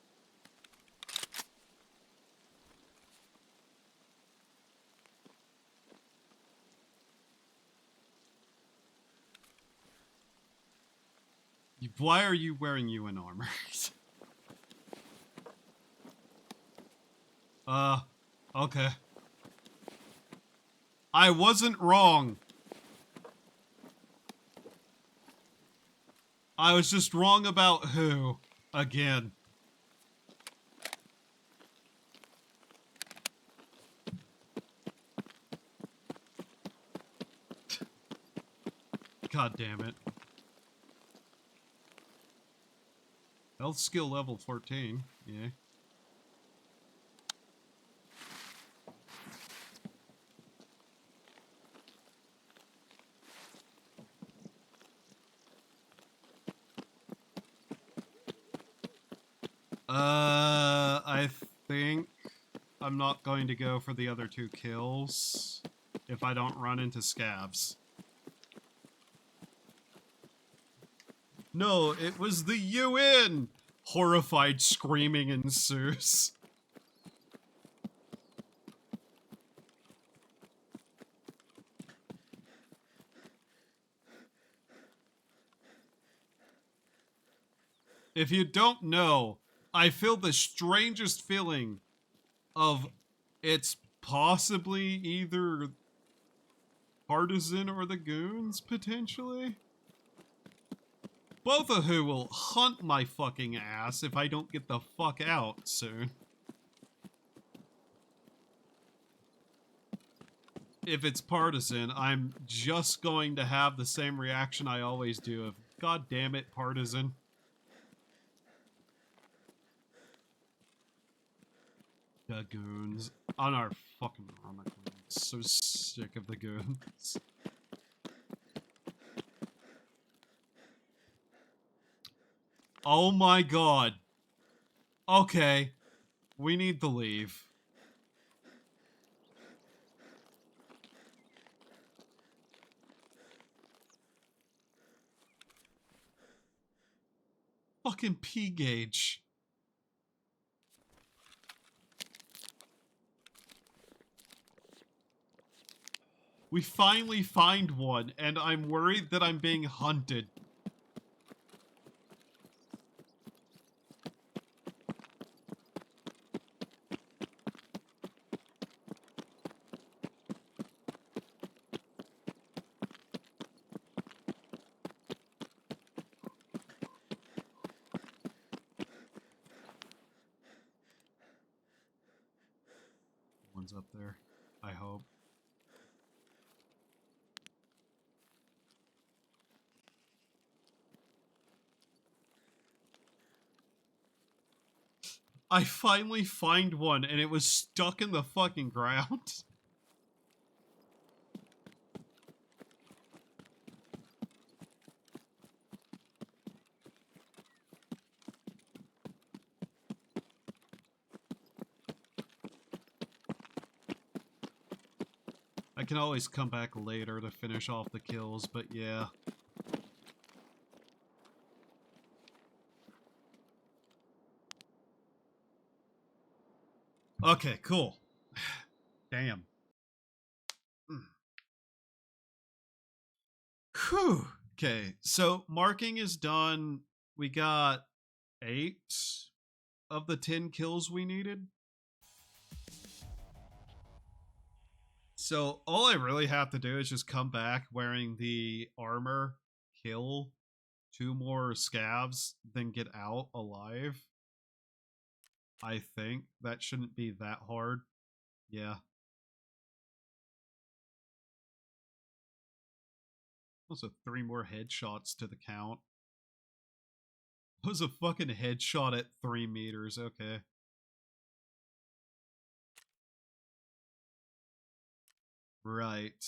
Why are you wearing UN armor? Okay. I wasn't wrong. I was just wrong about who. Again. God damn it. Health skill level 14. Yeah. I think I'm not going to go for the other 2 kills if I don't run into scavs. No, it was the UN! Horrified screaming ensues. If you don't know, I feel the strangest feeling of it's possibly either Partisan or the Goons, potentially? Both of who will hunt my fucking ass if I don't get the fuck out soon. If it's partisan, I'm just going to have the same reaction I always do of, God damn it, partisan. The goons on our fucking armor. So sick of the goons. Oh my god. Okay. We need to leave. Fucking P gauge. We finally find one, and I'm worried that I'm being hunted. One's up there, I hope. I finally find one, and it was stuck in the fucking ground. I can always come back later to finish off the kills, but yeah. Okay, cool. Damn. Whew. Okay, so marking is done. We got 8 of the 10 kills we needed. So all I really have to do is just come back wearing the armor, kill 2 more scavs, then get out alive. I think that shouldn't be that hard. Yeah. Also 3 more headshots to the count. That was a fucking headshot at 3 meters. Okay. Right.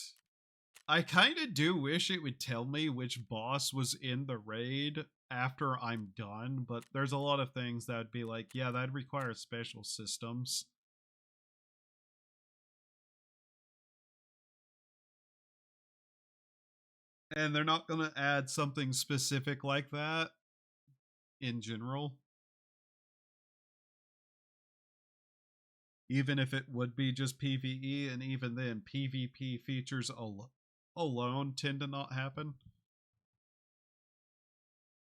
I kind of do wish it would tell me which boss was in the raid after I'm done, but there's a lot of things that would be like, yeah, that'd require special systems. And they're not going to add something specific like that in general. Even if it would be just PvE, and even then, PvP features alone tend to not happen.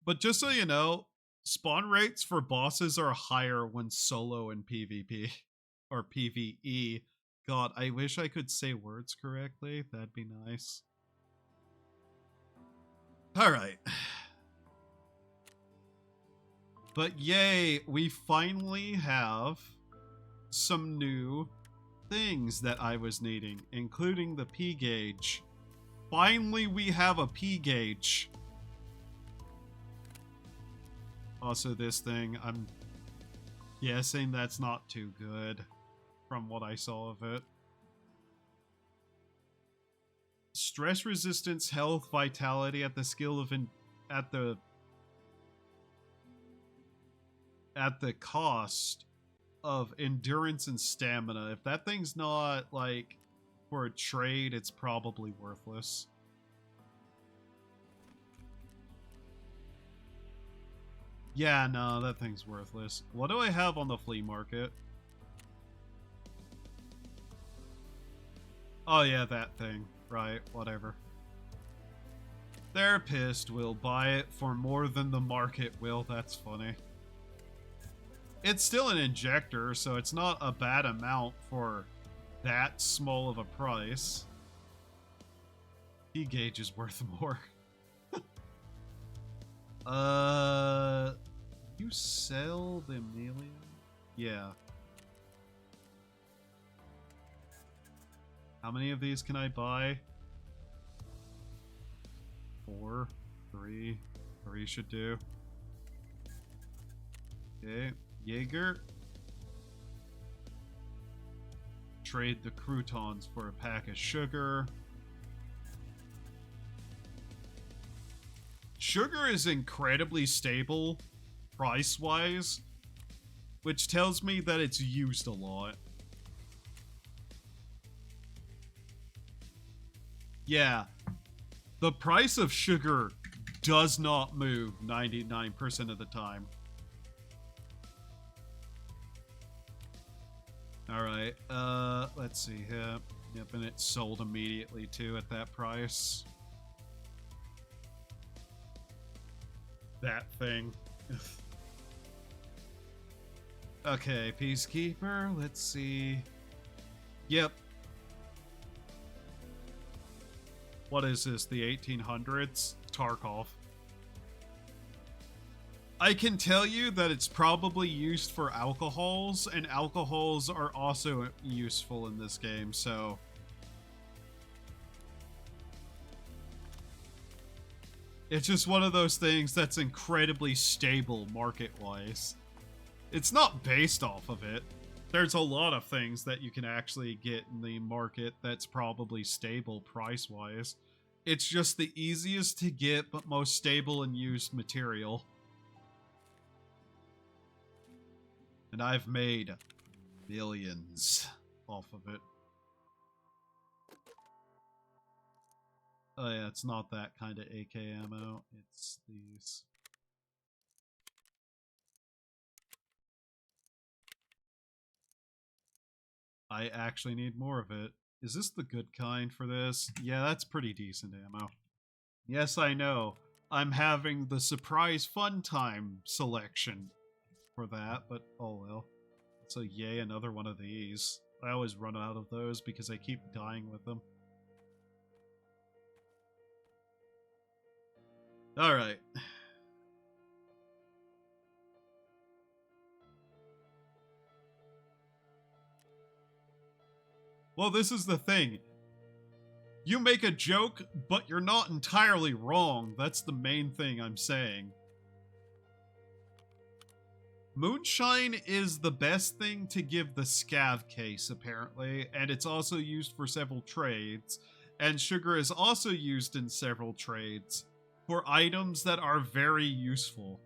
But just so you know, spawn rates for bosses are higher when solo in PvP. Or PvE. God, I wish I could say words correctly. That'd be nice. Alright. But yay, we finally have some new things that I was needing, including the P gauge. Finally, we have a P gauge. Also, this thing, I'm guessing that's not too good from what I saw of it. Stress resistance, health, vitality at the skill of at the cost of endurance and stamina. If that thing's not like for a trade, it's probably worthless. Yeah, no, that thing's worthless. What do I have on the flea market? Oh yeah, that thing. Right, whatever. Therapist will buy it for more than the market will. That's funny. It's still an injector, so it's not a bad amount for that small of a price. P gauge is worth more. You sell the million? Yeah. How many of these can I buy? 4, 3. 3 should do. Okay, Jaeger. Trade the croutons for a pack of sugar. Sugar is incredibly stable, price-wise, which tells me that it's used a lot. Yeah, the price of sugar does not move 99% of the time. Alright, let's see here. Yep, and it sold immediately too at that price. That thing. Okay, Peacekeeper, let's see. Yep. What is this, the 1800s? Tarkov. I can tell you that it's probably used for alcohols, and alcohols are also useful in this game, so... It's just one of those things that's incredibly stable market-wise. It's not based off of it. There's a lot of things that you can actually get in the market that's probably stable price-wise. It's just the easiest to get but most stable and used material. And I've made millions off of it. Oh yeah, it's not that kind of AK ammo. It's these. I actually need more of it. Is this the good kind for this? Yeah, that's pretty decent ammo. Yes, I know. I'm having the surprise fun time selection for that, but oh well. So yay, another one of these. I always run out of those because I keep dying with them. Alright. Well, this is the thing. You make a joke, but you're not entirely wrong. That's the main thing I'm saying. Moonshine is the best thing to give the scav case, apparently, and it's also used for several trades, and sugar is also used in several trades for items that are very useful.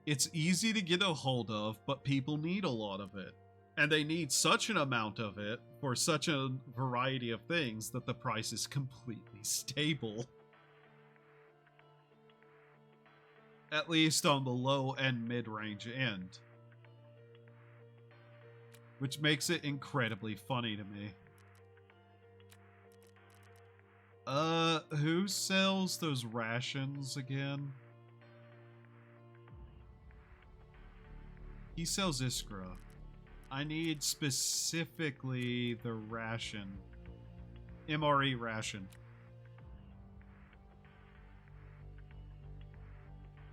It's easy to get a hold of, but people need a lot of it. And they need such an amount of it for such a variety of things that the price is completely stable. At least on the low and mid-range end. Which makes it incredibly funny to me. Who sells those rations again? He sells Iskra. I need specifically the ration. MRE ration.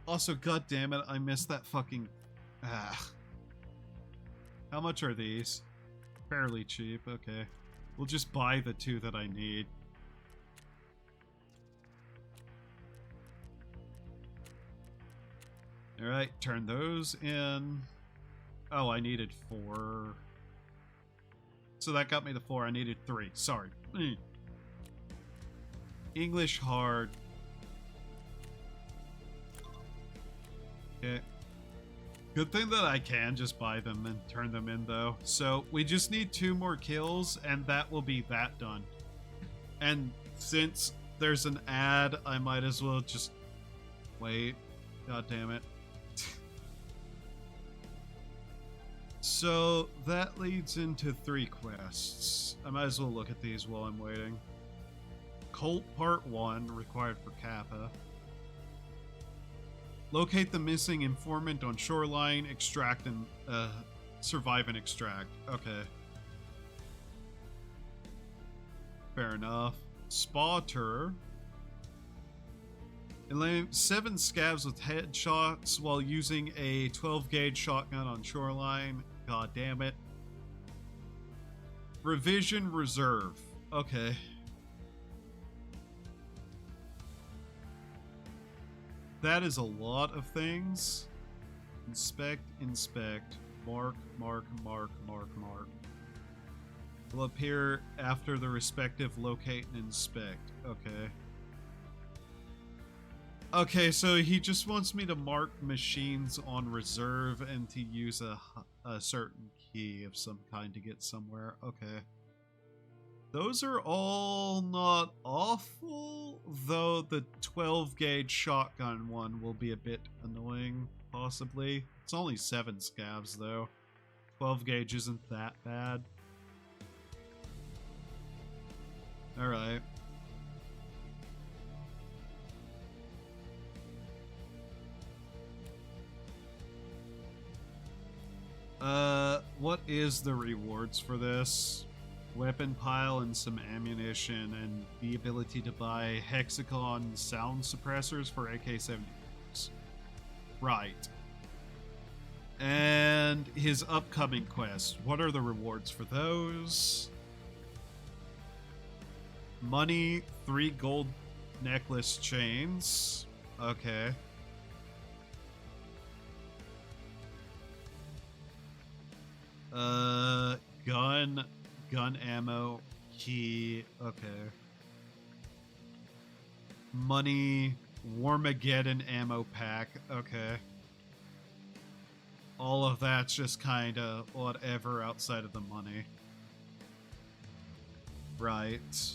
Also, goddammit, I missed that fucking... Ah. How much are these? Fairly cheap, okay. We'll just buy the 2 that I need. Alright, turn those in. Oh, I needed 4. So that got me the 4. I needed 3. Sorry. English hard. Okay. Good thing that I can just buy them and turn them in, though. So we just need 2 more kills, and that will be that done. And since there's an ad, I might as well just wait. God damn it. So that leads into 3 quests. I might as well look at these while I'm waiting. Cult Part 1, required for Kappa. Locate the missing informant on shoreline, extract and, survive and extract. Okay. Fair enough. Spotter. Eliminate 7 scavs with headshots while using a 12-gauge shotgun on shoreline. God damn it. Revision reserve. Okay. That is a lot of things. Inspect, inspect. Mark, mark, mark, mark, mark. Will appear after the respective locate and inspect. Okay. Okay, so he just wants me to mark machines on reserve and to use a certain key of some kind to get somewhere. Okay. Those are all not awful, though the 12-gauge shotgun one will be a bit annoying, possibly. It's only 7 scavs, though. 12 gauge isn't that bad. Alright. What is the rewards for this? Weapon pile and some ammunition and the ability to buy hexagon sound suppressors for AK-74s. Right. And his upcoming quest. What are the rewards for those? Money, 3 gold necklace chains. Okay. Gun ammo, key, okay. Money, Warmageddon ammo pack, okay. All of that's just kinda whatever outside of the money. Right.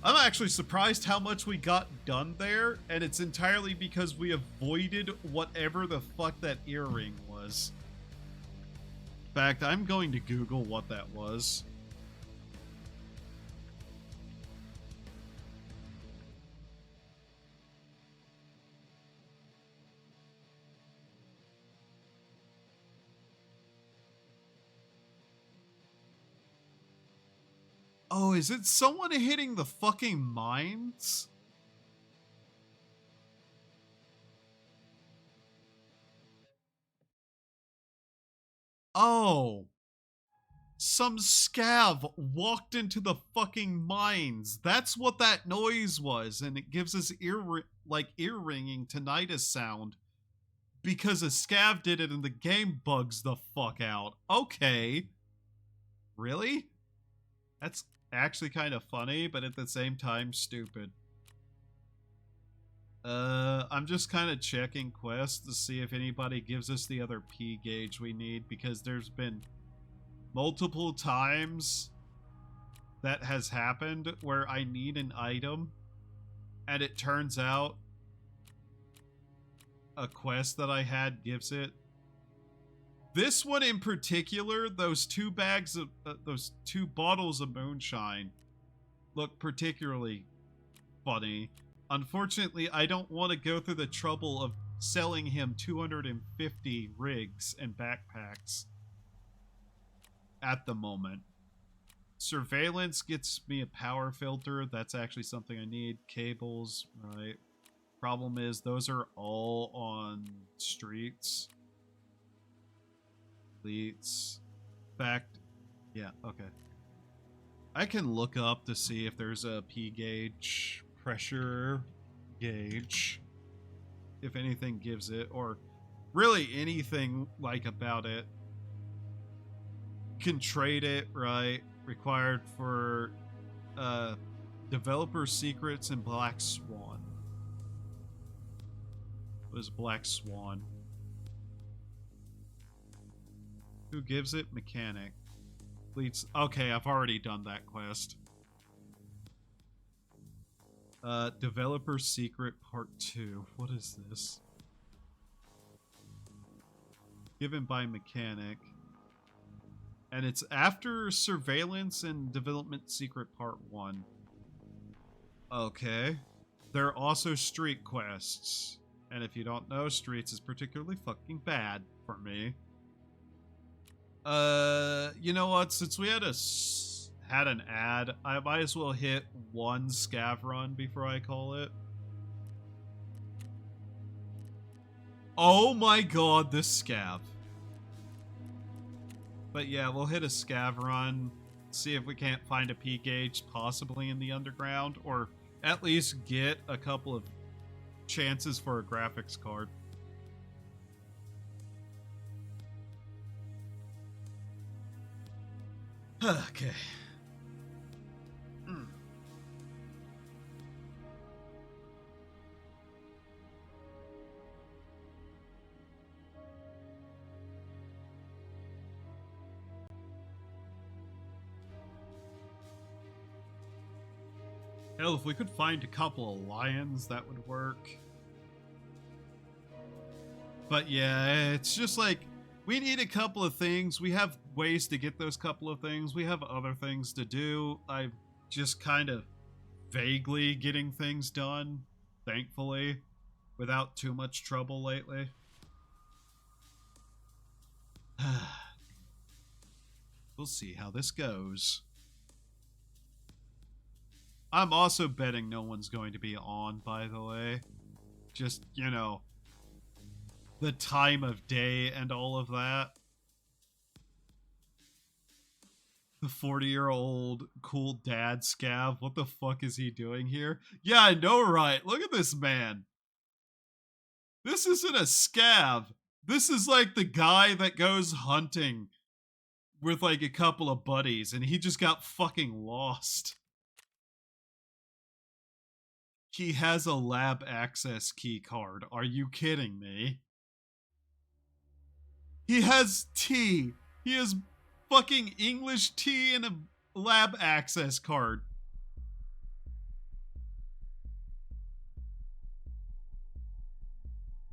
I'm actually surprised how much we got done there, and it's entirely because we avoided whatever the fuck that earring was. In fact, I'm going to Google what that was. Oh, is it someone hitting the fucking mines? Oh. Some scav walked into the fucking mines. That's what that noise was, and it gives us ear-ringing tinnitus sound. Because a scav did it and the game bugs the fuck out. Okay. Really? That's actually kind of funny, but at the same time, stupid. I'm just kind of checking quests to see if anybody gives us the other P gauge we need, because there's been multiple times that has happened where I need an item, and it turns out a quest that I had gives it. This one in particular, those 2 bags of, those 2 bottles of moonshine look particularly funny. Unfortunately, I don't want to go through the trouble of selling him 250 rigs and backpacks at the moment. Surveillance gets me a power filter. That's actually something I need. Cables, right. Problem is, those are all on streets. Leads. Fact. Yeah, okay. I can look up to see if there's a P gauge, pressure gauge, if anything gives it, or really anything like about it. Can trade it, right? Required for developer secrets and Black Swan. What is Black Swan? Who gives it? Mechanic. Leads. Okay, I've already done that quest. Developer Secret Part 2. What is this? Given by Mechanic. And it's after Surveillance and Development Secret Part 1. Okay. There are also street quests. And if you don't know, streets is particularly fucking bad for me. You know what? Since we had a had an ad, I might as well hit one scav run before I call it. Oh my god, this scav. But yeah, we'll hit a scav run, see if we can't find a P gauge possibly in the underground, or at least get a couple of chances for a graphics card. Okay. Hell, if we could find a couple of lions, that would work. But yeah, it's just like, we need a couple of things. We have ways to get those couple of things. We have other things to do. I'm just kind of vaguely getting things done, thankfully, without too much trouble lately. We'll see how this goes. I'm also betting no one's going to be on, by the way. Just, you know, the time of day and all of that. The 40-year-old cool dad scav. What the fuck is he doing here? Yeah, I know, right? Look at this man. This isn't a scav. This is like the guy that goes hunting with like a couple of buddies and he just got fucking lost. He has a lab access key card. Are you kidding me? He has tea. He has fucking English tea and a lab access card.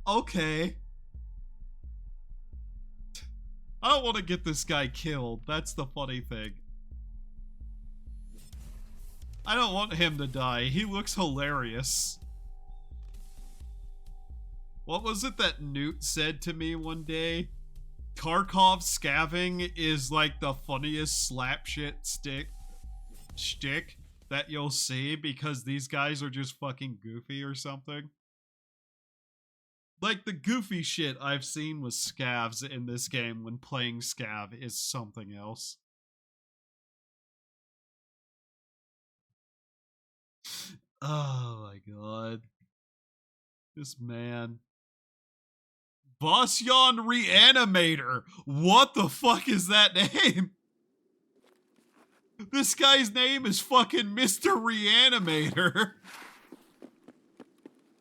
Okay. I don't want to get this guy killed. That's the funny thing. I don't want him to die. He looks hilarious. What was it that Newt said to me one day? Tarkov scavving is like the funniest slap shit shtick that you'll see because these guys are just fucking goofy or something. Like, the goofy shit I've seen with scavs in this game when playing scav is something else. Oh my god. This man. Bosyon Reanimator! What the fuck is that name? This guy's name is fucking Mr. Reanimator.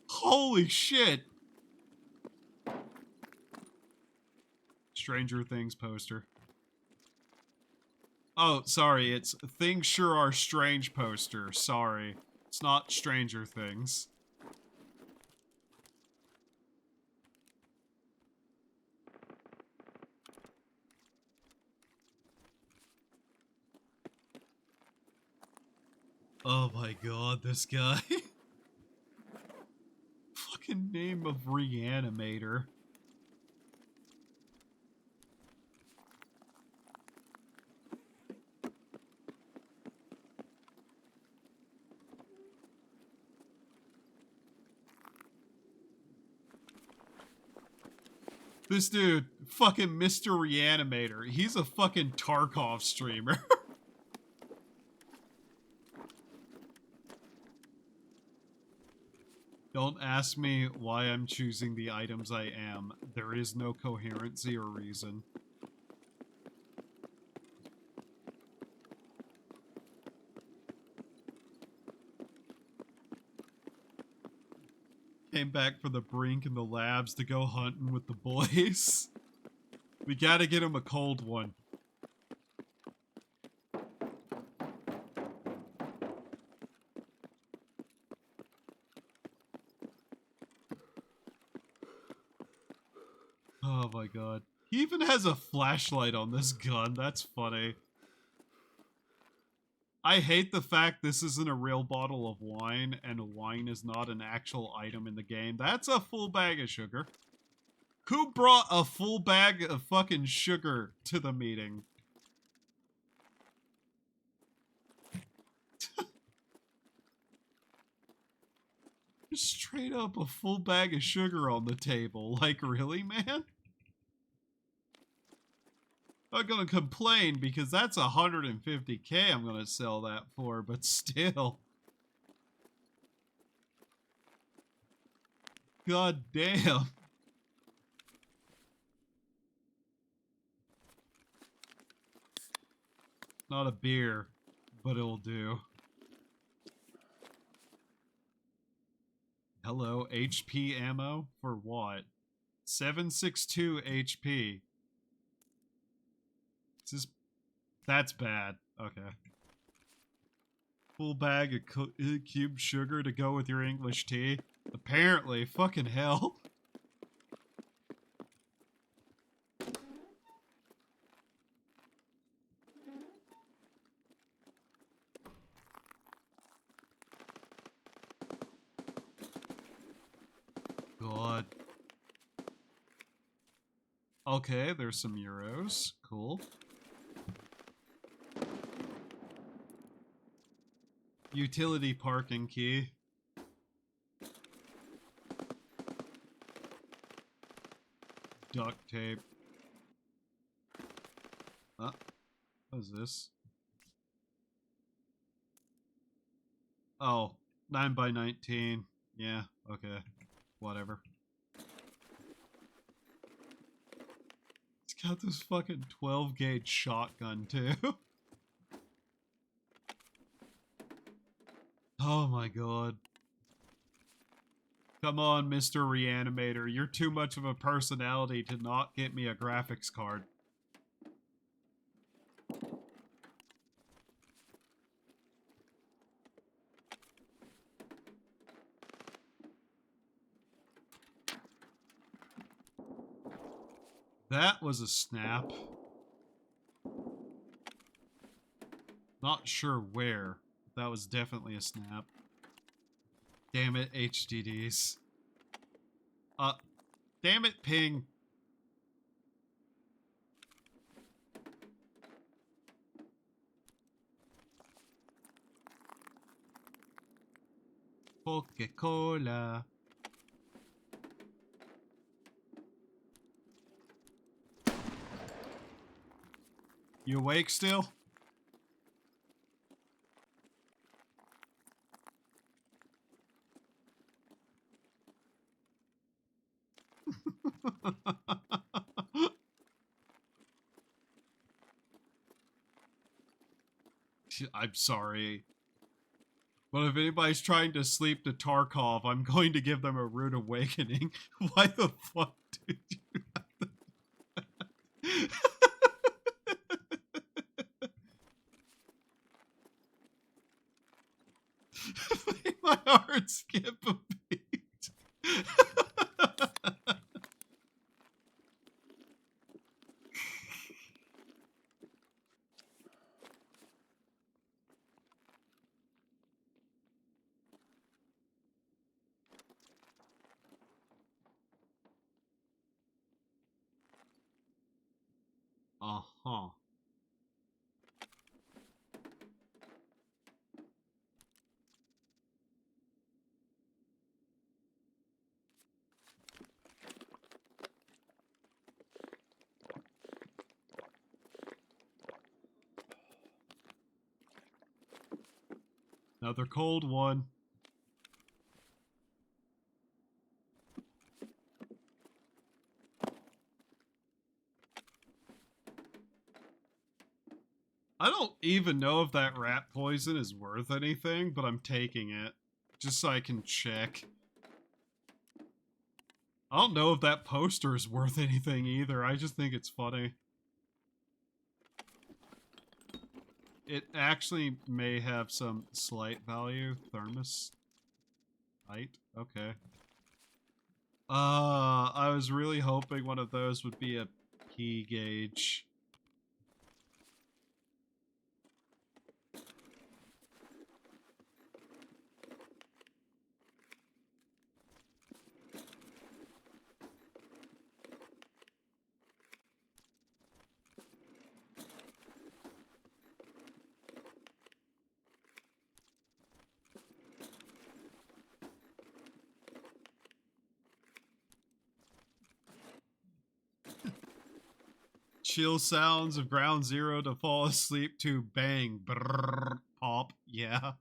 Holy shit. Stranger Things poster. Oh, sorry, it's Things Sure Are Strange poster. Sorry. It's not Stranger Things. Oh my god, this guy. Fucking name of Reanimator. This dude, fucking Mr. Reanimator, he's a fucking Tarkov streamer. Don't ask me why I'm choosing the items I am. There is no coherency or reason. Came back from the brink and the labs to go hunting with the boys. We gotta get him a cold one. Oh my god. He even has a flashlight on this gun. That's funny. I hate the fact this isn't a real bottle of wine and wine is not an actual item in the game. That's a full bag of sugar. Who brought a full bag of fucking sugar to the meeting? Straight up a full bag of sugar on the table. Like, really, man? I'm gonna complain because that's 150K I'm gonna sell that for, but still. God damn. Not a beer, but it'll do. Hello, HP ammo? For what? 762 HP. That's bad. Okay. Full bag of cube sugar to go with your English tea? Apparently. Fucking hell. God. Okay, there's some euros. Cool. Utility parking key. Duct tape. What is this? Oh, 9x19. Yeah, okay. Whatever. It's got this fucking 12 gauge shotgun too. Oh my god. Come on, Mr. Reanimator. You're too much of a personality to not get me a graphics card. That was a snap. Not sure where. That was definitely a snap. Damn it, HDDs. Damn it, ping. Coca-Cola. You awake still? I'm sorry. But if anybody's trying to sleep to Tarkov, I'm going to give them a rude awakening. Why the fuck did you have that? Make my heart skip a beat. Uh-huh. Another cold one. I don't even know if that rat poison is worth anything, but I'm taking it. Just so I can check. I don't know if that poster is worth anything either. I just think it's funny. It actually may have some slight value. Thermos. Height? Okay. I was really hoping one of those would be a P gauge. Chill sounds of Ground Zero to fall asleep to bang, brrr, pop, yeah.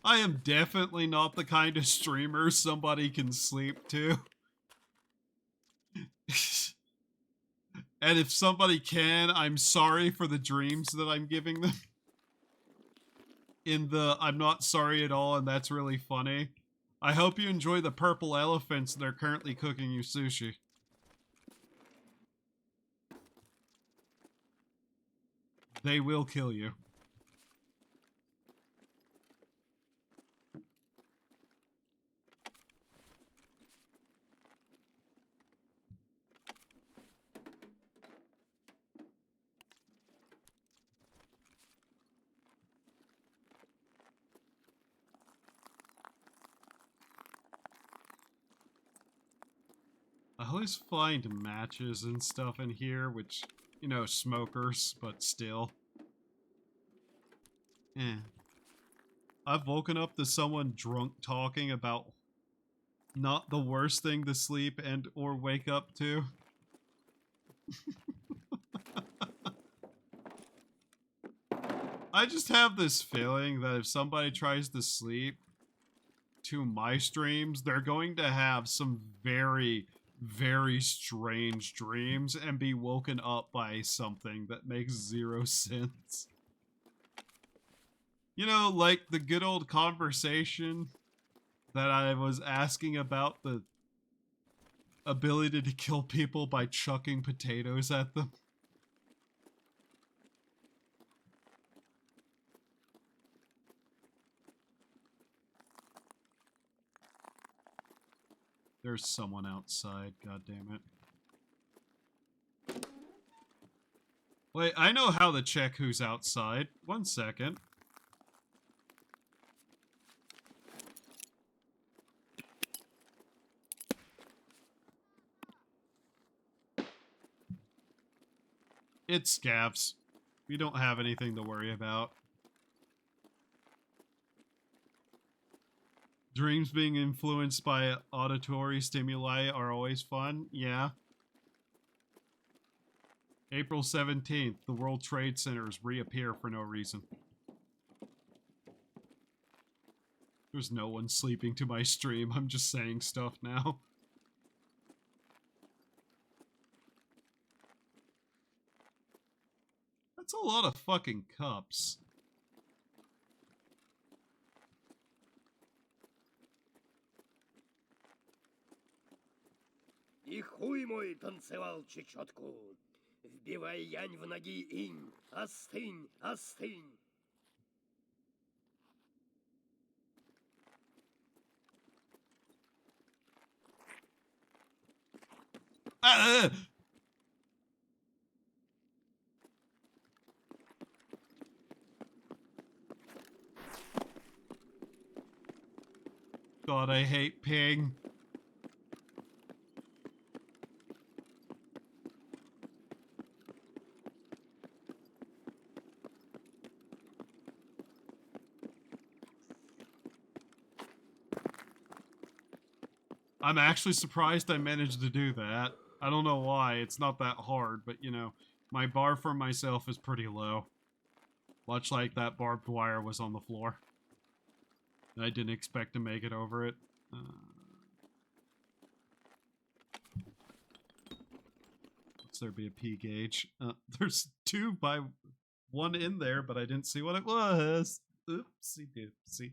I am definitely not the kind of streamer somebody can sleep to. And if somebody can, I'm sorry for the dreams that I'm giving them. In the I'm not sorry at all and that's really funny. I hope you enjoy the purple elephants that are currently cooking you sushi. They will kill you. I always find matches and stuff in here, which, you know, smokers, but still. I've woken up to someone drunk talking about not the worst thing to sleep and or wake up to. I just have this feeling that if somebody tries to sleep to my streams, they're going to have some very, very strange dreams and be woken up by something that makes zero sense. You know, like the good old conversation that I was asking about the ability to kill people by chucking potatoes at them. There's someone outside, god damn it. Wait, I know how to check who's outside. 1 second. It's scavs. We don't have anything to worry about. Dreams being influenced by auditory stimuli are always fun. Yeah. April 17th, the World Trade Centers reappear for no reason. There's no one sleeping to my stream. I'm just saying stuff now. That's a lot of fucking cups. И хуй мой танцевал чечетку. Вбивай янь в ноги инь. Остынь, остынь. God, I hate ping. I'm actually surprised I managed to do that. I don't know why. It's not that hard, but you know, my bar for myself is pretty low. Much like that barbed wire was on the floor. I didn't expect to make it over it. Let's there be a P gauge. There's 2 by 1 in there, but I didn't see what it was. Oopsie doopsie.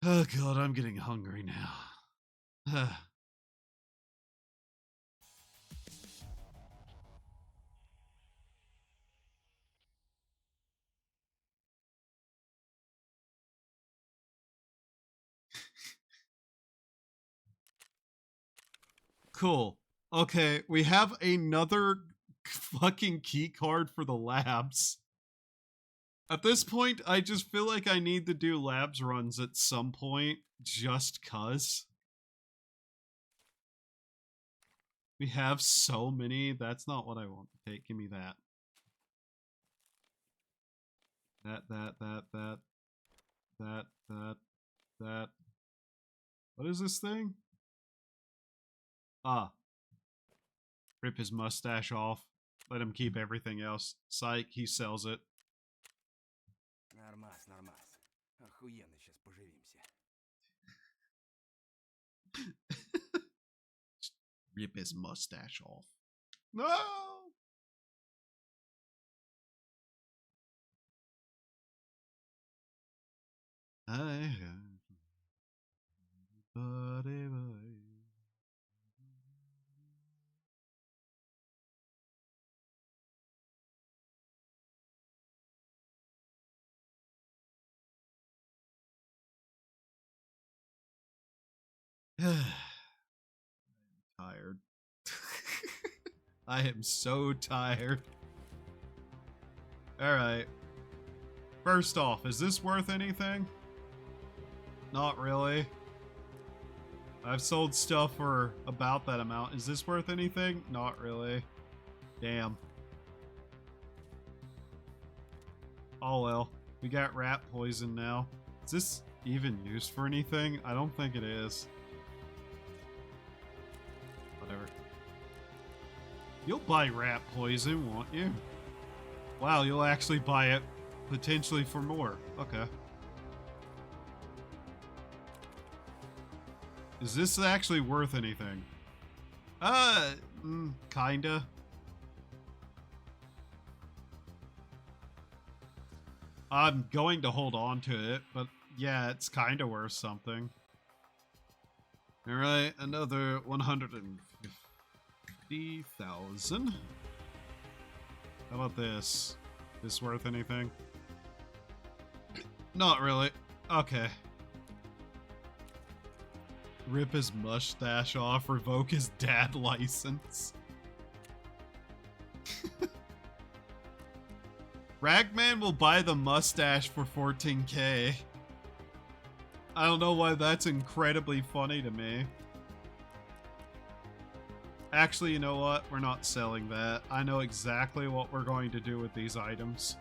Oh god, I'm getting hungry now. Cool. Okay, we have another fucking key card for the labs. At this point, I just feel like I need to do labs runs at some point, just cuz. We have so many, that's not what I want to take. Give me that. That. That. What is this thing? Ah. Rip his mustache off. Let him keep everything else. Psych, he sells it. Нормас, нормас. Охуенно сейчас поживимся. Rip his mustache off. No! Tired. I am so tired. Alright. First off, is this worth anything? Not really. I've sold stuff for about that amount. Is this worth anything? Not really. Damn. Oh well. We got rat poison now. Is this even used for anything? I don't think it is. Whatever. You'll buy rat poison, won't you? Wow, you'll actually buy it potentially for more. Okay. Is this actually worth anything? Kinda. I'm going to hold on to it, but yeah, it's kinda worth something. Alright, another 150,000. How about this? This worth anything? Not really. Okay. Rip his mustache off, revoke his dad license. Ragman will buy the mustache for 14K. I don't know why that's incredibly funny to me. Actually, you know what? We're not selling that. I know exactly what we're going to do with these items.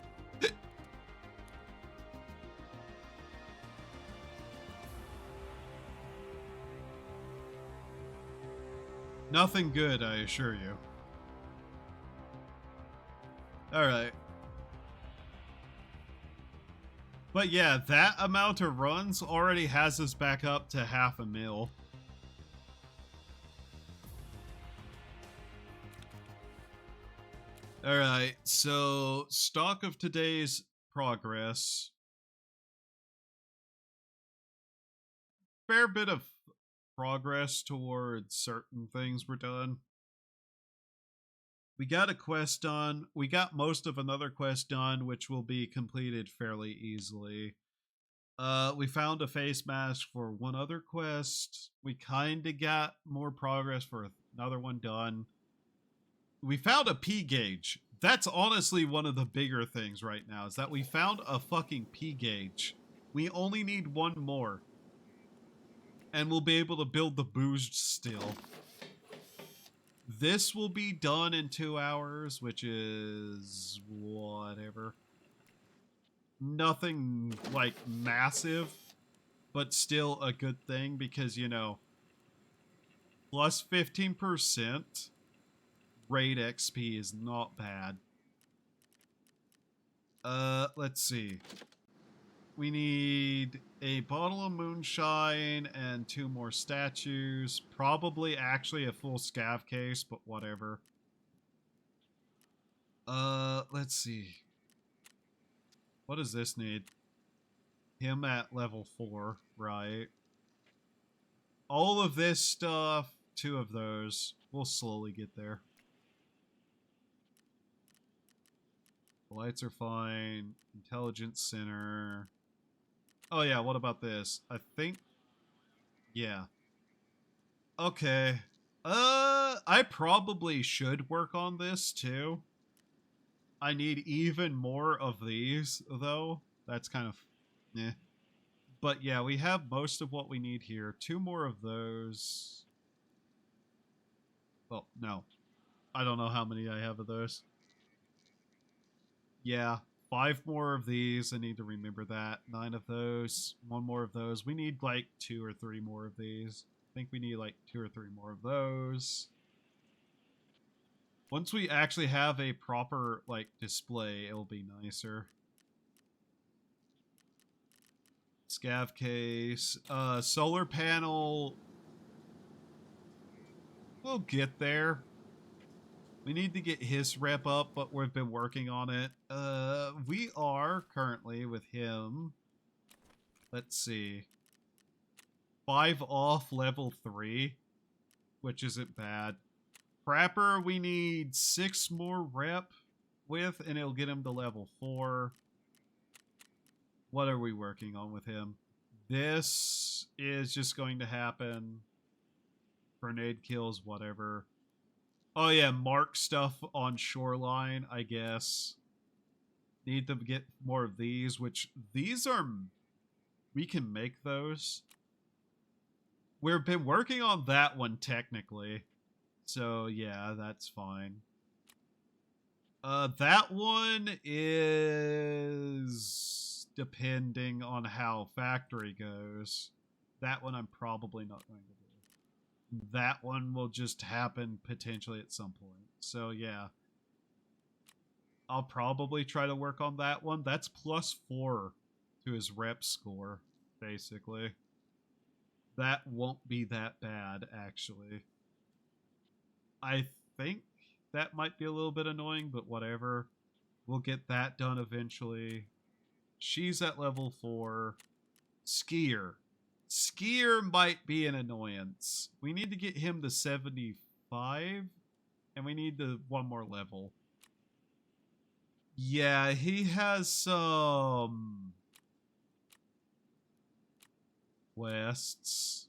Nothing good, I assure you. Alright. But yeah, that amount of runs already has us back up to 500,000. Alright, so stock of today's progress. Fair bit of progress towards certain things were done. We got a quest done. We got most of another quest done, which will be completed fairly easily. We found a face mask for one other quest. We kind of got more progress for another one done. We found a P gauge. That's honestly one of the bigger things right now, is that we found a fucking P gauge. We only need one more. And we'll be able to build the boost still. This will be done in 2 hours, which is whatever. Nothing like massive, but still a good thing because, you know, plus 15% raid XP is not bad. Let's see. We need a bottle of moonshine and 2 more statues. Probably actually a full scav case, but whatever. Let's see. What does this need? Him at level 4, right? All of this stuff, 2 of those. We'll slowly get there. The lights are fine. Intelligence center. Oh yeah, what about this? I think... yeah. Okay. I probably should work on this too. I need even more of these, though. That's kind of... eh. But yeah, we have most of what we need here. 2 more of those. Well, no. I don't know how many I have of those. Yeah, 5 more of these. I need to remember that. 9 of those. 1 more of those. We need like 2 or 3 more of these. I think we need like 2 or 3 more of those. Once we actually have a proper like display, it'll be nicer. Scav case. Solar panel. We'll get there. We need to get his rep up, but we've been working on it. We are currently with him. Let's see. 5 off level 3, which isn't bad. Prapper, we need 6 more rep with, and it'll get him to level 4. What are we working on with him? This is just going to happen. Grenade kills, whatever. Oh yeah, mark stuff on shoreline, I guess. Need to get more of these, which these are... We can make those. We've been working on that one, technically. So yeah, that's fine. That one is... depending on how factory goes. That one I'm probably not going to do. That one will just happen potentially at some point. So yeah. I'll probably try to work on that one. That's +4 to his rep score, basically. That won't be that bad, actually. I think that might be a little bit annoying, but whatever. We'll get that done eventually. She's at level 4. Skier. Skier might be an annoyance. We need to get him to 75, and we need the 1 more level. Yeah, he has some quests,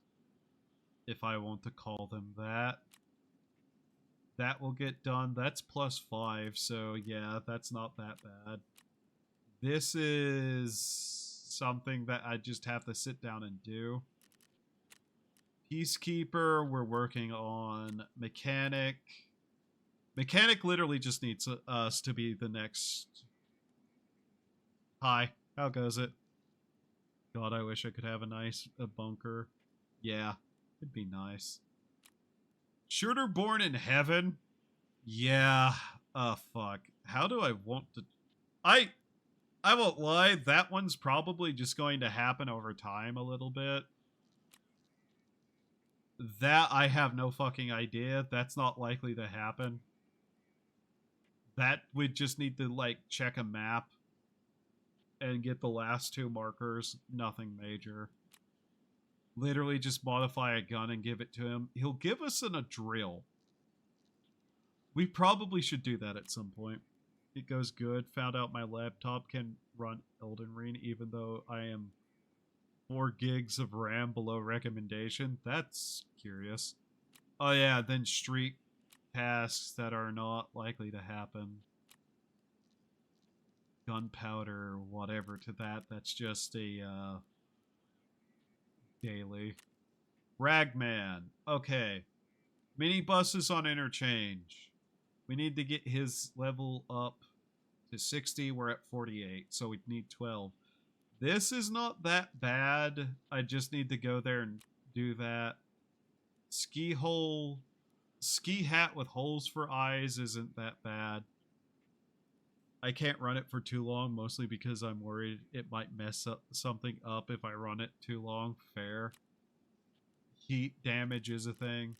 if I want to call them that. That will get done. That's +5, so yeah, that's not that bad. This is something that I just have to sit down and do. Peacekeeper, we're working on. Mechanic. Mechanic literally just needs us to be the next... Hi, how goes it? God, I wish I could have a bunker. Yeah, it'd be nice. Shooter born in heaven? Yeah. Oh, fuck. How do I want to... I won't lie, that one's probably just going to happen over time a little bit. That I have no fucking idea. That's not likely to happen. That we'd just need to, like, check a map and get the last 2 markers. Nothing major. Literally just modify a gun and give it to him. He'll give us a drill. We probably should do that at some point. It goes good. Found out my laptop can run Elden Ring even though I am 4 gigs of RAM below recommendation. That's curious. Oh yeah, then street tasks that are not likely to happen. Gunpowder, whatever to that. That's just a daily. Ragman. Okay. Minibuses on interchange. We need to get his level up to 60. We're at 48, so we need 12. This is not that bad. I just need to go there and do that. Ski hole. Ski hat with holes for eyes isn't that bad. I can't run it for too long, mostly because I'm worried it might mess up something up if I run it too long. Fair. Heat damage is a thing.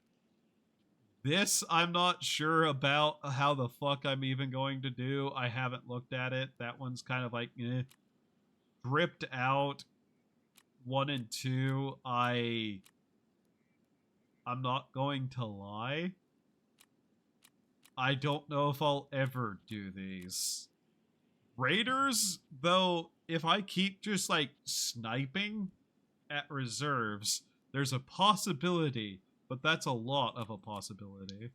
This, I'm not sure about how the fuck I'm even going to do. I haven't looked at it. That one's kind of like, eh. Dripped out 1 and 2. I'm not going to lie. I don't know if I'll ever do these. Raiders, though, if I keep just, like, sniping at reserves, there's a possibility, but that's a lot of a possibility.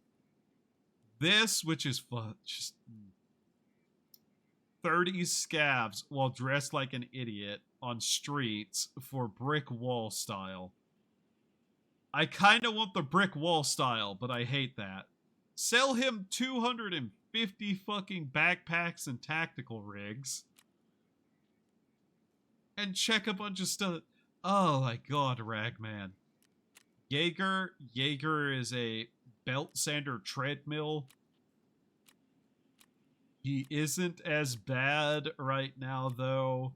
This, which is just 30 scavs while dressed like an idiot on streets for brick wall style. I kind of want the brick wall style, but I hate that. Sell him 250 fucking backpacks and tactical rigs. and check a bunch of stuff. Oh my god, Ragman. Jaeger is a belt sander treadmill. He isn't as bad right now, though.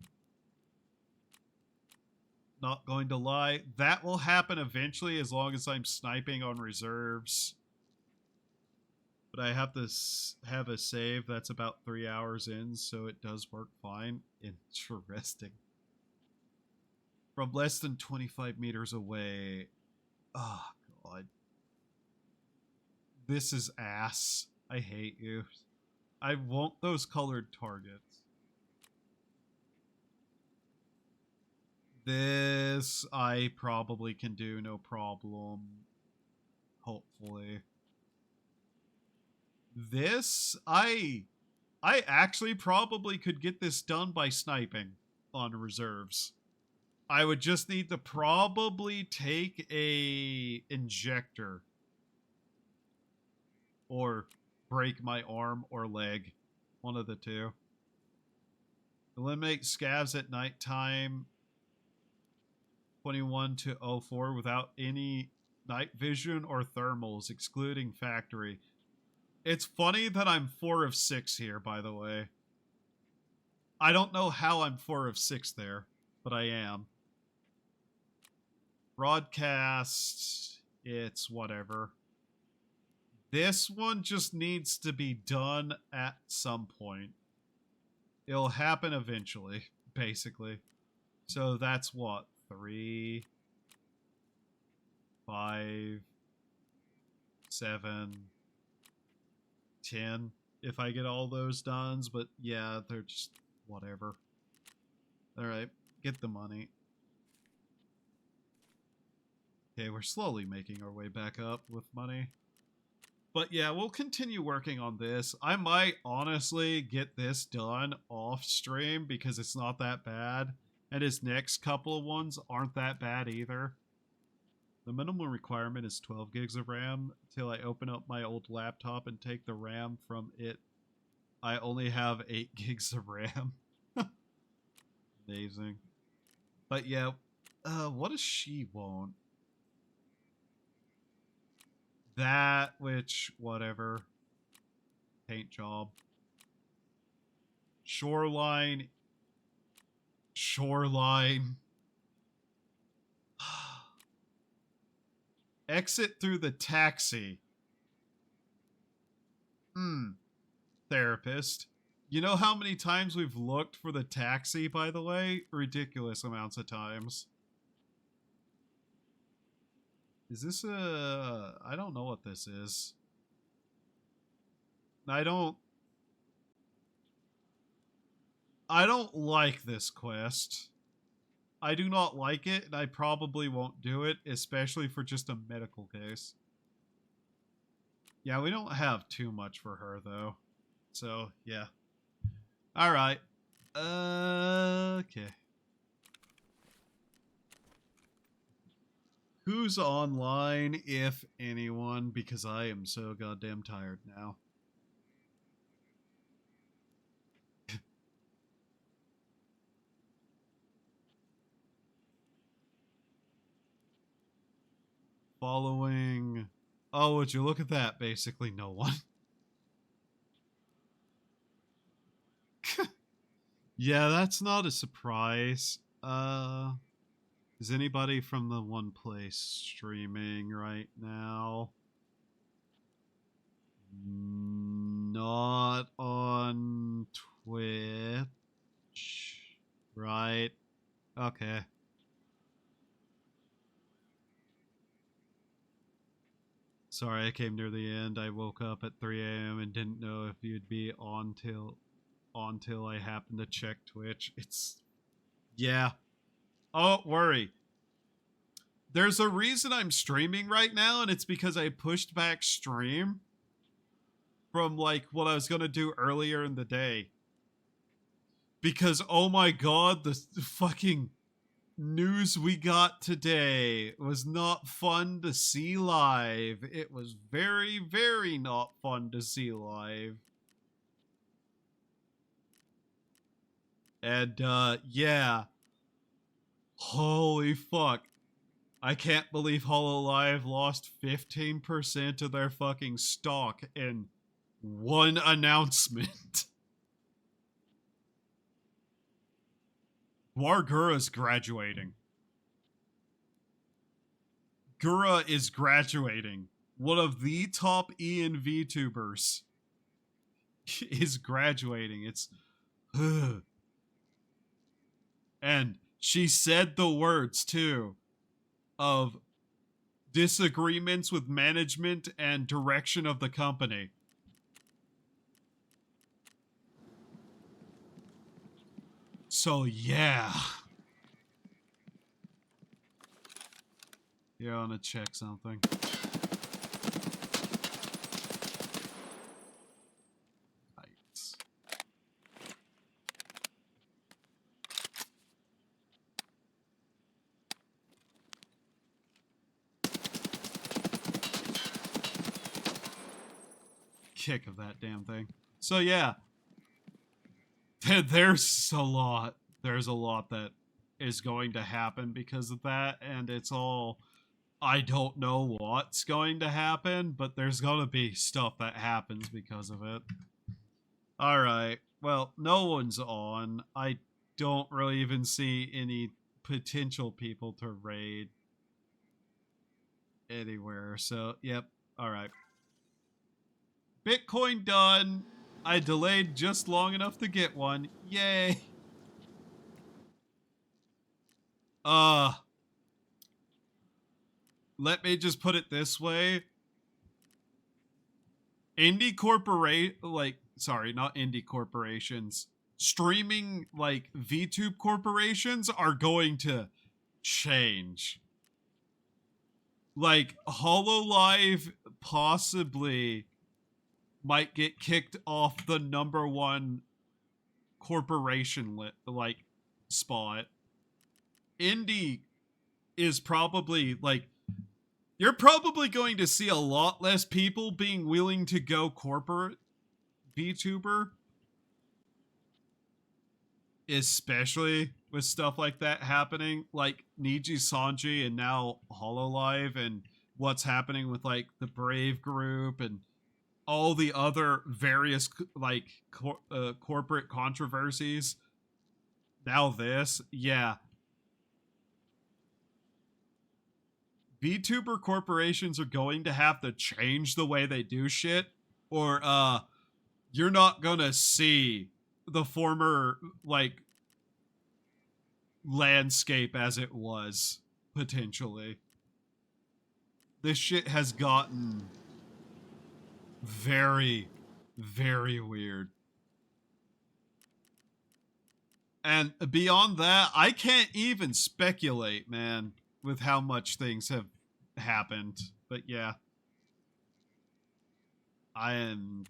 Not going to lie. That will happen eventually as long as I'm sniping on reserves. But I have to have a save that's about 3 hours in, so it does work fine. Interesting. From less than 25 meters away. Oh, God. This is ass. I hate you. I want those colored targets. This I probably can do no problem. Hopefully. This, I actually probably could get this done by sniping on reserves. I would just need to probably take a injector. Or break my arm or leg. One of the two. Eliminate scavs at nighttime. 21 to 04 without any night vision or thermals, excluding factory. It's funny that I'm 4 of 6 here, by the way. I don't know how I'm 4 of 6 there, but I am. Broadcast, it's whatever. This one just needs to be done at some point. It'll happen eventually, basically. So that's what? 3, 5, 7, 10. If I get all those done, but yeah, they're just whatever. Alright, get the money. Okay, we're slowly making our way back up with money. But yeah, we'll continue working on this. I might honestly get this done off stream because it's not that bad. And his next couple of ones aren't that bad either. The minimum requirement is 12 gigs of RAM. Till I open up my old laptop and take the RAM from it, I only have 8 gigs of RAM. Amazing. But yeah, what does she want? That, which, whatever. Paint job. Shoreline. Shoreline. Exit through the taxi. Therapist. You know how many times we've looked for the taxi, by the way? Ridiculous amounts of times. Is this a... I don't know what this is. I don't like this quest. I do not like it, and I probably won't do it, especially for just a medical case. Yeah, we don't have too much for her, though. So, yeah. Alright. Okay. Who's online, if anyone? Because I am so goddamn tired now. Following... Oh, would you look at that? Basically no one. Yeah, that's not a surprise. Is anybody from the one place streaming right now? Not on Twitch. Right. Okay. Sorry, I came near the end. I woke up at 3 a.m. and didn't know if you'd be on till I happened to check Twitch. It's... Yeah. Oh, don't worry. There's a reason I'm streaming right now, and it's because I pushed back stream from, like, what I was gonna do earlier in the day. Because, oh my god, the fucking news we got today was not fun to see live. It was very, very not fun to see live. And, yeah. Holy fuck. I can't believe Hololive lost 15% of their fucking stock in one announcement. Gura's graduating. Gura is graduating. One of the top Ian VTubers is graduating. It's... And she said the words, too, of disagreements with management and direction of the company. So, yeah. Yeah, I want to check something. Heights. Kick of that damn thing. So, yeah. There's a lot. There's a lot that is going to happen because of that, and it's all... I don't know what's going to happen, but there's gonna be stuff that happens because of it. Alright, well, no one's on. I don't really even see any potential people to raid anywhere, so, yep, alright. Bitcoin done. I delayed just long enough to get one. Yay! Let me just put it this way. Indie corporations. Streaming, like, VTube corporations are going to change. Like, Hololive possibly might get kicked off the #1 corporation, spot. Indie is probably, like, you're probably going to see a lot less people being willing to go corporate VTuber. Especially with stuff like that happening, like Niji Sanji and now Hololive, and what's happening with, like, the Brave Group and all the other various, like, corporate controversies. Now this, yeah. VTuber corporations are going to have to change the way they do shit, or you're not gonna see the former, like, landscape as it was, potentially. This shit has gotten very, very weird. And beyond that, I can't even speculate, man, with how much things have happened. But yeah. I am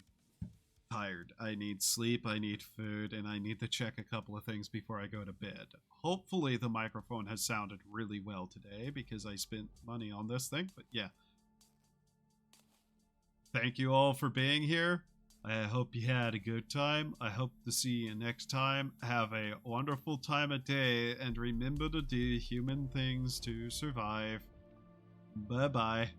tired. I need sleep, I need food, and I need to check a couple of things before I go to bed. Hopefully the microphone has sounded really well today because I spent money on this thing, but yeah. Thank you all for being here. I hope you had a good time. I hope to see you next time. Have a wonderful time of day, and remember to do human things to survive. Bye-bye.